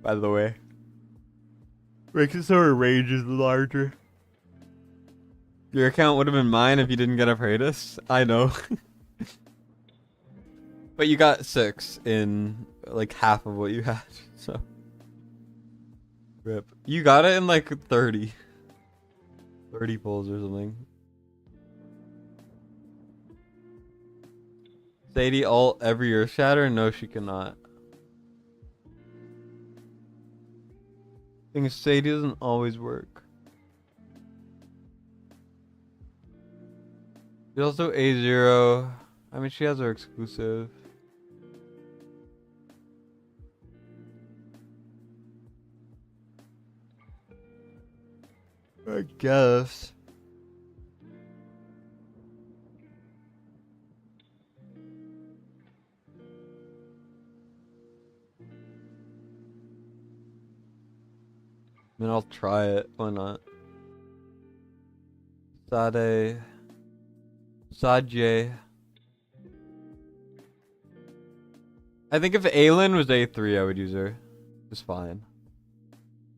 By the way. Makes it so her range is larger. Your account would have been mine if you didn't get a Praetus. I know. But you got 6 in like half of what you had, so. Rip. You got it in like 30. 30 pulls or something. Sadie alt every year shatter? No, she cannot. Thing is, Sadie doesn't always work. She's also A0. I mean, she has her exclusive. I guess. I mean, I'll try it. Why not? Sade. Sajay. I think if Aelin was A3, I would use her. Just fine.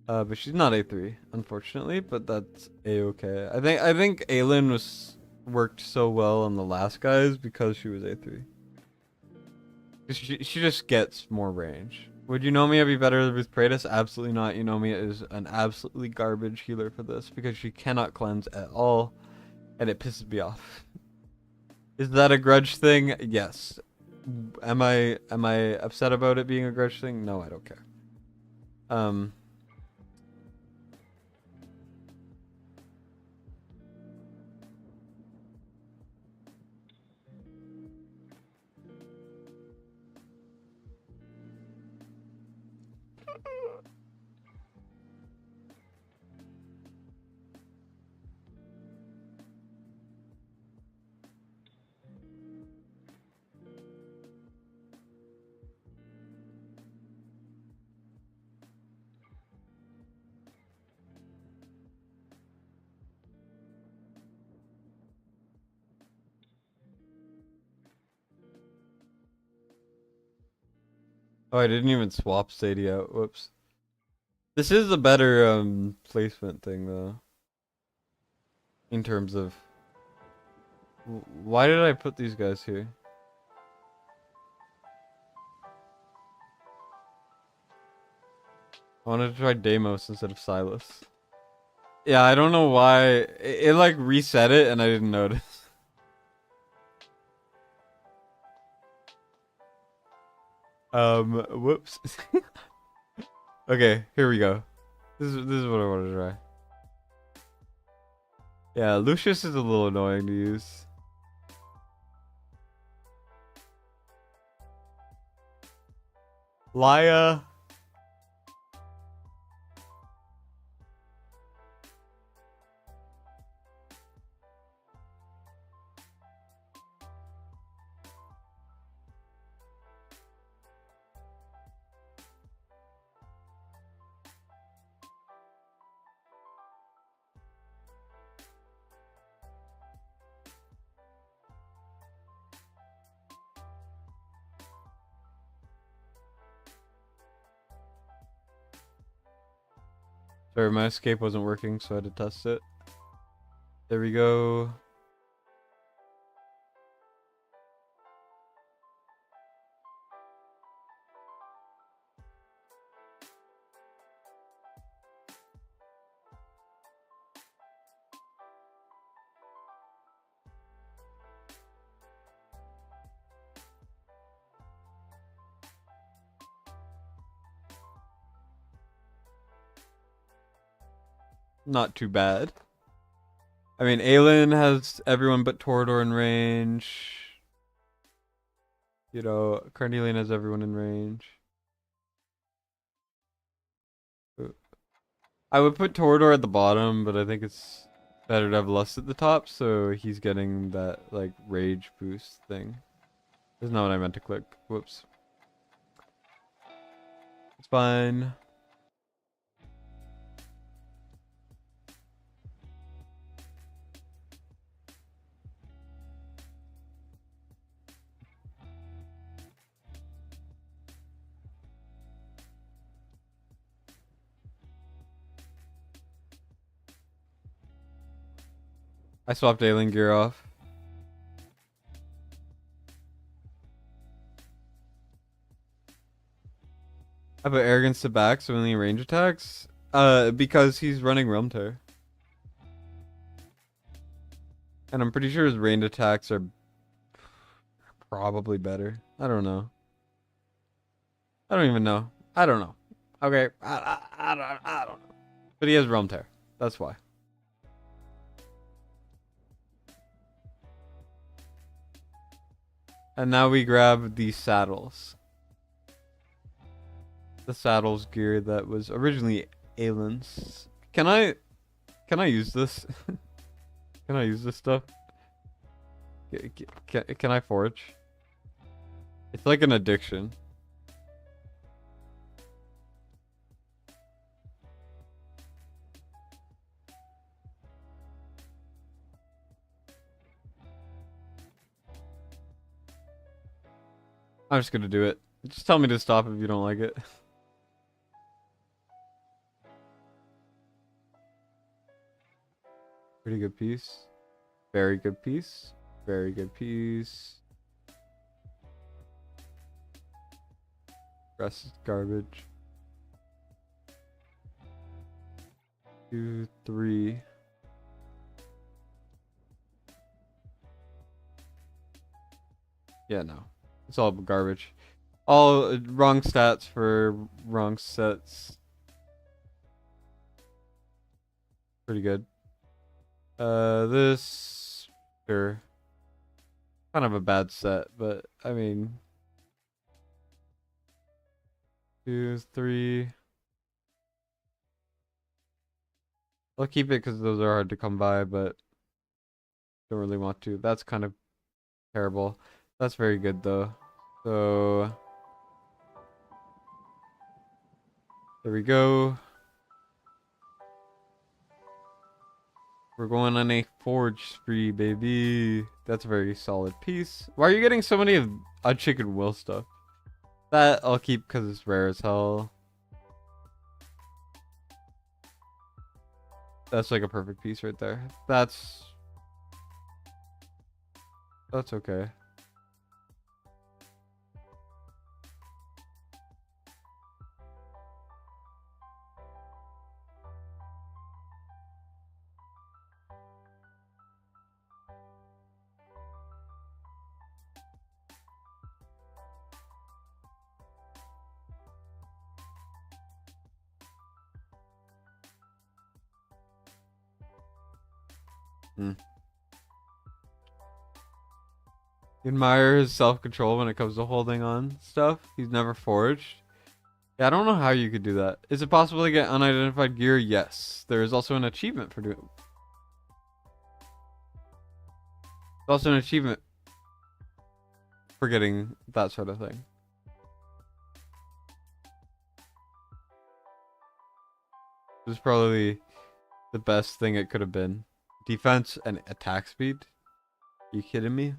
But she's not A3, unfortunately, but that's A-okay. I think Aelin worked so well on the last guys because she was A3. She just gets more range. Would Eunomia be better with Praetus? Absolutely not. Eunomia is an absolutely garbage healer for this because she cannot cleanse at all, and it pisses me off. Is that a grudge thing? Yes. Am I upset about it being a grudge thing? No, I don't care. Oh, I didn't even swap Sadie out. Whoops. This is a better placement thing though. In terms of why did I put these guys here? I wanted to try Deimos instead of Silas. Yeah, I don't know why it like reset it and I didn't notice. Whoops. Okay, here we go. This is what I want to try. Yeah, Lucius is a little annoying to use. Laya. Sorry, my escape wasn't working, so I had to test it. There we go. Not too bad. I mean, Aelin has everyone but Torador in range. You know, Carnelian has everyone in range. I would put Torador at the bottom, but I think it's better to have Lust at the top, so he's getting that, like, rage boost thing. That's not what I meant to click. Whoops. It's fine. I swapped Aelin gear off. I put arrogance to back, so only range attacks. Because he's running Realm Tear. And I'm pretty sure his range attacks are probably better. I don't know. I don't even know. I don't know. Okay, I don't know. But he has Realm Tear. That's why. And now we grab the saddles. The saddles gear that was originally Aelin's. Can I use this? Can I use this stuff? Can I forge? It's like an addiction. I'm just gonna do it. Just tell me to stop if you don't like it. Pretty good piece. Very good piece. Very good piece. Rest is garbage. 2, 3. Yeah, no. It's all garbage. All wrong stats for wrong sets. Pretty good. This sure. Kind of a bad set, but I mean 2, 3. I'll keep it because those are hard to come by, but don't really want to. That's kind of terrible. That's very good though. So there we go. We're going on a forge spree, baby. That's a very solid piece. Why are you getting so many of Unchicken Will stuff? That I'll keep because it's rare as hell. That's like a perfect piece right there. That's okay. You admire his self-control when it comes to holding on stuff. He's never forged. Yeah, I don't know how you could do that. Is it possible to get unidentified gear? Yes. There is also an achievement for doing. There's also an achievement for getting that sort of thing. This is probably the best thing it could have been. Defense and attack speed. Are you kidding me?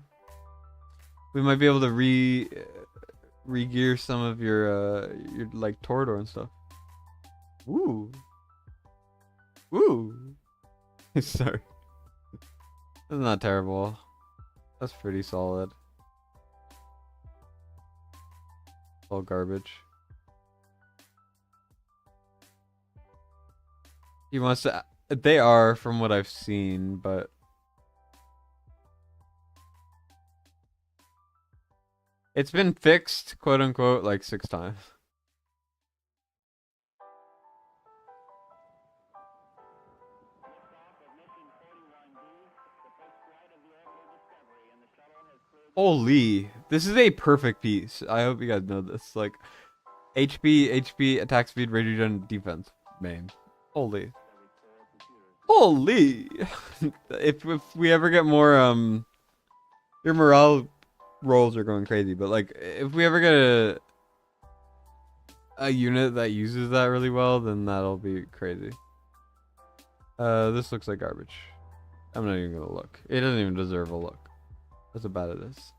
We might be able to re-gear some of your like Torador and stuff. Ooh. Ooh. Sorry. That's not terrible. That's pretty solid. All garbage. He wants to. They are, from what I've seen, but it's been fixed, quote unquote, like 6 times. Holy, this is a perfect piece. I hope you guys know this. Like, HP, attack speed, regen, defense, main. Holy. Holy! if we ever get more, your morale rolls are going crazy, but like, if we ever get a unit that uses that really well, then that'll be crazy. This looks like garbage. I'm not even gonna look. It doesn't even deserve a look. That's how bad it is.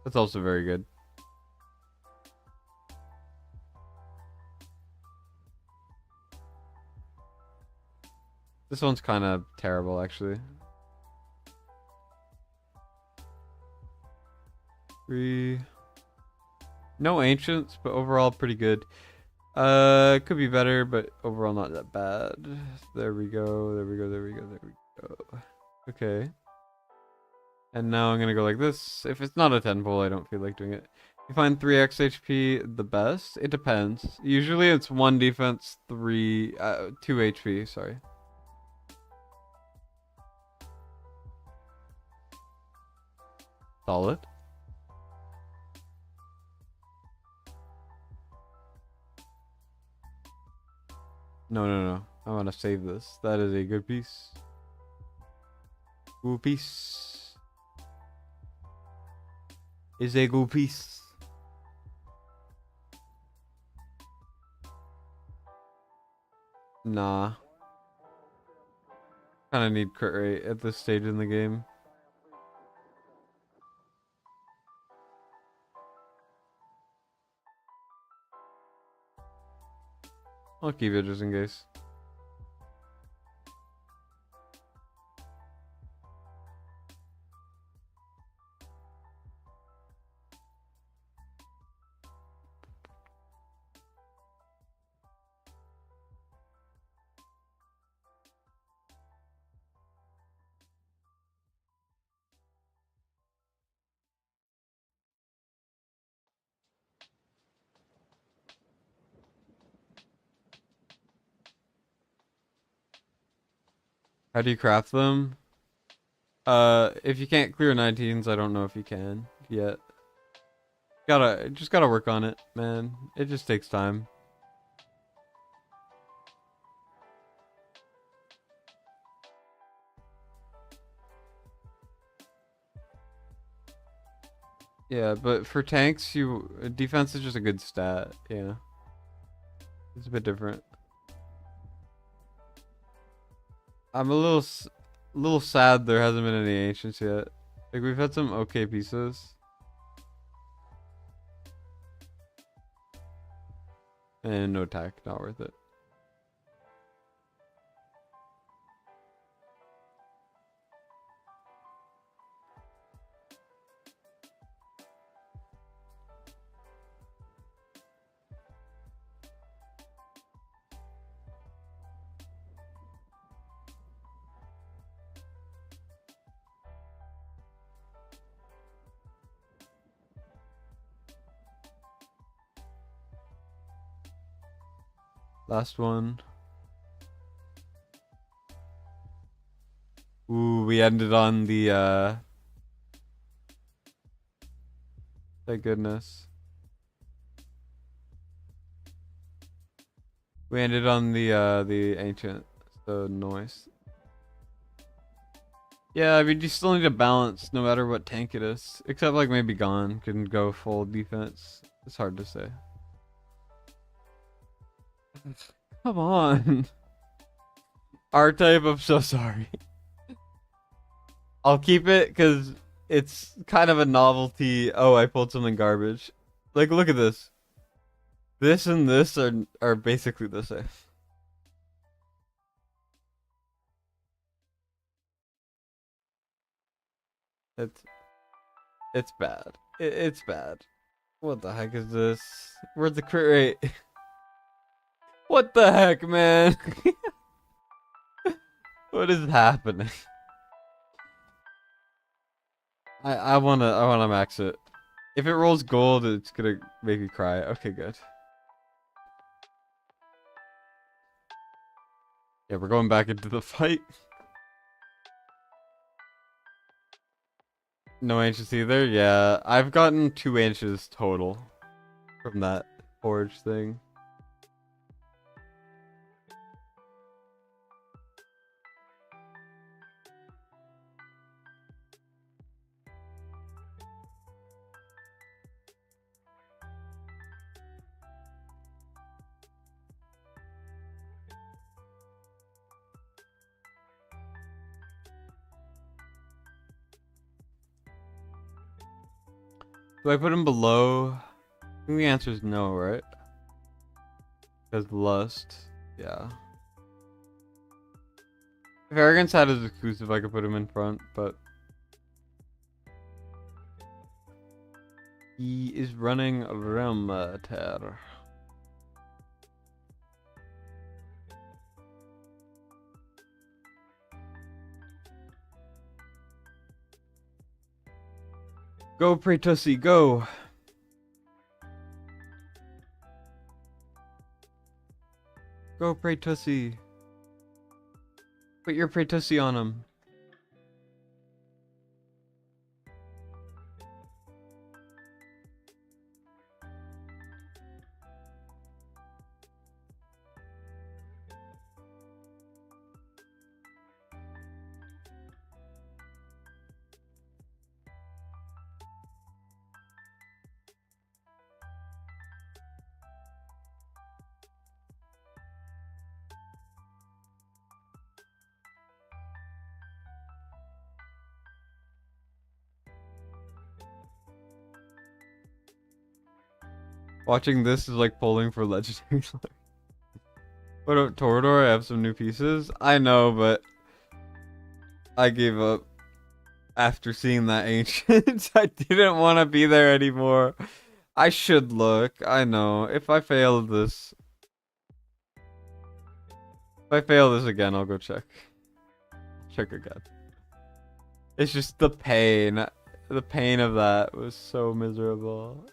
That's also very good. This one's kind of terrible, actually. 3. No ancients, but overall pretty good. It could be better, but overall not that bad. There we go. There we go. There we go. There we go. Okay. And now I'm gonna go like this. If it's not a 10 pull, I don't feel like doing it. You find 3x HP the best? It depends. Usually it's 1 defense, 2 HP, sorry. Solid. No. I want to save this. That is a good piece. Good piece. Is a good piece. Nah. Kind of need crit rate at this stage in the game. I'll keep it just in case. How do you craft them? If you can't clear 19s, I don't know if you can yet. Just gotta work on it, man. It just takes time. Yeah, but for tanks, defense is just a good stat. Yeah, it's a bit different. I'm a little sad there hasn't been any ancients yet. Like, we've had some okay pieces. And no attack, not worth it. Last one. Ooh, we ended on the Thank goodness. We ended on the ancient, so noise. Yeah, I mean, you still need to balance no matter what tank it is. Except, like, maybe Gon can go full defense. It's hard to say. Come on. R-type, I'm so sorry. I'll keep it because it's kind of a novelty. Oh, I pulled something garbage. Like, look at this. This and this are basically the same. It's bad. It's bad. What the heck is this? Where's the crit rate? What the heck, man? What is happening? I wanna max it. If it rolls gold, it's gonna make me cry. Okay, good. Yeah, we're going back into the fight. No ancients either? Yeah, I've gotten 2 inches total from that forge thing. Do I put him below? I think the answer is no, right? Because lust, yeah. If arrogance had his exclusive, I could put him in front, but he is running Ramater. Go, Pray Tussie, go! Go, Pray Tussie. Put your Pray Tussie on him. Watching this is like pulling for legendary. What up, Torador? I have some new pieces. I know, but I gave up after seeing that ancient. I didn't want to be there anymore. I should look. I know. If I fail this again, I'll go check. Check again. It's just the pain. The pain of that was so miserable.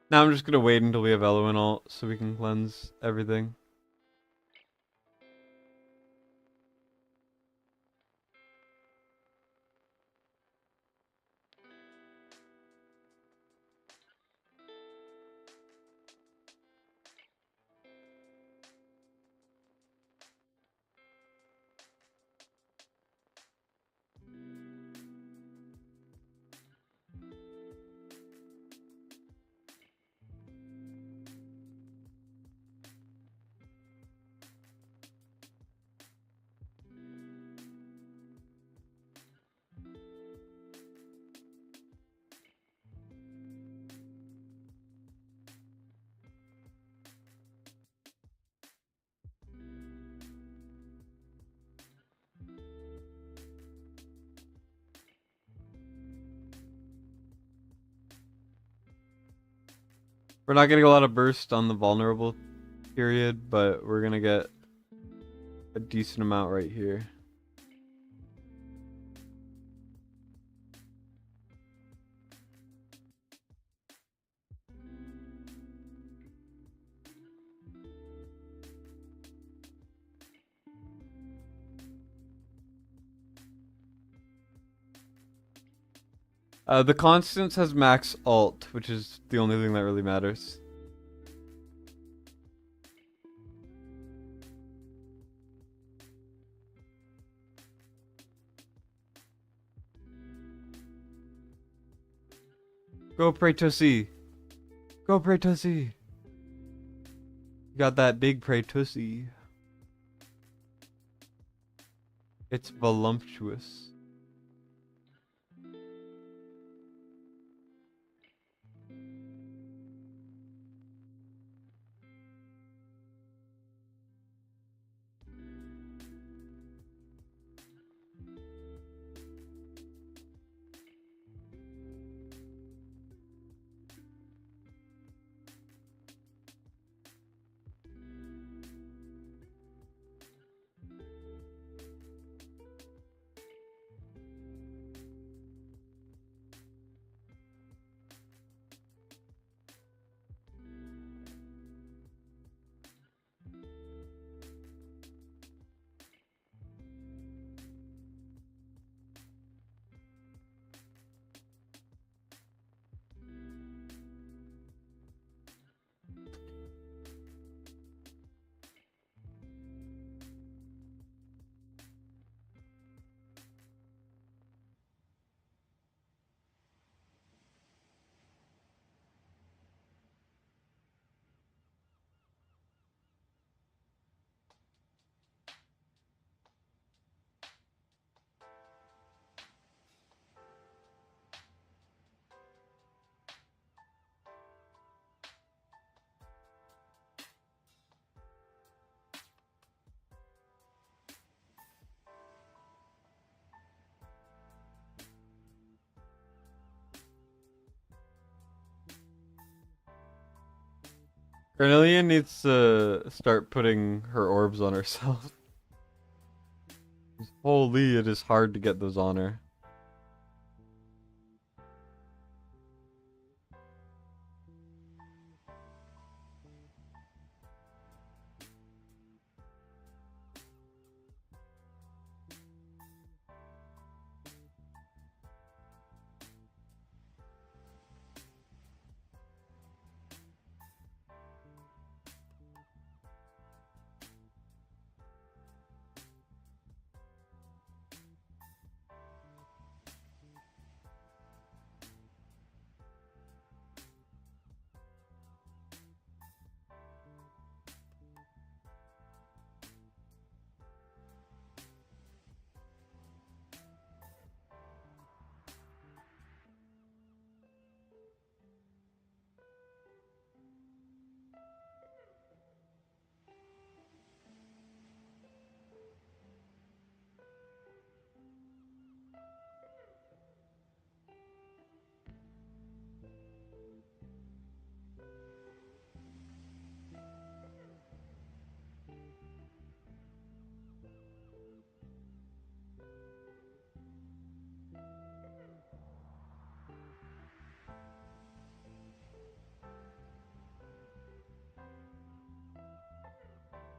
Now I'm just gonna wait until we have Eloin ult so we can cleanse everything. We're not getting a lot of burst on the vulnerable period, but we're gonna get a decent amount right here. The Constance has max alt, which is the only thing that really matters. Go Pratosi! Go Pratosi! You got that big Pratosi. It's voluptuous. Cornelia needs to start putting her orbs on herself. Holy, it is hard to get those on her.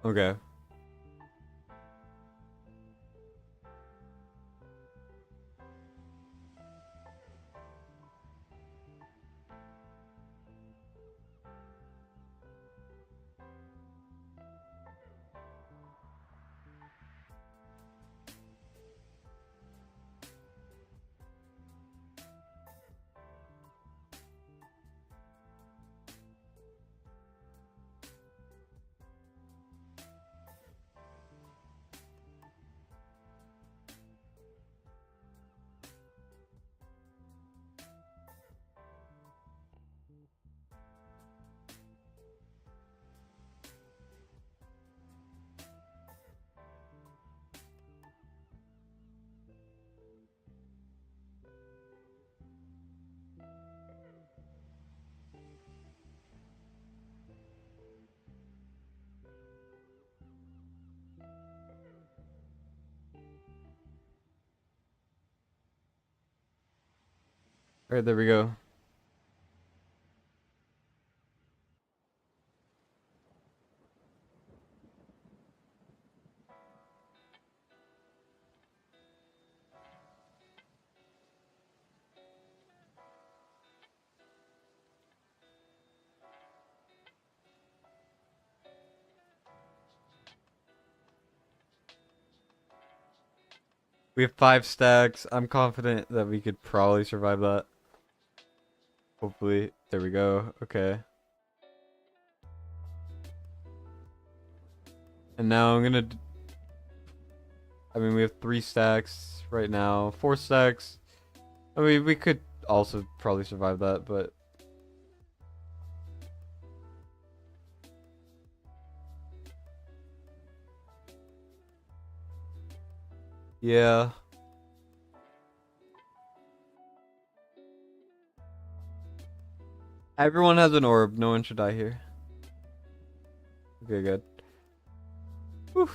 Okay. Alright, there we go. We have 5 stacks. I'm confident that we could probably survive that. Hopefully. There we go. Okay. And now I'm gonna... I mean, we have 3 stacks right now. 4 stacks. I mean, we could also probably survive that, but... Yeah. Everyone has an orb. No one should die here. Okay, good. Whew.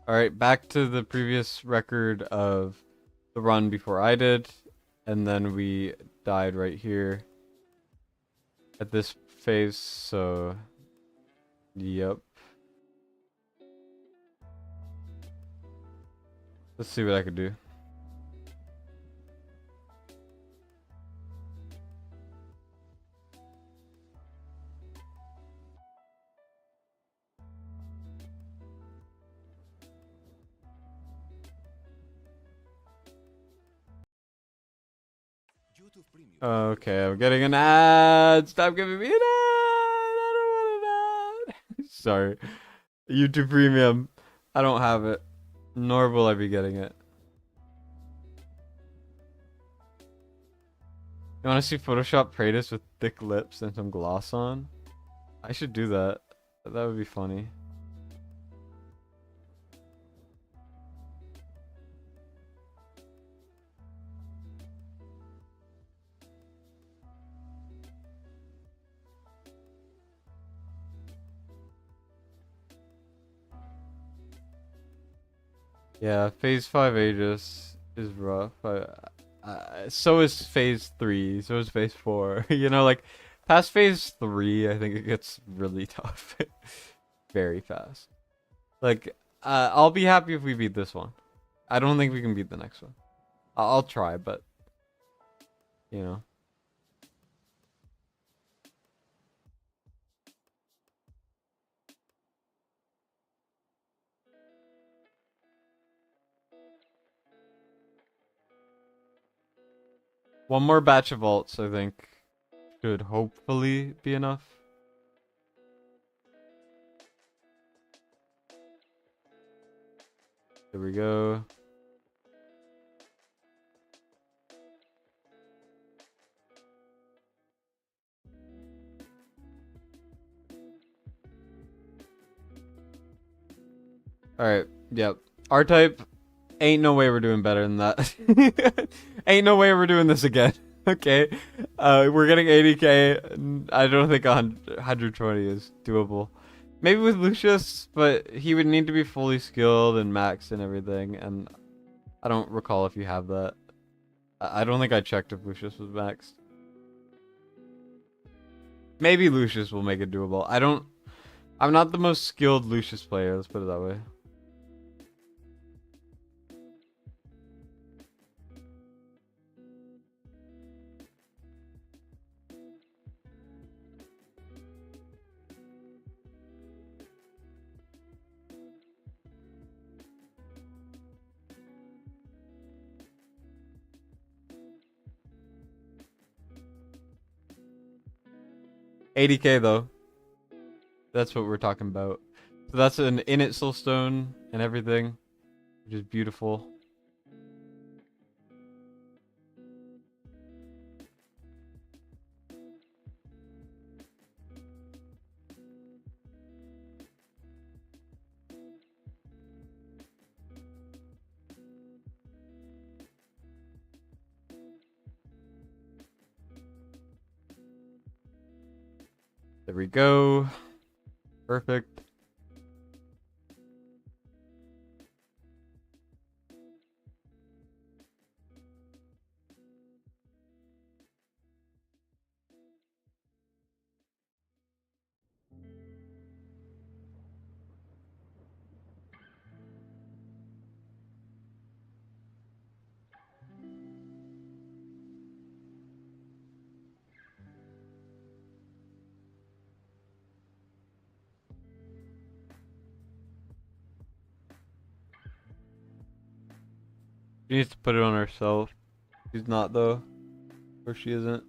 Alright, back to the previous record of the run before I did. And then we died right here at this phase, so... Yep. Let's see what I could do. Okay, I'm getting an ad. Stop giving me an ad. I don't want an ad. Sorry. YouTube Premium. I don't have it. Nor will I be getting it. You want to see Photoshop Pratus with thick lips and some gloss on? I should do that. That would be funny. Yeah, phase 5 Aegis is rough. So is phase 3, so is phase 4. You know, like, past phase 3, I think it gets really tough. Very fast. Like, I'll be happy if we beat this one. I don't think we can beat the next one. I'll try, but, you know. One more batch of ults, I think, should hopefully be enough. There we go. Alright, yep. R-Type, ain't no way we're doing better than that. Ain't no way we're doing this again. Okay. We're getting 80k. I don't think 120 is doable. Maybe with Lucius, but he would need to be fully skilled and maxed and everything, and I don't recall if you have that. I don't think I checked if Lucius was maxed. Maybe Lucius will make it doable. I'm not the most skilled Lucius player, let's put it that way. $80k though. That's what we're talking about. So that's an init soulstone and everything, which is beautiful. There we go. Perfect. She needs to put it on herself. She's not though. Or she isn't.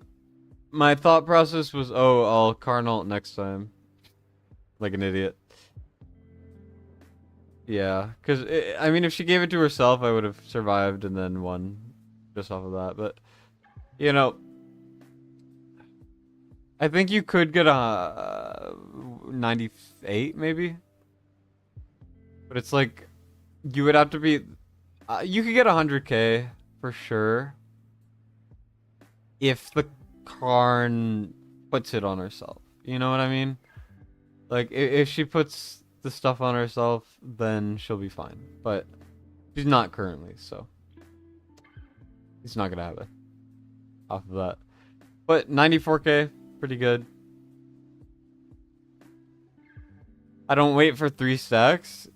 My thought process was, oh, I'll Carnalt next time. Like an idiot. Yeah, because, I mean, if she gave it to herself, I would have survived and then won just off of that. But, you know, I think you could get a 98, maybe? But it's like, you would have to be... you could get 100k for sure. If the Karn puts it on herself. You know what I mean? Like, if she puts the stuff on herself, then she'll be fine. But she's not currently, so he's not gonna have it off of that. But 94k, pretty good. I don't wait for 3 stacks.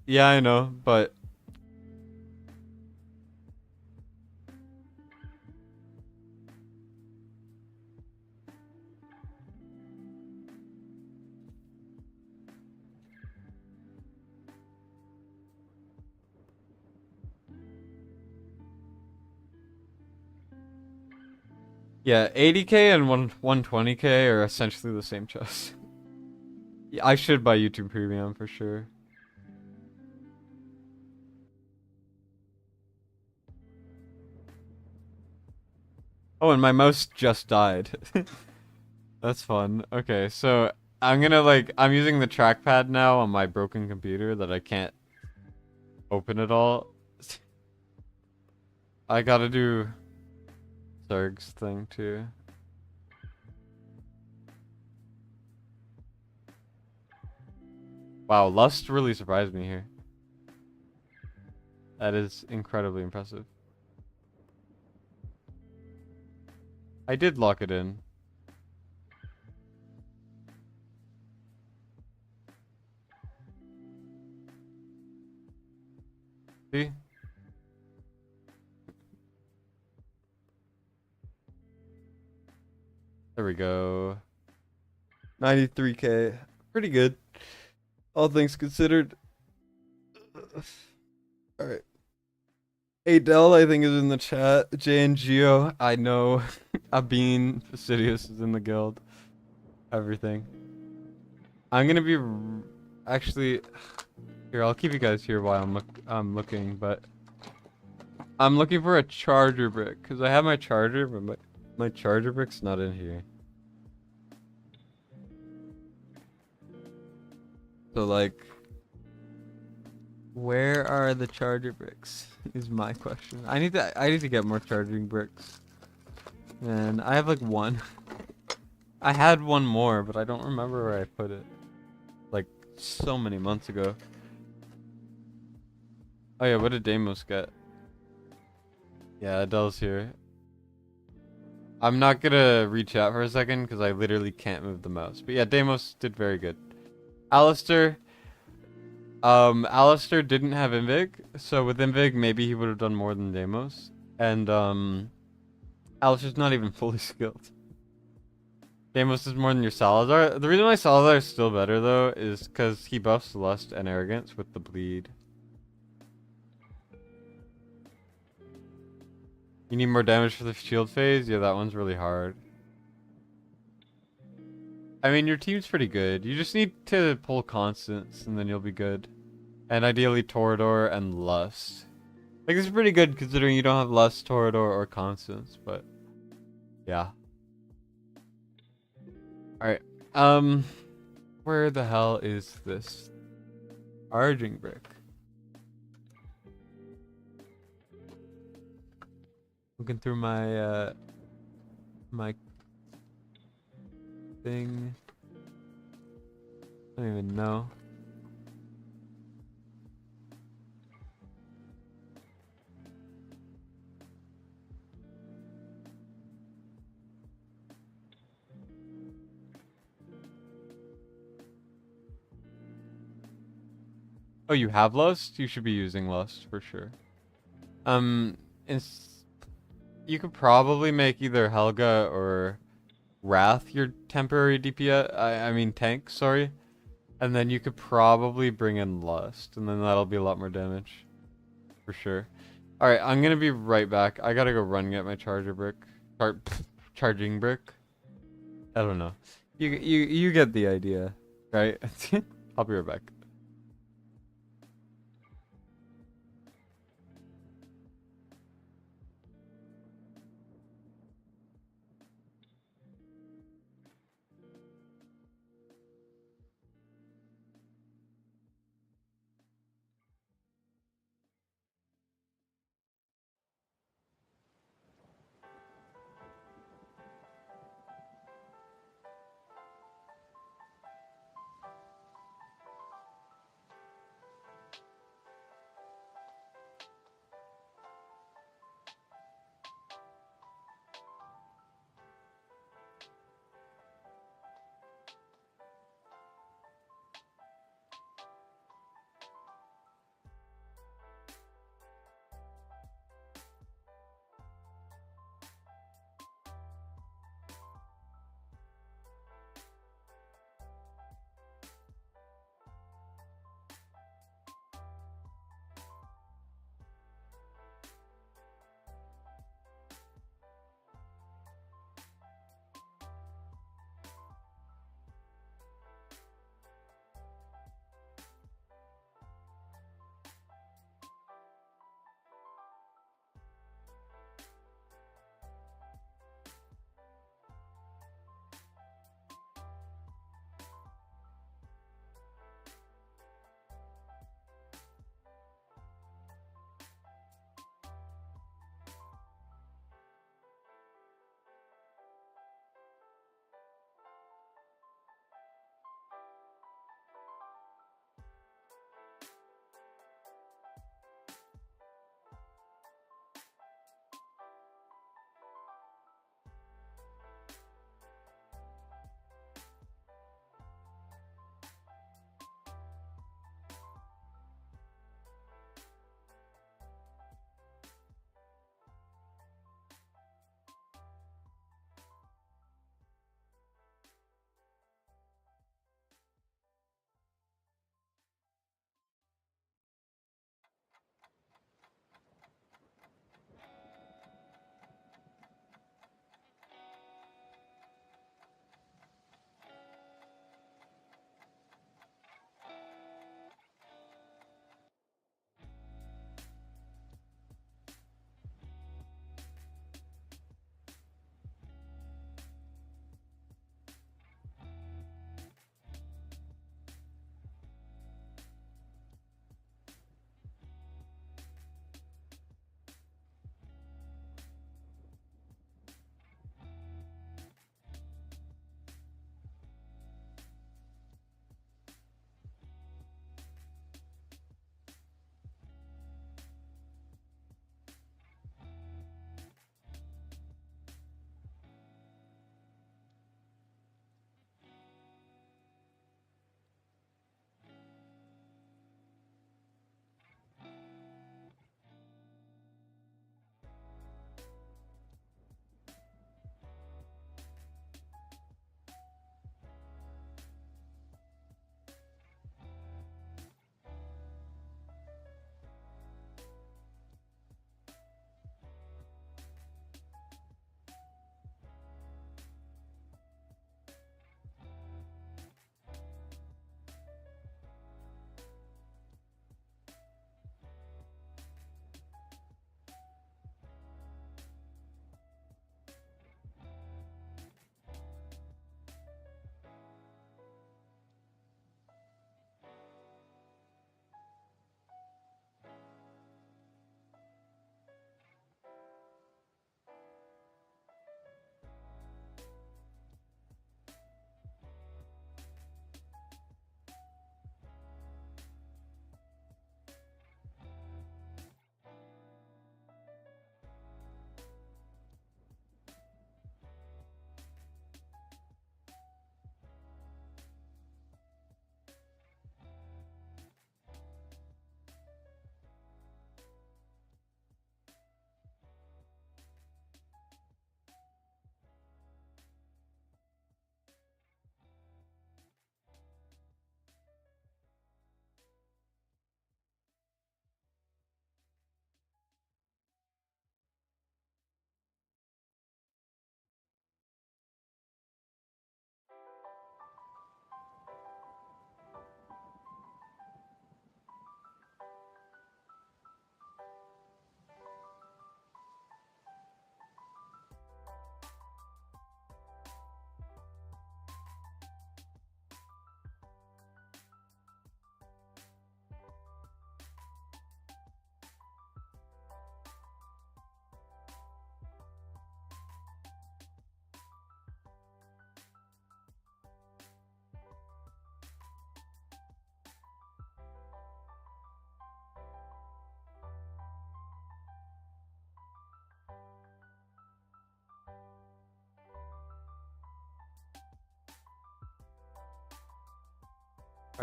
Yeah, I know, but yeah, 80k and 120k are essentially the same chest. Yeah, I should buy YouTube Premium for sure. Oh, and my mouse just died. That's fun. Okay, so I'm using the trackpad now on my broken computer that I can't open it all. I gotta do Zerg's thing too. Wow, Lust really surprised me here. That is incredibly impressive. I did lock it in. See? There we go. 93k. Pretty good. All things considered. Alright. Adele, I think, is in the chat. Jay and Geo, I know. Abin, Fastidious is in the guild. Everything. I'm gonna be... Actually... Here, I'll keep you guys here while I'm looking, but... I'm looking for a charger brick, because I have my charger, but my charger brick's not in here. So, like... Where are the charger bricks? Is my question. I need to get more charging bricks. And I have like one. I had one more, but I don't remember where I put it. Like so many months ago. Oh yeah, what did Deimos get? Yeah, Adele's here. I'm not gonna reach out for a second because I literally can't move the mouse. But yeah, Deimos did very good. Alistair. Alistair didn't have Invig, so with Invig, maybe he would have done more than Deimos. And, Alistair's not even fully skilled. Deimos is more than your Salazar. The reason why Salazar is still better, though, is because he buffs Lust and Arrogance with the bleed. You need more damage for the shield phase? Yeah, that one's really hard. I mean, your team's pretty good. You just need to pull Constants, and then you'll be good. And ideally, Torador and Lust. Like, this is pretty good, considering you don't have Lust, Torador, or Constants, but... Yeah. Alright, where the hell is this charging brick? Looking through my, my thing. I don't even know. Oh, you have Lust? You should be using Lust for sure. You could probably make either Helga or Wrath your temporary DPS. I mean tank, sorry. And then you could probably bring in Lust, and then that'll be a lot more damage. For sure. All right, I'm gonna be right back. I gotta go run and get my charger brick. Charging brick. I don't know. You get the idea. Right? I'll be right back.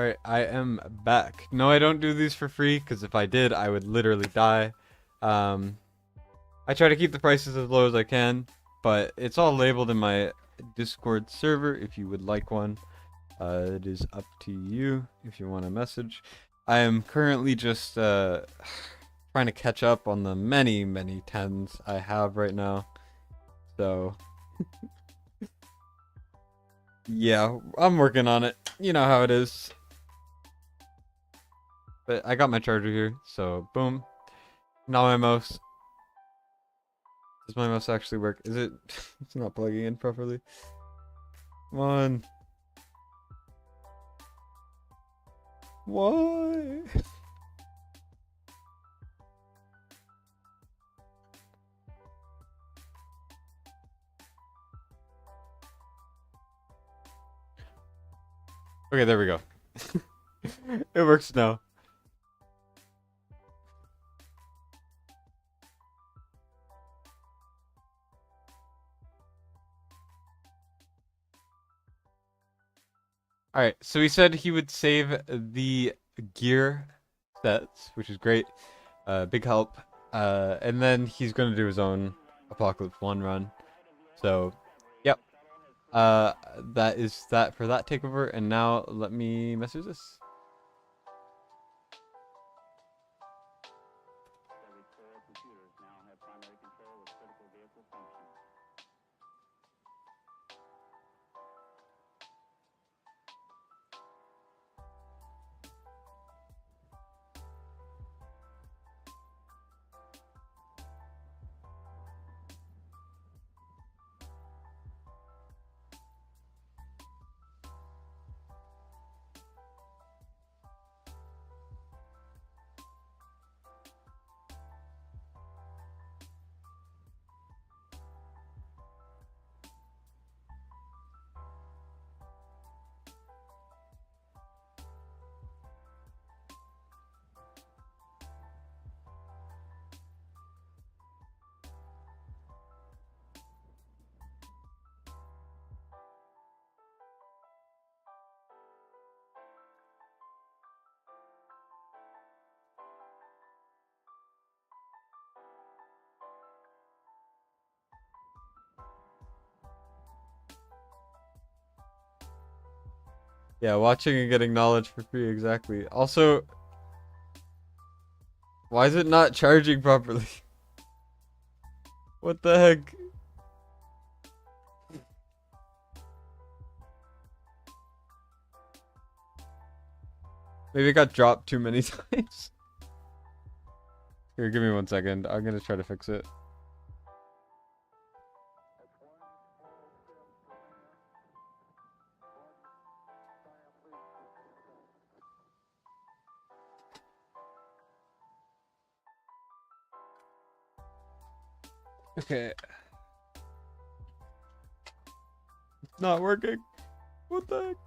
Alright, I am back. No, I don't do these for free, because if I did, I would literally die. I try to keep the prices as low as I can, but it's all labeled in my Discord server if you would like one. It is up to you if you want a message. I am currently just trying to catch up on the many, many 10s I have right now. So, yeah, I'm working on it. You know how it is. But I got my charger here, so boom. Now my mouse. Does my mouse actually work? Is it? It's not plugging in properly. Come on. Why? Okay, there we go. It works now. Alright, so he said he would save the gear sets, which is great. Big help. And then he's gonna do his own Apocalypse 1 run. So, yep. That is that for that takeover, and now let me message this. Yeah, watching and getting knowledge for free, exactly. Also, why is it not charging properly? What the heck? Maybe it got dropped too many times. Here, give me 1 second. I'm gonna try to fix it. Okay. It's not working. What the heck?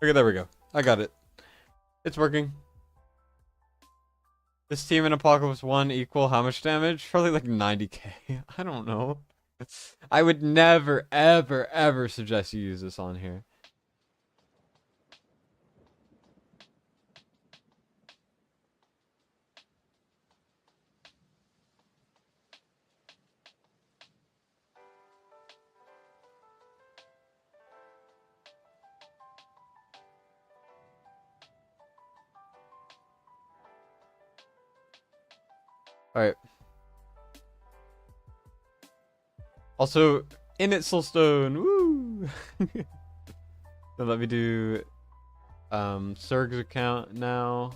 Okay, there we go. I got it. It's working. This team in Apocalypse 1 equal how much damage? Probably like 90k. I don't know. I would never, ever, ever suggest you use this on here. Alright. Also, in it Soulstone. Woo! So let me do Serg's account now.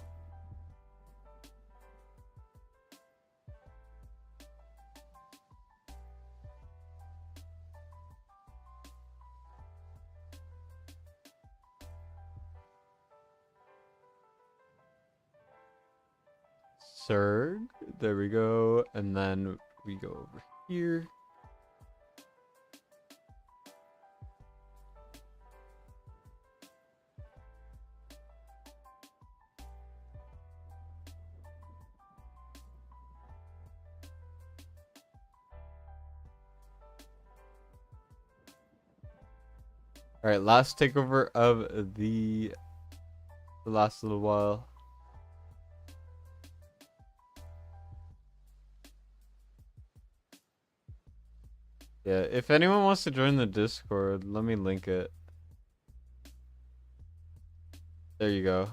Serg. There we go. And then we go over here. All right, last takeover of the last little while. Yeah, if anyone wants to join the Discord, let me link it. There you go.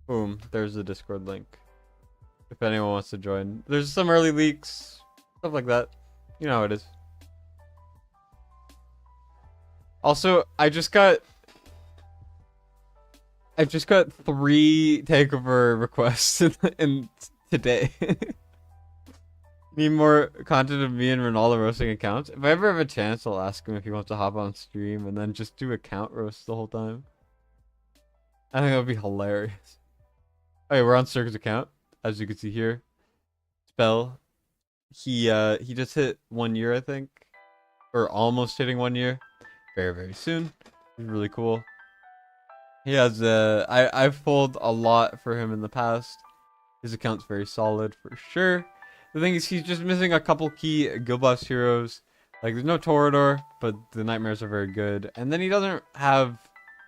Boom, there's the Discord link. If anyone wants to join. There's some early leaks, stuff like that. You know how it is. Also, I've just got 3 takeover requests in today. Need more content of me and Ronaldo roasting accounts. If I ever have a chance, I'll ask him if he wants to hop on stream and then just do account roast the whole time. I think that would be hilarious. Okay, we're on Circuit's account, as you can see here. Spell. He just hit 1 year, I think, or almost hitting 1 year. Very, very soon. It's really cool. He has I've pulled a lot for him in the past. His account's very solid for sure. The thing is, he's just missing a couple key Guild Blast heroes. Like, there's no Torador, but the Nightmares are very good. And then he doesn't have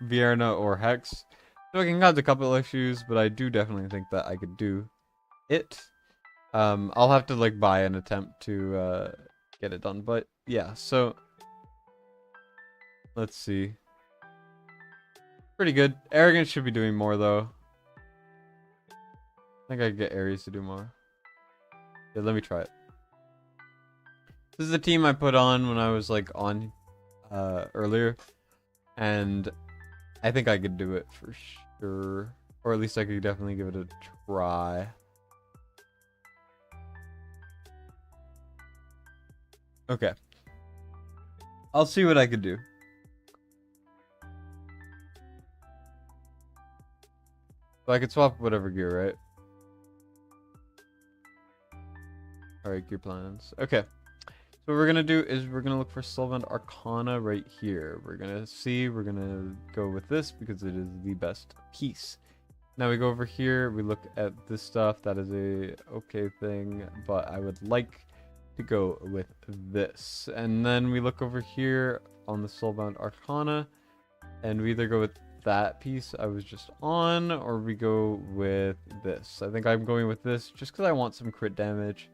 Vierna or Hex. So it can cause a couple issues, but I do definitely think that I could do it. I'll have to, like, buy an attempt to get it done. But, yeah, so... Let's see. Pretty good. Arrogance should be doing more, though. I think I could get Ares to do more. Yeah, let me try it. This is the team I put on when I was like on earlier, and I think I could do it for sure, or at least I could definitely give it a try. Okay, I'll see what I could do. So I could swap whatever gear, right? Alright, gear plans. Okay. So what we're gonna do is we're gonna look for Soulbound Arcana right here. We're gonna go with this because it is the best piece. Now we go over here, we look at this stuff. That is a okay thing, but I would like to go with this. And then we look over here on the Soulbound Arcana, and we either go with that piece I was just on, or we go with this. I think I'm going with this just because I want some crit damage.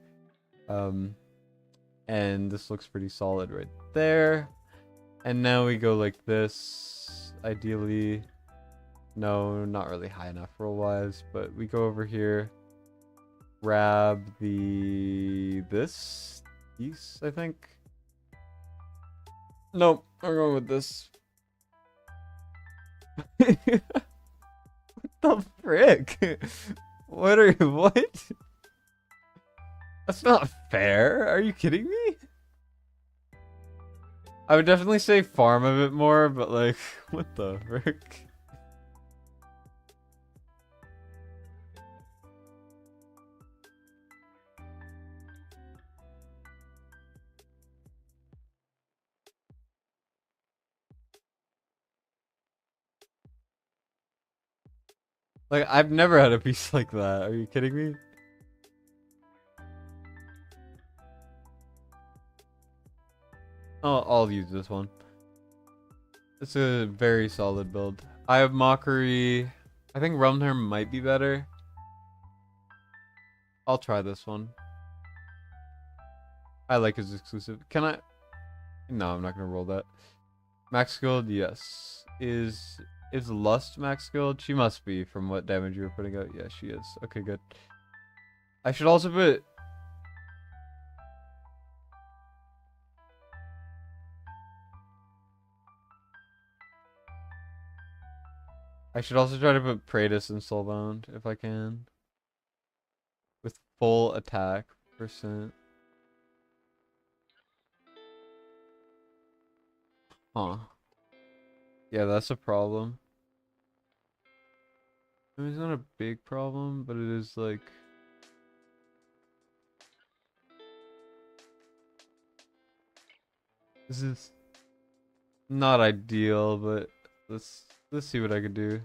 And this looks pretty solid right there. And now we go like this. Ideally, no, not really high enough roll-wise, but we go over here, grab this piece, I think. Nope, I'm going with this. What the frick? What? That's not fair. Are you kidding me? I would definitely say farm a bit more, but like, what the frick? Like, I've never had a piece like that. Are you kidding me? I'll use this one. It's a very solid build. I have Mockery. I think Realmterm might be better. I'll try this one. I like his exclusive. Can I? No, I'm not gonna roll that. Max Guild, yes. Is Lust Max Guild? She must be from what damage you were putting out. Yeah, she is. Okay, good. I should also put... I should also try to put Praetus in Soulbound, if I can. With full attack %. Huh. Yeah, that's a problem. I mean, it's not a big problem, but it is like... This is not ideal, but let's see what I could do.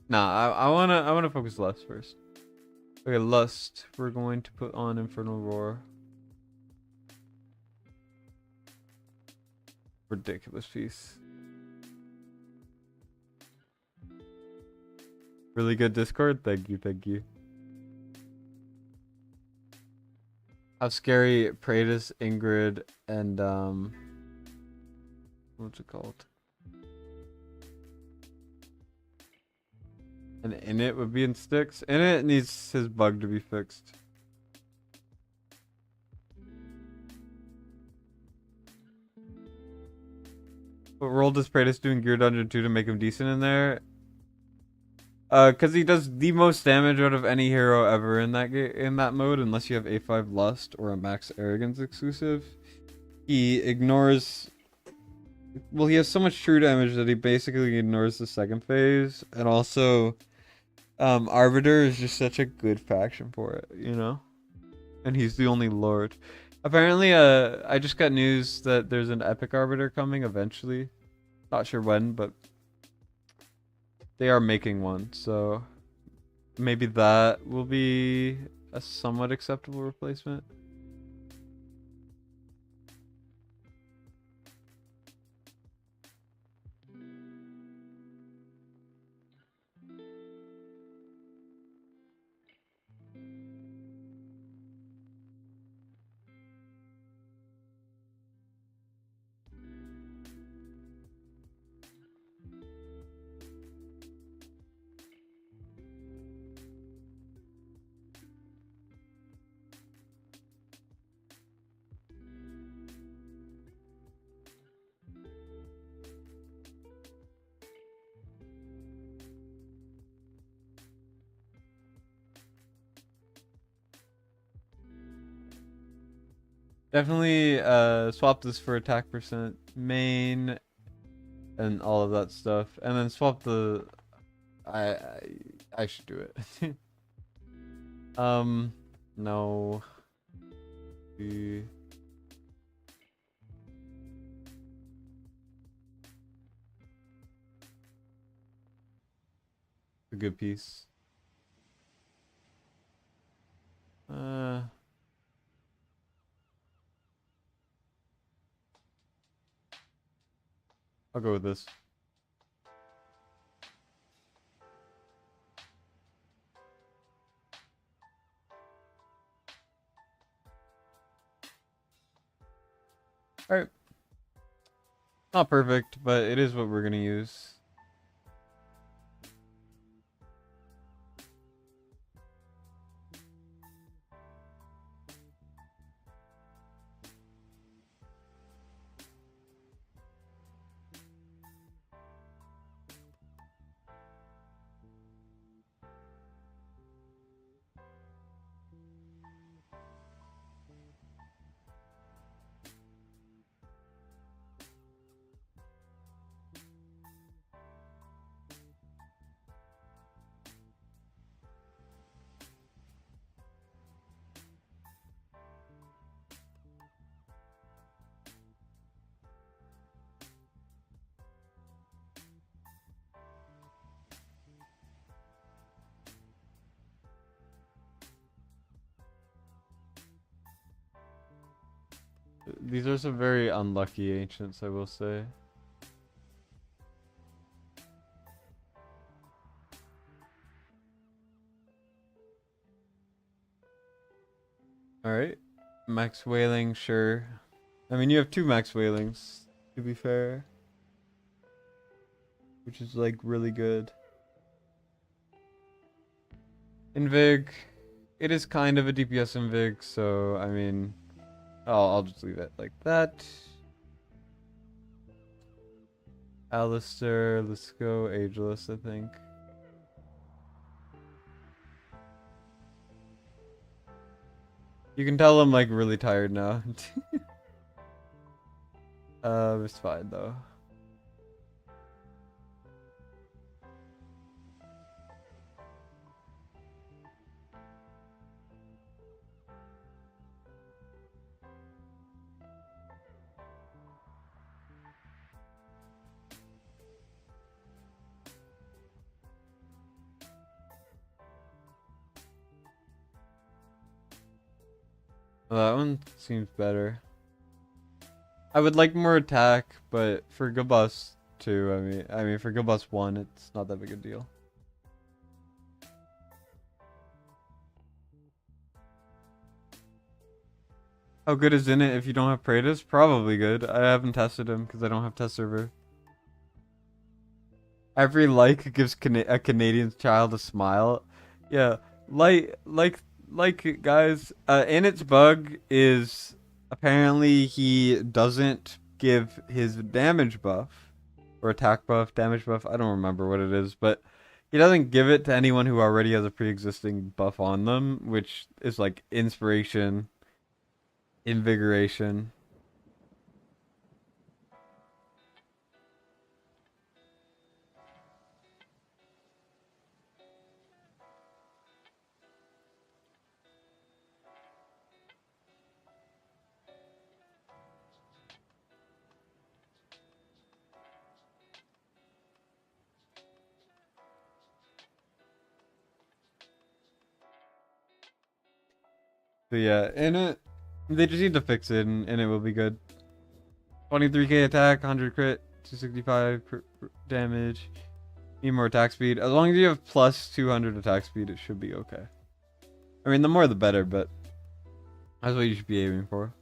Nah, I wanna focus Lust first. Okay, Lust. We're going to put on Infernal Roar. ridiculous piece. Really good Discord. Thank you. Thank you. How scary Praetus, Ingrid, and what's it called? And Init would be in sticks. Init needs his bug to be fixed. What role does Praetus do in Gear Dungeon 2 to make him decent in there? Cause he does the most damage out of any hero ever in that mode, unless you have A5 Lust or a Max Arrogance exclusive. He ignores. Well, he has so much true damage that he basically ignores the second phase, and also, Arbiter is just such a good faction for it, you know. And he's the only lord. Apparently, I just got news that there's an epic Arbiter coming eventually. Not sure when, but they are making one, so maybe that will be a somewhat acceptable replacement. Definitely swap this for attack percent main and all of that stuff, and then swap the. I should do it. No. A good piece. I'll go with this. Alright. Not perfect, but it is what we're gonna use. These are some very unlucky ancients, I will say. Alright. Max Wailing, sure. I mean, you have 2 Max Wailings, to be fair. Which is, like, really good. Invig. It is kind of a DPS Invig, so, I mean... I'll just leave it like that. Alistair, let's go Ageless, I think. You can tell I'm like really tired now. It's fine though. Well, that one seems better. I would like more attack, but for good boss 2, I mean for good boss 1, it's not that big a deal. How good is in it if you don't have Praetus? Probably good. I haven't tested him because I don't have test server. Every like gives a Canadian child a smile. Yeah, like guys. In its bug is apparently he doesn't give his damage buff or attack buff, damage buff. I don't remember what it is, but he doesn't give it to anyone who already has a pre-existing buff on them, which is like inspiration, invigoration. So yeah, in it, they just need to fix it, and it will be good. 23k attack, 100 crit, 265 damage. Need more attack speed. As long as you have plus 200 attack speed, it should be okay. I mean, the more the better, but that's what you should be aiming for.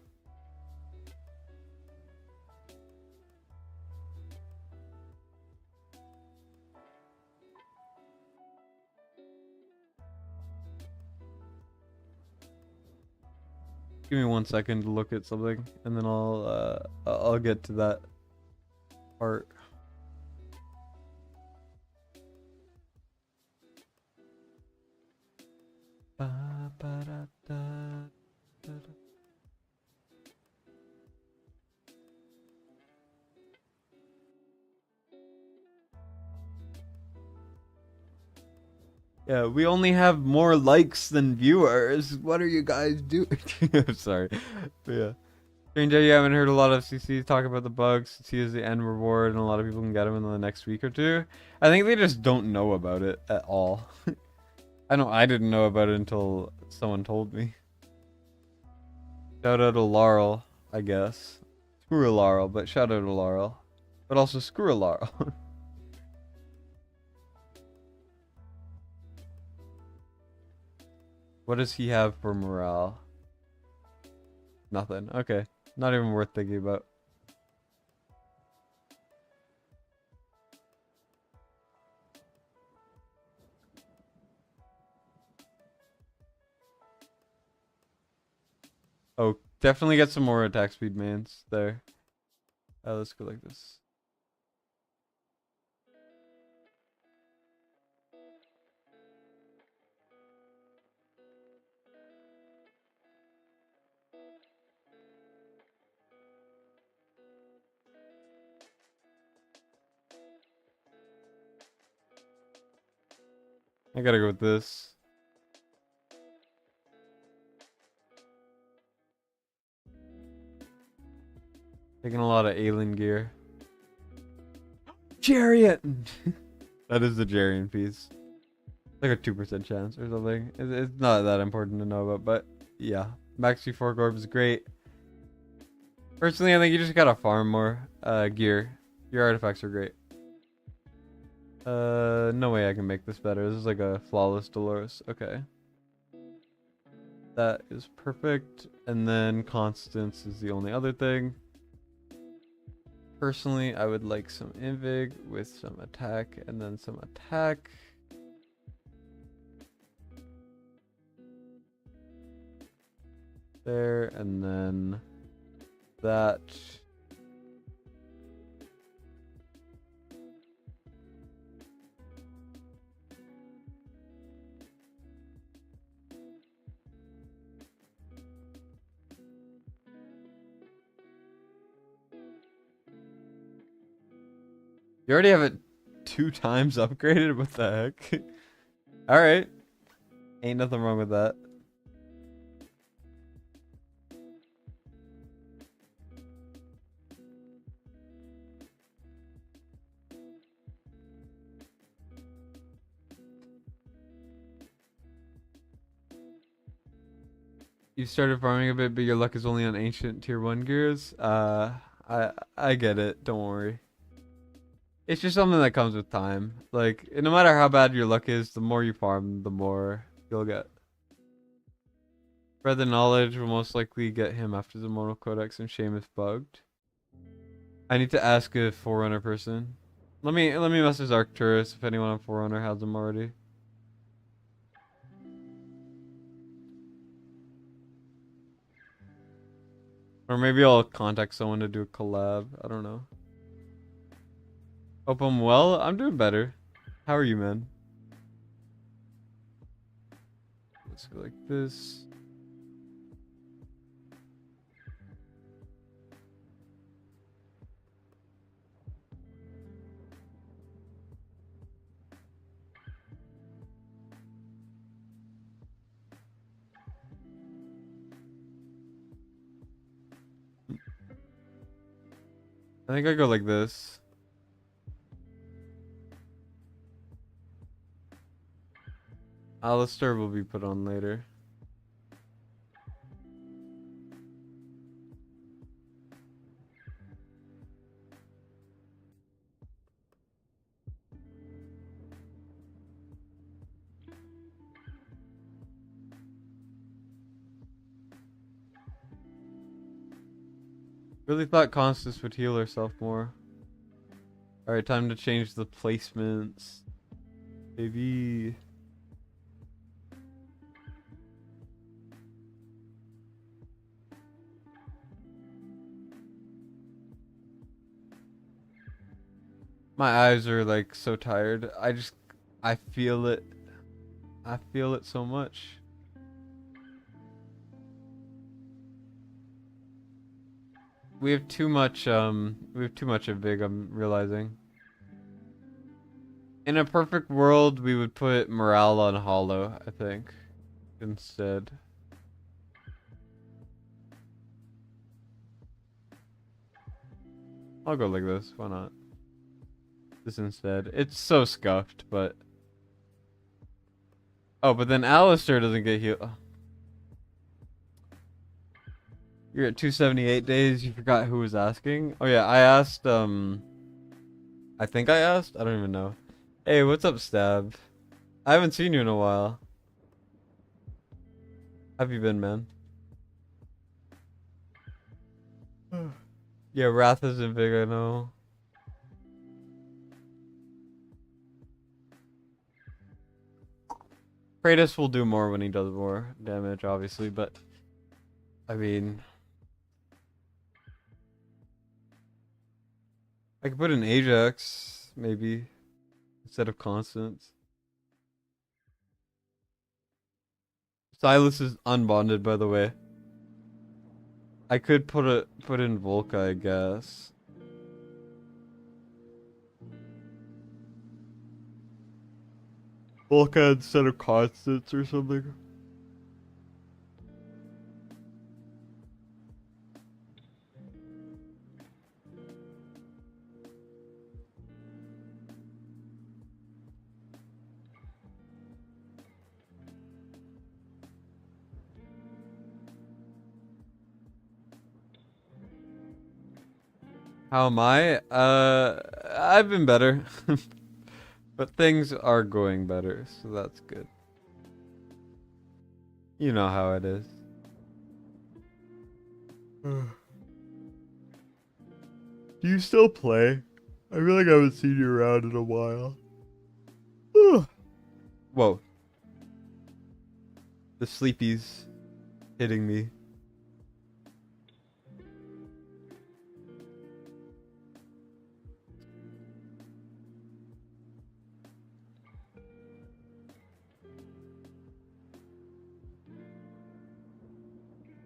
Give me 1 second to look at something, and then I'll get to that part. Yeah, we only have more likes than viewers. What are you guys doing? I'm sorry. But yeah. Stranger, you haven't heard a lot of CCs talk about the bugs. CC is the end reward, and a lot of people can get them in the next week or two. I think they just don't know about it at all. I know I didn't know about it until someone told me. Shout out to Laurel, I guess. Screw a Laurel, but shout out to Laurel. But also screw a Laurel. What does he have for morale? Nothing. Okay. Not even worth thinking about. Oh, definitely get some more attack speed mains there. Let's go like this. I gotta go with this. Taking a lot of alien gear. Chariot! That is the Jarian piece. Like a 2% chance or something. It's not that important to know about, but yeah. Max G4 Corp is great. Personally, I think you just gotta farm more gear. Your artifacts are great. No way I can make this better. This is like a flawless Dolores. Okay. That is perfect. And then Constance is the only other thing. Personally, I would like some invig with some attack and then some attack. There, and then that. You already have it 2 times upgraded? What the heck? Alright. Ain't nothing wrong with that. You started farming a bit, but your luck is only on ancient tier 1 gears. I get it. Don't worry. It's just something that comes with time. Like, no matter how bad your luck is, the more you farm, the more you'll get. Spread the knowledge will most likely get him after the Mortal Codex and Shame is bugged. I need to ask a Forerunner person. Let me message Arcturus if anyone on Forerunner has them already. Or maybe I'll contact someone to do a collab. I don't know. Hope I'm well. I'm doing better. How are you, man? Let's go like this. I think I go like this. Alistair will be put on later. Really thought Constance would heal herself more. Alright, time to change the placements. Baby. My eyes are like so tired. I feel it. I feel it so much. We have too much of Big, I'm realizing. In a perfect world, we would put morale on hollow, I think, instead. I'll go like this, why not? This instead. It's so scuffed, but... Oh, but then Alistair doesn't get healed. Oh. You're at 278 days, you forgot who was asking? Oh yeah, I asked, I think I asked? I don't even know. Hey, what's up, Stab? I haven't seen you in a while. How have you been, man? Yeah, Wrath isn't big, I know. Kratos will do more when he does more damage, obviously, but... I mean... I could put an Ajax, maybe, instead of Constance. Silas is unbonded, by the way. I could put in Volca, I guess. Volca instead of Constance or something. How am I? I've been better. But things are going better, so that's good. You know how it is. Do you still play? I feel like I haven't seen you around in a while. Whoa. The sleepies hitting me.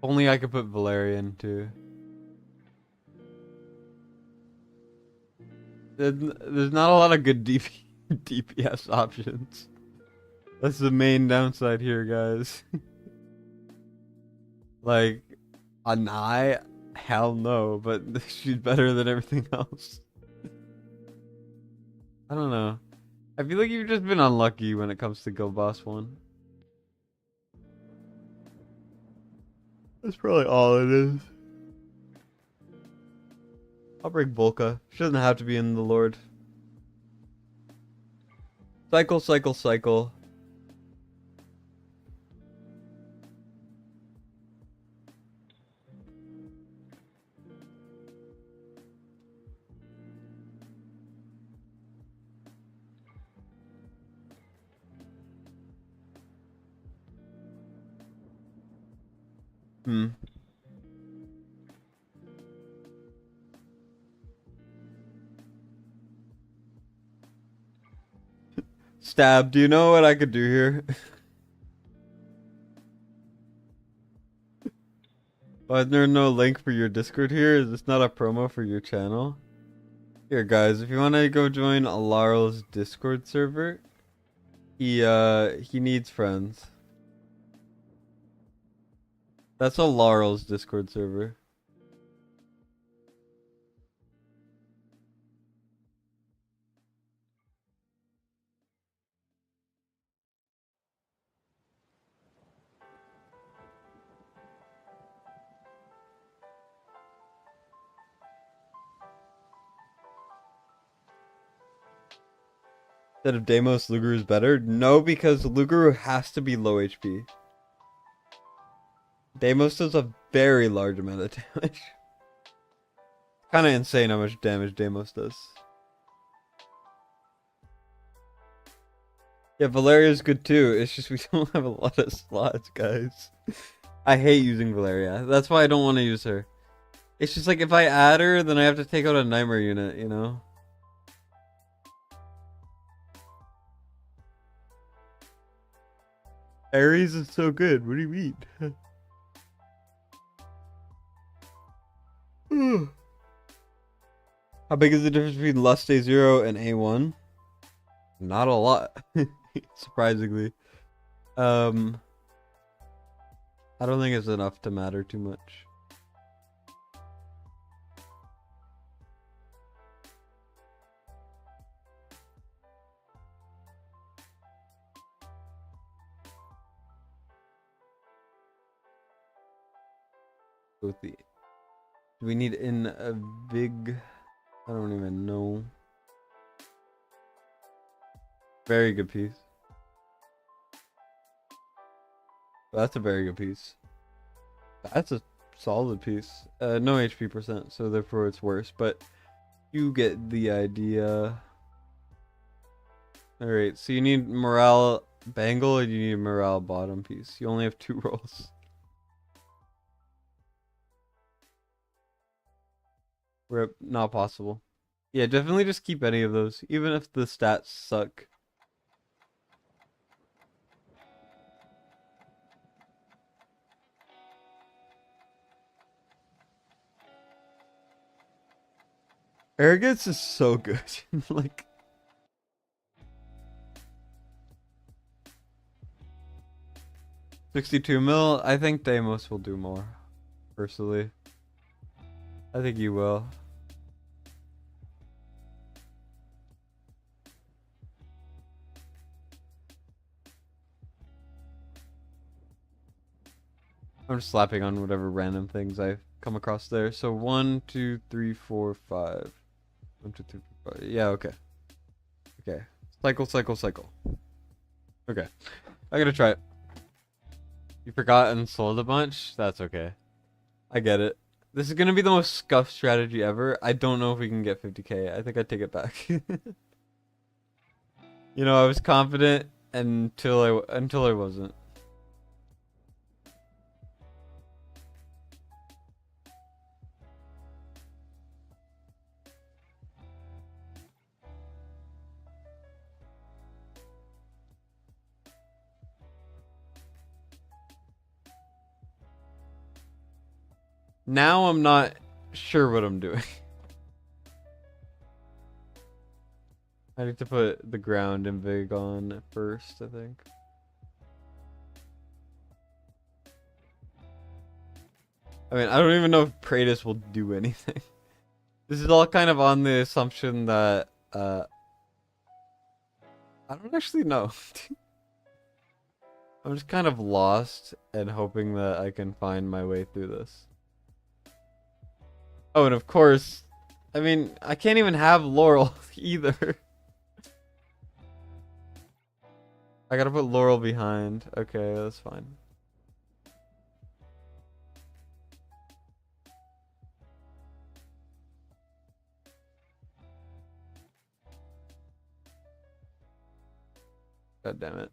Only I could put Valerian too. There's not a lot of good DPS options. That's the main downside here, guys. Like, Anai? Hell no, but she's better than everything else. I don't know. I feel like you've just been unlucky when it comes to Guild Boss 1. That's probably all it is. I'll bring Volca. She doesn't have to be in the Lord. Cycle, cycle, cycle. Hmm. Stab, do you know what I could do here? Why is there no link for your Discord here? Is this not a promo for your channel? Here guys, if you want to go join Alarl's Discord server, he needs friends. That's Alarl's Discord server. Instead of Deimos, Luguru is better? No, because Luguru has to be low HP. Deimos does a very large amount of damage. Kind of insane how much damage Deimos does. Yeah, Valeria's good too. It's just we don't have a lot of slots, guys. I hate using Valeria. That's why I don't want to use her. It's just like if I add her, then I have to take out a Nightmare unit, you know? Ares is so good. What do you mean? How big is the difference between Lust A0 and A1? Not a lot. Surprisingly. I don't think it's enough to matter too much. With the, do we need in a big? I don't even know. Very good piece. That's a very good piece. That's a solid piece. No HP percent, so therefore it's worse. But you get the idea. All right, so you need morale bangle, and you need morale bottom piece. You only have 2 rolls. Rip, not possible. Yeah, definitely just keep any of those, even if the stats suck. Arrogance is so good. Like, $62 mil. I think Deimos will do more. Personally, I think you will. I'm just slapping on whatever random things I come across there. So 1, 2, 3, 4, 5. 1, 2, 3, 4, 5. Yeah, okay. Okay. Cycle, cycle, cycle. Okay. I gotta try it. You forgot and sold a bunch? That's okay. I get it. This is gonna be the most scuffed strategy ever. I don't know if we can get 50k. I think I take it back. You know, I was confident until I wasn't. Now I'm not sure what I'm doing. I need to put the ground and Vig on first, I think. I mean, I don't even know if Praetus will do anything. This is all kind of on the assumption that, I don't actually know. I'm just kind of lost and hoping that I can find my way through this. Oh, and of course, I mean, I can't even have Laurel either. I gotta put Laurel behind. Okay, that's fine. God damn it.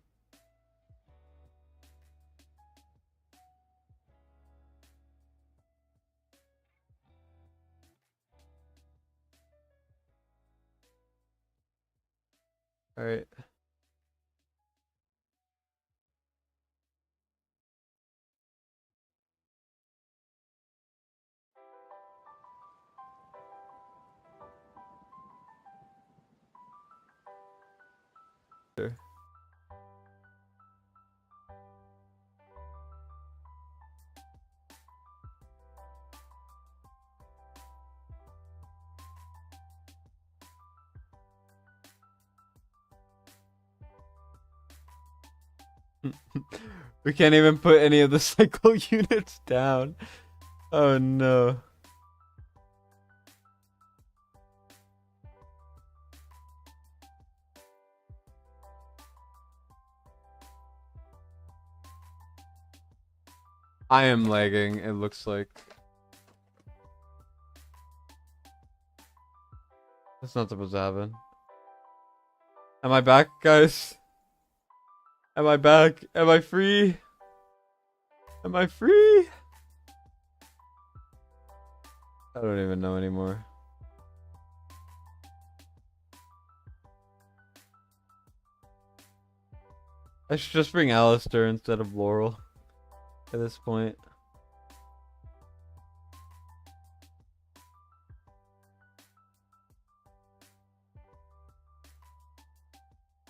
Alright. Sure. We can't even put any of the cycle units down. Oh no. I am lagging, it looks like. That's not supposed to happen. Am I back, guys? Am I back? Am I free? Am I free? I don't even know anymore. I should just bring Alistair instead of Laurel at this point.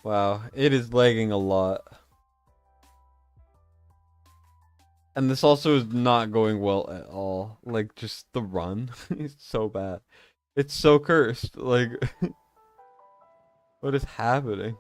Wow, it is lagging a lot. And this also is not going well at all. Like, just the run is so bad. It's so cursed. Like, what is happening?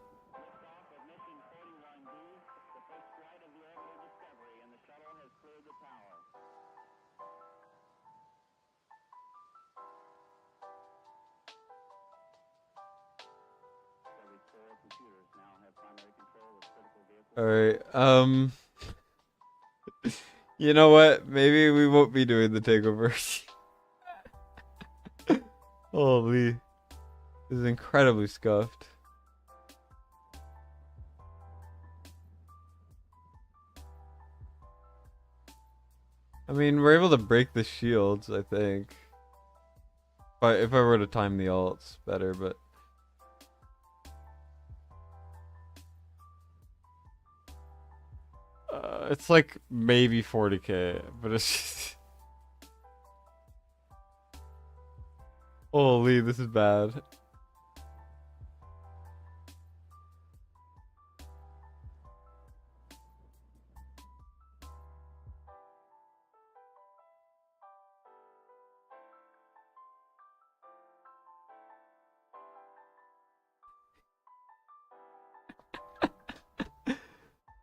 Alright, you know what? Maybe we won't be doing the takeovers. Holy. This is incredibly scuffed. I mean, we're able to break the shields, I think. But if I were to time the ults better, but... it's like maybe 40k, but it's just... Holy, this is bad.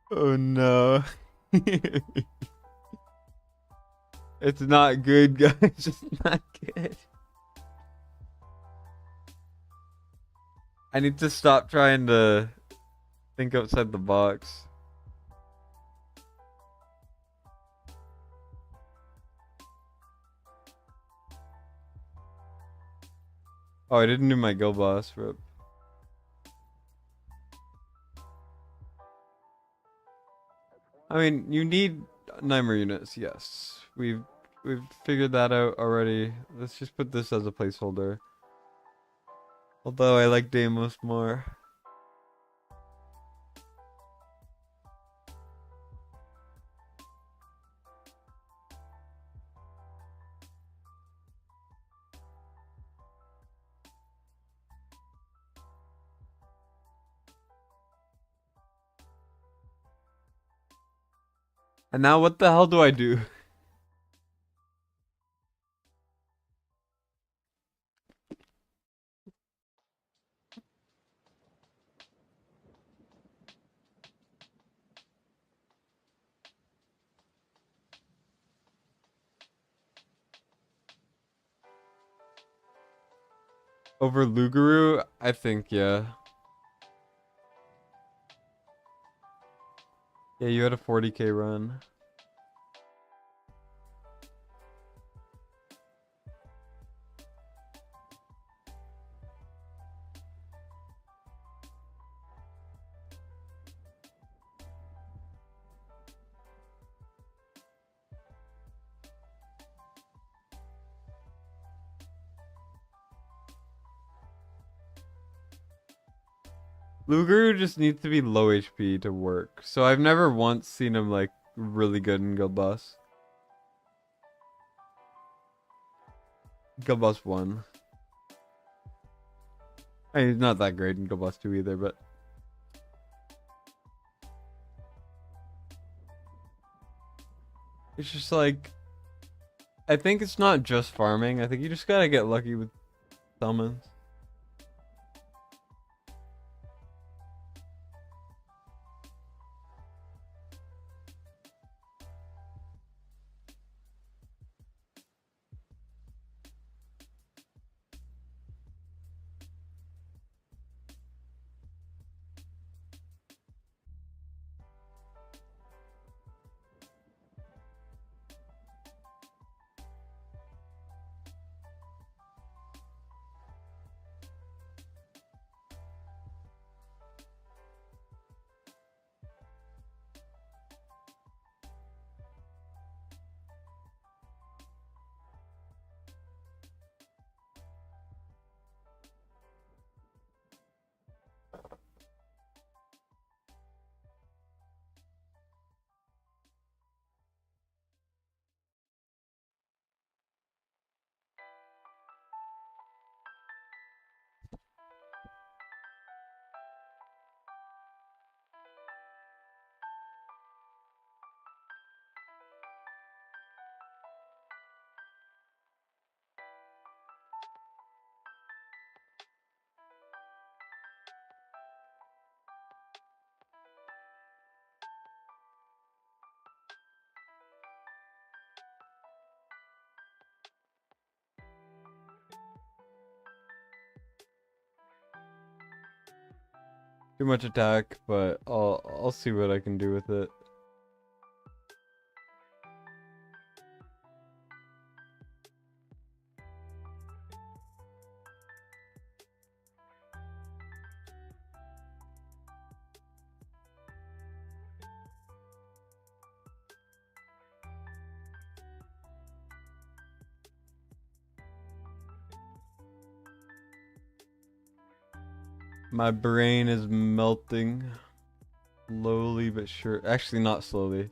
Oh no. It's not good, guys. It's not good. I need to stop trying to think outside the box. Oh, I didn't do my guild boss rip. I mean, you need 9 more units, yes. We've figured that out already. Let's just put this as a placeholder. Although I like Deimos more. And now what the hell do I do? Over Lugaru, I think, yeah. Yeah, you had a 40k run. Lugaru just needs to be low HP to work. So I've never once seen him like really good in Guild Boss. Guild Boss 1. I mean, he's not that great in Guild Boss 2 either, but it's just like, I think it's not just farming. I think you just gotta get lucky with summons. Too much attack, but I'll see what I can do with it. My brain is melting. Slowly but sure. Actually, not slowly.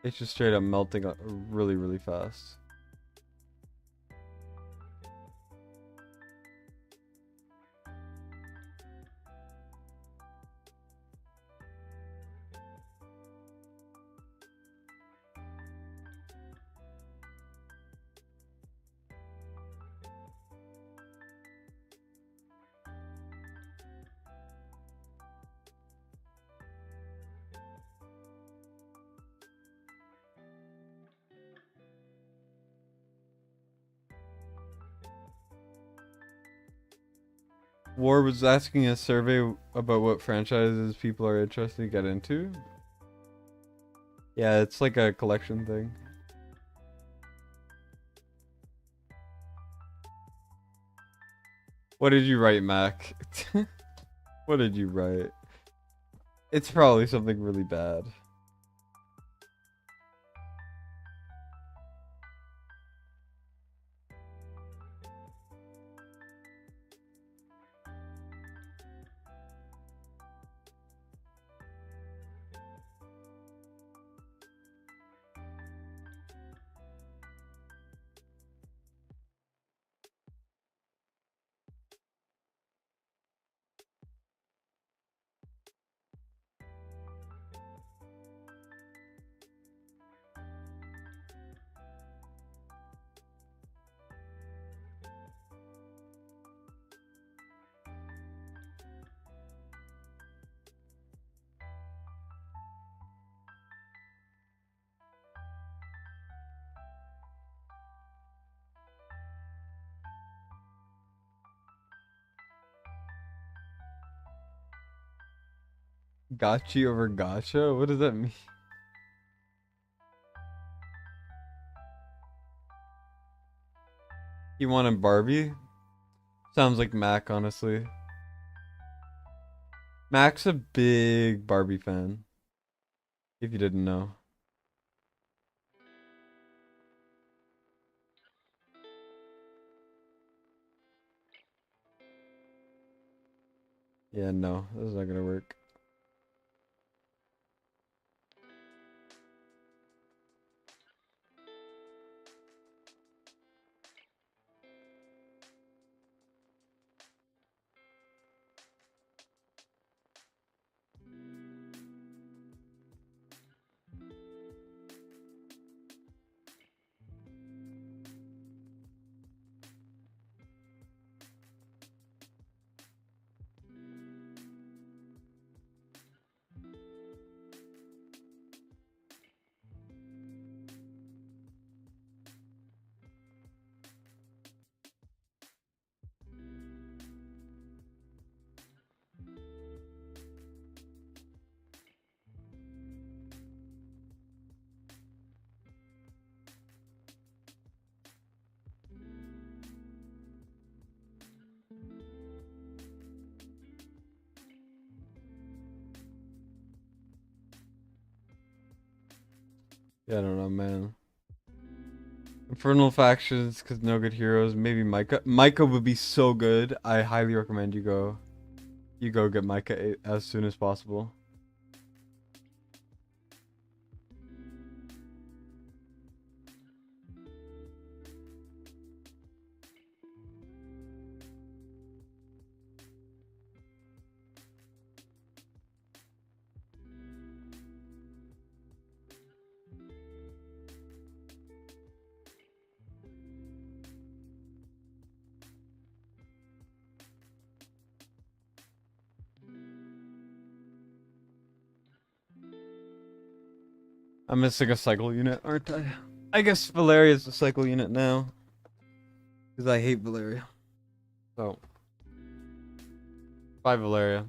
It's just straight up melting really, really fast. War was asking a survey about what franchises people are interested to get into. Yeah, it's like a collection thing. What did you write, Mac? What did you write? It's probably something really bad. Gotchi over gotcha? What does that mean? He wanted Barbie? Sounds like Mac, honestly. Mac's a big Barbie fan. If you didn't know. Yeah, no, this is not gonna work. Yeah, I don't know, man. Infernal factions, cause no good heroes. Maybe Micah. Micah would be so good. I highly recommend you go. You go get Micah as soon as possible. I'm missing a cycle unit, aren't I? I guess Valeria's a cycle unit now. Because I hate Valeria. So. Bye, Valeria.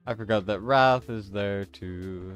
I forgot that Wrath is there too.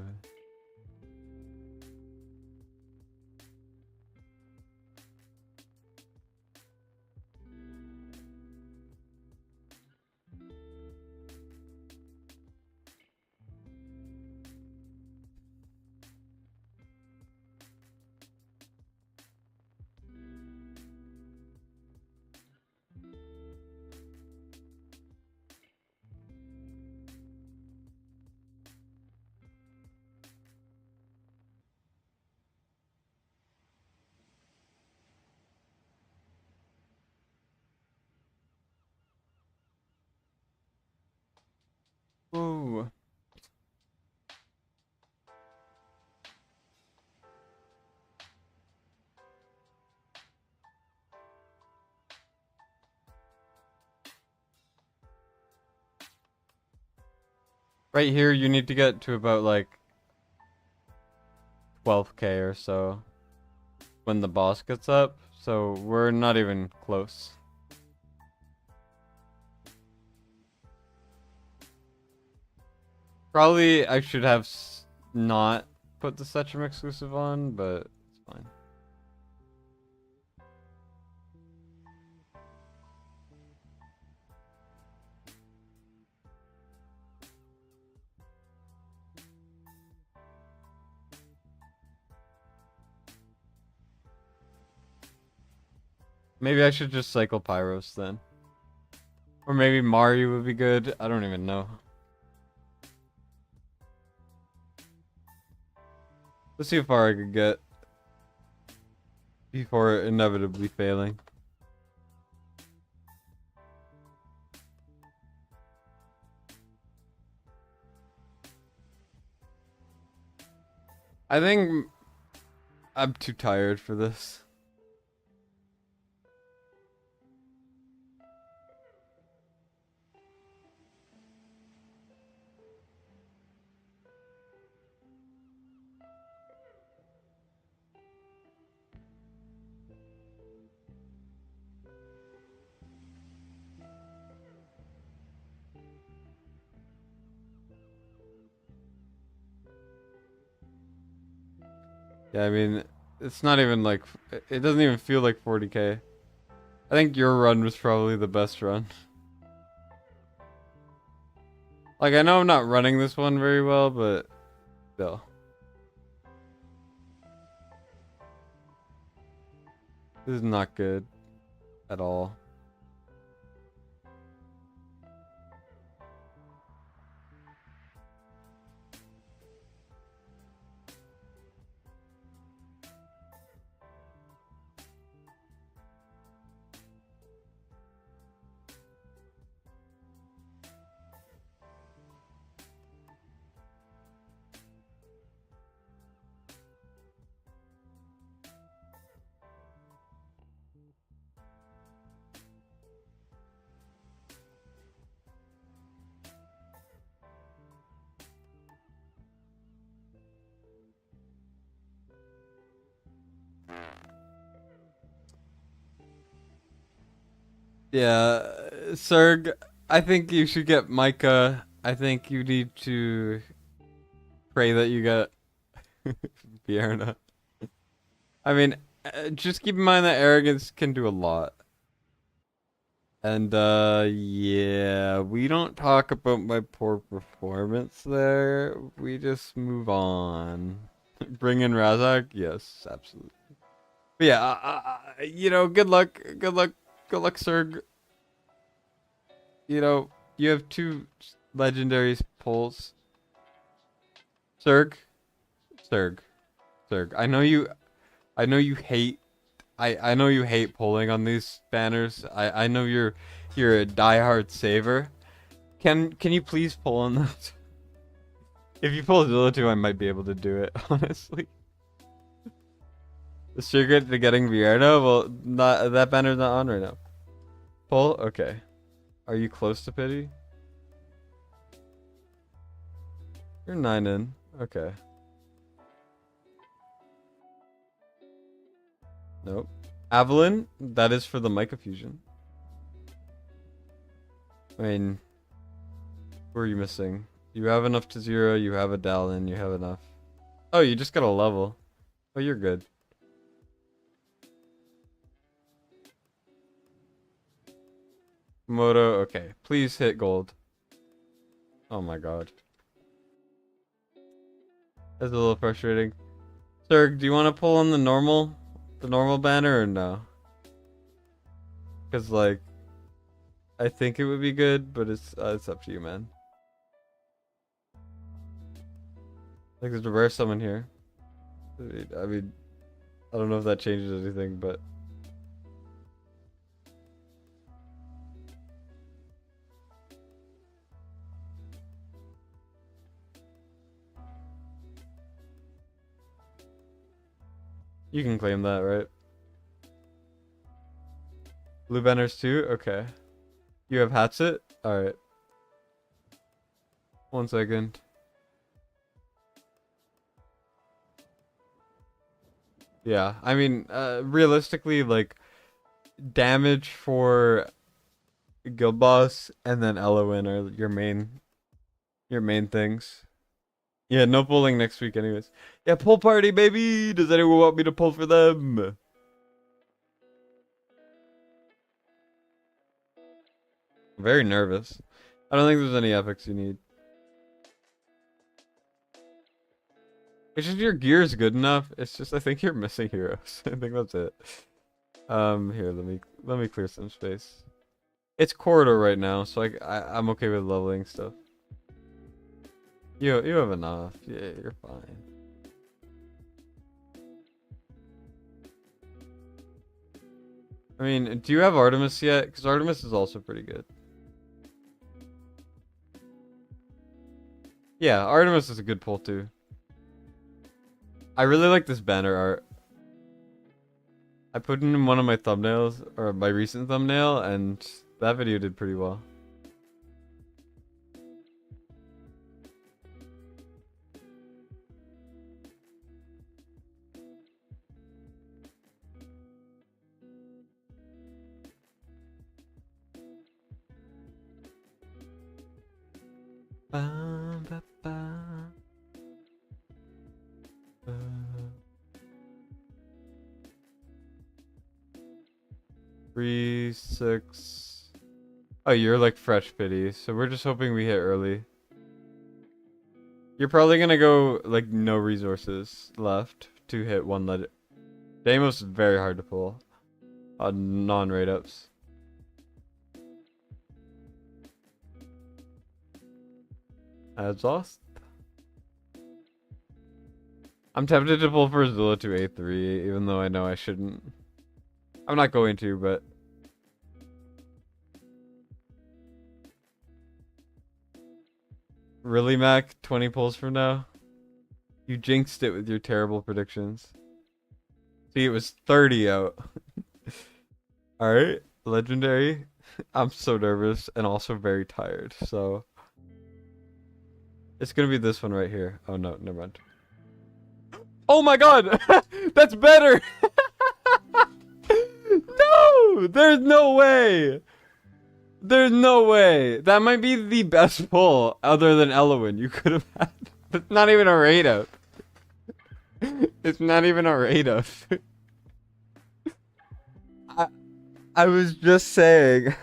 Whoa. Right here, you need to get to about like 12k or so when the boss gets up. So we're not even close. Probably I should have not put the Setchum exclusive on, but it's fine. Maybe I should just cycle Pyros then. Or maybe Mario would be good. I don't even know. Let's see how far I could get before inevitably failing. I think I'm too tired for this. Yeah, I mean, it's not even like, it doesn't even feel like 40k. I think your run was probably the best run. Like, I know I'm not running this one very well, but still. This is not good at all. Yeah, Serg, I think you should get Micah. I think you need to pray that you get Bierna. I mean, just keep in mind that arrogance can do a lot. And, yeah, we don't talk about my poor performance there. We just move on. Bring in Razak? Yes, absolutely. But yeah, you know, good luck, good luck, Serg. You know, you have 2 legendary pulls. Serg, Serg, Serg. I know you hate. I know you hate pulling on these banners. I know you're a diehard saver. Can you please pull on those? If you pull Zilla 2, I might be able to do it, honestly. The secret to getting Vierno? Well, not that banner's not on right now. Pull? Okay. Are you close to pity? You're 9 in. Okay. Nope. Avalon? That is for the Mica Fusion. I mean, who are you missing? You have enough to 0, you have a Dallin, you have enough. Oh, you just got a level. Oh, you're good. Moto, okay. Please hit gold. Oh my god. That's a little frustrating. Serg, do you want to pull on the normal banner or no? Because, like, I think it would be good, but it's up to you, man. Like, there's a rare summon here. I mean, I don't know if that changes anything, but you can claim that, right? Blue banners too? Okay. You have Hatsit? Alright. 1 second. Yeah, I mean, realistically, like, damage for Guild Boss and then Eloin are your main things. Yeah, no pulling next week anyways. Yeah, pull party, baby! Does anyone want me to pull for them? I'm very nervous. I don't think there's any epics you need. It's just your gear is good enough. It's just I think you're missing heroes. I think that's it. Here, let me clear some space. It's corridor right now, so I'm okay with leveling stuff. You have enough. Yeah, you're fine. I mean, do you have Artemis yet? Because Artemis is also pretty good. Yeah, Artemis is a good pull too. I really like this banner art. I put it in one of my thumbnails, or my recent thumbnail, and that video did pretty well. Ba, ba, ba. 6. Oh, you're like fresh pity, so we're just hoping we hit early. You're probably gonna go like no resources left to hit one letter. Deimos is very hard to pull on non-rate ups. Exhaust. I'm tempted to pull for Zilla to A3, even though I know I shouldn't. I'm not going to, but really, Mac? 20 pulls from now? You jinxed it with your terrible predictions. See, it was 30 out. Alright, legendary. I'm so nervous and also very tired, so it's gonna be this one right here. Oh no, never mind. Oh my god! That's better! No! There's no way! There's no way! That might be the best pull other than Elowen you could have had. It's not even a rate up. It's not even a rate up. I was just saying,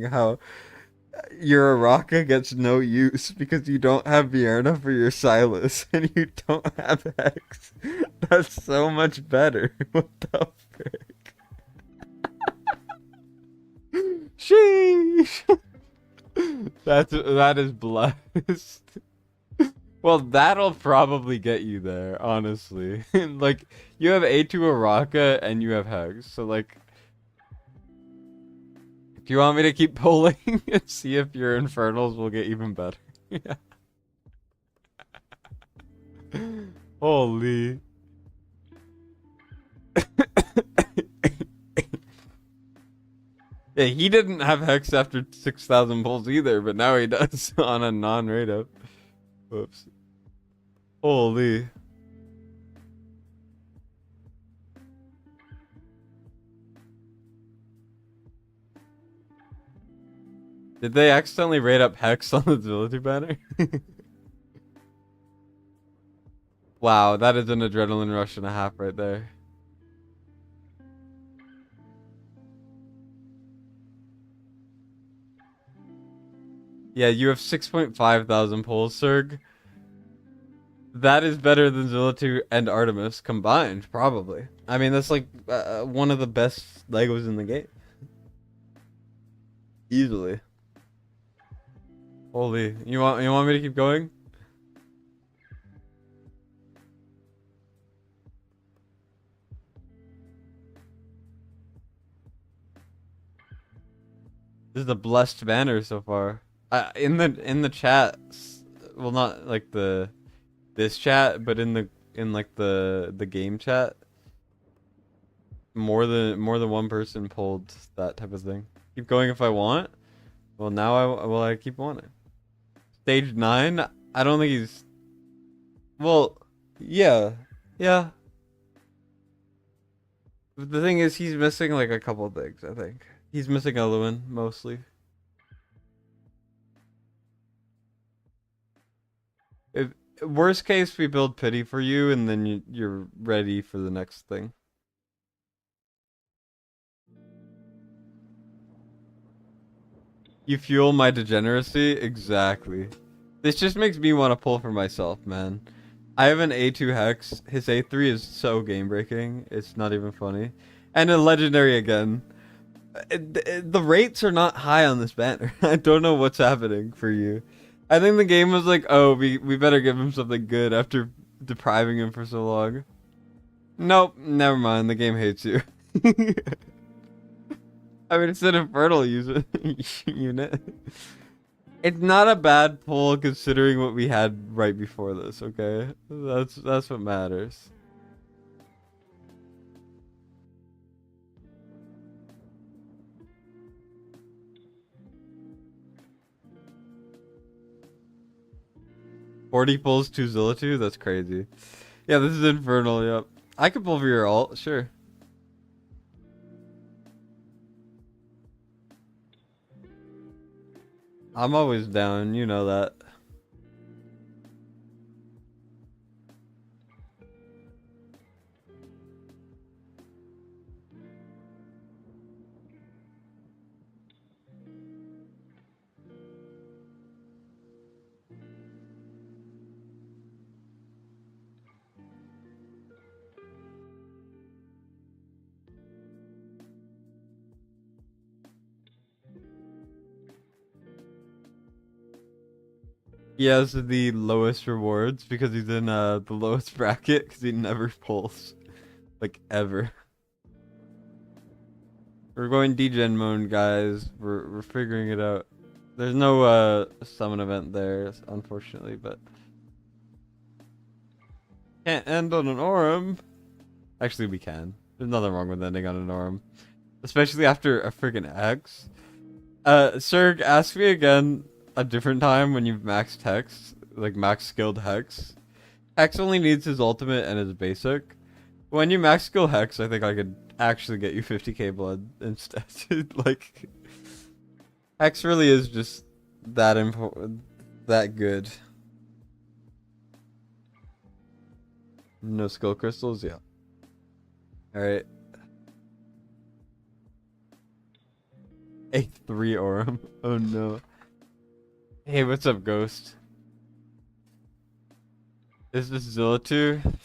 how your Araka gets no use because you don't have Vierna for your Silas and you don't have Hex. That's so much better. What the frick? Sheesh. That is blessed. Well, that'll probably get you there, honestly. Like, you have A2 Araka and you have Hex, so like, do you want me to keep pulling and see if your Infernals will get even better? Yeah. Holy. Yeah, he didn't have Hex after 6,000 pulls either, but now he does on a non-rate up. Whoops. Holy. Did they accidentally rate up Hex on the ability banner? Wow, that is an adrenaline rush and a half right there. Yeah, you have 6.5 thousand pulls, Serg. That is better than Zilla2 and Artemis combined, probably. I mean, that's like one of the best Legos in the game. Easily. Holy, you want me to keep going? This is a blessed banner so far. In the chat, well, not like this chat, but in like the game chat, more than one person pulled that type of thing. Keep going if I want. Well, now I keep wanting. Stage 9. I don't think he's. Well, yeah. But the thing is, he's missing like a couple things. I think he's missing Elowen mostly. If worst case, we build pity for you, and then you're ready for the next thing. You fuel my degeneracy? Exactly. This just makes me want to pull for myself, man. I have an A2 Hex. His A3 is so game breaking. It's not even funny. And a legendary again. The rates are not high on this banner. I don't know what's happening for you. I think the game was like, oh, we better give him something good after depriving him for so long. Nope, never mind. The game hates you. I mean, it's an infernal user unit. It's not a bad pull considering what we had right before this, okay? That's what matters. $40 pulls to Zilla2? That's crazy. Yeah, this is infernal, yep. I could pull for your ult, sure. I'm always down, you know that. He has the lowest rewards because he's in the lowest bracket because he never pulls. Like, ever. We're going degen mode, guys. We're figuring it out. There's no summon event there, unfortunately, but can't end on an Orem. Actually, we can. There's nothing wrong with ending on an Orem, especially after a friggin' X. Serg, ask me again a different time when you've maxed Hex, like max skilled Hex. Hex only needs his ultimate and his basic. When you max skill Hex, I think I could actually get you 50k blood instead. Like, Hex really is just that that good. No skill crystals, yeah. Alright. A3 Orem. Oh no. Hey, what's up, Ghost? Is this Zilla2?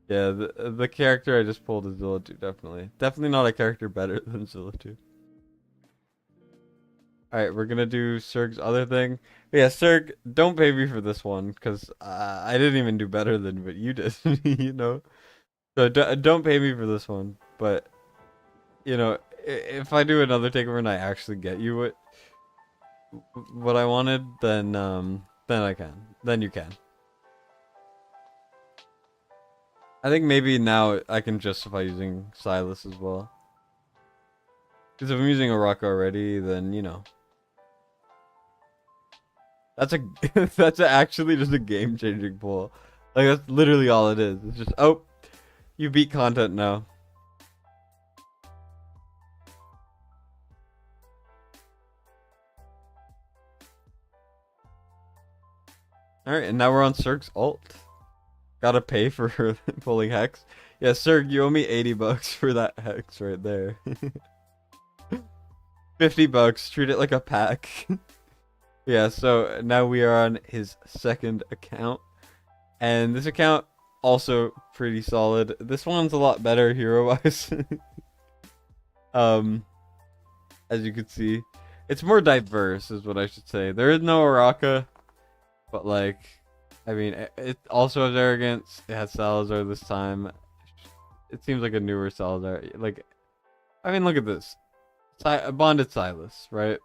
Yeah, the character I just pulled is Zilla2, definitely. Definitely not a character better than Zilla2. Alright, we're gonna do Serg's other thing. But yeah, Serg, don't pay me for this one, because I didn't even do better than what you did, you know? So don't pay me for this one, but, you know, if I do another takeover and I actually get you what I wanted, then I can. Then you can. I think maybe now I can justify using Silas as well. Because if I'm using a rock already, then, you know. That's that's actually just a game-changing pull. Like, that's literally all it is. It's just, oh, you beat content now. Alright, and now we're on Serg's ult. Gotta pay for pulling Hex. Yeah, Serg, you owe me 80 bucks for that Hex right there. 50 bucks, treat it like a pack. Yeah, so now we are on his second account. And this account, also pretty solid. This one's a lot better hero-wise. As you can see. It's more diverse, is what I should say. There is no Araka, but like, I mean, it also has arrogance. It has Salazar this time. It seems like a newer Salazar. Like, I mean, look at this. Bonded Silas, right?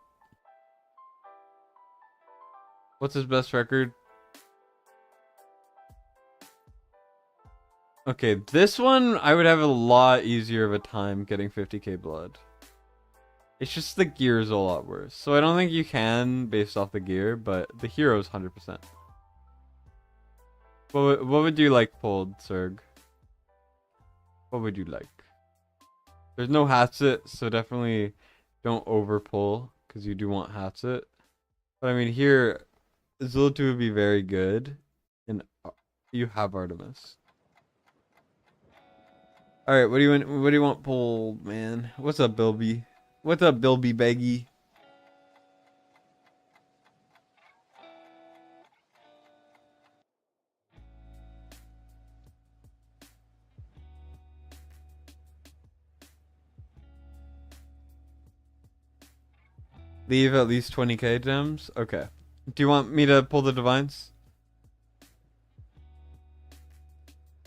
What's his best record? Okay, this one, I would have a lot easier of a time getting 50k blood. It's just the gear is a lot worse. So I don't think you can based off the gear, but the hero is 100%. What would you like pulled, Serg? What would you like? There's no Hatsit, so definitely don't over pull, because you do want Hatsit. But I mean, here, Zilla2 would be very good, and you have Artemis. Alright, what do you want pulled, man? What's up, Bilby? What's up, Bilby Beggy? Leave at least 20k gems? Okay. Do you want me to pull the divines?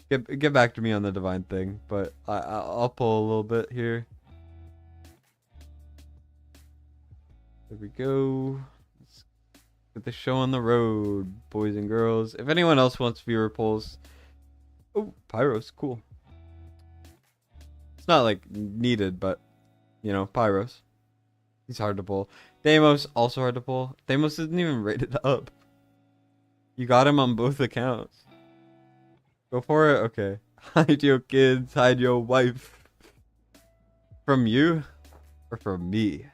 Get back to me on the divine thing, but I'll pull a little bit here. There we go. Let's get the show on the road, boys and girls. If anyone else wants viewer polls. Oh, Pyros, cool. It's not like needed, but you know, Pyros. He's hard to pull. Deimos, also hard to pull. Deimos isn't even rated up. You got him on both accounts. Go for it? Okay. Hide your kids, hide your wife. From you? Or from me?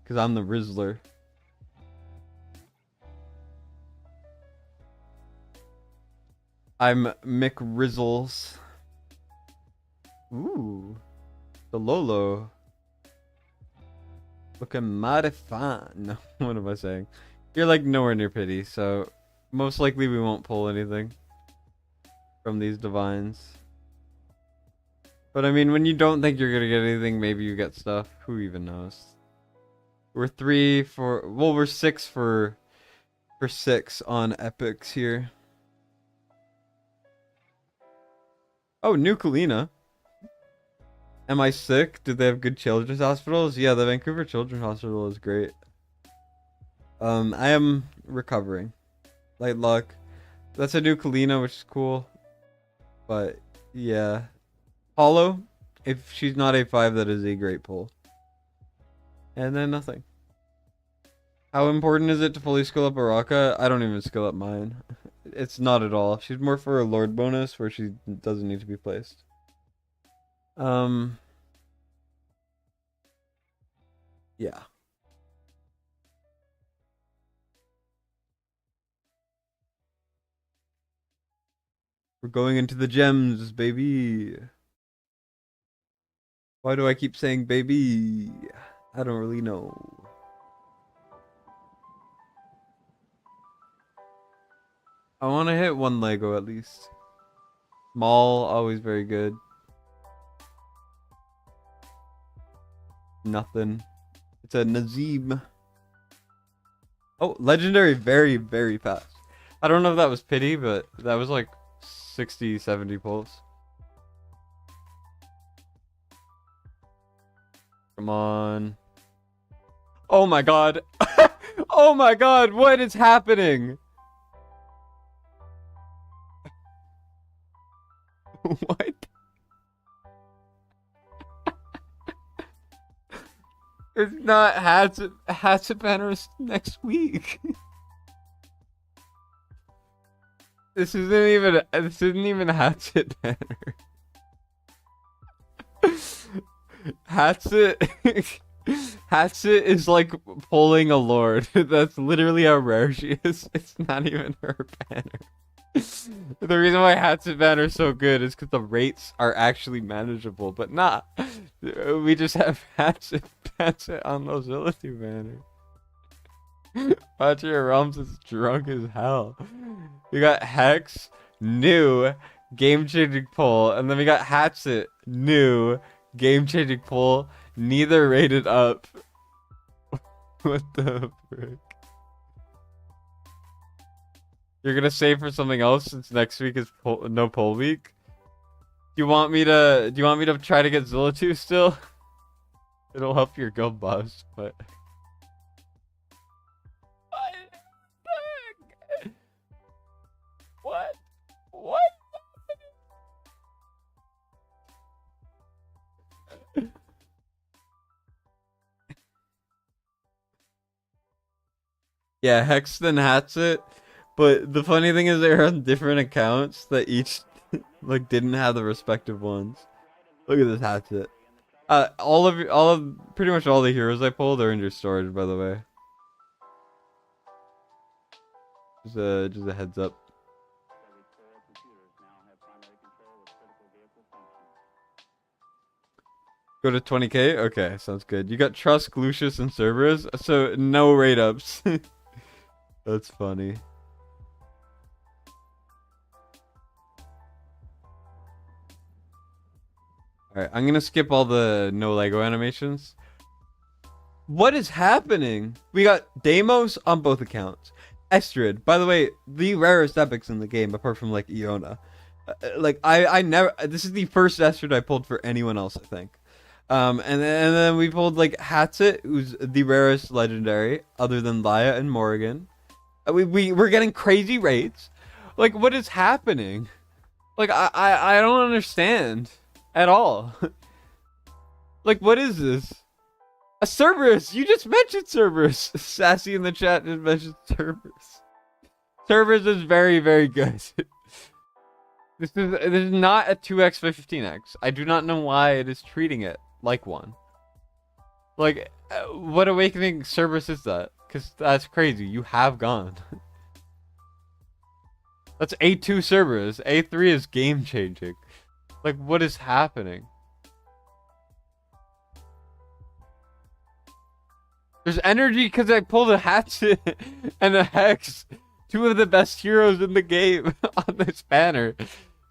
Because I'm the Rizzler. I'm Mick Rizzles. Ooh. The Lolo. Looking mighty fine. No, what am I saying? You're like nowhere near pity, so most likely we won't pull anything from these divines. But I mean, when you don't think you're gonna get anything, maybe you get stuff. Who even knows? We're 3 for, well, we're 6 for 6 on epics here. Oh, New Kalina. Am I sick? Do they have good children's hospitals? Yeah, the Vancouver Children's Hospital is great. I am recovering. Light luck. That's a new Kalina, which is cool. But yeah. Hollow, if she's not A5, that is a great pull. And then nothing. How important is it to fully skill up Araka? I don't even skill up mine. It's not at all. She's more for a Lord bonus where she doesn't need to be placed. Yeah. We're going into the gems, baby. Why do I keep saying baby? I don't really know. I want to hit 1 Lego at least. Small, always very good. Nothing. It's a Nazim. Oh, legendary, very, very fast. I don't know if that was pity, but that was like 60, 70 pulls. Come on. Oh my god. Oh my god, what is happening? What? It's not Hatchet Banners next week. This isn't even Hatchet Banner. Hatchet Hatchet is like pulling a lord. That's literally how rare she is. It's not even her banner. The reason why Hatchet Banner is so good is because the rates are actually manageable, but not. We just have Hatchet on those ability banners. Watch your realms is drunk as hell. We got Hex, new, game-changing pull, and then we got Hatchet, new, game-changing pull, neither rated up. What the frick? You're gonna save for something else since next week is no poll week? Do you want me to try to get Zilla 2 still? It'll help your guild boss, but what? What? Yeah, Hex then Hatchet. But the funny thing is they're on different accounts that each like didn't have the respective ones. Look at this Hatchet. All of pretty much all the heroes I pulled are in your storage, by the way. Just a heads up. Go to 20k? Okay, sounds good. You got Trusk, Lucius, and Cerberus, so no rate ups. That's funny. Alright, I'm gonna skip all the no Lego animations. What is happening? We got Deimos on both accounts. Estrid, by the way, the rarest epics in the game, apart from like Iona. Like I never. This is the first Estrid I pulled for anyone else, I think. And then we pulled like Hatchet, who's the rarest legendary, other than Laya and Morrigan. We're getting crazy rates. Like, what is happening? Like I don't understand at all. Like, what is this? A Cerberus! You just mentioned Cerberus! Sassy in the chat just mentioned Cerberus. Cerberus is very, very good. This is not a 2x by 15x. I do not know why it is treating it like one. Like, what awakening Cerberus is that? Because that's crazy. You have gone. That's A2 Cerberus. A3 is game changing. Like, what is happening? There's energy because I pulled a Hatchet and a Hex. Two of the best heroes in the game on this banner.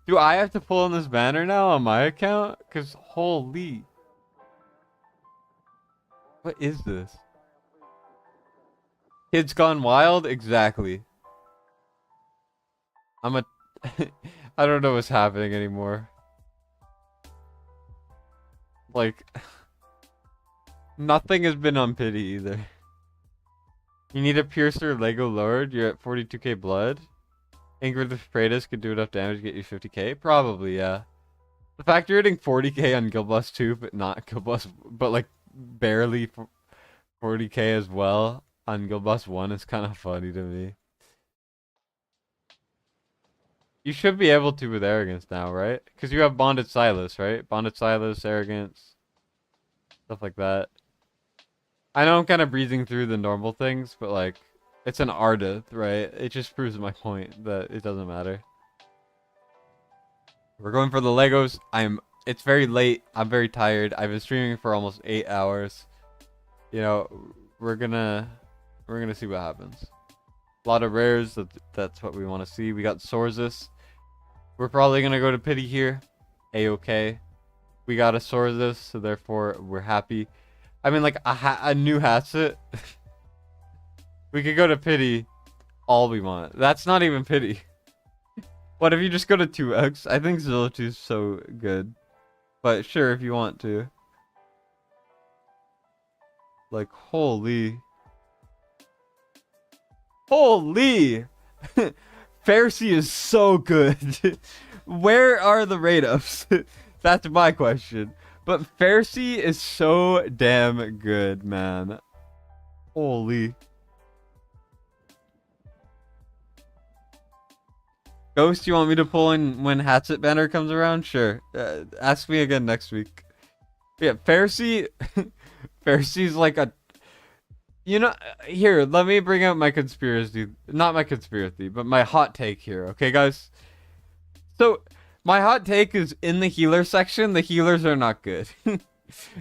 Do I have to pull on this banner now on my account? Because holy. What is this? Kids Gone Wild? Exactly. I'm a... I don't know what's happening anymore. Like, nothing has been on pity either. You need a Piercer Lego Lord, you're at 42k blood. Ingrid the Praetus could do enough damage to get you 50k? Probably, yeah. The fact you're hitting 40k on Guild Boss 2, but not Guild Boss... But, like, barely 40k as well on Guild Boss 1 is kind of funny to me. You should be able to with Arrogance now, right? Because you have Bonded Silas, right? Bonded Silas, Arrogance, stuff like that. I know I'm kind of breezing through the normal things, but like, it's an Ardith, right? It just proves my point that it doesn't matter. We're going for the Legos. It's very late. I'm very tired. I've been streaming for almost 8 hours. You know, we're gonna see what happens. A lot of rares. That's what we want to see. We got Sorzus. We're probably gonna go to pity here. A-okay. We got a Sorzus, so therefore we're happy. I mean, like a new Hatchet. We could go to pity all we want. That's not even pity. What if you just go to 2x? I think Zillitu is so good. But sure, if you want to. Like, holy. Holy! Pharisee is so good. Where are the rate-ups? That's my question. But Pharisee is so damn good, man. Holy. Ghost, you want me to pull in when Hatchet Banner comes around? Sure. Ask me again next week. Yeah, Pharisee... Pharisee's like a... You know, here, let me bring out my conspiracy. Not my conspiracy, but my hot take here, okay, guys? So, my hot take is in the healer section, the healers are not good.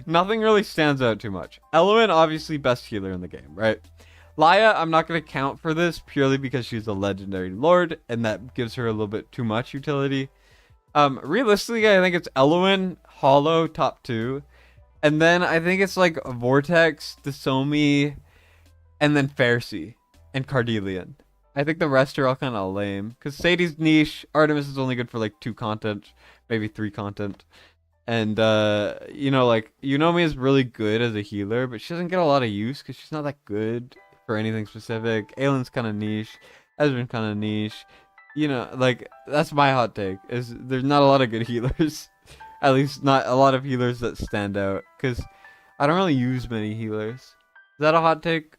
Nothing really stands out too much. Eloin, obviously best healer in the game, right? Laya, I'm not going to count for this purely because she's a legendary lord, and that gives her a little bit too much utility. Realistically, I think it's Eloin, Hollow, top 2. And then I think it's like Vortex, Desomi, and then Pharisee and Cardelian. I think the rest are all kind of lame. Because Sadie's niche, Artemis is only good for like 2 content, maybe 3 content. And, you know, like, Yunomi is really good as a healer, but she doesn't get a lot of use because she's not that good for anything specific. Aylin's kind of niche. Ezra's kind of niche. You know, like, that's my hot take, is there's not a lot of good healers. At least not a lot of healers that stand out. Because I don't really use many healers. Is that a hot take?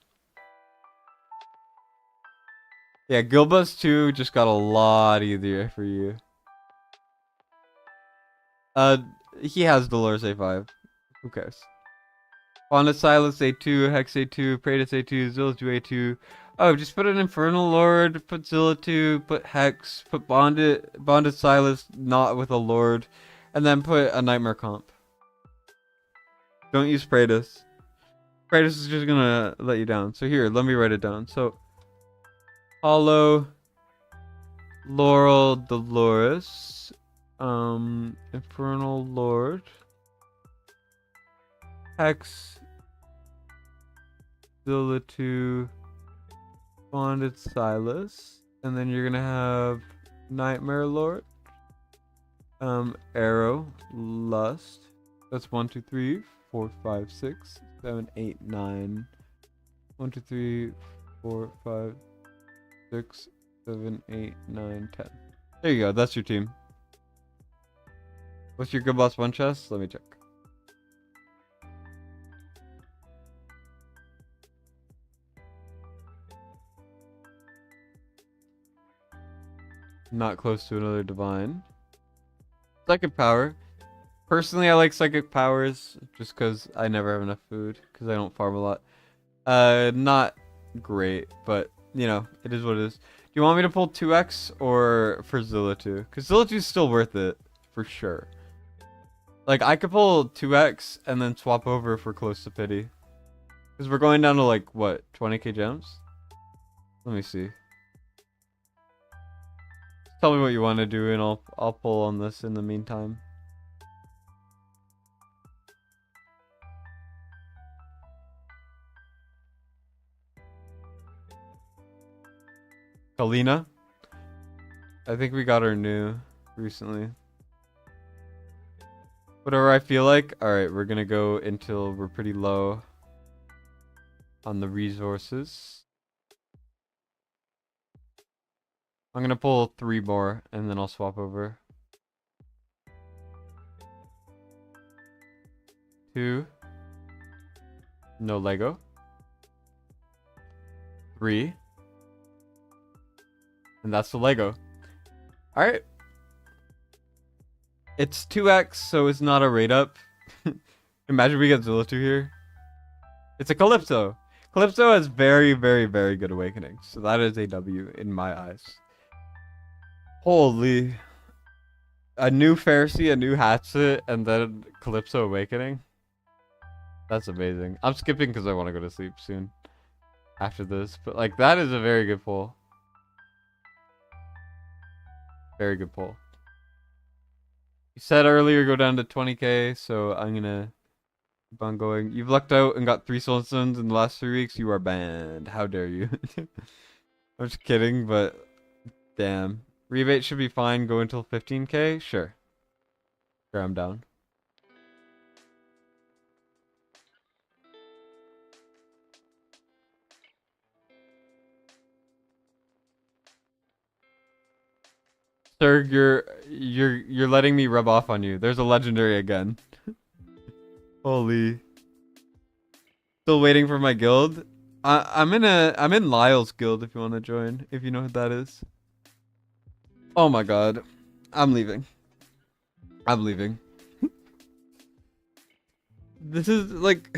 Yeah, Gilbus 2 just got a lot easier for you. He has Dolores A5. Who cares? Bonded Silas A2, Hex A2, Praetus A2, Zillitu A2. Oh, just put an Infernal Lord, put Zillitu, put Hex, put Bonded Silas, not with a Lord, and then put a Nightmare comp. Don't use Praetus. Praetus is just gonna let you down. So here, let me write it down. So, Hollow, Laurel, Dolores, Infernal Lord, Hex, Zillitu, Bonded Silas, and then you're gonna have Nightmare Lord, Arrow, Lust. That's 1, 2, 3, 4, 5, 6, 7, 8, 9. 1, 2, 3, 4, 5, 6, 7, 8, 9, 10. There you go. That's your team. What's your Good Boss 1 chest? Let me check. Not close to another divine. Psychic power. Personally, I like psychic powers just because I never have enough food because I don't farm a lot. Not great, but you know, it is what it is. Do you want me to pull 2x or for Zillitu? Because Zillitu's still worth it for sure. Like, I could pull 2x and then swap over for close to pity. Because we're going down to like, what, 20k gems? Let me see. Tell me what you want to do and I'll pull on this in the meantime. Kalina. I think we got her new recently. Whatever I feel like. Alright, we're gonna go until we're pretty low on the resources. I'm gonna pull 3 more and then I'll swap over. 2. No Lego. 3. And that's the Lego. Alright. It's 2x, so it's not a rate up. Imagine we get Zilla 2 here. It's a Calypso. Calypso has very, very, very good awakenings. So that is a W in my eyes. Holy. A new Pharisee, a new Hatchet, and then Calypso Awakening. That's amazing. I'm skipping because I want to go to sleep soon. After this. But like, that is a very good pull. Very good pull. You said earlier go down to 20k, so I'm gonna keep on going. You've lucked out and got 3 Soul Stones in the last 3 weeks. You are banned. How dare you? I'm just kidding, but damn. Rebate should be fine. Go until 15k? Sure. Sure, I'm down. Sir, you're letting me rub off on you. There's a legendary again. Holy. Still waiting for my guild. I'm in Lyle's guild if you want to join, if you know what that is. Oh my god. I'm leaving. I'm leaving. This is like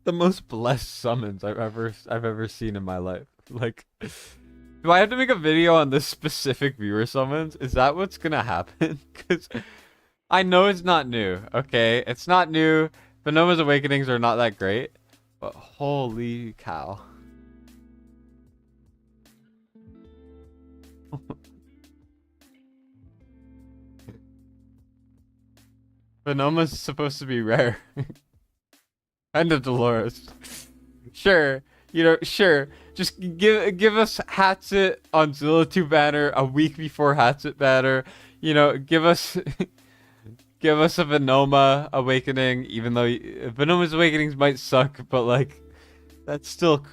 the most blessed summons I've ever seen in my life. Like, do I have to make a video on this specific viewer summons? Is that what's gonna happen? Because I know it's not new, okay? It's not new. Venoma's Awakenings are not that great. But holy cow. Venoma's supposed to be rare. End of Dolores. Sure. You know, sure. Just give us Hatchet on Zilla 2 banner a week before Hatchet banner. You know, give us give us a Venoma Awakening, even though Venoma's Awakenings might suck, but like that's still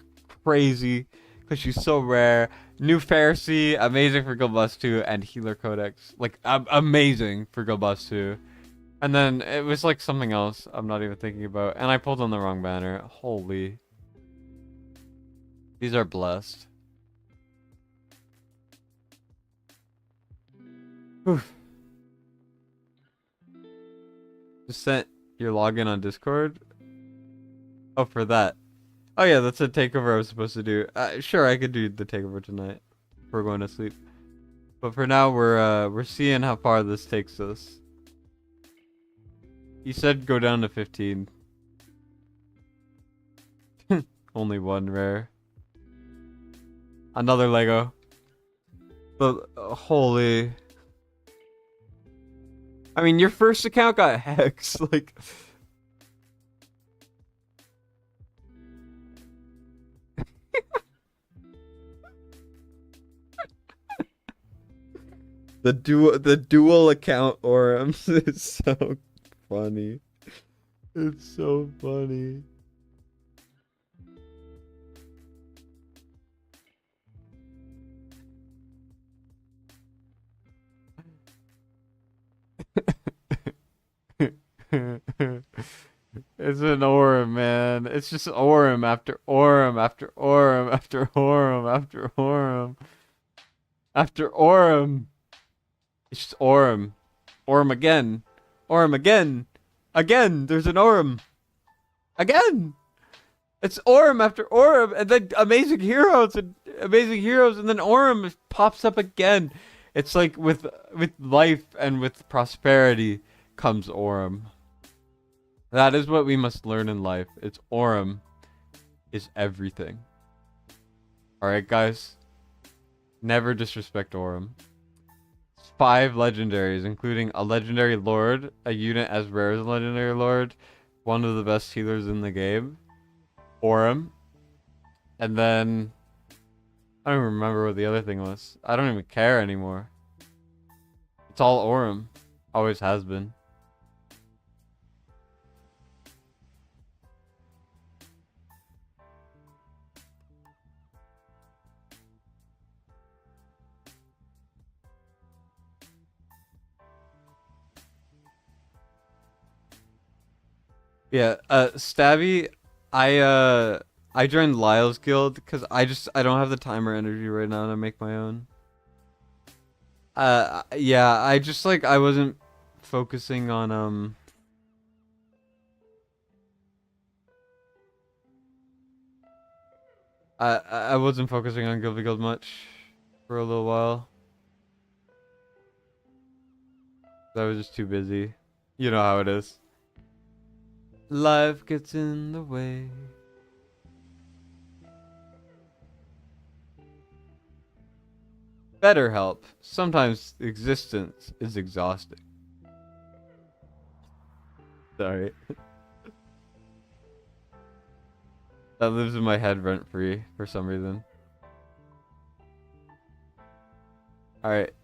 crazy because she's so rare. New Pharisee, amazing for Guild Boss 2, and Healer Codex, like amazing for Guild Boss 2. And then it was like something else I'm not even thinking about, and I pulled on the wrong banner. Holy. These are blessed. Whew. Just sent your login on Discord. Oh, for that. Oh yeah, that's a takeover I was supposed to do. Sure, I could do the takeover tonight. We're going to sleep. But for now, we're seeing how far this takes us. You said go down to 15. Only 1 rare. Another Lego. But holy. I mean, your first account got Hex. Like. the dual account Orums is so funny. It's so funny. It's an Aurum, man. It's just Aurum after Aurum after Aurum after Aurum after Aurum after Aurum. It's just Aurum. Aurum again. Aurum again. Again, there's an Aurum. Again. It's Aurum after Aurum, and then amazing heroes, and then Aurum pops up again. It's like with life and with prosperity comes Aurum. That is what we must learn in life. It's Aurum is everything. Alright, guys. Never disrespect Aurum. 5 legendaries, including a legendary lord, a unit as rare as a legendary lord, one of the best healers in the game, Aurum, and then I don't even remember what the other thing was. I don't even care anymore. It's all Orem. Always has been. Yeah, Stabby, I joined Lyle's guild because I don't have the time or energy right now to make my own. Yeah, I just like I wasn't focusing on I wasn't focusing on Guild much for a little while. I was just too busy. You know how it is. Life gets in the way. BetterHelp. Sometimes existence is exhausting. Sorry. That lives in my head rent free for some reason. Alright.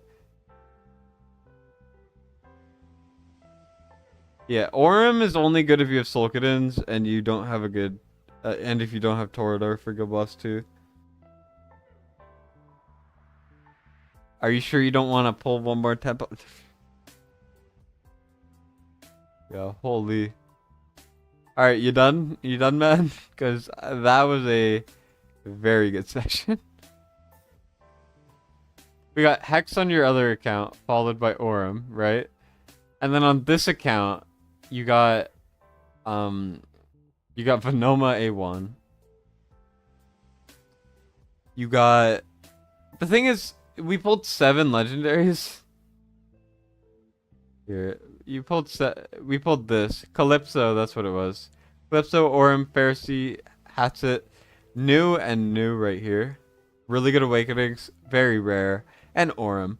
Yeah, Orem is only good if you have Solkadins and you don't have a good... and if you don't have Torador for Guild Boss 2. Are you sure you don't want to pull one more tempo? Yeah, holy. Alright, you done? You done, man? Because that was a very good session. We got Hex on your other account, followed by Orem, right? And then on this account, you got Venoma A1. You got... The thing is, we pulled 7 legendaries. Here, we pulled this. Calypso, that's what it was. Calypso, Orem, Pharisee, Hatchet, New and New right here. Really good awakenings, very rare. And Orem.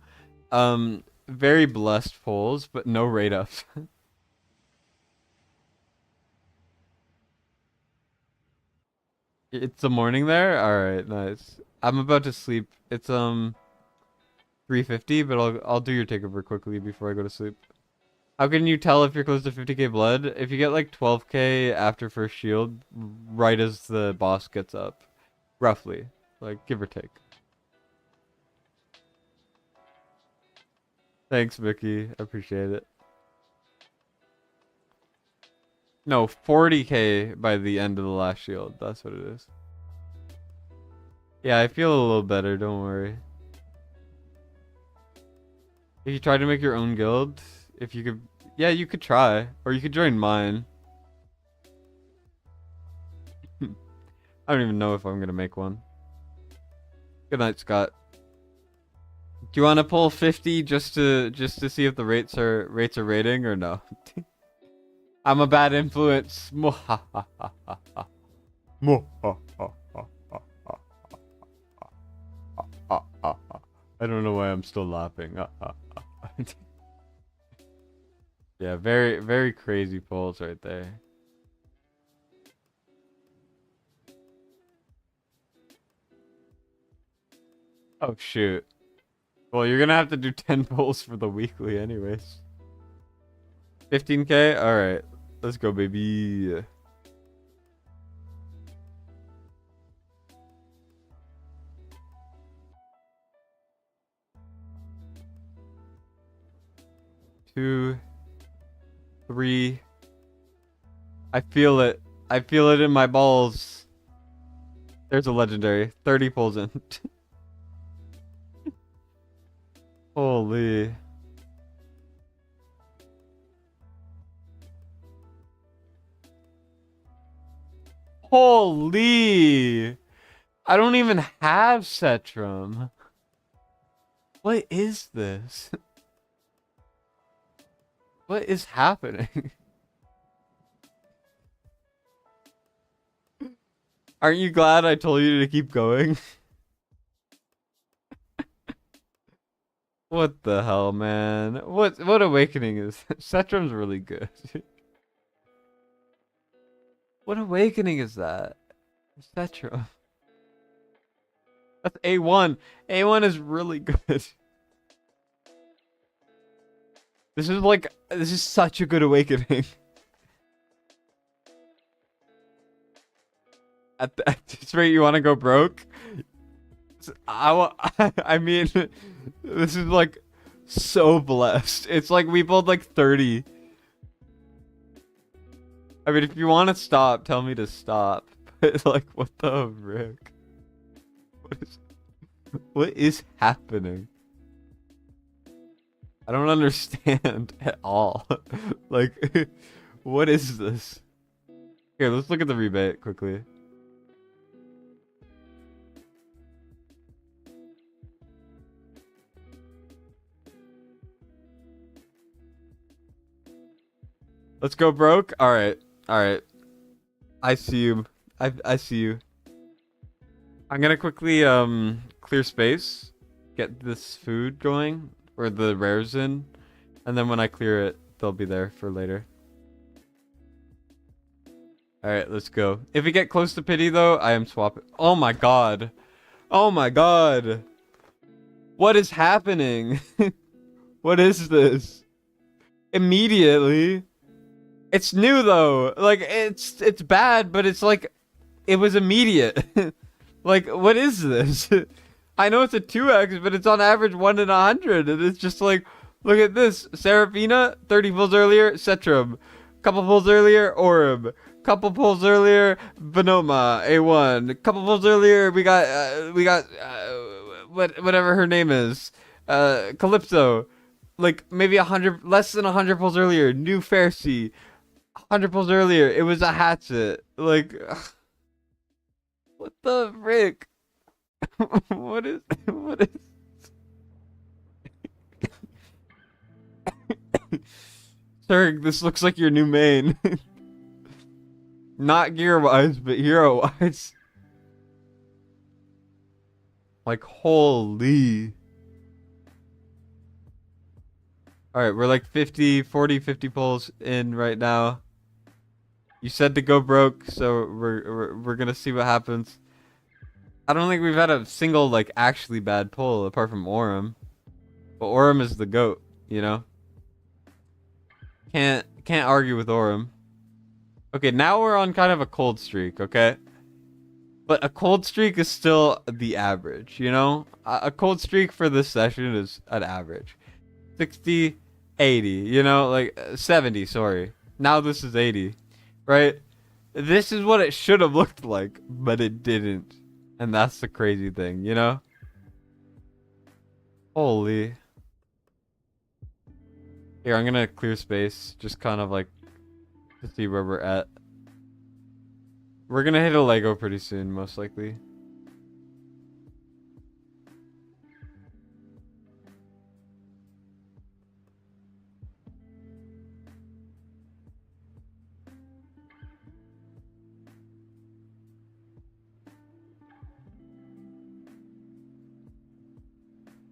Very blessed pulls, but no rate ups. It's the morning there? Alright, nice. I'm about to sleep. It's 3:50, but I'll do your takeover quickly before I go to sleep. How can you tell if you're close to 50k blood? If you get like 12k after first shield, right as the boss gets up. Roughly. Like, give or take. Thanks, Mickey. I appreciate it. No, 40k by the end of the last shield. That's what it is. Yeah, I feel a little better. Don't worry. If you try to make your own guild, if you could... Yeah, you could try. Or you could join mine. I don't even know if I'm going to make one. Good night, Scott. Do you want to pull 50 just to see if the rates are rating or no? I'm a bad influence. I don't know why I'm still laughing. Yeah, very, very crazy pulls right there. Oh, shoot. Well, you're gonna have to do 10 pulls for the weekly anyways. 15k? Alright. Let's go, baby. Two, 3. I feel it. I feel it in my balls. There's a legendary. 30 pulls in. Holy. Holy. I don't even have Cetrum. What is this? What is happening? Aren't you glad I told you to keep going? What the hell, man? What awakening is that? Cetrum's really good. What awakening is that? Cetrum. That's A1. A1 is really good. This is such a good awakening. At this rate, you want to go broke? I mean, this is like so blessed. It's like we pulled like 30. I mean, if you want to stop, tell me to stop. But like, what the frick? What is happening? I don't understand at all. Like, what is this? Here, let's look at the rebate quickly. Let's go broke. All right. I see you. I see you. I'm gonna quickly clear space, get this food going, or the rares in, and then when I clear it, they'll be there for later. All right, let's go. If we get close to pity though, I am swapping. Oh my god. Oh my god. What is happening? What is this? Immediately. It's new though. Like it's bad, but it's like it was immediate. Like what is this? I know it's a 2x, but it's on average 1 in 100, and it's just like, look at this. Seraphina, 30 pulls earlier, Cetrum. Couple pulls earlier, Orb. Couple pulls earlier, Bonoma, A1. Couple pulls earlier, we got whatever her name is, Calypso. Like maybe 100, less than 100 pulls earlier, New Pharisee. 100 pulls earlier, it was a hatchet. Like, what the frick? What is? Sir, this looks like your new main. Not gear-wise, but hero-wise. Like, holy. Alright, we're like 50 pulls in right now. You said to go broke, so we're gonna see what happens. I don't think we've had a single, like, actually bad pull, apart from Orem. But Orem is the GOAT, you know? Can't argue with Orem. Okay, now we're on kind of a cold streak, okay? But a cold streak is still the average, you know? A cold streak for this session is an average. 60, 80, you know? Like, 70, sorry. Now this is 80, right? This is what it should have looked like, but it didn't. And that's the crazy thing, you know? Holy. Here, I'm gonna clear space, just kind of like to see where we're at. We're gonna hit a Lego pretty soon, most likely.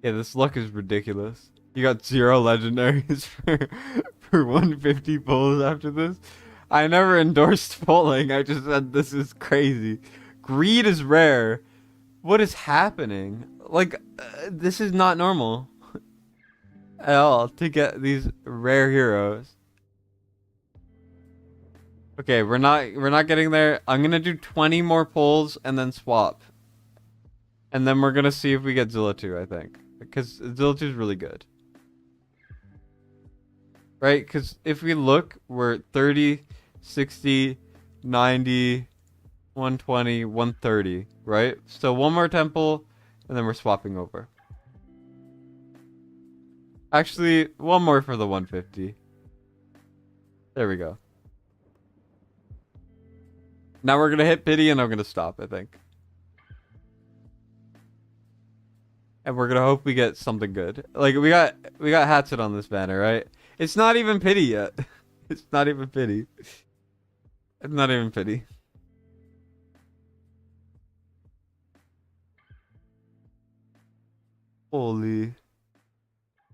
Yeah, this luck is ridiculous. You got 0 legendaries for 150 pulls after this. I never endorsed pulling. I just said this is crazy. Greed is rare. What is happening? Like, this is not normal at all to get these rare heroes. Okay, we're not getting there. I'm gonna do 20 more pulls and then swap. And then we're gonna see if we get Zilla 2, I think. Because Zilla 2 is really good. Right? Because if we look, we're 30, 60, 90, 120, 130. Right? So one more temple, and then we're swapping over. Actually, one more for the 150. There we go. Now we're going to hit pity, and I'm going to stop, I think. And we're gonna hope we get something good. Like we got Hatchet on this banner, right? It's not even pity yet. It's not even pity. It's not even pity. Holy.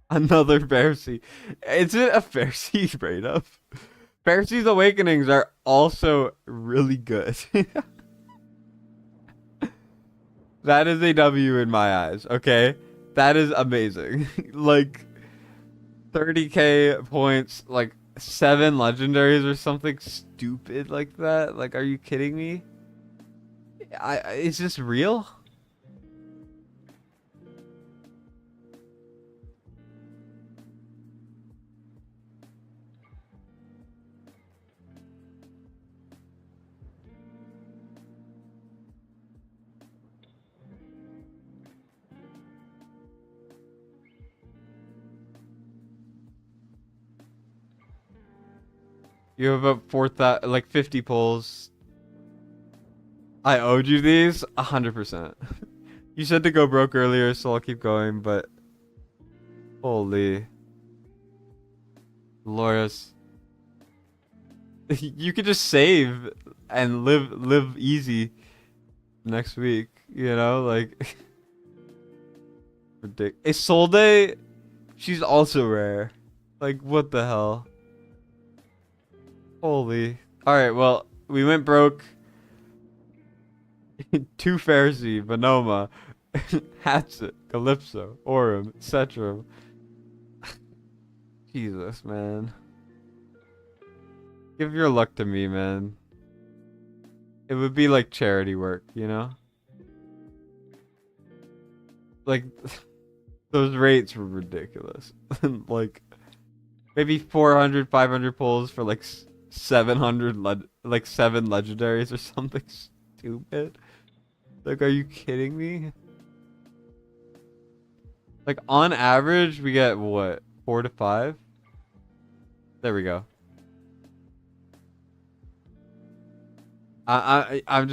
Another Pharisee. Is it a Pharisee straight up? Pharisee's Awakenings are also really good. That is a W in my eyes, okay? That is amazing. Like 30k points, like 7 legendaries or something stupid like that. Like, are you kidding me? Is this real? You have about 4,000, like 50 pulls. I owed you these 100%. You said to go broke earlier, so I'll keep going, but holy. Loris. You could just save and live easy next week, you know? Like ridiculous. Isolde, she's also rare. Like what the hell? Holy. Alright, well, we went broke. Two Pharisee, Bonoma, Hatchet, Calypso, Aurum, Cetrum. Jesus, man. Give your luck to me, man. It would be like charity work, you know? Like, those rates were ridiculous. Like, maybe 400, 500 pulls for like 700, like 7 legendaries or something stupid. Like, are you kidding me? Like, on average, we get what? 4 to 5? There we go. I'm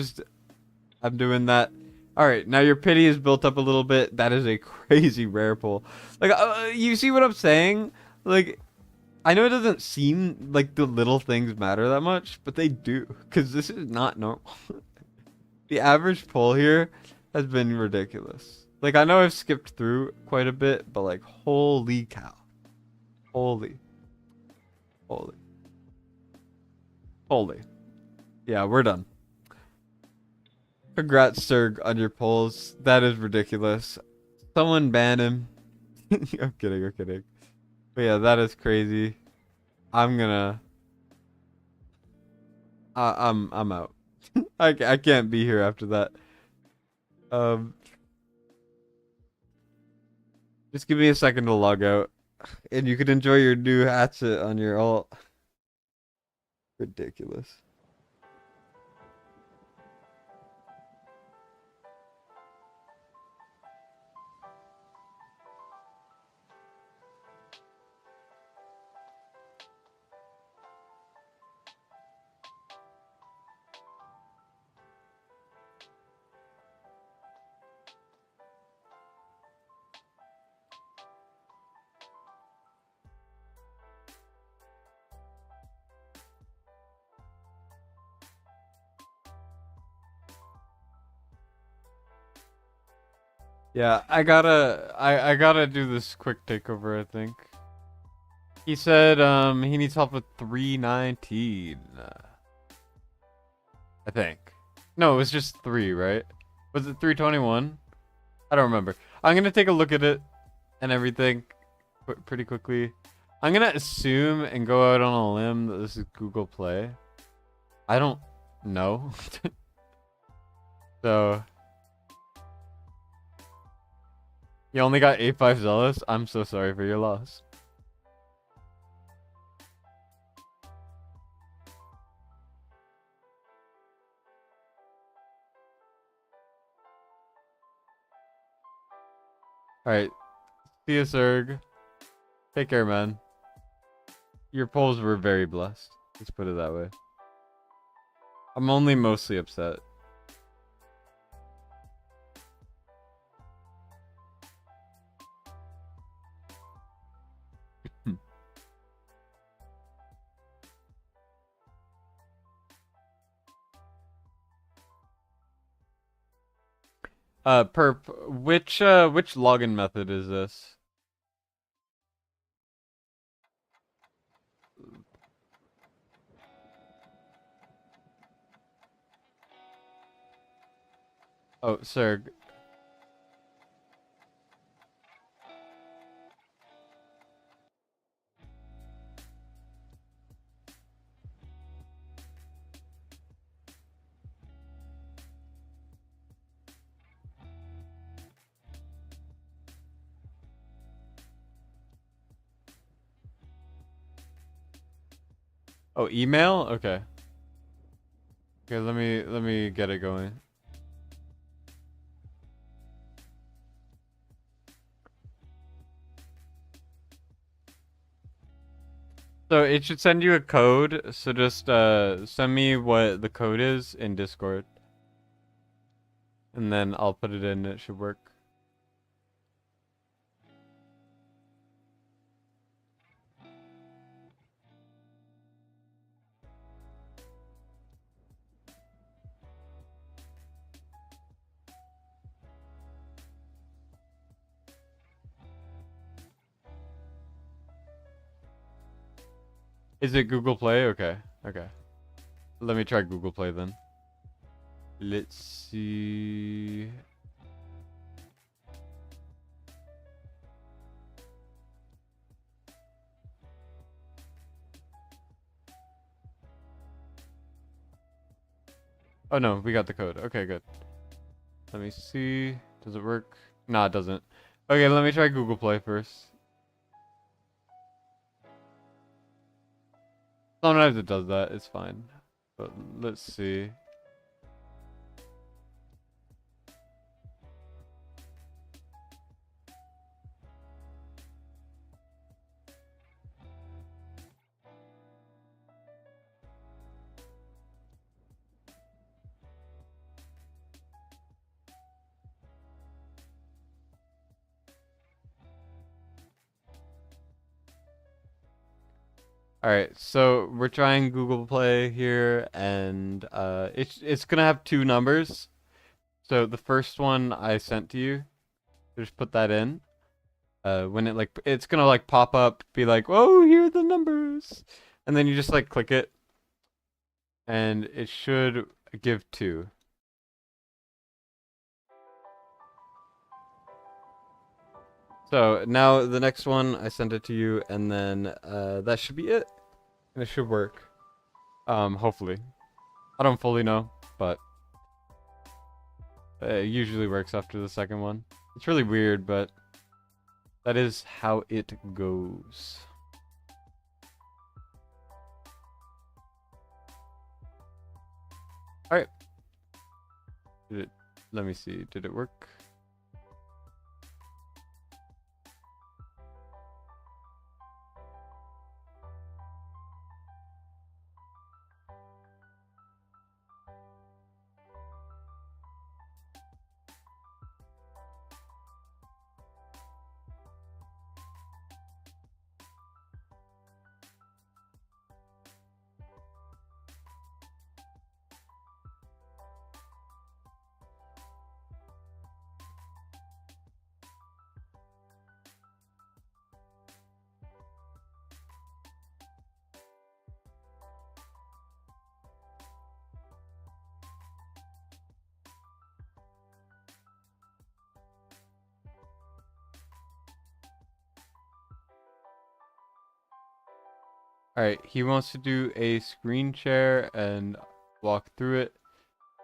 doing that. All right, now your pity is built up a little bit. That is a crazy rare pull. Like, you see what I'm saying? Like, I know it doesn't seem like the little things matter that much, but they do, because this is not normal. The average pull here has been ridiculous. Like, I know I've skipped through quite a bit, but like, holy cow. Holy. Holy. Holy. Yeah, we're done. Congrats, Serg, on your polls. That is ridiculous. Someone ban him. I'm kidding, I'm kidding. But yeah, that is crazy. I'm gonna... I'm out. I can't be here after that. Um, just give me a second to log out. And you can enjoy your new hatchet on your alt. Ridiculous. Yeah, I gotta do this quick takeover, I think. He said he needs help with 319. I think. No, it was just 3, right? Was it 321? I don't remember. I'm gonna take a look at it and everything pretty quickly. I'm gonna assume and go out on a limb that this is Google Play. I don't know. So you only got 8-5 Zealous? I'm so sorry for your loss. Alright. See you, Serg. Take care, man. Your polls were very blessed. Let's put it that way. I'm only mostly upset. Perp, which login method is this? Oh, Serg. Oh, email? Okay. Okay, let me get it going. So it should send you a code. So just send me what the code is in Discord. And then I'll put it in. It should work. Is it Google Play? Okay. Okay. Let me try Google Play then. Let's see. Oh no, we got the code. Okay, good. Let me see. Does it work? Nah, it doesn't. Okay, let me try Google Play first. Sometimes it does that. It's fine. But let's see. Alright, so we're trying Google Play here, and it's gonna have two numbers. So the first one I sent to you, just put that in. When it's gonna like pop up, be like, "Whoa, here are the numbers," and then you just like click it, and it should give two. So now the next one, I sent it to you, and then that should be it, and it should work. Hopefully, I don't fully know, but it usually works after the second one. It's really weird, but that is how it goes. All right. Let me see. Did it work? All right, he wants to do a screen share and walk through it.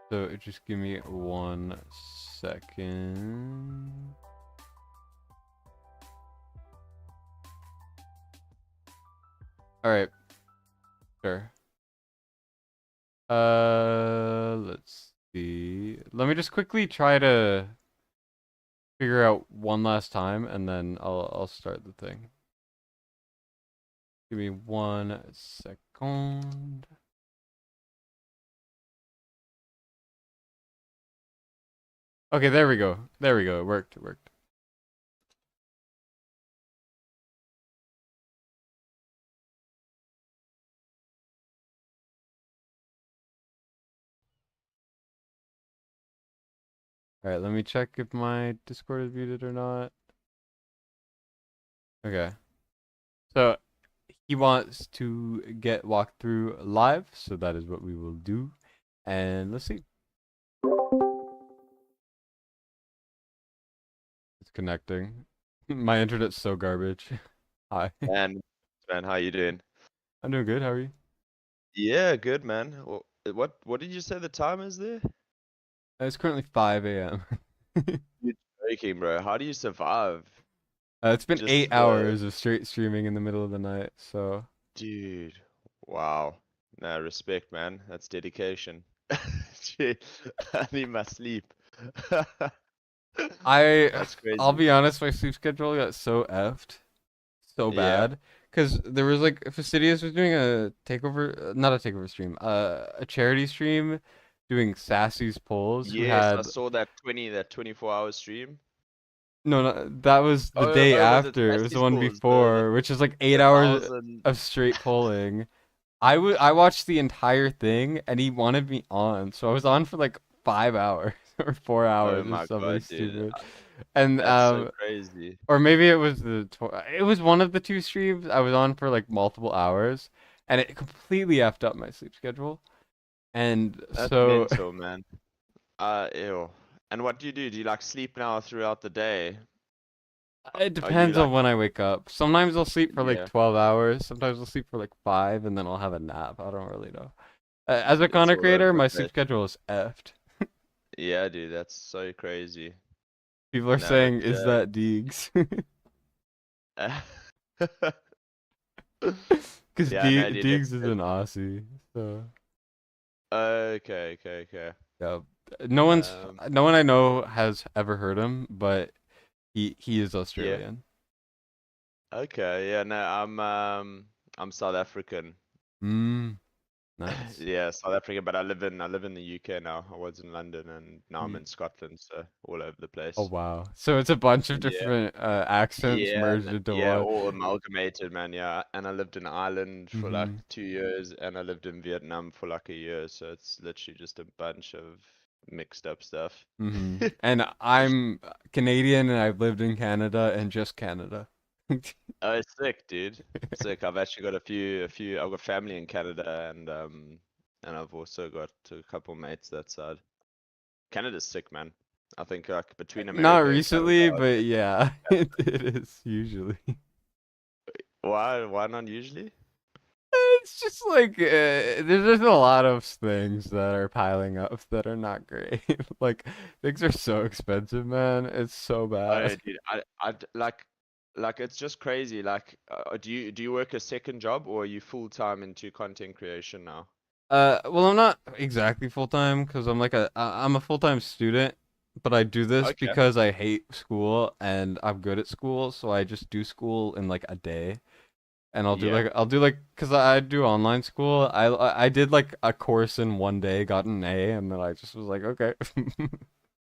So just give me 1 second. All right, sure. Let's see. Let me just quickly try to figure out one last time, and then I'll start the thing. Give me 1 second. Okay, there we go. There we go. It worked. It worked. All right, let me check if my Discord is muted or not. Okay. So he wants to get walked through live, so that is what we will do. And let's see. It's connecting. My internet's so garbage. Hi. Man, how you doing? I'm doing good. How are you? Yeah, good, man. What did you say the time is there? It's currently 5 a.m. You're joking, bro. How do you survive? It's been Just 8 hours of straight streaming in the middle of the night, so dude, wow. Nah, respect, man. That's dedication. Shit, I need my sleep. I That's I'll crazy. be honest, my sleep schedule got so effed, so Yeah. bad, because there was like Fastidious was doing a takeover, not a takeover stream, a charity stream, doing Sassy's polls, who Yes, I had saw that 24-hour stream. no, no, that was the Oh, day oh, was it after. It was the Sassy's one pause? The before, which is like the 8 hours 1,000. of straight polling. I watched the entire thing, and he wanted me on, so I was on for like 5 hours or four Oh hours or my something God, dude. stupid. And That's so crazy. or maybe it was it was one of the two streams. I was on for like multiple hours, and it completely effed up my sleep schedule. And That's so mental, man. Ew. And what do you do? Do you like sleep now throughout the day? it Are you depends like, on when I wake up. Sometimes I'll sleep for like yeah, 12 hours. Sometimes I'll sleep for like 5, and then I'll have a nap. I don't really know. As a it's content all over creator, the my sleep place. schedule is effed. Yeah, dude, that's so crazy. People are No, saying, "Is that Deegs?" Because yeah, no, dude, Deegs is an Aussie, so okay, okay, okay. yeah. Um, No one I know has ever heard him, but he is yeah, Australian. okay, yeah, no, I'm South African. Mm, nice. Yeah, South African, but I live in the UK now. I was in London and now I'm Ye- in Scotland, so all over the Oh place. wow. So it's a bunch of Yeah. different accents Yeah, merged into yeah, one. all amalgamated, man. Yeah, and I lived in Ireland for like Mhm. 2 years, and I lived in Vietnam for like a year. So it's literally just a bunch of mixed up stuff. Mhm. And I'm Canadian, and I've lived in Canada and just Canada. Oh, sick, dude. Sick. I've actually got a few. I've got family in Canada, and I've also got a couple mates that side. Canada's sick, man. I think like between Not America and Canada, recently, I'd but say yeah, Canada. it is usually. Why not usually? It's just like there's a lot of things that are piling up that are not great. Like things are so expensive, man. It's so Oh, bad. dude, like it's just crazy. Like, do you work a second job or are you full time into content creation now? Well, I'm not exactly full time because I'm a full time student, but I do this Okay. because I hate school and I'm good at school, so I just do school in like a day. And Yeah. I'll do like because I do online school. I did like a course in one day, got an A, and then I just was like, okay.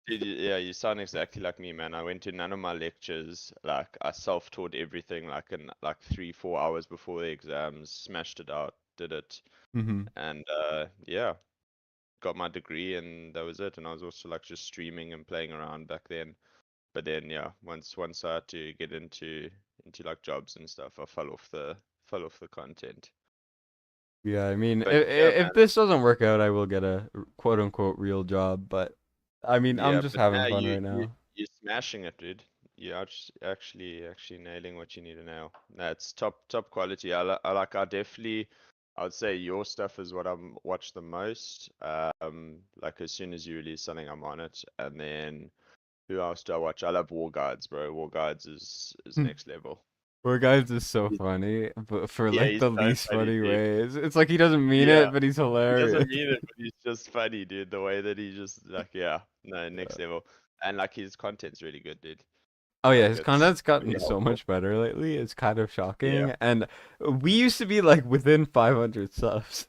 Dude, yeah, you sound exactly like me, man. I went to none of my lectures. Like, I self-taught everything, like in like 3, 4 hours before the exams, smashed it out, did it, hmm and yeah, got my degree, and that was it. And I was also like just streaming and playing around back then. But then, yeah, once I had to get into like jobs and stuff, I fell off the content. Yeah, I mean, But yeah, if this doesn't work out, I will get a quote unquote real job. But I mean, I'm yeah, just but having now fun you right you now. you're smashing it, dude. You're actually nailing what you need to nail. No, it's top quality. I would say your stuff is what I'm watch the most. Like as soon as you release something, I'm on it. And then who else do I watch? I love War Guides, bro. War Guides is next level. Poor guys is so He's- funny, but for Yeah, like he's the so least funny, funny dude. ways. It's like he doesn't mean Yeah, it, but he's he doesn't hilarious. mean it, but he's just funny, dude. The way that he just like, yeah, no, next level. And like his content's really good, dude. Oh yeah, Like his it's content's gotten really so helpful. much better lately. It's kind of Yeah. shocking. And we used to be like within 500 subs.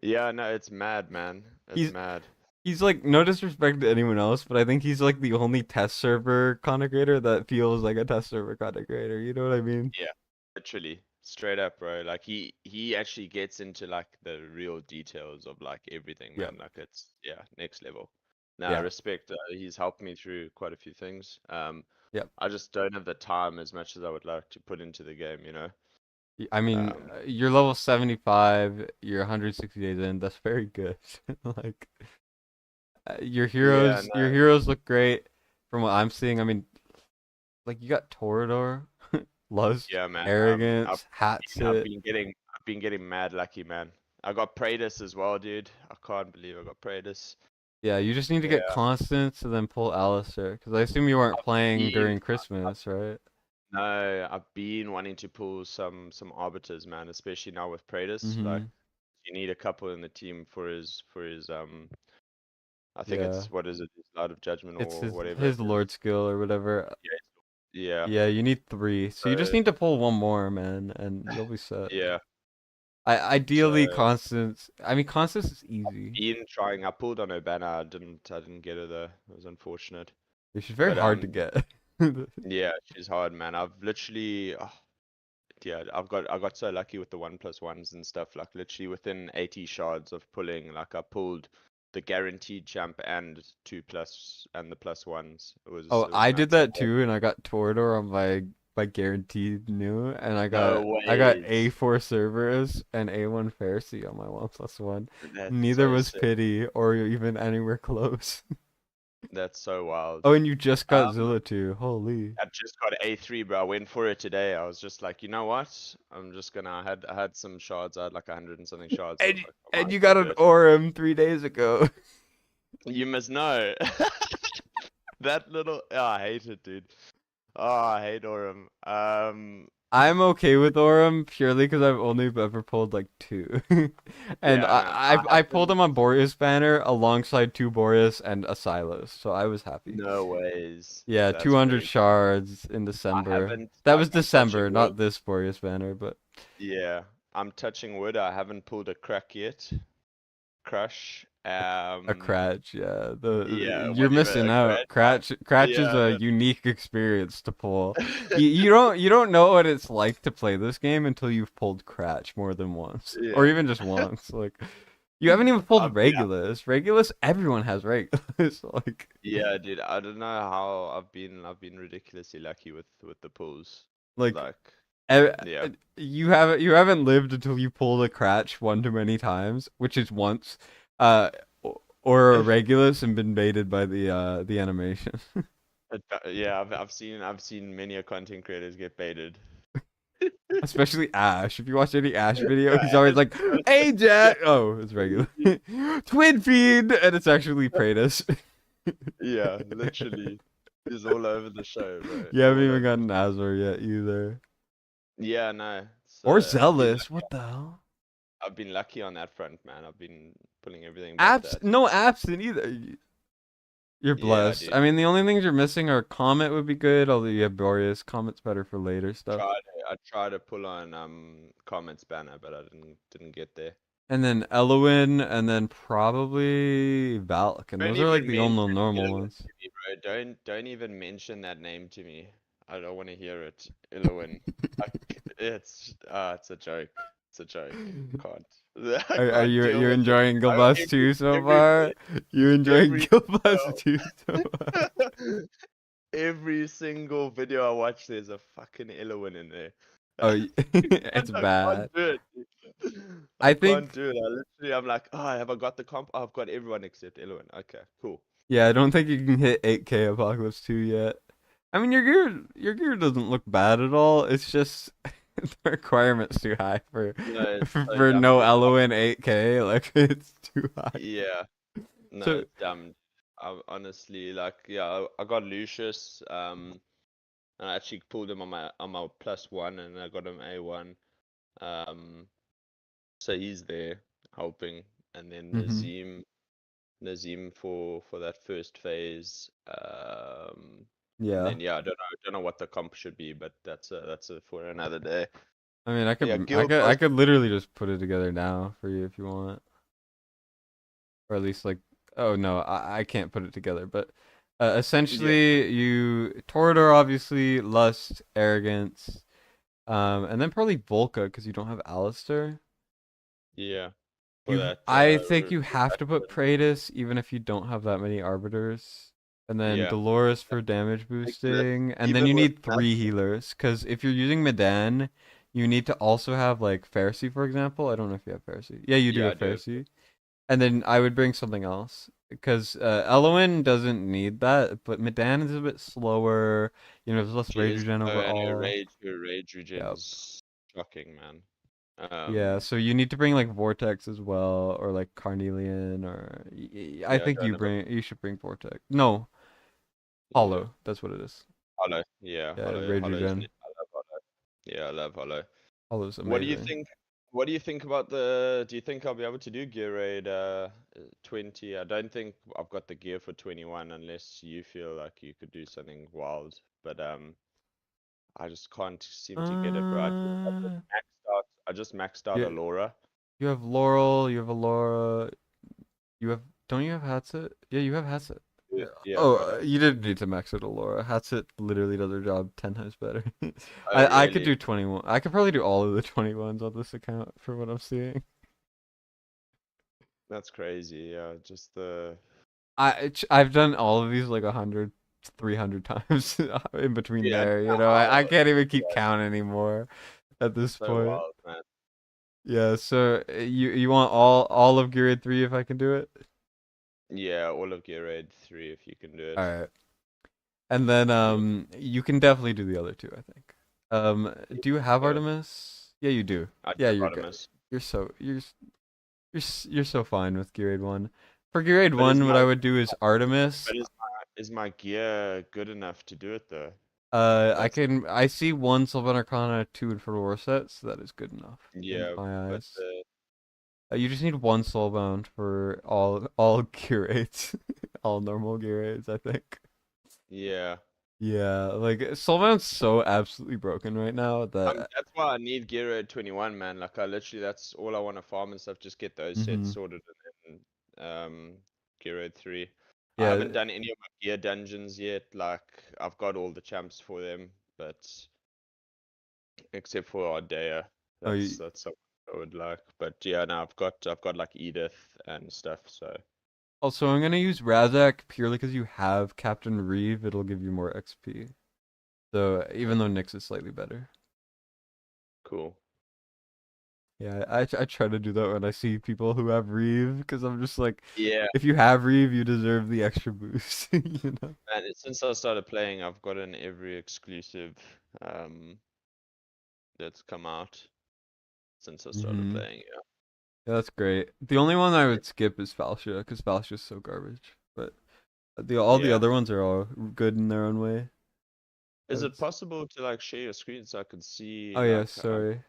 Yeah, no, it's mad, man. It's He's mad. he's like no disrespect to anyone else, but I think he's like the only test server content creator that feels like a test server content creator. You know what I mean? Yeah, literally, straight up, bro. Like he actually gets into like the real details of like everything, Yeah. man. Like it's yeah, next level. Nah, Yeah. respect. He's helped me through quite a few things. Yeah. I just don't have the time as much as I would like to put into the game, you know. I mean, Um, you're level 75, you're 160 days in. That's very good. Like yeah, your no, heroes look great from what I'm seeing. I mean, like you got Torador, Lust, yeah, man. Arrogance, I've Hatsit. been getting mad lucky, man. I got Praetus as well, dude. I can't believe I got Praetus. Yeah, you just need to get Yeah, Constance and then pull Alistair. Because I assume you weren't I've playing been, during Christmas, right? no, I've been wanting to pull some arbiters, man, especially now with Praetus. Like, Mm-hmm. you need a couple in the team for his I think Yeah. it's what is it, his Light of Judgment It's or whatever it his is. Lord skill or whatever. Yeah. Yeah, you need 3. So you just So need to pull one more, man, and you'll be set. yeah. Ideally, So Constance. I mean, Constance is easy. been trying. I pulled on Urbana. I didn't get her though. It was unfortunate. She's very But hard to get. yeah, she's hard, man. I've literally yeah, I got so lucky with the 1+1s and stuff. Like literally within 80 shards of pulling, like I pulled the guaranteed jump and 2+ and the +1s. Oh, It was I did nuts. that too, and I got Torador on my guaranteed new, and No I got ways. A4 Cerberus and A1 Pharisee on my 1+1. That's Neither so was sick. pity or even anywhere close. That's so wild. Oh, and you just got Um, Zilla too. Holy. I just got A3, bro. I went for it today. I was just like, you know what? I'm just gonna. I had some shards. I had like 100 and something shards. So I was like, I might And as you well got do an it. Orem 3 days ago. You must know. That little. Oh, I hate it, dude. Oh, I hate Orem. I'm okay with Orem purely because I've only ever pulled like 2. And Yeah, no, I I pulled haven't. him on Boreas banner alongside 2 Boreas and a Silas, so I was happy. No ways. Yeah, That's 200 pretty. shards in I December. haven't. That Like, was I'm touching December, wood. not this Boreas banner, but Yeah, I'm touching wood. I haven't pulled a crack yet. Crush. a Cratch, yeah. Yeah, You're whatever. missing A out. crash. I, Cratch is yeah, a unique experience to pull. You don't know what it's like to play this game until you've pulled Cratch more than once, or yeah. even just once. Like you haven't even pulled Yeah, Regulus. Regulus, everyone has Regulus. Like yeah, dude. I don't know how I've been ridiculously lucky with the pulls. like Like, eh, yeah. you haven't lived until you pulled a Cratch one too many times, which is once, uh, or a Regulus and been baited by the animation. Yeah, I've seen many a content creators get baited. Especially Ash. If you watch any Ash video, Yeah, he's always like, "Hey, yeah, Jack." Oh, it's regular. Twin feed, and it's actually Praetus. yeah, literally. He's all over the show, bro. You haven't All even over. gotten Azor yet either, Yeah, no. or So Zealous. What the hell? I've been lucky on that front, man. I've been pulling everything but that. No absent either. You're Yeah, blessed. dude. I mean, the only things you're missing are Comet would be good, although you have Boreas. Comet's better for later stuff. I tried to pull on comments banner, but I didn't get there. And then Eloin, and then probably Valk, and Don't those are like even the only mention normal Illowin ones. to me, bro. Don't even mention that name to me. I don't want to hear it. Illowin. It's a joke. It's a joke. I can't. I Are can't deal you with it. enjoying Gilbus too so Every far? You enjoying every Gilbus too so far? every single video I watch, there's a fucking Illowin in there. Oh, it's I bad. can't do it. I I can't think, do it. I'm like, oh, have I got the comp? Oh, I've got everyone except Illowin. Okay, cool. yeah, I don't think you can hit 8K Apocalypse 2 yet. I mean, your gear doesn't look bad at all. It's just the requirement's too high for No, it's so for dumb, no dude. Eloin 8K. Like it's too high. Yeah, no, So, it's dumb. I honestly like, yeah, I got Lucius. And I actually pulled him on my +1, and I got him A1. Um, so he's there helping, and then mhm. Nazim for that first phase. And Yeah. then yeah, I don't know what the comp should be, but that's a for another day. I mean, Yeah, guild I boss. could literally just put it together now for you if you want. Or at least like, oh no, I can't put it together, but Yeah, essentially you Torador, obviously, Lust, Arrogance, and then probably Volca because you don't have Alistair. yeah, for that. I think you have to put Praetus even if you don't have that many Arbiters. And then Yeah, Dolores for damage exactly. boosting, and then Even you with need 3 healers because if you're using Medan, you need to also have like Pharisee, for example. I don't know if you have Pharisee. Yeah, you do yeah, I have do. Pharisee. And then I would bring something else because Eloin doesn't need that, but Medan is a bit slower. You know, there's less She rage is regen slow, and her overall. rage Yeah, regen's shocking, man. yeah. So you need to bring like Vortex as well, or like Carnelian, or I Yeah, I think don't know about you should bring Vortex. No, yeah. Hollow. That's what it is. Hollow, yeah, Yeah, Hollow, rage Hollow is. regen. I love Hollow. Yeah, I love Hollow. Hollow's What do you amazing. think? What do you think about the? Do you think I'll be able to do gear raid 20? I don't think I've got the gear for 21 unless you feel like you could do something wild. But I just can't seem to get it, bro. I just maxed out Yeah, Alora. you have Laurel, you have Alora, you have. Don't you have Hatset? Yeah, you have Hatset. Yeah. Yeah, I've Oh, got it. you didn't need to max it Alora. Hatset literally does her job 10 times better. Oh, I could really? do 21. I could probably do all of the 21s on this account for what I'm seeing. That's crazy. Yeah, just the. I've done all of these like 100, 300 times in between Yeah, there, you know. I how? can't even keep Yeah, count anymore at this so point. wild, man. Yeah, so you want all of Gear Raid 3 if I can do it? Yeah, all of Gear Raid 3 if you can do All it. right. And then Yeah, you can definitely do the other two, I think. Do you have yeah, Artemis? Yeah, you do. I Yeah, do you're good. Artemis. You're so fine with Gear Raid 1. For Gear Raid But is 1, what my I would do is Artemis. but is my gear good enough to do it though? That's I see one Sylvan Arcana, two Infernal War sets, so that is good enough in yeah, my but eyes. You just need one Soulbound for all gear raids, all normal gear raids, I think. yeah. Yeah, like Soulbound's so absolutely broken right now that. That's why I need Gear Raid 21, man. Like I literally, that's all I want to farm and stuff. Just get those sets Hmm. sorted and then Gear Raid 3. I Yeah. haven't done any of my gear dungeons yet. Like I've got all the champs for them, but except for Ardea, Oh, that's something I would like. But yeah, no, I've got like Edith and stuff. So also, I'm gonna use Razak purely because you have Captain Reeve. It'll give you more XP. So even though Nyx is slightly better. cool. Yeah, I try to do that when I see people who have Reeve because I'm just like, Yeah, if you have Reeve, you deserve the extra boost. You know. man. Since I started playing, I've gotten every exclusive um that's come out since I started Hmm. playing. Yeah. Yeah, that's great. The only one I would skip is Falchia because Falchia's so garbage. But all the Yeah. other ones are all good in their own way. Is it That's- possible to like share your screen so I can see Oh yeah, like sorry,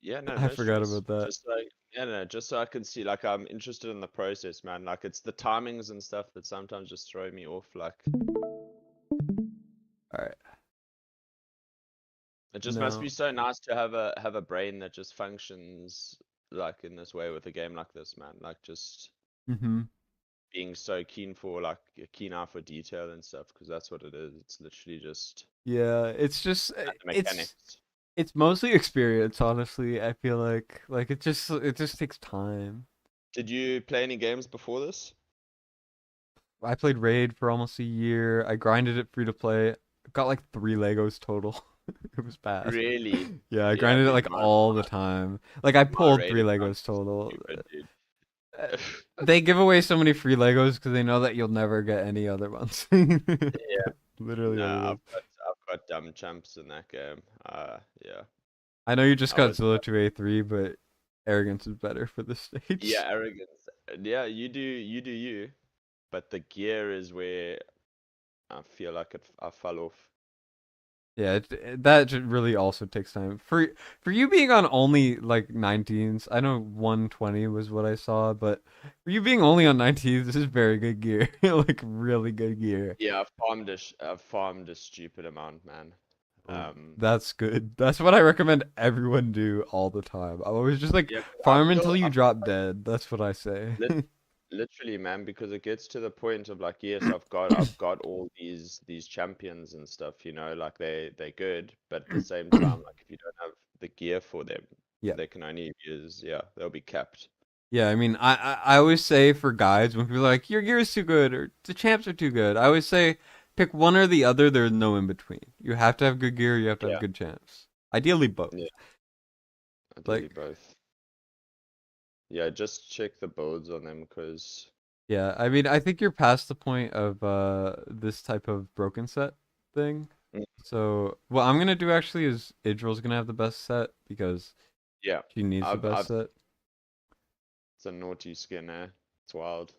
yeah, no, I no forgot stress. about that. Just like yeah, no, just so I can see like I'm interested in the process, man. Like it's the timings and stuff that sometimes just throw me off. Like All right, it just must be now. so nice to have a brain that just functions like in this way with a game like this, man. Like just Mm-hmm. being so keen for like a keen eye for detail and stuff because that's what it is. It's literally just Yeah, it's just the it's mechanics. it's mostly experience, honestly. I feel like it just takes time. Did you play any games before this? I played Raid for almost a year. I grinded it free to play. Got like 3 Legos total. It was bad. Really? Yeah, I Yeah, grinded it dude, like all the time. Like I my pulled raid three account Legos is total. stupid, dude. Uh, They give away so many free Legos because they know that you'll never get any other ones. Yeah. Literally No, what it is. I've got dumb champs in that game. Yeah. I know you just I got was Zilla to A3, but arrogance is better for this yeah, stage. arrogance. Yeah, you do you. But the gear is where I feel like I fell off. Yeah, that really also takes time. For you being on only like 19s, I know 120 was what I saw, but for you being only on 19s, this is very good gear. Like really good gear. Yeah, I've farmed a stupid amount, man. That's good. That's what I recommend everyone do all the time. I'm always just like Yeah, 'cause farm until you drop dead. That's what I say. lit- literally, man, because it gets to the point of like, yes, I've got all these champions and stuff, like they're good, but at the same time, like if you don't have the gear for them, Yeah. they can only use, yeah, they'll be capped. Yeah, I mean, I always say for guides when people are like, your gear is too good or the champs are too good, I always say pick one or the other. There's no in between. You have to have good gear. You have to have Yeah, good champs. Ideally both. yeah, ideally Like, both. Yeah, just check the builds on them, because yeah, I mean, I think you're past the point of this type of broken set thing. So what I'm gonna do actually is Idril's gonna have the best set because yeah, she needs the best I've set. it's a naughty skin, eh? It's wild.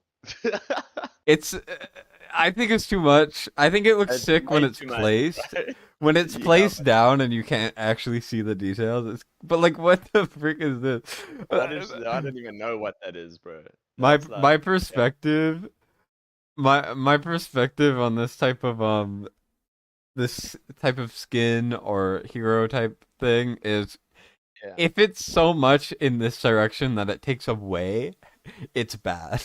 It's I think it's too much. I think it looks It's sick when way it's too much, placed. right? When it's Yeah, placed down and you can't actually see the details. But like what the frick is this? what is I don't even know what that is, bro. My That's like my perspective my perspective on this type of skin or hero type thing is yeah, if it's so much in this direction that it takes away, it's bad.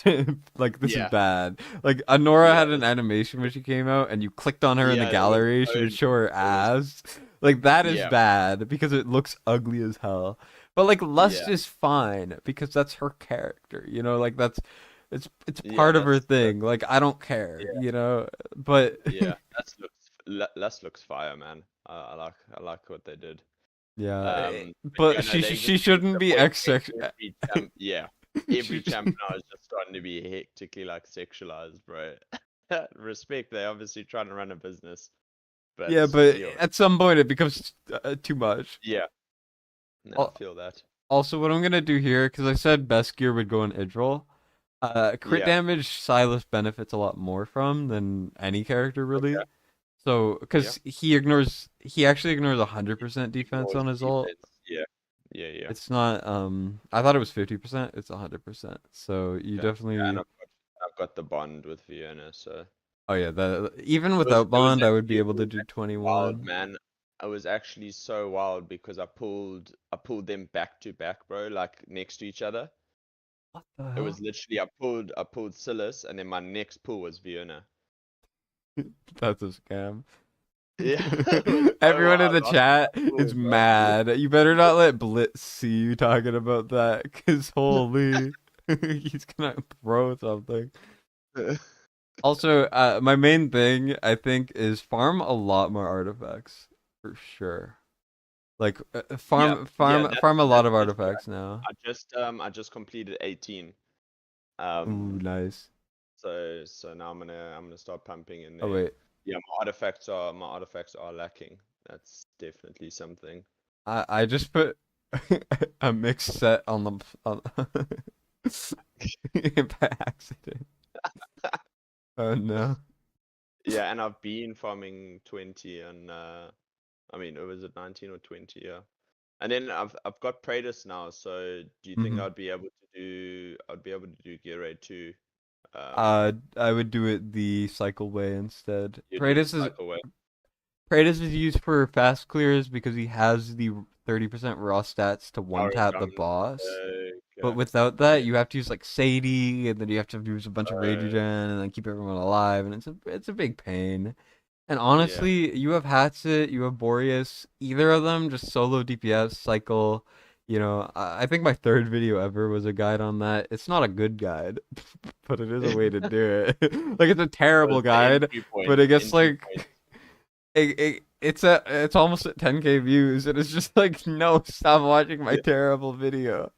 Like this is yeah, bad. Like Anora yeah, had an animation when she came out, and you clicked on her in the yeah. It was gallery, she so would show her it was ass. Like that is yeah, bad because it looks ugly as hell. But like Lust yeah, is fine because that's her character. You know, like it's yeah. part of her That's thing. Like I don't care. yeah, You know, but yeah. Lust looks fire, man. I like what they did. But yeah, but no, they she just get to shouldn't the be point where sex. every champ, yeah, every She, champion now is just starting to be hectically like sexualized, bro. Respect, they're obviously trying to run a business, but yeah, but yo, at some point it becomes too much. yeah, no, I Al- feel that. Also, what I'm gonna do here, because I said best gear would go in Idril. Crit Yeah, damage Silas benefits a lot more from than any character okay, really. So, yeah. because he actually ignores 100% defense Ignores on his ult. defense. Yeah, yeah, yeah. It's not. I thought it was 50%. It's 100%. So you Okay. Yeah, and definitely. I've got the bond with Fiona, so Oh yeah, that even it was without it was bond, I would be actually able to do wild, 21. man. I was actually so wild because I pulled them back to back, bro, like next to each other. What the It hell? was literally I pulled Silas and then my next pull was Fiona. That's a scam. Yeah, it was so Everyone in wild. the Lost my chat is pull, bro. mad. You better not let Blitz see you talking about that, cause holy, he's gonna throw something. Also, my main thing I think is farm a lot more artifacts for sure. Like Yeah, yeah, farm a lot that's of just what artifacts now. I just completed 18. Ooh, Um, nice. so now I'm gonna start pumping in Oh there. wait, Yeah, my artifacts are lacking. That's definitely something. I just put a mixed set on the on by accident. Oh no. Yeah, and I've been farming 20 and I mean, was it 19 or 20? Yeah. And then I've got Praetus now, so do you think Hmm. I'd be able to do gear raid 2? I would do it the cycle way instead. You do the cycle way. Praetus is used for fast clears because he has the 30% raw stats to one Power tap the gun. boss. But Okay. without that, Yeah. you have to use like Sadie, and then you have to use a bunch of rage Uh, regen, and then keep everyone alive, and it's a big pain. And yeah. honestly, you have Hatsit, you have Boreas, either of them just solo DPS cycle. You know, I think my third video ever was a guide on that. It's not a good guide, but it is a way to do it. Like it's a Was terrible the guide, entry but point. it gets Entry like point. it's almost at 10K views, and it's just like no, stop watching my terrible video.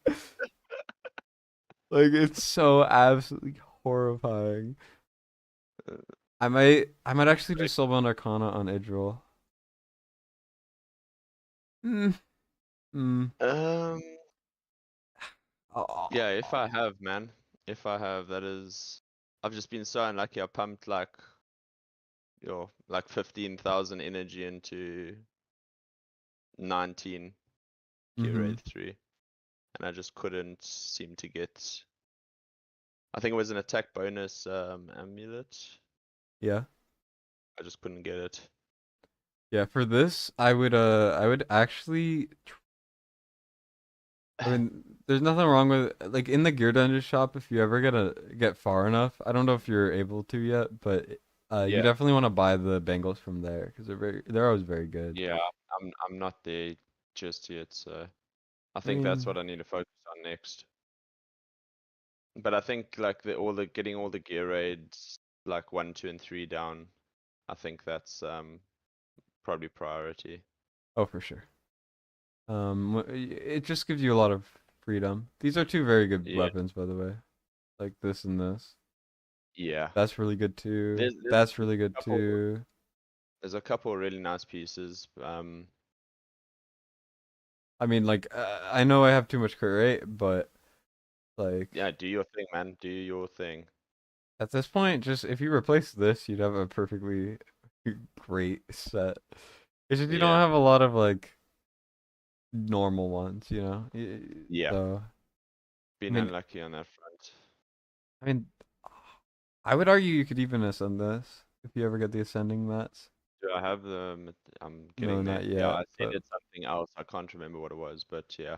Like it's so absolutely horrifying. Uh, I might actually do like, Soulbound Arcana on Idril. Hmm. Hmm. Um. Yeah, if Oh, I have, man, if I have, that is. I've just been so unlucky. I pumped like 15,000 energy into 19 gear mm-hmm. raid 3, and I just couldn't seem to get. I think it was an attack bonus amulet. Yeah. I just couldn't get it. Yeah, for this, I would actually I mean, there's nothing wrong with like in the gear dungeon shop if you ever get far enough. I don't know if you're able to yet, but you Yeah, definitely want to buy the bangles from there because they're always very good. yeah, I'm not there just yet, so I I think that's mean, what I need to focus on next. But I think like getting all the gear raids like 1, 2, and 3 down. I think that's probably priority. oh for sure. It just gives you a lot of freedom. These are two very good Yeah, weapons, by the way. Like this and this. yeah. That's really good too. There's That's really a good couple too. there's a couple of really nice pieces. I mean, like I know I have too much crit rate, but like Yeah, do your thing, man. Do your thing. At this point, just if you replace this, you'd have a perfectly great set. It's just you don't Yeah. have a lot of like normal ones, you know. Yeah. So Been mean, unlucky on that front. I mean, I would argue you could even ascend this if you ever get the ascending mats. Do I have the? I'm No, getting there. not Yeah, yet. I said But it's something else. I can't remember what it was, but yeah.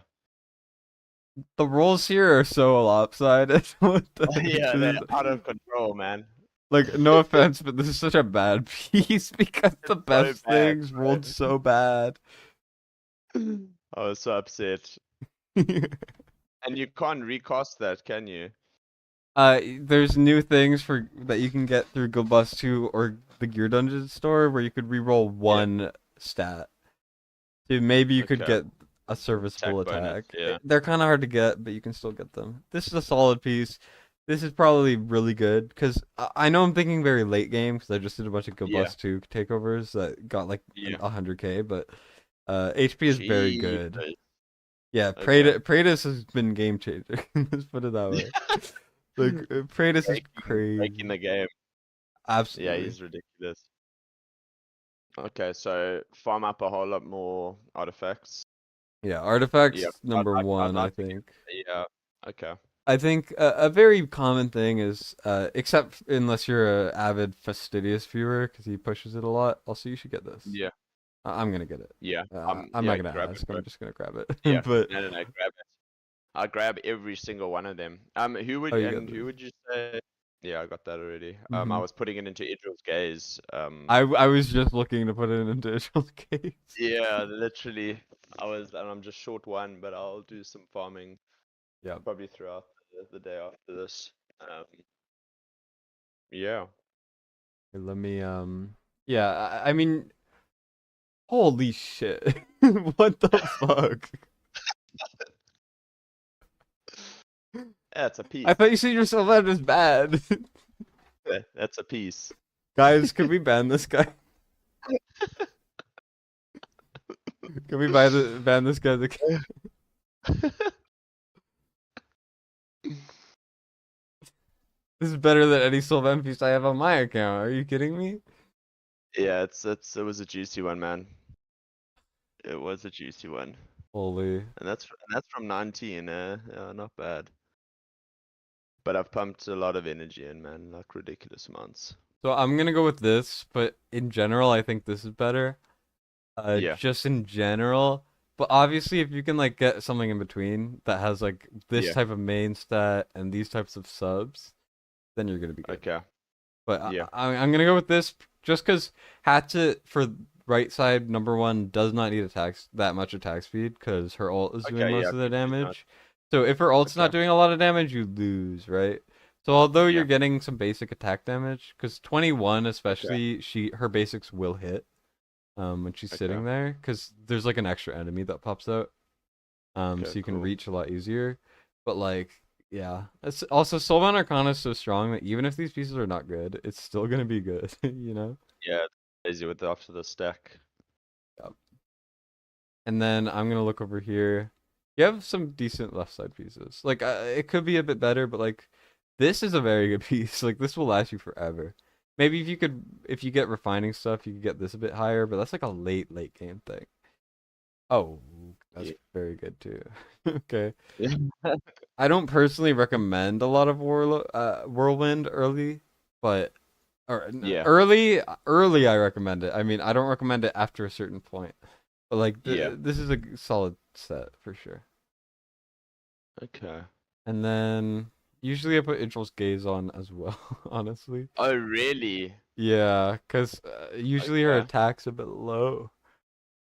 the rolls here are so lopsided. What Yeah, this they're is out of control, man. like, no offense, but this is such a bad piece because the It's so best bad, things rolled so bad. bro. I was so upset. And you can't recast that, can you? There's new things for that you can get through Go Bust 2 or the Gear Dungeon store where you could reroll one stat. So maybe you could Okay. get a serviceable Attack bonus, attack. yeah. They're kind of hard to get, but you can still get them. This is a solid piece. This is probably really good because I know I'm thinking very late game because I just did a bunch of Go Yeah. Bust 2 takeovers that got like Yeah. 100k, but HP is very good. Jesus. Yeah, Okay. Praetus has been game changer. Let's put it that way. Like Praetus is Breaking crazy. the game. Yeah, Absolutely. he's ridiculous. Okay, so farm up a whole lot more artifacts. Yeah, artifacts Yeah, number I'd one, I like to think. yeah. Okay. I think a very common thing is, except unless you're a avid fastidious viewer, because he pushes it a lot. Also, you should get this. Yeah. I'm gonna get it. Yeah. I'm Yeah, not gonna grab ask. it, bro. I'm just gonna grab it. Yeah. But No, grab it. I grab every single one of them. Who would oh, you got who this. would you say? Yeah, I got that already. I Mhm. was putting it into Idril's gaze. I was just looking to put it into Israel's case. Yeah, literally. And I'm just short one, but I'll do some farming Yeah. probably throughout the day after this. Yeah. Let me Yeah, I mean, holy shit! What the fuck? Yeah, it's a piece. I thought you said yourself that is bad. That's a piece. Guys, could we ban this guy? Can we ban this guy? This is better than any Sylvan piece I have on my account. Are you kidding me? Yeah, it was a juicy one, man. It was a juicy one. Holy. And that's from 19, yeah, not bad. But I've pumped a lot of energy in, man, like ridiculous amounts. So I'm gonna go with this, but in general, I think this is better. Yeah. Just in general. But obviously, if you can like get something in between that has like this Yeah. type of main stat and these types of subs, then you're gonna be good. Okay. But Yeah. I'm gonna go with this just because Hatchet for right side number one does not need that much attack speed because her ult is doing Okay, most yeah, of the she's not- damage. So if her ult's not Okay. doing a lot of damage, you lose, right? So although you're Yeah. getting some basic attack damage, because 21 especially, her basics will hit when she's sitting Okay. there, because there's like an extra enemy that pops out, Okay, so you can cool. reach a lot easier. But like, yeah, it's also Soulbound Arcana is so strong that even if these pieces are not good, it's still gonna be good, you know. Yeah, it's easy with after the stack. Yep. And then I'm gonna look over here. You have some decent left side pieces. Like it could be a bit better, but like this is a very good piece. Like this will last you forever. Maybe if you get refining stuff, you could get this a bit higher, but that's like a late game thing. Oh, that's Yeah. very good too. Okay. Yeah. I don't personally recommend a lot of whirlwind early, but Yeah. early I recommend it. I mean, I don't recommend it after a certain point. But like Yeah. this is a solid set for sure. Okay. And then usually I put Idril's Gaze on as well, honestly. Oh, really? Yeah, cuz usually her Okay. attack's a bit low.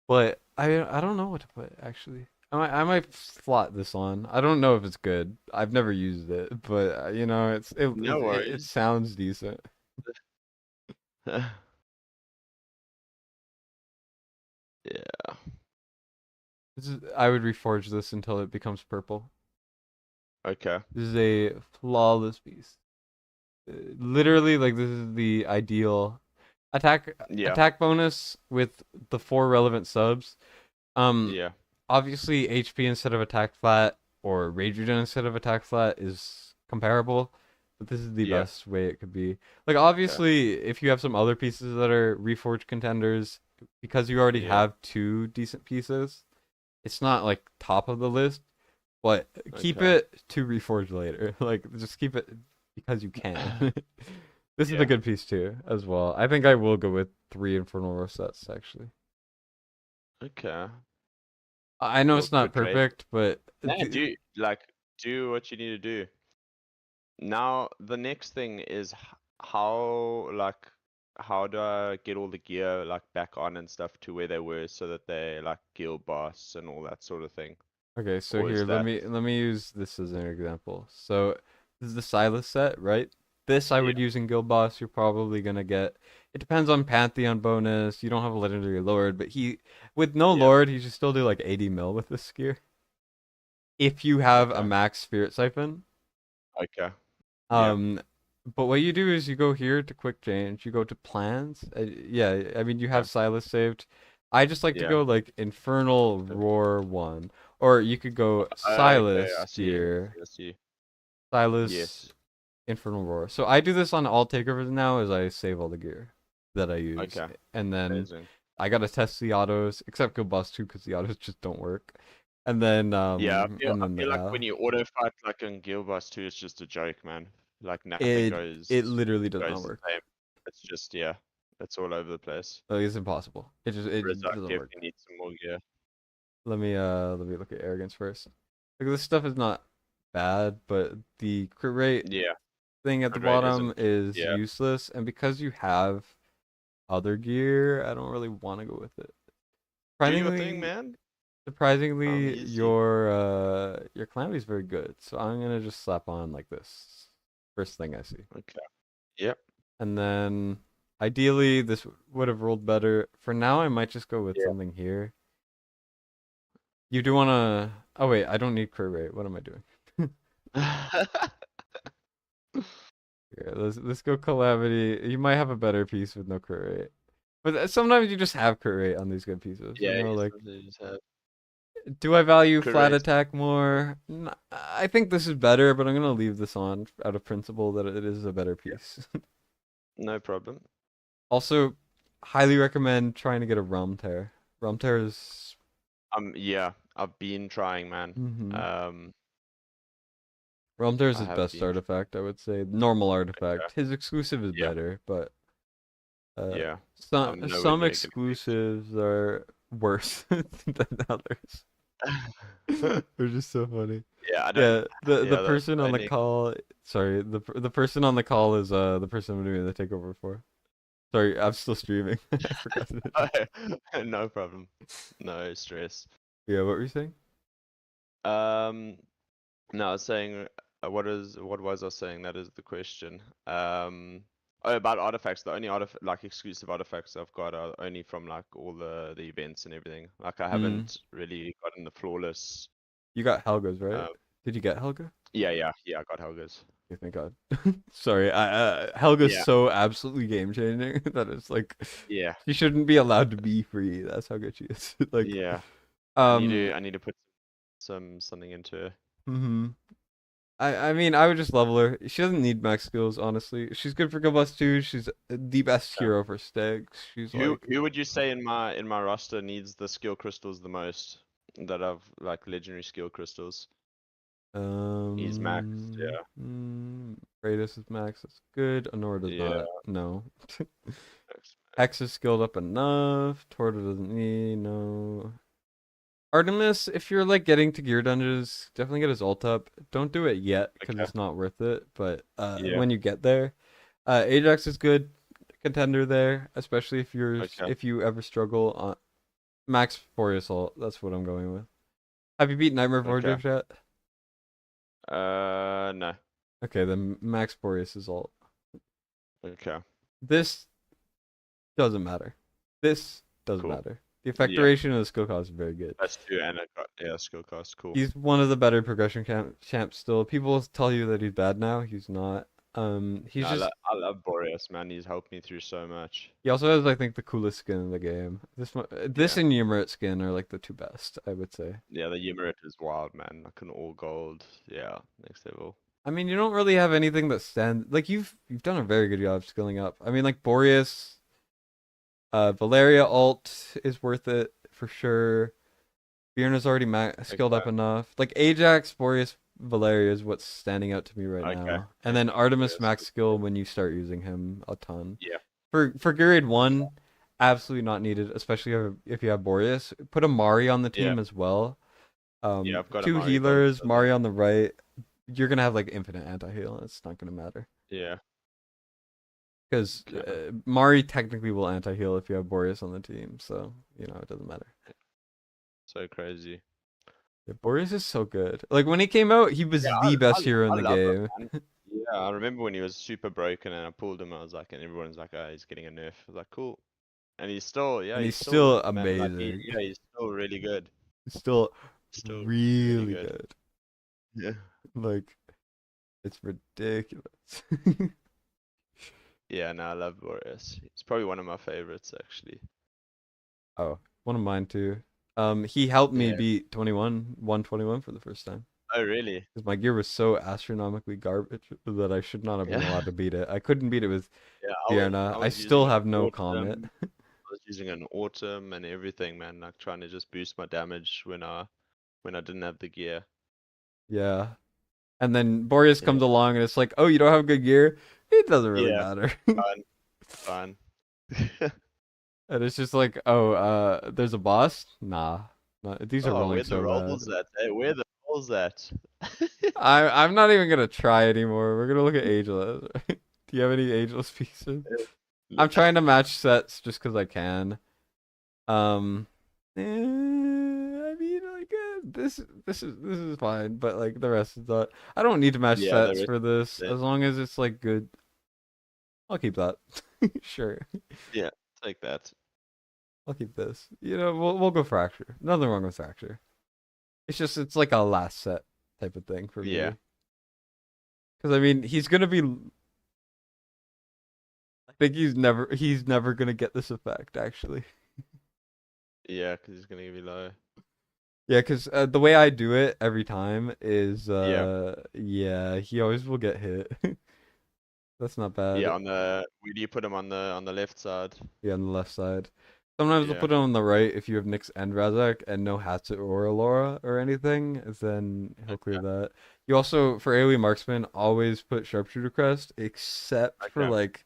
But I don't know what to put actually. I might slot this on. I don't know if it's good. I've never used it, but you know, No it worries. sounds decent. Yeah. I would reforge this until it becomes purple. Okay. This is a flawless piece. Literally, like this is the ideal Yeah. attack bonus with the 4 relevant subs. Yeah. Obviously HP instead of attack flat or rage regen instead of attack flat is comparable. but this is the Yeah. best way it could be. Like obviously, if you have some other pieces that are reforged contenders, because you already Yeah. have 2 decent pieces, it's not like top of the list. But keep Okay. it to reforge later. Like just keep it because you can. This is a Yeah. good piece too, as well. I think I will go with 3 Infernal Rosettes actually. Okay. I know Well, it's not good trade. perfect, but Nah, do what you need to do. Now the next thing is how do I get all the gear like back on and stuff to where they were so that they like guild boss and all that sort of thing. okay, so Or is here let that me use this as an example. So this is the Silas set, right? This I yeah, would use in Guild Boss. You're probably gonna get. It depends on Pantheon bonus. You don't have a legendary Lord, but he with no yeah, Lord, he should still do like 80 mil with this gear. If you have a okay. max Spirit Siphon. Okay. Yeah. Um, but what you do is you go here to quick change. You go to plans. Yeah, I mean you have Okay. Silas saved. I just like to Yeah. go like Infernal Roar 1, or you could go Okay, I Silas see. gear, I see. Silas Yes. Infernal Roar. So I do this on all takeovers now, as I save all the gear that I use, Okay. and then Amazing. I gotta test the autos, except Go Bust 2 because the autos just don't work. Yeah, And I then feel like yeah, when you auto fight like in Guild Bust 2, it's just a joke, man. Like nothing it literally does not goes the work. same. It's just yeah, it's all over the place. Like it's impossible. It Whereas just I doesn't work. definitely need some more gear. Let me look at arrogance first. Like this stuff is not bad, but the crit rate Yeah, thing at the crit rate bottom isn't. is Yeah, useless, and because you have other gear, I don't really want to go with it. do your thing, Surprisingly, man. I'm surprisingly, easy. your calamity is very good, so I'm gonna just slap on like this. First thing I see. Okay. Yep. And then ideally this would have rolled better. For now I might just go with Yeah. something here. You do wanna oh wait, I don't need crit rate. What am I doing? Yeah, let's go calamity. You might have a better piece with no crit rate. But sometimes you just have crit rate on these good pieces, you Yeah, know, you like sometimes have do I value crit flat rates. attack more? I think this is better, but I'm gonna leave this on out of principle that it is a better Yeah, piece. no problem. Also, highly recommend trying to get a Realm Tear. Realm Tear is Yeah, I've been trying, man. mm-hmm. Um, Realm Tear is I his have best been. artifact, I would say. Normal Okay. artifact. His exclusive is Yeah, better, but yeah. I'm nowhere some near getting exclusives are worse than others. They're just so funny. Yeah, I don't. Yeah, the Yeah, the person on the only. call. Sorry, the person on the call is the person I'm doing the takeover for. Sorry, I'm still streaming. I forgot. No problem. No stress. Yeah, what were you saying? Um, no, I was saying, what was I saying? That is the question. Oh, about artifacts. The only like exclusive artifacts I've got are only from like all the events and everything. Like I Mm, haven't really gotten the flawless. you got Helga's right? Um, Did you get Helga? yeah, I got Helga's. Okay, thank God. Sorry, Helga's Yeah, so absolutely game changing that it's like yeah, she shouldn't be allowed to be free. That's how good she is. Like, yeah. um, I need to put something into her. hmm I mean, I would just level her. She doesn't need max skills, honestly. She's good for Gilbust too. She's the best hero for Stags. She's like, Who would you say in my roster needs the skill crystals the most? That have like legendary skill crystals. He's maxed, yeah. Kratos is max. That's good. Honora does Yeah, not. No. max, Hex is max. skilled up enough. Torta doesn't need. No. Artemis, if you're like getting to gear dungeons, definitely get his ult up. Don't do it yet because Okay. it's not worth it. But Yeah. when you get there, Ajax is good contender there, especially Okay. if you ever struggle on Max Furious ult. That's what I'm going with. Have you beat Nightmare Okay. Vortex yet? No. Okay, then Max Furious is ult. Okay. This doesn't matter. This doesn't Cool. matter. The effect Yeah. duration of the skill cost is very good. That's two, and I got skill cost. Cool. He's one of the better progression champs still. People tell you that he's bad now. He's not. He's No, just. I love Boreas, man. He's helped me through so much. He also has, I think, the coolest skin in the game. This Yeah. and Ymrit skin are like the two best, I would say. Yeah, the Ymrit is wild, man. Like an all gold. Yeah, next level. I mean, you don't really have anything that stands like you've done a very good job skilling up. I mean, like Boreas, Valeria alt is worth it for sure. Fiona's already skilled up Okay. enough. Like Ajax, Boreas, Valeria is what's standing out to me right Okay. now. And then Artemis Yes. max skill when you start using him a ton. Yeah. For grade 1, absolutely not needed, especially if you have Boreas. Put a Mari on the Yeah. team as well. Yeah. I've got a 2 Mari build, healers, so Mari on the right. You're gonna have like infinite anti-heal. It's not gonna matter. yeah. Because Okay. Mari technically will anti-heal if you have Boreas on the team, so you know it doesn't matter. So crazy. Yeah, Boreas is so good. Like when he came out, he Yeah, was the best hero in I the love him, game. man. Yeah, I remember when he was super broken and I pulled him. I was like, and everyone's like, "Oh, he's getting a nerf." I was like, "Cool." And he's still, yeah, And he's he's still, still man, like, amazing. yeah, he's still really good. He's still Still really really good. good. Yeah. Like it's ridiculous. Yeah, no, I love Boreas. He's probably one of my favorites, actually. Oh, one of mine too. He helped me Yeah. beat 121 for the first time. Oh, really? Because my gear was so astronomically garbage that I should not have been allowed Yeah. to beat it. I couldn't beat it with Yeah, Diana. I I was still using an have no comet. autumn. I was using an autumn and everything, man. Like trying to just boost my damage when I didn't have the gear. Yeah. And then Boreas Yeah. comes along and it's like, oh, you don't have good gear? It doesn't really Yeah. matter. Fine. And it's just like, oh, there's a boss? Nah. These are Oh, rolling where the so bad. rolls at? Hey, where the rolls at? I'm not even gonna try anymore. We're gonna look at ageless. Do you have any ageless pieces? I'm trying to match sets just because I can. I mean, like this is fine, but like the rest is not. I don't need to match Yeah, the sets rest for this of it. as long as it's like good. I'll keep that. Sure, Yeah, take that. I'll keep this. You know, we'll go fracture. Nothing wrong with fracture. It's like a last set type of thing for Yeah. me. Because I mean, he's gonna be. I think he's never gonna get this effect actually. Yeah, because he's gonna give you low. Yeah, because the way I do it every time is Yeah. yeah, he always will get hit. That's not bad. Yeah, where do you put him on the left side? Yeah, on the left side. Sometimes I'll Yeah. put it on the right if you have Nyx and Razak and no Hatchet or Aurora or anything, then he'll clear Okay. that. You also, for AoE Marksman, always put Sharpshooter Crest, except for Okay. like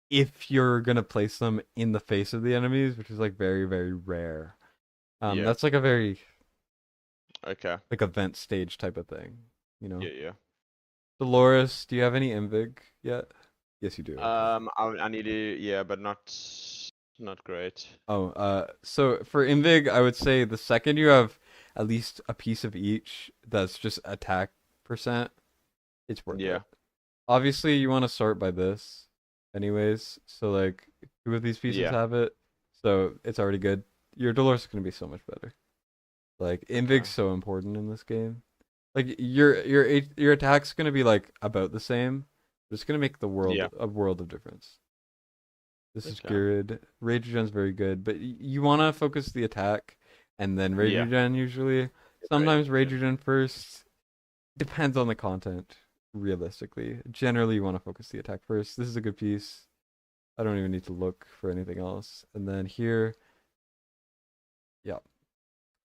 if you're gonna place them in the face of the enemies, which is like very, very rare. Yeah. That's like a very Okay. like event stage type of thing, you know. Yeah, yeah. Dolores, do you have any Invig yet? Yes, you do. Okay. I need to, yeah, but not great. Oh, so for Invig, I would say the second you have at least a piece of each that's just attack percent, it's worth Yeah. it. Obviously, you want to sort by this, anyways. So like, two of these pieces Yeah. have it, so it's already good. Your Dolores is gonna be so much better. Like Invig's so important in this game. Like your attack's gonna be like about the same, but it's gonna make Yeah. a world of difference. This is Okay. good. Rage regen's very good, but you want to focus the attack and then rage Yeah. regen usually. Sometimes rage regen first. Depends on the content, realistically. Generally, you want to focus the attack first. This is a good piece. I don't even need to look for anything else. And then here, yeah.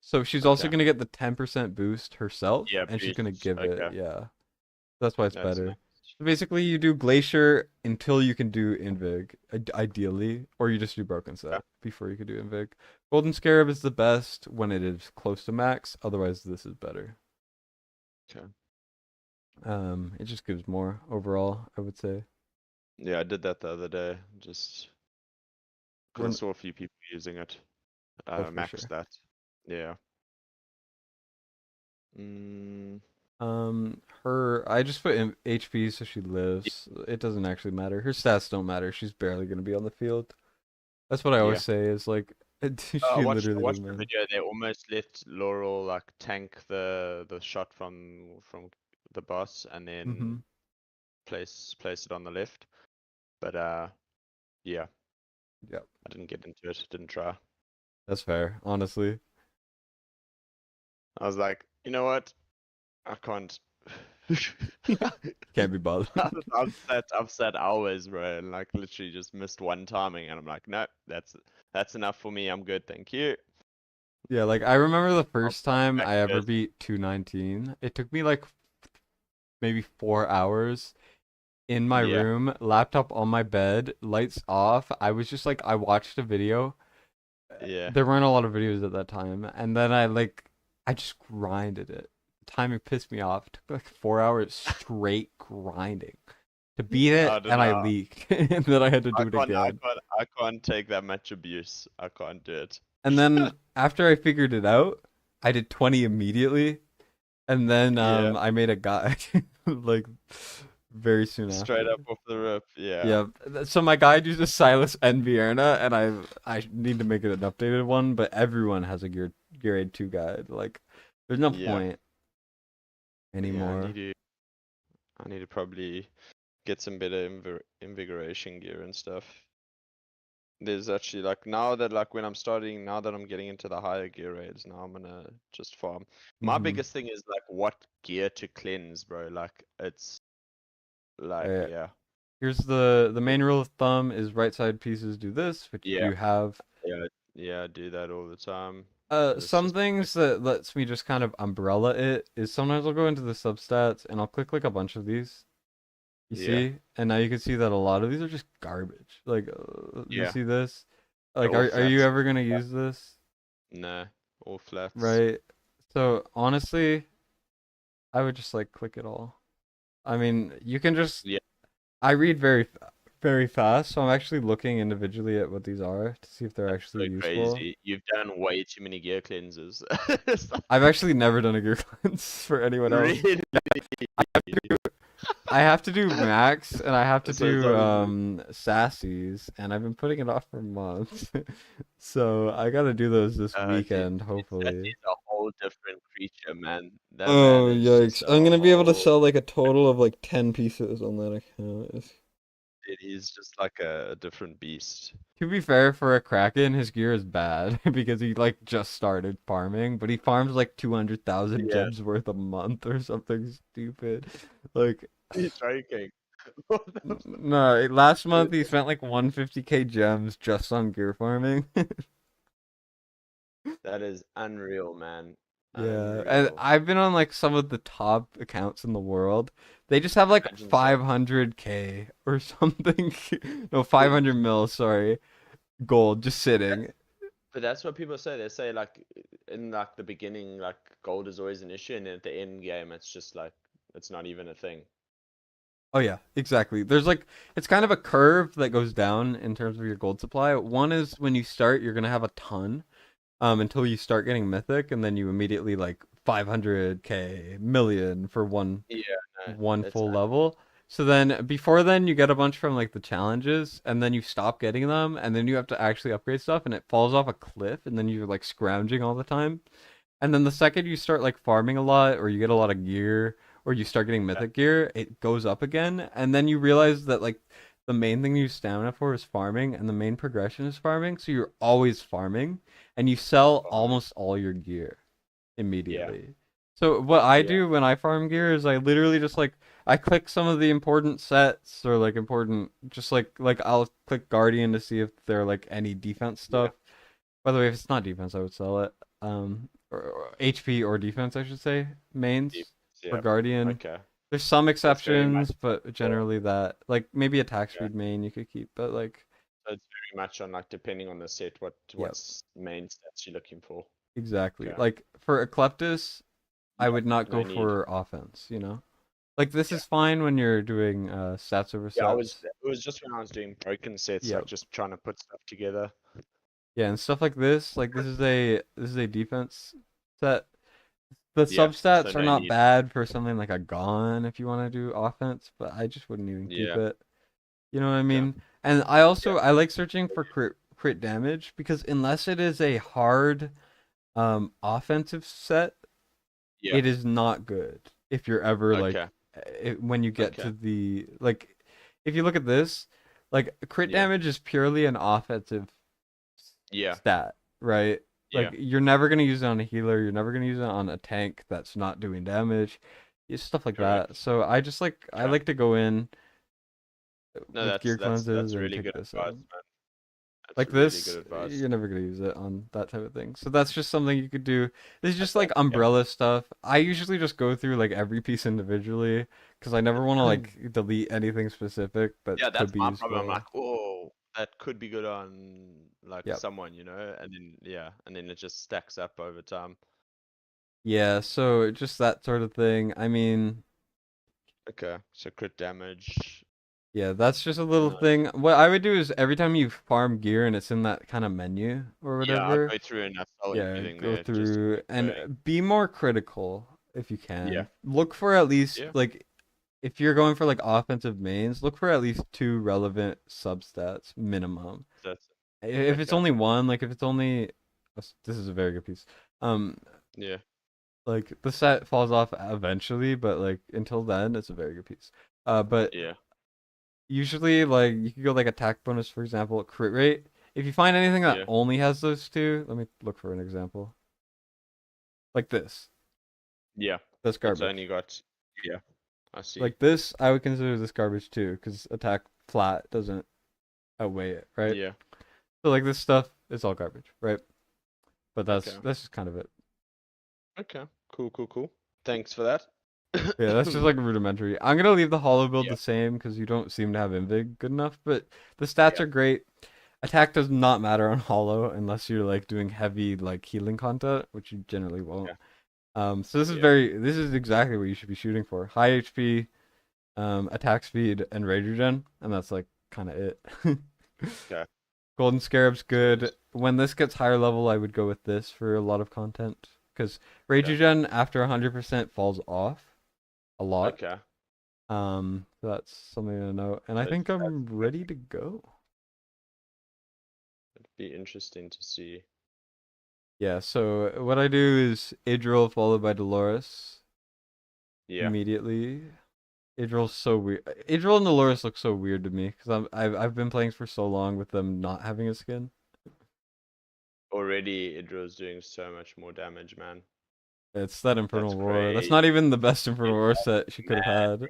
So she's also Okay. going to get the 10% boost herself, Yeah, and she's going to boost. give it, Okay. yeah. That's why it's That's better. nice. So basically, you do Glacier until you can do Invig, ideally, or you just do Broken Yeah. Set before you can do Invig. Golden Scarab is the best when it is close to max. Otherwise, this is better. Okay. It just gives more overall, I would say. Yeah, I did that the other day, just because I We're- saw a few people using it. Oh, for Max sure. that. Yeah. Mm, I just put in HP so she lives. It doesn't actually matter. Her stats don't matter. She's barely gonna be on the field. That's what I yeah. always say. Is like she I literally watched doesn't the matter. video. They almost let Laurel like tank the shot from the boss and Mm-hmm. then place it on the left. But yeah, Yep. I didn't get into it. Didn't try. That's fair, honestly. I was like, you know what? I can't. Can't be bothered. I've sat hours, bro, and like literally just missed one timing, and I'm like, nope, that's enough for me. I'm good, thank you. Yeah, like I remember the first I'll time back I ever this. beat 219. It took me like maybe 4 hours in my Yeah, room, laptop on my bed, lights off. I was just like, I watched a video. yeah. There weren't a lot of videos at that time, and then I just grinded it. The timing pissed me off. It took like 4 hours straight grinding to beat I it, don't and I know. leaked, and then I had to do it I again. can't, I can't take that much abuse. I can't do it. And then after I figured it out, I did 20 immediately, and then Yeah, I made a guide like very soon straight after. up off the rip. Yeah, Yeah. So my guide uses Silas and Vierna, and I need to make it an updated one, but everyone has a Gear Aid 2 guide. Like, there's no yeah, point yeah. anymore. I need to probably get some better invigoration gear and stuff. There's actually like now that like when I'm starting now that I'm getting into the higher gear raids, now I'm gonna just farm. My Mm-hmm. biggest thing is like what gear to cleanse, bro. Like it's like yeah, Here's the main rule of thumb is right side pieces do this, which yeah, you have. yeah, yeah. I do that all the time. It's Some just things that lets me just kind of umbrella it is sometimes I'll go into the substats and I'll click like a bunch of these. You yeah, see? And now you can see that a lot of these are just garbage. Like, you yeah. see this? They're Like, all are you flats. ever gonna use this? Nah, all flats. Right? So honestly, I would just like click it all. I mean, you can just. Yeah, I read very fast, so I'm actually looking individually at what these are to see if they're actually so useful. crazy. You've done way too many gear cleanses. I've actually never done a gear cleanse for anyone else. Really? I have to do max and I have to So it's do obviously sassies, and I've been putting it off for months. So I gotta do those this dude, weekend, that hopefully. is a whole different creature, man. That man Oh, is yikes. just a I'm gonna be able to whole. sell like a total of like 10 pieces on that account. Dude, he's just like a different beast. To be fair, for a Kraken, his gear is bad because he like just started farming, but he farms like 200,000 Yeah, gems worth a month or something stupid. Like, he's joking. What the no, last fuck? month he spent like 150k gems just on gear farming. That is unreal, man. Yeah, and Unreal. I've been on like some of the top accounts in the world. They just have like Imagine so. 500k or something. No, Dude, 500 mil, sorry, gold just sitting. but that's what people say. They say like in like the beginning, like gold is always an issue, and then at the end game, it's just like it's not even a thing. Oh yeah, exactly. There's like it's kind of a curve that goes down in terms of your gold supply. One is when you start, you're gonna have a ton, until you start getting mythic, and then you immediately like 500k million for one Yeah, no, one it's full level. So then before then you get a bunch from like the challenges, and then you stop getting them, and then you have to actually upgrade stuff, and it falls off a cliff, and then you're like scrounging all the time. And then the second you start like farming a lot, or you get a lot of gear, or you start getting mythic gear, it goes up again. And then you realize that like the main thing you use stamina for is farming, and the main progression is farming. So you're always farming, and you sell farming. almost all your gear Yeah, immediately. So what I yeah, do when I farm gear is I literally just like I click some of the important sets, or like important, just like I'll click Guardian to see if there are like any defense yeah. stuff. By the way, if it's not defense, I would sell it. Or HP or defense, I should say, Deep, mains for yeah. Guardian. Okay. There's some That's very much. exceptions, but generally that, like maybe attack Yeah. speed main you could keep, but like, So it's very much on like depending on the set, yep, what's main stats you're looking for. exactly. Okay. Like for Ecleptus, I Yeah. would not No go need. for offense, you know? Like this Yeah. is fine when you're doing stats over Yeah, sets. it was just when I was doing broken sets, like Yep. just trying to put stuff together. Yeah, and stuff like this is a defense set. The Yeah. So substats are no not need. bad for something like a Gon if you want to do offense, but I just wouldn't even keep Yeah. it. You know what I Okay. mean? And Yeah. I like searching for crit damage, because unless it is a hard offensive set, Yeah. it is not good if you're ever like Okay. when you get Okay. to the like if you look at this, like crit Yeah. damage is purely an offensive Yeah. stat, right? Like Yeah. you're never gonna use it on a healer, you're never gonna use it on a tank that's not doing damage. stuff like Correct. that. So I just like I Okay. like to go in No, with gear cleanses that's and really take good this advice, out. man. That's Like really good this, advice. you're never gonna use it on that type of thing. So that's just something you could do. This is just Okay. like umbrella stuff. I usually just go through like every piece individually because I never want to like delete anything specific Yeah, that could that's be my problem. I'm useful. like, oh, that could be good on like Yep. someone, and then and then it just stacks up over time. Yeah, so just that sort of thing. I mean, Okay, so crit damage. yeah, that's just a little Nice. thing. What I would do is every time you farm gear and it's in that kind of menu or Yeah, I'll whatever, go through and I sell yeah, everything go there just to through keep and going. be more critical if you Yeah, can. Look for at least yeah. like if you're going for like offensive mains, look for at least 2 relevant substats minimum. That's If it's okay. only one, like if it's only this is a very good piece. Um Yeah, like the set falls off eventually, but like until then it's a very good piece. But yeah, usually like you could go like attack bonus for example, crit rate. If you find anything that yeah. only has those two, let me look for an example. Like this. Yeah. That's It's only garbage. got. Yeah, I see. Like this, I would consider this garbage too, because attack flat doesn't outweigh it, right? Yeah. So like this stuff is all garbage, right? But Okay. that's just kind of it. Okay. Cool. Cool. Cool. Thanks for that. Yeah, that's just like rudimentary. I'm gonna leave the hollow build Yeah. the same because you don't seem to have invig good enough, but the stats Yeah. are great. Attack does not matter on hollow unless you're like doing heavy like healing content, which you generally won't. Yeah. So Yeah. this is exactly what you should be shooting for. High HP, attack speed, and rage regen, and that's like kind of it. Okay. Golden Scarab's good. Sweet. When this gets higher level, I would go with this for a lot of content because rage Okay. regen after 100% falls off a lot. Okay. So that's something to note. And I That's think I'm ready to go. It'd be interesting to see. Yeah, so what I do is Idril followed by Dolores Yeah. immediately. Idril's so weird. Idril and Dolores look so weird to me because I've been playing for so long with them not having a skin. Already, Idra's doing so much more damage, man. It's that That's Infernal Roar. That's crazy. not even the best Infernal Roar set she could have had,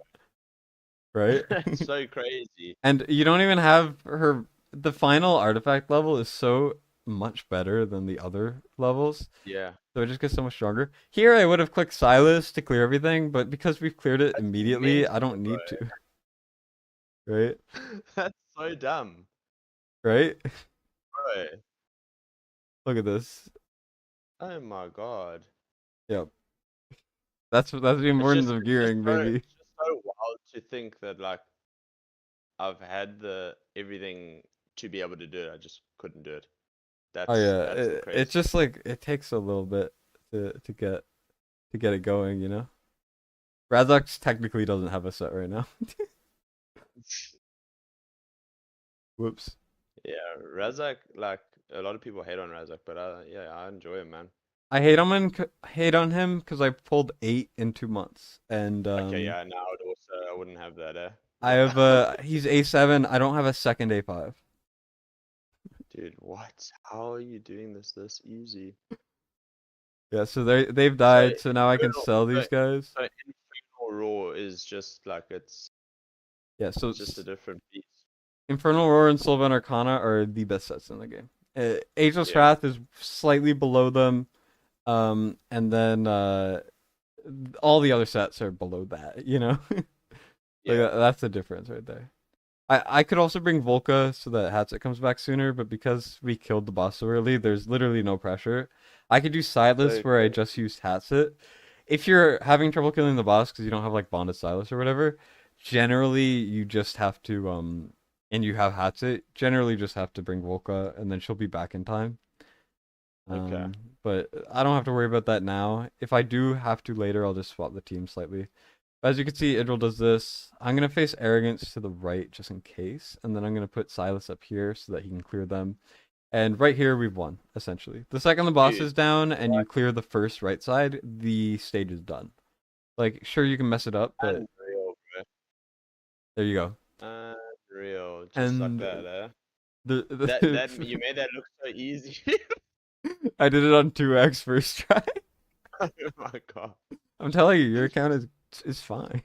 right? That's so crazy. And you don't even have her. The final artifact level is so much better than the other levels. Yeah. So it just gets so much stronger. Here I would have clicked Silas to clear everything, but because we've cleared it That's immediately, I mental, don't bro. need to. Right? That's so dumb, Right? bro. Look at this. Oh my god. Yep. That's the importance of It's just gearing, so baby. wild to think that like I've had the everything to be able to do it. I just couldn't do it. Oh yeah, That's the it's crazy. just like it takes a little bit to get it going, you know. Razux technically doesn't have a set right now. Whoops. Yeah, Razak, like a lot of people hate on Razak, but I enjoy him, man. I hate on him because I pulled 8 in 2 months, and Okay, yeah, no, I wouldn't have that, I But have he's A7. I don't have a second A5. dude, what? How are you doing this easy? Yeah, so they've So died, so now I can Infernal, sell so, these guys. so Infernal Raw is just like Yeah, so it's just a different beast. Infernal Roar and Sylvan Arcana are the best sets in the game. Ageless Yeah, Wrath is slightly below them, and then all the other sets are below that. You know, like yeah. that's the difference right there. I could also bring Volca so that Hatset comes back sooner, but because we killed the boss so early, there's literally no pressure. I could do Sightless So where I just used Hatset. If you're having trouble killing the boss because you don't have like Bonded Silas or whatever, generally you just have to and you have Hatset, generally just have to bring Volca and then she'll be back in time. okay. Um, but I don't have to worry about that now. If I do have to later, I'll just swap the team slightly. As you can see, Idril does this. I'm going to face Arrogance to the right just in case. And then I'm going to put Silas up here so that he can clear them. And right here, we've won, essentially. The second the boss Dude, is down and you what? clear the first right side, the stage is done. Like, sure, you can mess it up, but Unreal, there you go. bro. Unreal. Just like And that, eh? That the you made that look so easy. I did it on 2x first try. Oh my god. I'm telling you, your account is is fine.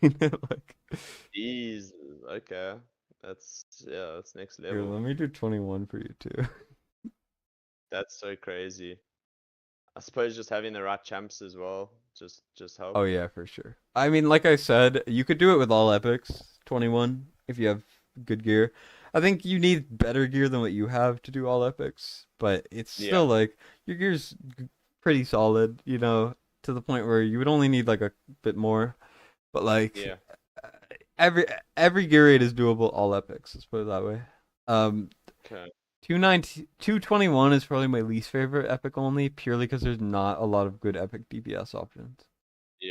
Like, Jeez. Okay. That's next here, level. let me do 21 for you too. That's so crazy. I suppose just having the right champs as well just Oh help. yeah, for sure. I mean, like I said, you could do it with all epics 21 if you have good gear. I think you need better gear than what you have to do all epics, but it's still Yeah. like your gear's pretty solid, you know, to the point where you would only need like a bit more. But like Yeah. uh, every every gear rate is doable all epics. Let's put it that way. Um, Okay. 221 is probably my least favorite epic only, purely because there's not a lot of good epic DPS options.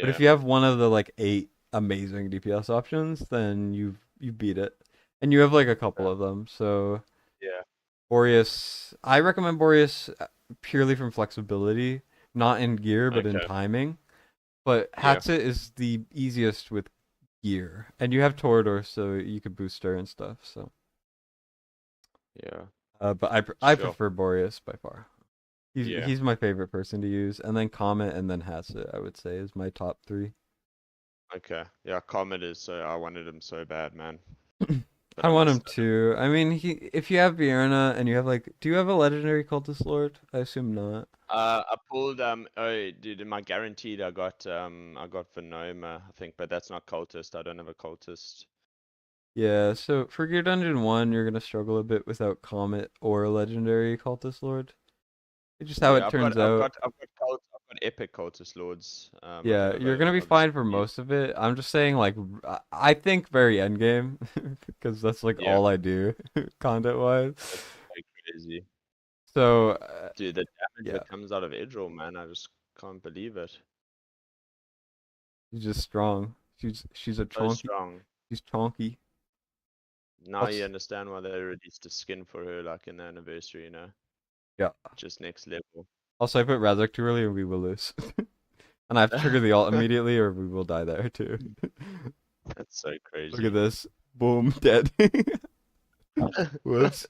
But if Yeah. you have one of the like 8 amazing DPS options, then you beat it, and you have like a couple Okay. of them. So Yeah. Boreas, I recommend Boreas purely from flexibility, not in gear but in Okay. timing. But Yeah. Hatsit is the easiest with gear, and you have Torador, so you could boost her and stuff. So, Yeah. but I Sure. prefer Boreas by far. Yeah. He's my favorite person to use, and then Comet, and then Hatsit. I would say is my top 3. Okay. Yeah, Comet is so I wanted him so bad, man. But I I want him missed out. to. I mean, if you have Bierna and you have like, do you have a legendary cultist lord? I assume not. I pulled oh dude in my guaranteed I got Venoma, I think, but that's not cultist. I don't have a cultist. Yeah, so for Gear Dungeon 1, you're gonna struggle a bit without Comet or a legendary cultist lord. It's just how Yeah, it turns out. I've got epic cultist lords Yeah, you're gonna be obviously fine for used. most of it. I'm just saying, like, I think very end game, because that's like Yeah, all I do, content wise. that's so crazy. So, Dude, the damage yeah, that comes out of Idril, man, I just can't believe it. she's just strong. She's a So chonky. strong. She's chonky. Now you Also, understand why they released a skin for her like in the anniversary, you know? yeah. Just next level. Also, I put Razak too early and we will lose. And I have to trigger the ult immediately or we will die there too. That's so Look at crazy. this. Boom, dead. Whoops.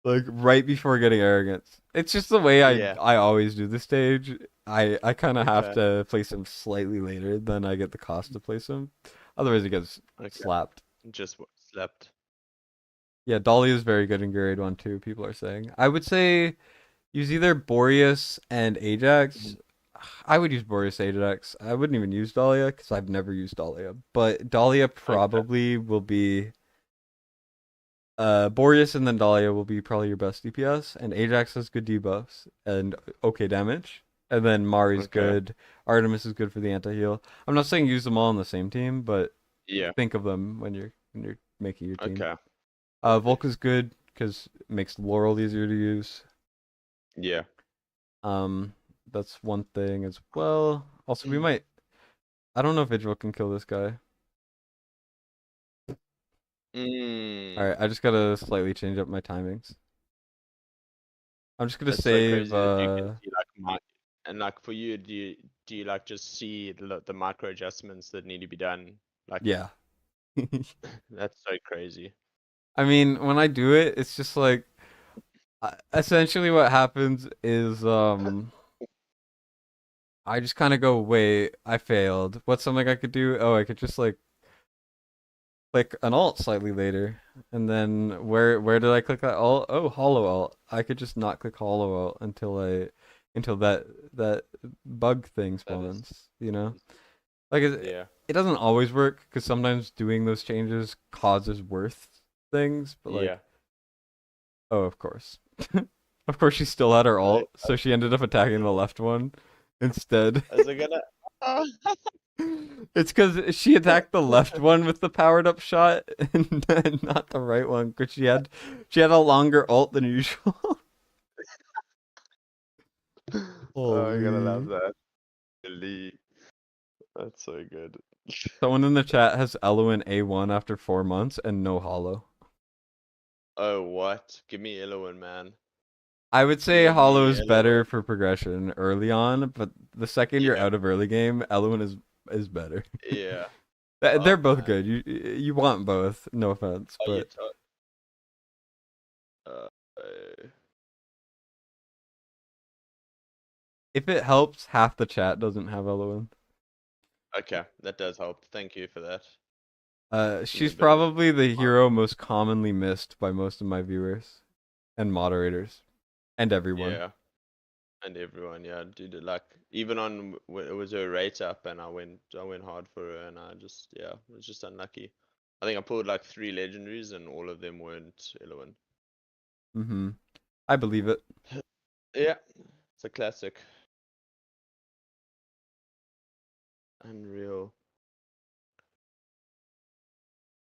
Like right before getting arrogance. It's just the way I Yeah, I always do the stage. I kind of have okay, to place him slightly later than I get the cost to place him. Otherwise, he gets okay. slapped. Slept. Yeah, Dolly is very good in grade 1 too, people are saying. I would say use either Boreas and Ajax. I would use Boreas Ajax. I wouldn't even use Dahlia because I've never used Dahlia. But Dahlia Okay, probably will be Boreas and then Dahlia will be probably your best DPS, and Ajax has good debuffs and okay damage. And then Mari's okay. good. Artemis is good for the anti-heal. I'm not saying use them all on the same team, but Yeah, think of them when you're making your team. okay. Volk is good because it makes Laurel easier to use. Yeah. Um, that's one thing as well. Also, we might. I don't know if Vigil can kill this guy. All Mm. right, I just gotta slightly change up my timings. I'm just gonna That's so save. crazy that you can see like and like for you, do you like just see the micro adjustments that need to be done? Like Yeah. that's so crazy. I mean, when I do it, it's just like essentially what happens is I just kind of go, wait, I failed. What's something I could do? Oh, I could just like click an alt slightly later, and then where did I click that alt? Oh, hollow alt. I could just not click hollow alt until that bug thing That is, spawns. You know, like yeah. it doesn't always work because sometimes doing those changes causes worse things. But Yeah. like, oh, of course, of course, she still had her I, alt, so she ended up attacking the left one instead. is it gonna? Oh. It's because she attacked the left one with the powered up shot and not the right one because she had a longer ult than usual. Oh, I gotta love Holy. that. Elite. That's so good. Someone in the chat has Eloin A1 after 4 months and no hollow. Oh, what? Give me Illuin, man. I would say Give hollow me is better Illuin. for progression early on, but the second you're Yeah, out of early game, Eloin is better. yeah. They're Fuck, both man. good. You want both, no offense, Oh, but uh, if it helps, half the chat doesn't have Eloin. Okay, that does help. Thank you for that. She's a bit of probably the hero most commonly missed by most of my viewers and moderators and everyone. Yeah, and everyone, yeah, dude. Like even on it was her rate up, and I went hard for her, and I just yeah, it was just unlucky. I think I pulled like 3 legendaries, and all of them weren't relevant. Mm-hmm. I believe it. Yeah, it's a classic. Unreal.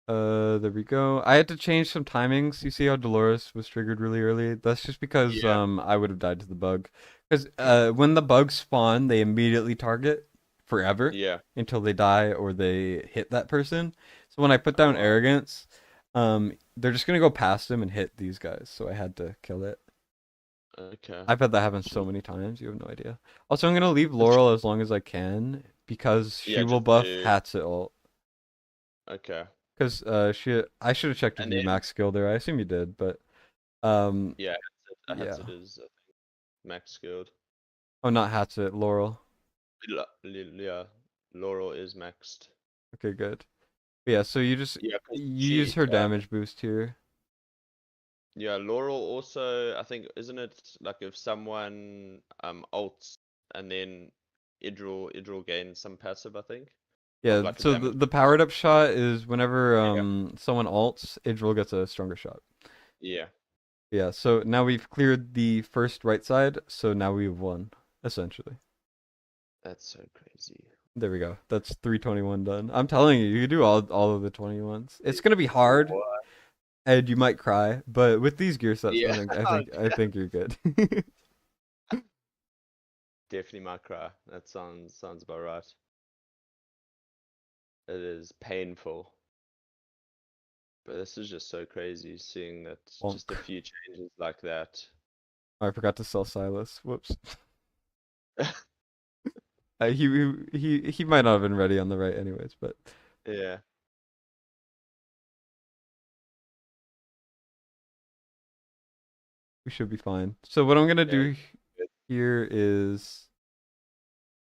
There we go. I had to change some timings. You see how Dolores was triggered really early? That's just because Yeah. I would have died to the bug. Because when the bugs spawn, they immediately target forever Yeah. until they die or they hit that person. So when I put down Wow. arrogance, they're just gonna go past him and hit these guys. So I had to kill it. Okay. I've had that happen so many times. You have no idea. Also, I'm gonna leave Laurel as long as I can because she Yeah, will just buff to Hatsit ult. okay. Because I should have checked if And you then max skilled her. I assume you did, but um yeah, yeah. Hatsit is I think max skilled. Oh, not Hatsit, Laurel. Yeah, Laurel is maxed. Okay, good. But yeah, so Yeah, because you use she her damage boost here. yeah, Laurel also I think isn't it like if someone ults and then Idril gains some passive I think of Yeah, like a so damage. the powered up shot is whenever Yeah. someone ults, Idril gets a stronger shot. Yeah. Yeah, so now we've cleared the first right side, so now we've won, essentially. That's so crazy. There we go. That's 321 done. I'm telling you, you can do all of the 21s. It's gonna be hard, What? and you might cry, but with these gear sets, Yeah. I think you're good. Definitely my cry. That sounds about right. It is painful. But this is just so crazy seeing that just a Bonk. few changes like that. I forgot to sell Silas. Whoops. He might not have been ready on the right anyways, but Yeah. we should be fine. So what I'm gonna Yeah. do Good. here is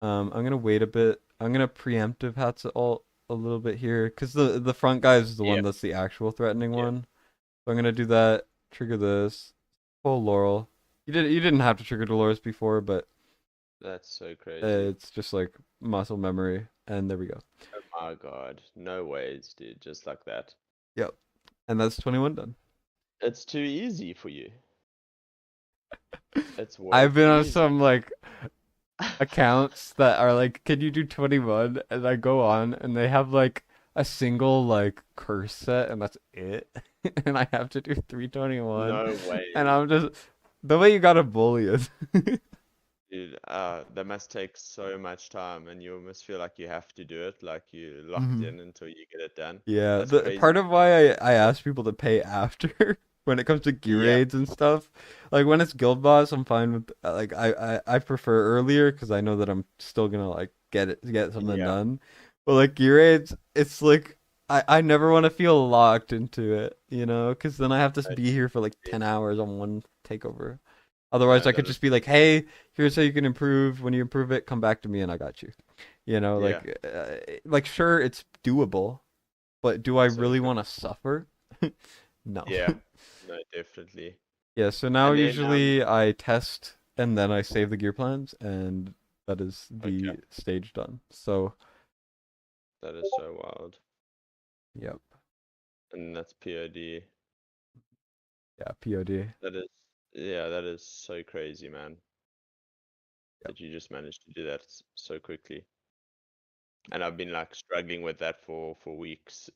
I'm gonna wait a bit. I'm gonna preemptive hats ult a little bit here because the front guy is the Yeah. one that's the actual threatening Yeah. one. So I'm gonna do that. Trigger this. Pull Laurel. You didn't have to trigger Dolores before, but That's so crazy. it's just like muscle memory, and there we go. Oh my god. No ways, dude. Just like that. Yep, and that's 21 done. It's too easy for you. It's way I've too been on easy. some like accounts that are like, can you do 21? And I go on and they have like a single like curse set and that's it. And I have to do 321. No way. And I'm just the way you gotta bully it. Dude, that must take so much time and you almost feel like you have to do it, like you locked Mhm. in until you get it done. Yeah, That's the crazy. part of why I ask people to pay after when it comes to gear Yeah. raids and stuff. Like when it's guild boss, I'm fine with like I prefer earlier because I know that I'm still gonna like get something Yeah. done. But like gear raids, it's like I never want to feel locked into it, you know, because then I have to I be here for like did. 10 hours on one takeover. Otherwise, No, I that could is just be like, hey, here's how you can improve. When you improve it, come back to me and I got you. You know, yeah. like sure, it's doable, but do I So really crazy. want to suffer? No. Yeah. No, definitely. Yeah, so now And then usually I test and then I save the gear plans and that is okay, the stage done. So, that is so wild. yep. And that's POD. Yeah, POD. That is yeah, that is so crazy, man. Yep. That you just managed to do that so quickly. And I've been like struggling with that for weeks.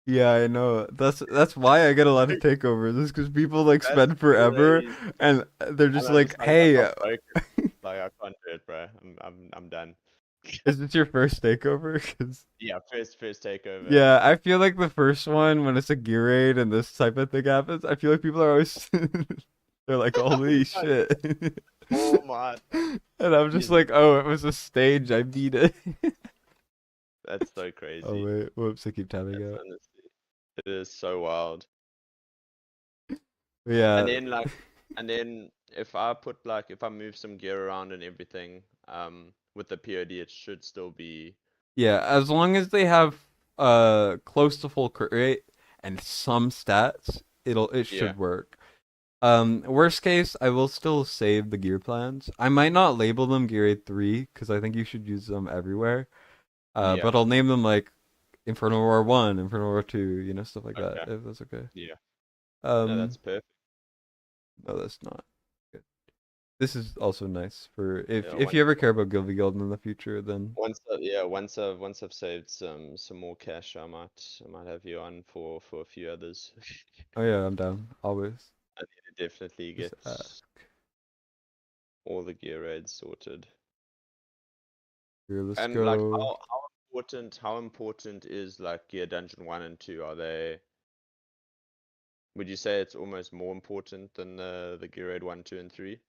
Yeah, I know. That's why I get a lot of takeovers. Is because people like That's spend forever crazy. and they're And just I'm like, just like I "Hey, got broken. Like I can't do it, bro. I'm done. is this your first takeover?" 'Cause Yeah, first takeover. yeah, I feel like the first one when it's a gear raid and this type of thing happens, I feel like people are always they're like, "Holy shit." Oh my And I'm just Jesus. like, "Oh, it was a stage. I beat it." That's so Oh crazy. wait, whoops, I keep tabbing That's out. honestly it is so wild. And Yeah. then like and then if I put like if I move some gear around and everything, with the POD it should still be Yeah, as long as they have close to full crit rate and some stats, it Yeah. should work. Worst case, I will still save the gear plans. I might not label them Gear Aid 3 because I think you should use them everywhere. Yeah. But I'll name them like Inferno War 1, Inferno War 2, stuff like that, Okay. if that's okay. Yeah. No, that's Um, perfect. no, that's not good. This is also nice for Yeah. if you ever care about Guild v Guild in the future, then Once I've saved some more cash, I might have you on for a few others. oh yeah, I'm down always. I need to definitely Just get all the gear raids sorted. here, let's And like go. how important is like gear dungeon 1 and 2? Would you say it's almost more important than the gear raid 1, 2, and 3?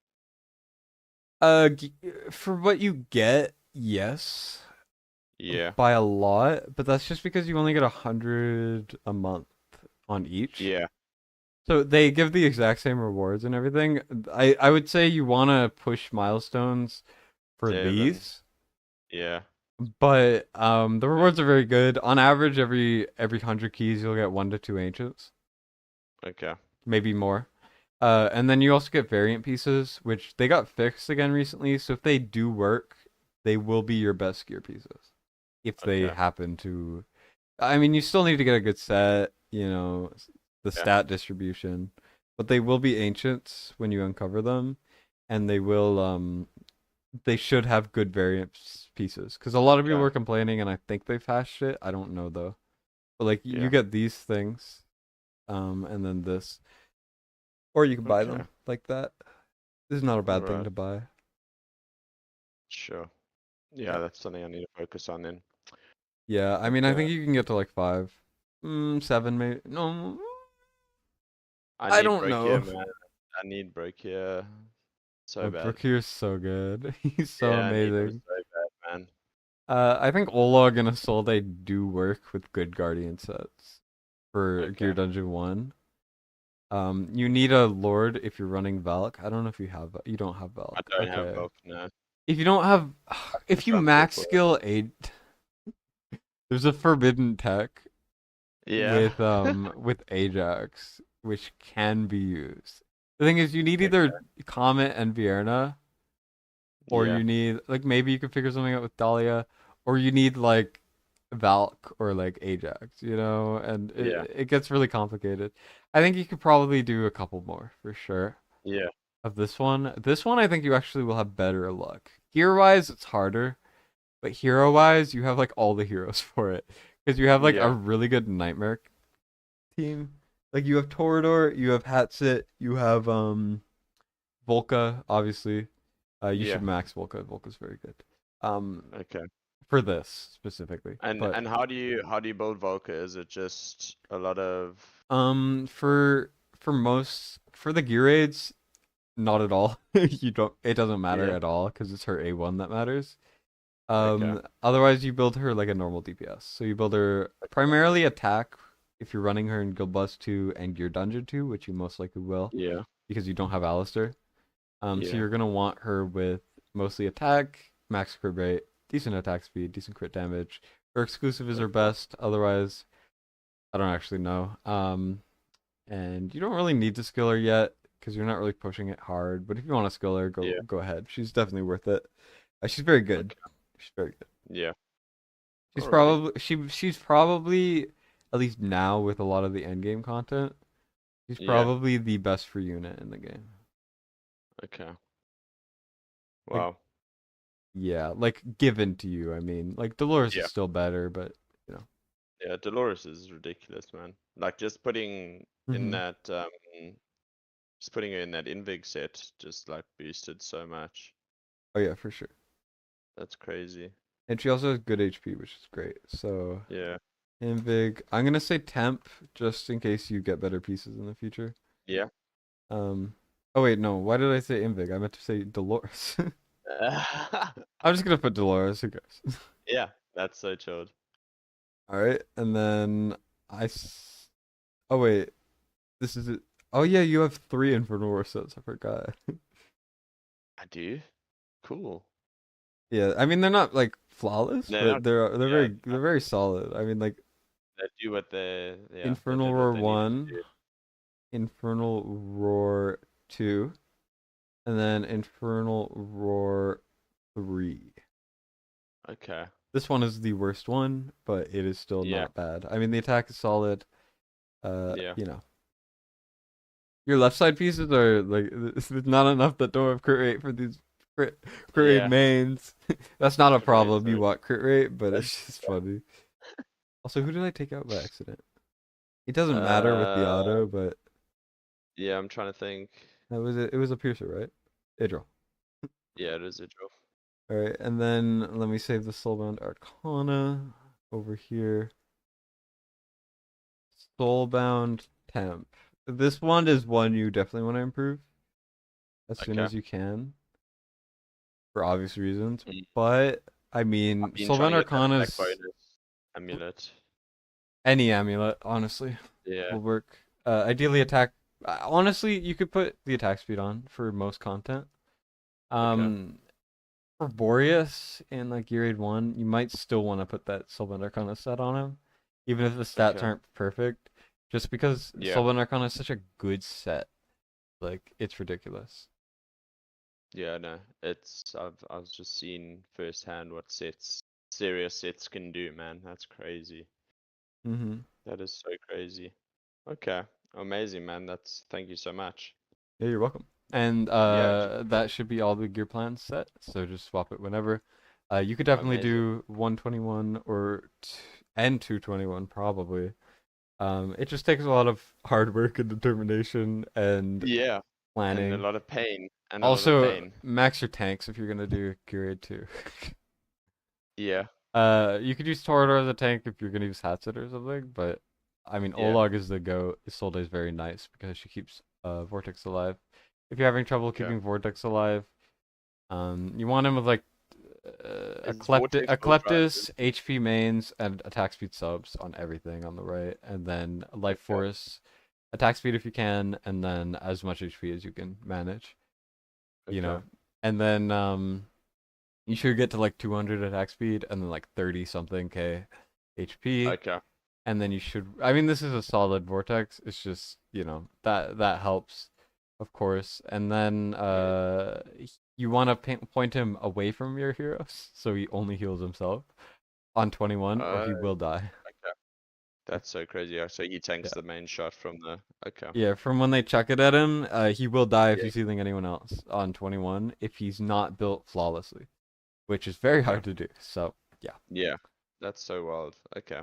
For what you get, yes, Yeah. by a lot, but that's just because you only get 100 a month on each. Yeah. So they give the exact same rewards and everything. I would say you want to push milestones for Seven. these, Yeah. but the rewards are very good. On average, every 100 keys you'll get 1 to 2 ancients, Okay. maybe more. And then you also get variant pieces, which they got fixed again recently. So if they do work, they will be your best gear pieces. If they Okay. happen to, I mean, you still need to get a good set, the Yeah. stat distribution, but they will be ancients when you uncover them, and they should have good variant pieces. Because a lot of people Okay. were complaining, and I think they patched it. I don't know though. But like you Yeah. get these things, and then this. Or you can buy Okay. them like that. This is not a bad thing Alright. to buy. Sure. Yeah. Yeah, that's something I need to focus on then. Yeah, I But mean, I think you can get to like 5. 7 maybe. No, I I need don't Brochure, know. man. I need Brochure so Oh, bad. Brookier's so good. He's so Yeah, I need him amazing. so bad, man. I think Olog and Isolde do work with good Guardian sets for Gear Okay. Dungeon 1. You need a Lord if you're running Valk. I don't know if you don't have I Valk. don't have Okay. both, no. If you don't have, I'm if you trying to look max for it. skill 8, there's a forbidden tech Yeah. with Ajax, which can be used. The thing is, you need Okay. either Comet and Vierna, or Yeah. you need like maybe you could figure something out with Dahlia, or you need like Valk or like Ajax, and Yeah. it gets really complicated. I think you could probably do a couple more for sure Yeah. of this one. This one, I think you actually will have better luck. Gear wise, it's harder, but hero wise, you have like all the heroes for it because you have like a Yeah. really good Nightmare team. Like you have Torador, you have Hatsit, you have Volca, obviously. You Yeah. should max Volca. Volca's very good. Um, Okay. for this specifically. And But and how do you build Volca? Is it just a lot of for the gear raids, not at all. It doesn't matter yeah, at all because it's her A1 that matters. okay. Otherwise you build her like a normal DPS. So you build her primarily attack if you're running her in Guild Bus 2 and Gear Dungeon 2, which you most likely will Yeah. because you don't have Alistair. So Yeah. you're gonna want her with mostly attack, max crit rate, decent attack speed, decent crit damage. Her exclusive is her Okay. best. Otherwise, I don't actually know. And you don't really need to skill her yet because you're not really pushing it hard. But if you want to skill her, Yeah. go ahead. She's definitely worth it. She's very good. Okay. She's very good. Yeah. She's Alrighty. probably she's probably at least now with a lot of the end game content. She's Yeah. probably the best free unit in the game. Okay. Like Wow. yeah, like given to you. I mean, like Dolores is Yeah. still better, but you know. Yeah. Dolores is ridiculous, man. Like just putting in Hmm. that just putting her in that Invig set just like boosted so much. Oh yeah, for sure. That's crazy. And she also has good HP, which is great. So Yeah. Invig, I'm gonna say temp just in case you get better pieces in the future. Yeah. Um. Oh wait, no. Why did I say Invig? I meant to say Dolores. I'm just gonna put Dolores. Who cares? Yeah. That's so chilled. All right, and then Oh wait, this is it. Oh yeah, you have 3 Infernal War sets. I forgot. I do. Cool. Yeah, I mean they're not like flawless, They're but not, they're yeah, very solid. I mean, like they do what they, yeah, they Infernal did what Roar they needed 1, to do. Infernal Roar 2, and then Infernal Roar 3. Okay. This one is the worst one, but it is still Yeah. not bad. I mean, the attack is solid. Yeah. You know, your left side pieces are like there's not enough that don't have crit rate for these crit rate Yeah. mains. That's not a Crit rate's problem. You so- want crit rate, but it's just funny. Also, who did I take out by accident? It doesn't matter with the Uh, auto, but yeah, I'm trying to think. that was it. It was a piercer, right? Idril. Yeah, it is a draw. All right, and then let me save the Soulbound Arcana over here. Soulbound Temp. This one is one you definitely want to improve as soon Okay. as you can, for obvious reasons. Mm. But I mean, I've been Soulbound trying to get that Arcana attack is bonus amulet. any amulet, honestly, Yeah. will work. Ideally, attack. Honestly, you could put the attack speed on for most content. For Boreas in like Gear Aid 1, you might still want to put that Soulbound Arcana set on him, even if the stats Okay. aren't perfect. Just because Yeah. Soulbound Arcana is such a good set, like it's ridiculous. Yeah, no. I've just seen firsthand what serious sets can do, man. That's crazy. Mm-hmm. That is so crazy. Okay. Amazing, man. Thank you so much. Yeah, you're welcome. And Yeah, that should be all the gear plans set. So just swap it whenever. You could definitely amazing. do 121 and 221 probably. It just takes a lot of hard work and determination and Yeah. And a planning. lot of pain. And a lot of Also, pain. max your tanks if you're gonna do gear aid too. Yeah. You could use Torador as a tank if you're gonna use Hatsit or something, but I mean, Yeah. Olog is the goat. Isolde is very nice because she keeps Vortex alive. If you're having trouble Okay. keeping Vortex alive, you want him with like Is Vortex built right? Ecleptus, HP mains, and attack speed subs on everything on the right, and then Life Okay. Force, attack speed if you can, and then as much HP as you can manage. You know, Okay. and then you should get to like 200 attack speed and then like 30 something K HP. Okay. And then you should, I mean, this is a solid Vortex. It's just, you know, that helps, of course. And then you want to point him away from your heroes so he only heals himself on 21 or he will die. Okay. That's so crazy. Yeah, so he tanks Yeah. the main shot from the. Okay. Yeah, from when they chuck it at him, he will die if Yeah. he's healing anyone else on 21 if he's not built flawlessly, which is very hard to do. So, yeah. Yeah. That's so wild. Okay.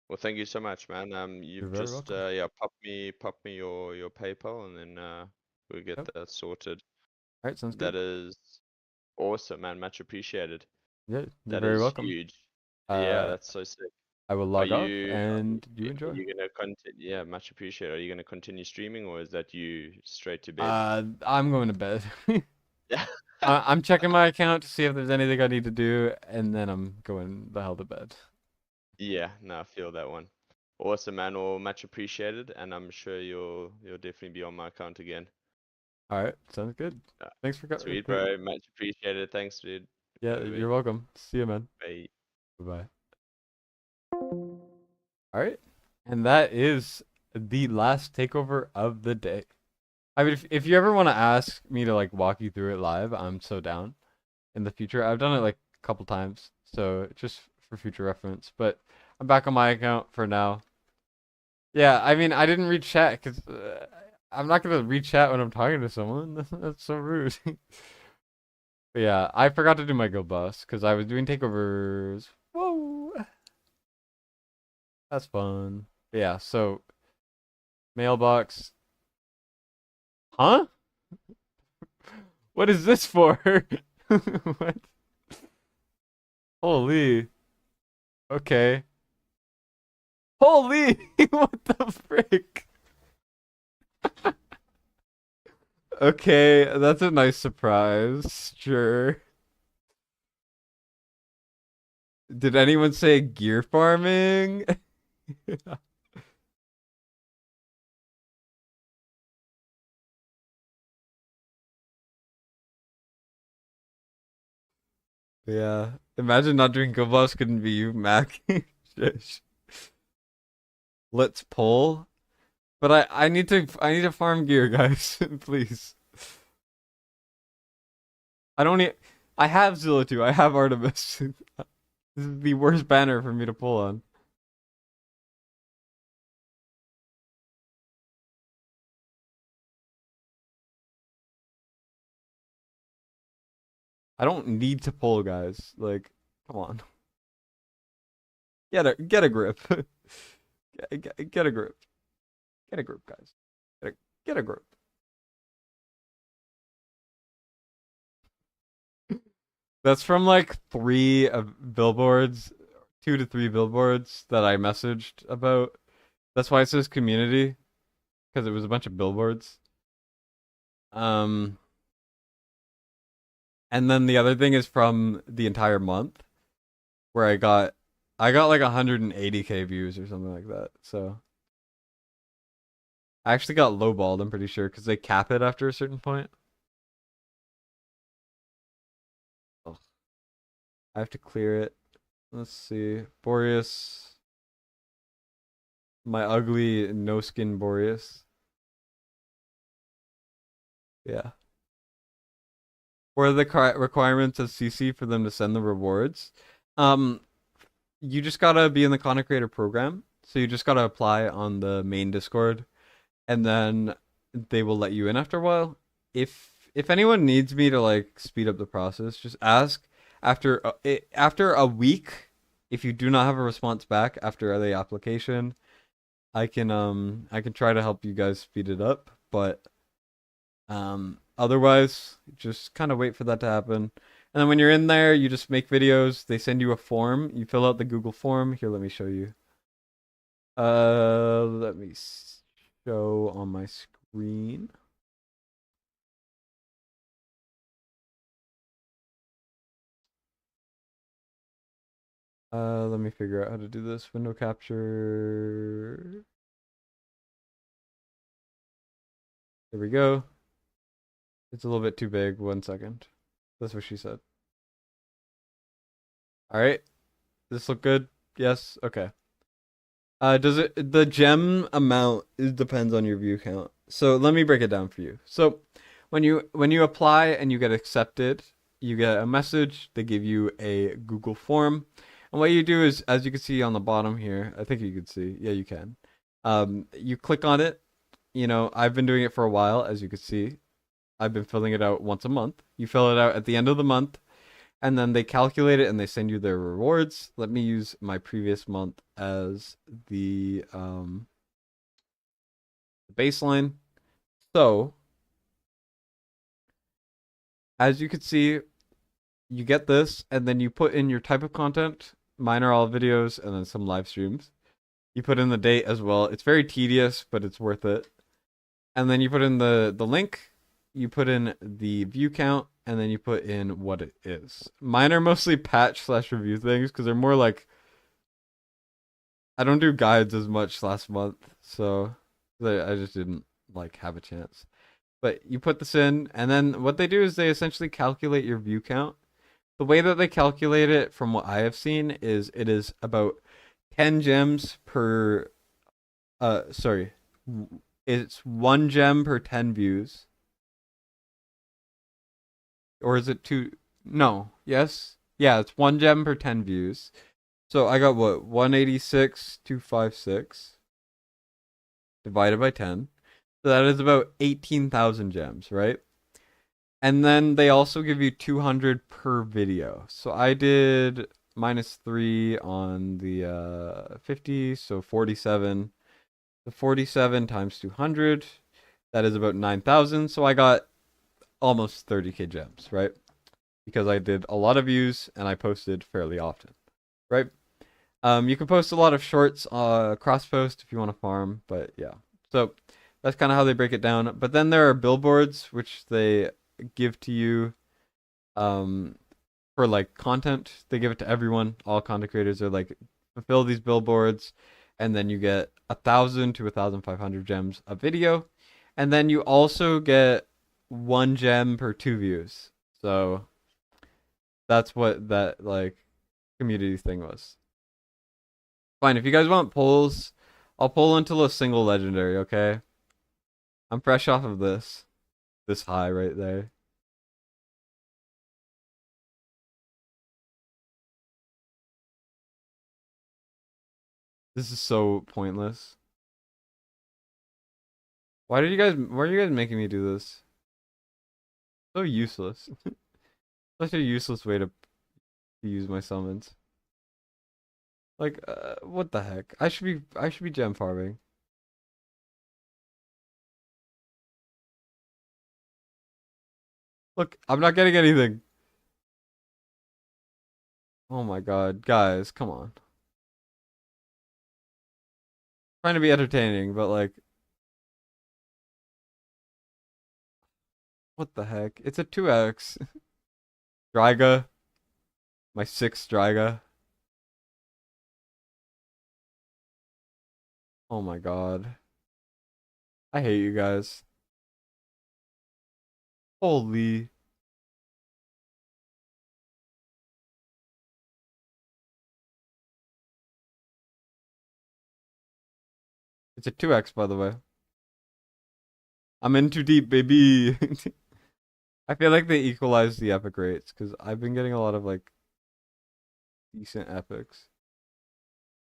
Well, thank you so much, man. You're You've very just welcome. yeah, pop me your PayPal, and then we'll get Yep. that sorted. All right, sounds That good. is awesome, man. Much appreciated. Yeah, you're That very is welcome. huge. Yeah, Uh, that's so sick. I will Are log off you and you are enjoy. you gonna continue? Yeah, much appreciated. Are you gonna continue streaming, or is that you straight to bed? I'm going to bed. Yeah. I'm checking my account to see if there's anything I need to do, and then I'm going the hell to bed. Yeah, no, I feel that one. Awesome, man. Well, much appreciated, and I'm sure you'll definitely be on my account again. All right, sounds good. Uh, Thanks for Sweet, bro. Much appreciated. Thanks, dude. Yeah, Bye, you're welcome. See you, man. bye. Bye bye. All right, and that is the last takeover of the day. I mean, if you ever want to ask me to like walk you through it live, I'm so down. In the future, I've done it like a couple times, so just for future reference. But I'm back on my account for now. Yeah, I mean, I didn't read chat because I'm not gonna read chat when I'm talking to someone. That's so rude. But yeah, I forgot to do my guild boss because I was doing takeovers. Whoa, that's fun. But yeah, so mailbox. Huh? What is this for? What? Holy. Okay. Holy! What the frick? Okay, that's a nice surprise. Sure. Did anyone say gear farming? Yeah. Imagine not doing Go Boss couldn't be you, Mac. Sheesh. Let's pull. But I need to farm gear, guys. Please. I don't need I have Zilla 2. I have Artemis. This is the worst banner for me to pull on. I don't need to pull, guys. Like, come on. Get a grip. Get a grip. Get a grip, guys. Get a grip. That's from like 3 billboards, 2 to 3 billboards that I messaged about. That's why it says community, because it was a bunch of billboards. And then the other thing is from the entire month, where I got like 180K views or something like that. So I actually got lowballed, I'm pretty sure, because they cap it after a certain point. Ugh. I have to clear it. Let's see. Boreas. My ugly no skin Boreas. Yeah. What are the requirements of CC for them to send the rewards? You just gotta be in the content creator program. So you just gotta apply on the main Discord, and then they will let you in after a while. If anyone needs me to like speed up the process, just ask. After a week, if you do not have a response back after the application, I can try to help you guys speed it up. But otherwise, just kind of wait for that to happen. And then when you're in there, you just make videos. They send you a form. You fill out the Google form. Here, let me show you. Let me show on my screen. Let me figure out how to do this. Window capture. There we go. It's a little bit too big. 1 second. That's what she said. All right. This look good? Yes. Okay. Does it the gem amount depends on your view count. So let me break it down for you. So when you apply and you get accepted, you get a message. They give you a Google form, and what you do is, as you can see on the bottom here, I think you can see. Yeah, you can. You click on it. You know, I've been doing it for a while, as you can see. I've been filling it out once a month. You fill it out at the end of the month, and then they calculate it and they send you their rewards. Let me use my previous month as the baseline. So, as you can see, you get this, and then you put in your type of content. Mine are all videos and then some live streams. You put in the date as well. It's very tedious, but it's worth it. And then you put in the link. You put in the view count, and then you put in what it is. Mine are mostly patch/review things because they're more like, I don't do guides as much last month, so I just didn't like have a chance. But you put this in, and then what they do is they essentially calculate your view count. The way that they calculate it, from what I have seen, is it is about 10 gems per. Sorry, it's 1 gem per 10 views. Or is it 2? No. Yes. Yeah, it's 1 gem per 10 views. So I got what? 186,256 divided by 10. So that is about 18,000 gems, right? And then they also give you 200 per video. So I did -3 on the 50, so 47. The 47 times 200, that is about 9,000. So I got almost 30K gems, right? Because I did a lot of views and I posted fairly often, right? You can post a lot of shorts, cross post if you want to farm, but yeah. So that's kind of how they break it down. But then there are billboards which they give to you for like content. They give it to everyone. All content creators are like, fulfill these billboards, and then you get 1,000 to 1,500 gems a video, and then you also get 1 gem per 2 views. So that's what that like community thing was. Fine, if you guys want pulls, I'll pull until a single legendary, okay? I'm fresh off of this. This high right there. This is so pointless. Why are you guys making me do this? So useless. Such a useless way to use my summons. Like, what the heck? I should be gem farming. Look, I'm not getting anything. Oh my god, guys, come on. Trying to be entertaining, but like, what the heck? It's a 2x. Dryga. My 6th Dryga. Oh my god. I hate you guys. Holy. It's a 2x, by the way. I'm in too deep, baby. I feel like they equalized the epic rates, because I've been getting a lot of, like, decent epics.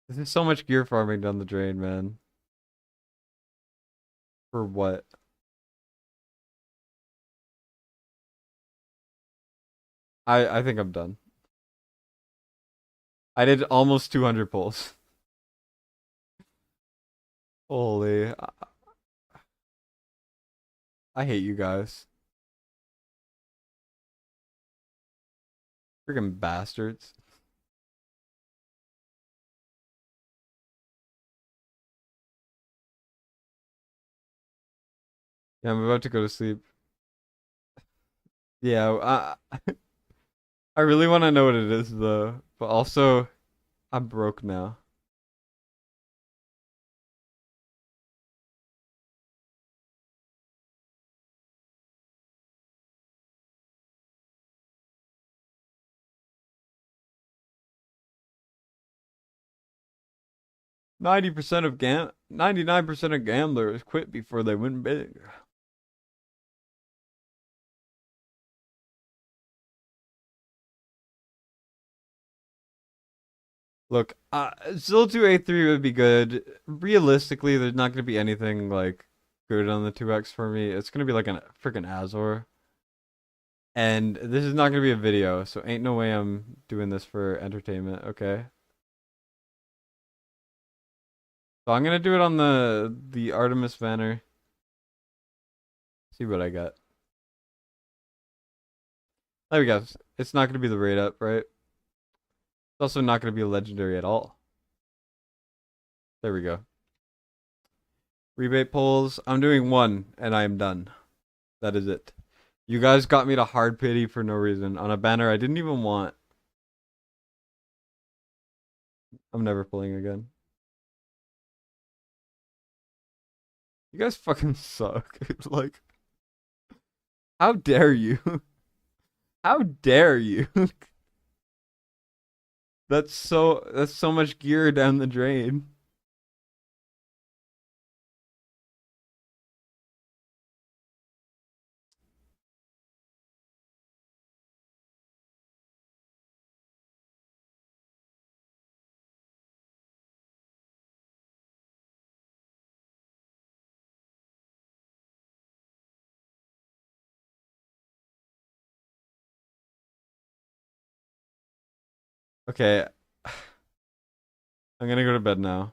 This is so much gear farming down the drain, man. For what? I think I'm done. I did almost 200 pulls. Holy. I hate you guys. Freaking bastards. Yeah, I'm about to go to sleep. Yeah, I really want to know what it is though, but also I'm broke now. Of 99% of gamblers quit before they win big. Look, still 2A3 would be good. Realistically, there's not gonna be anything like good on the 2x for me. It's gonna be like a freaking Azor. And this is not gonna be a video, so ain't no way I'm doing this for entertainment, okay? So I'm gonna do it on the Artemis banner. See what I got. There we go. It's not gonna be the raid up, right? It's also not gonna be a legendary at all. There we go. Rebate polls. I'm doing one, and I am done. That is it. You guys got me to hard pity for no reason on a banner I didn't even want. I'm never pulling again. You guys fucking suck. Like, how dare you? How dare you? That's so much gear down the drain. Okay. I'm gonna go to bed now.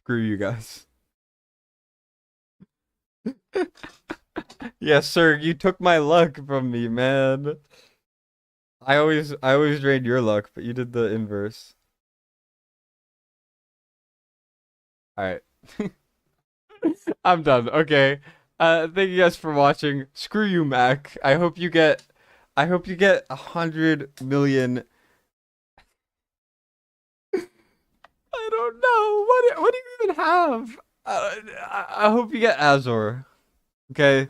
Screw you guys. Yes, sir. You took my luck from me, man. I always drained your luck, but you did the inverse. All right. I'm done. Okay. Thank you guys for watching. Screw you, Mac. I hope you get 100 million. I don't know. What do you even have? I hope you get Azor. Okay.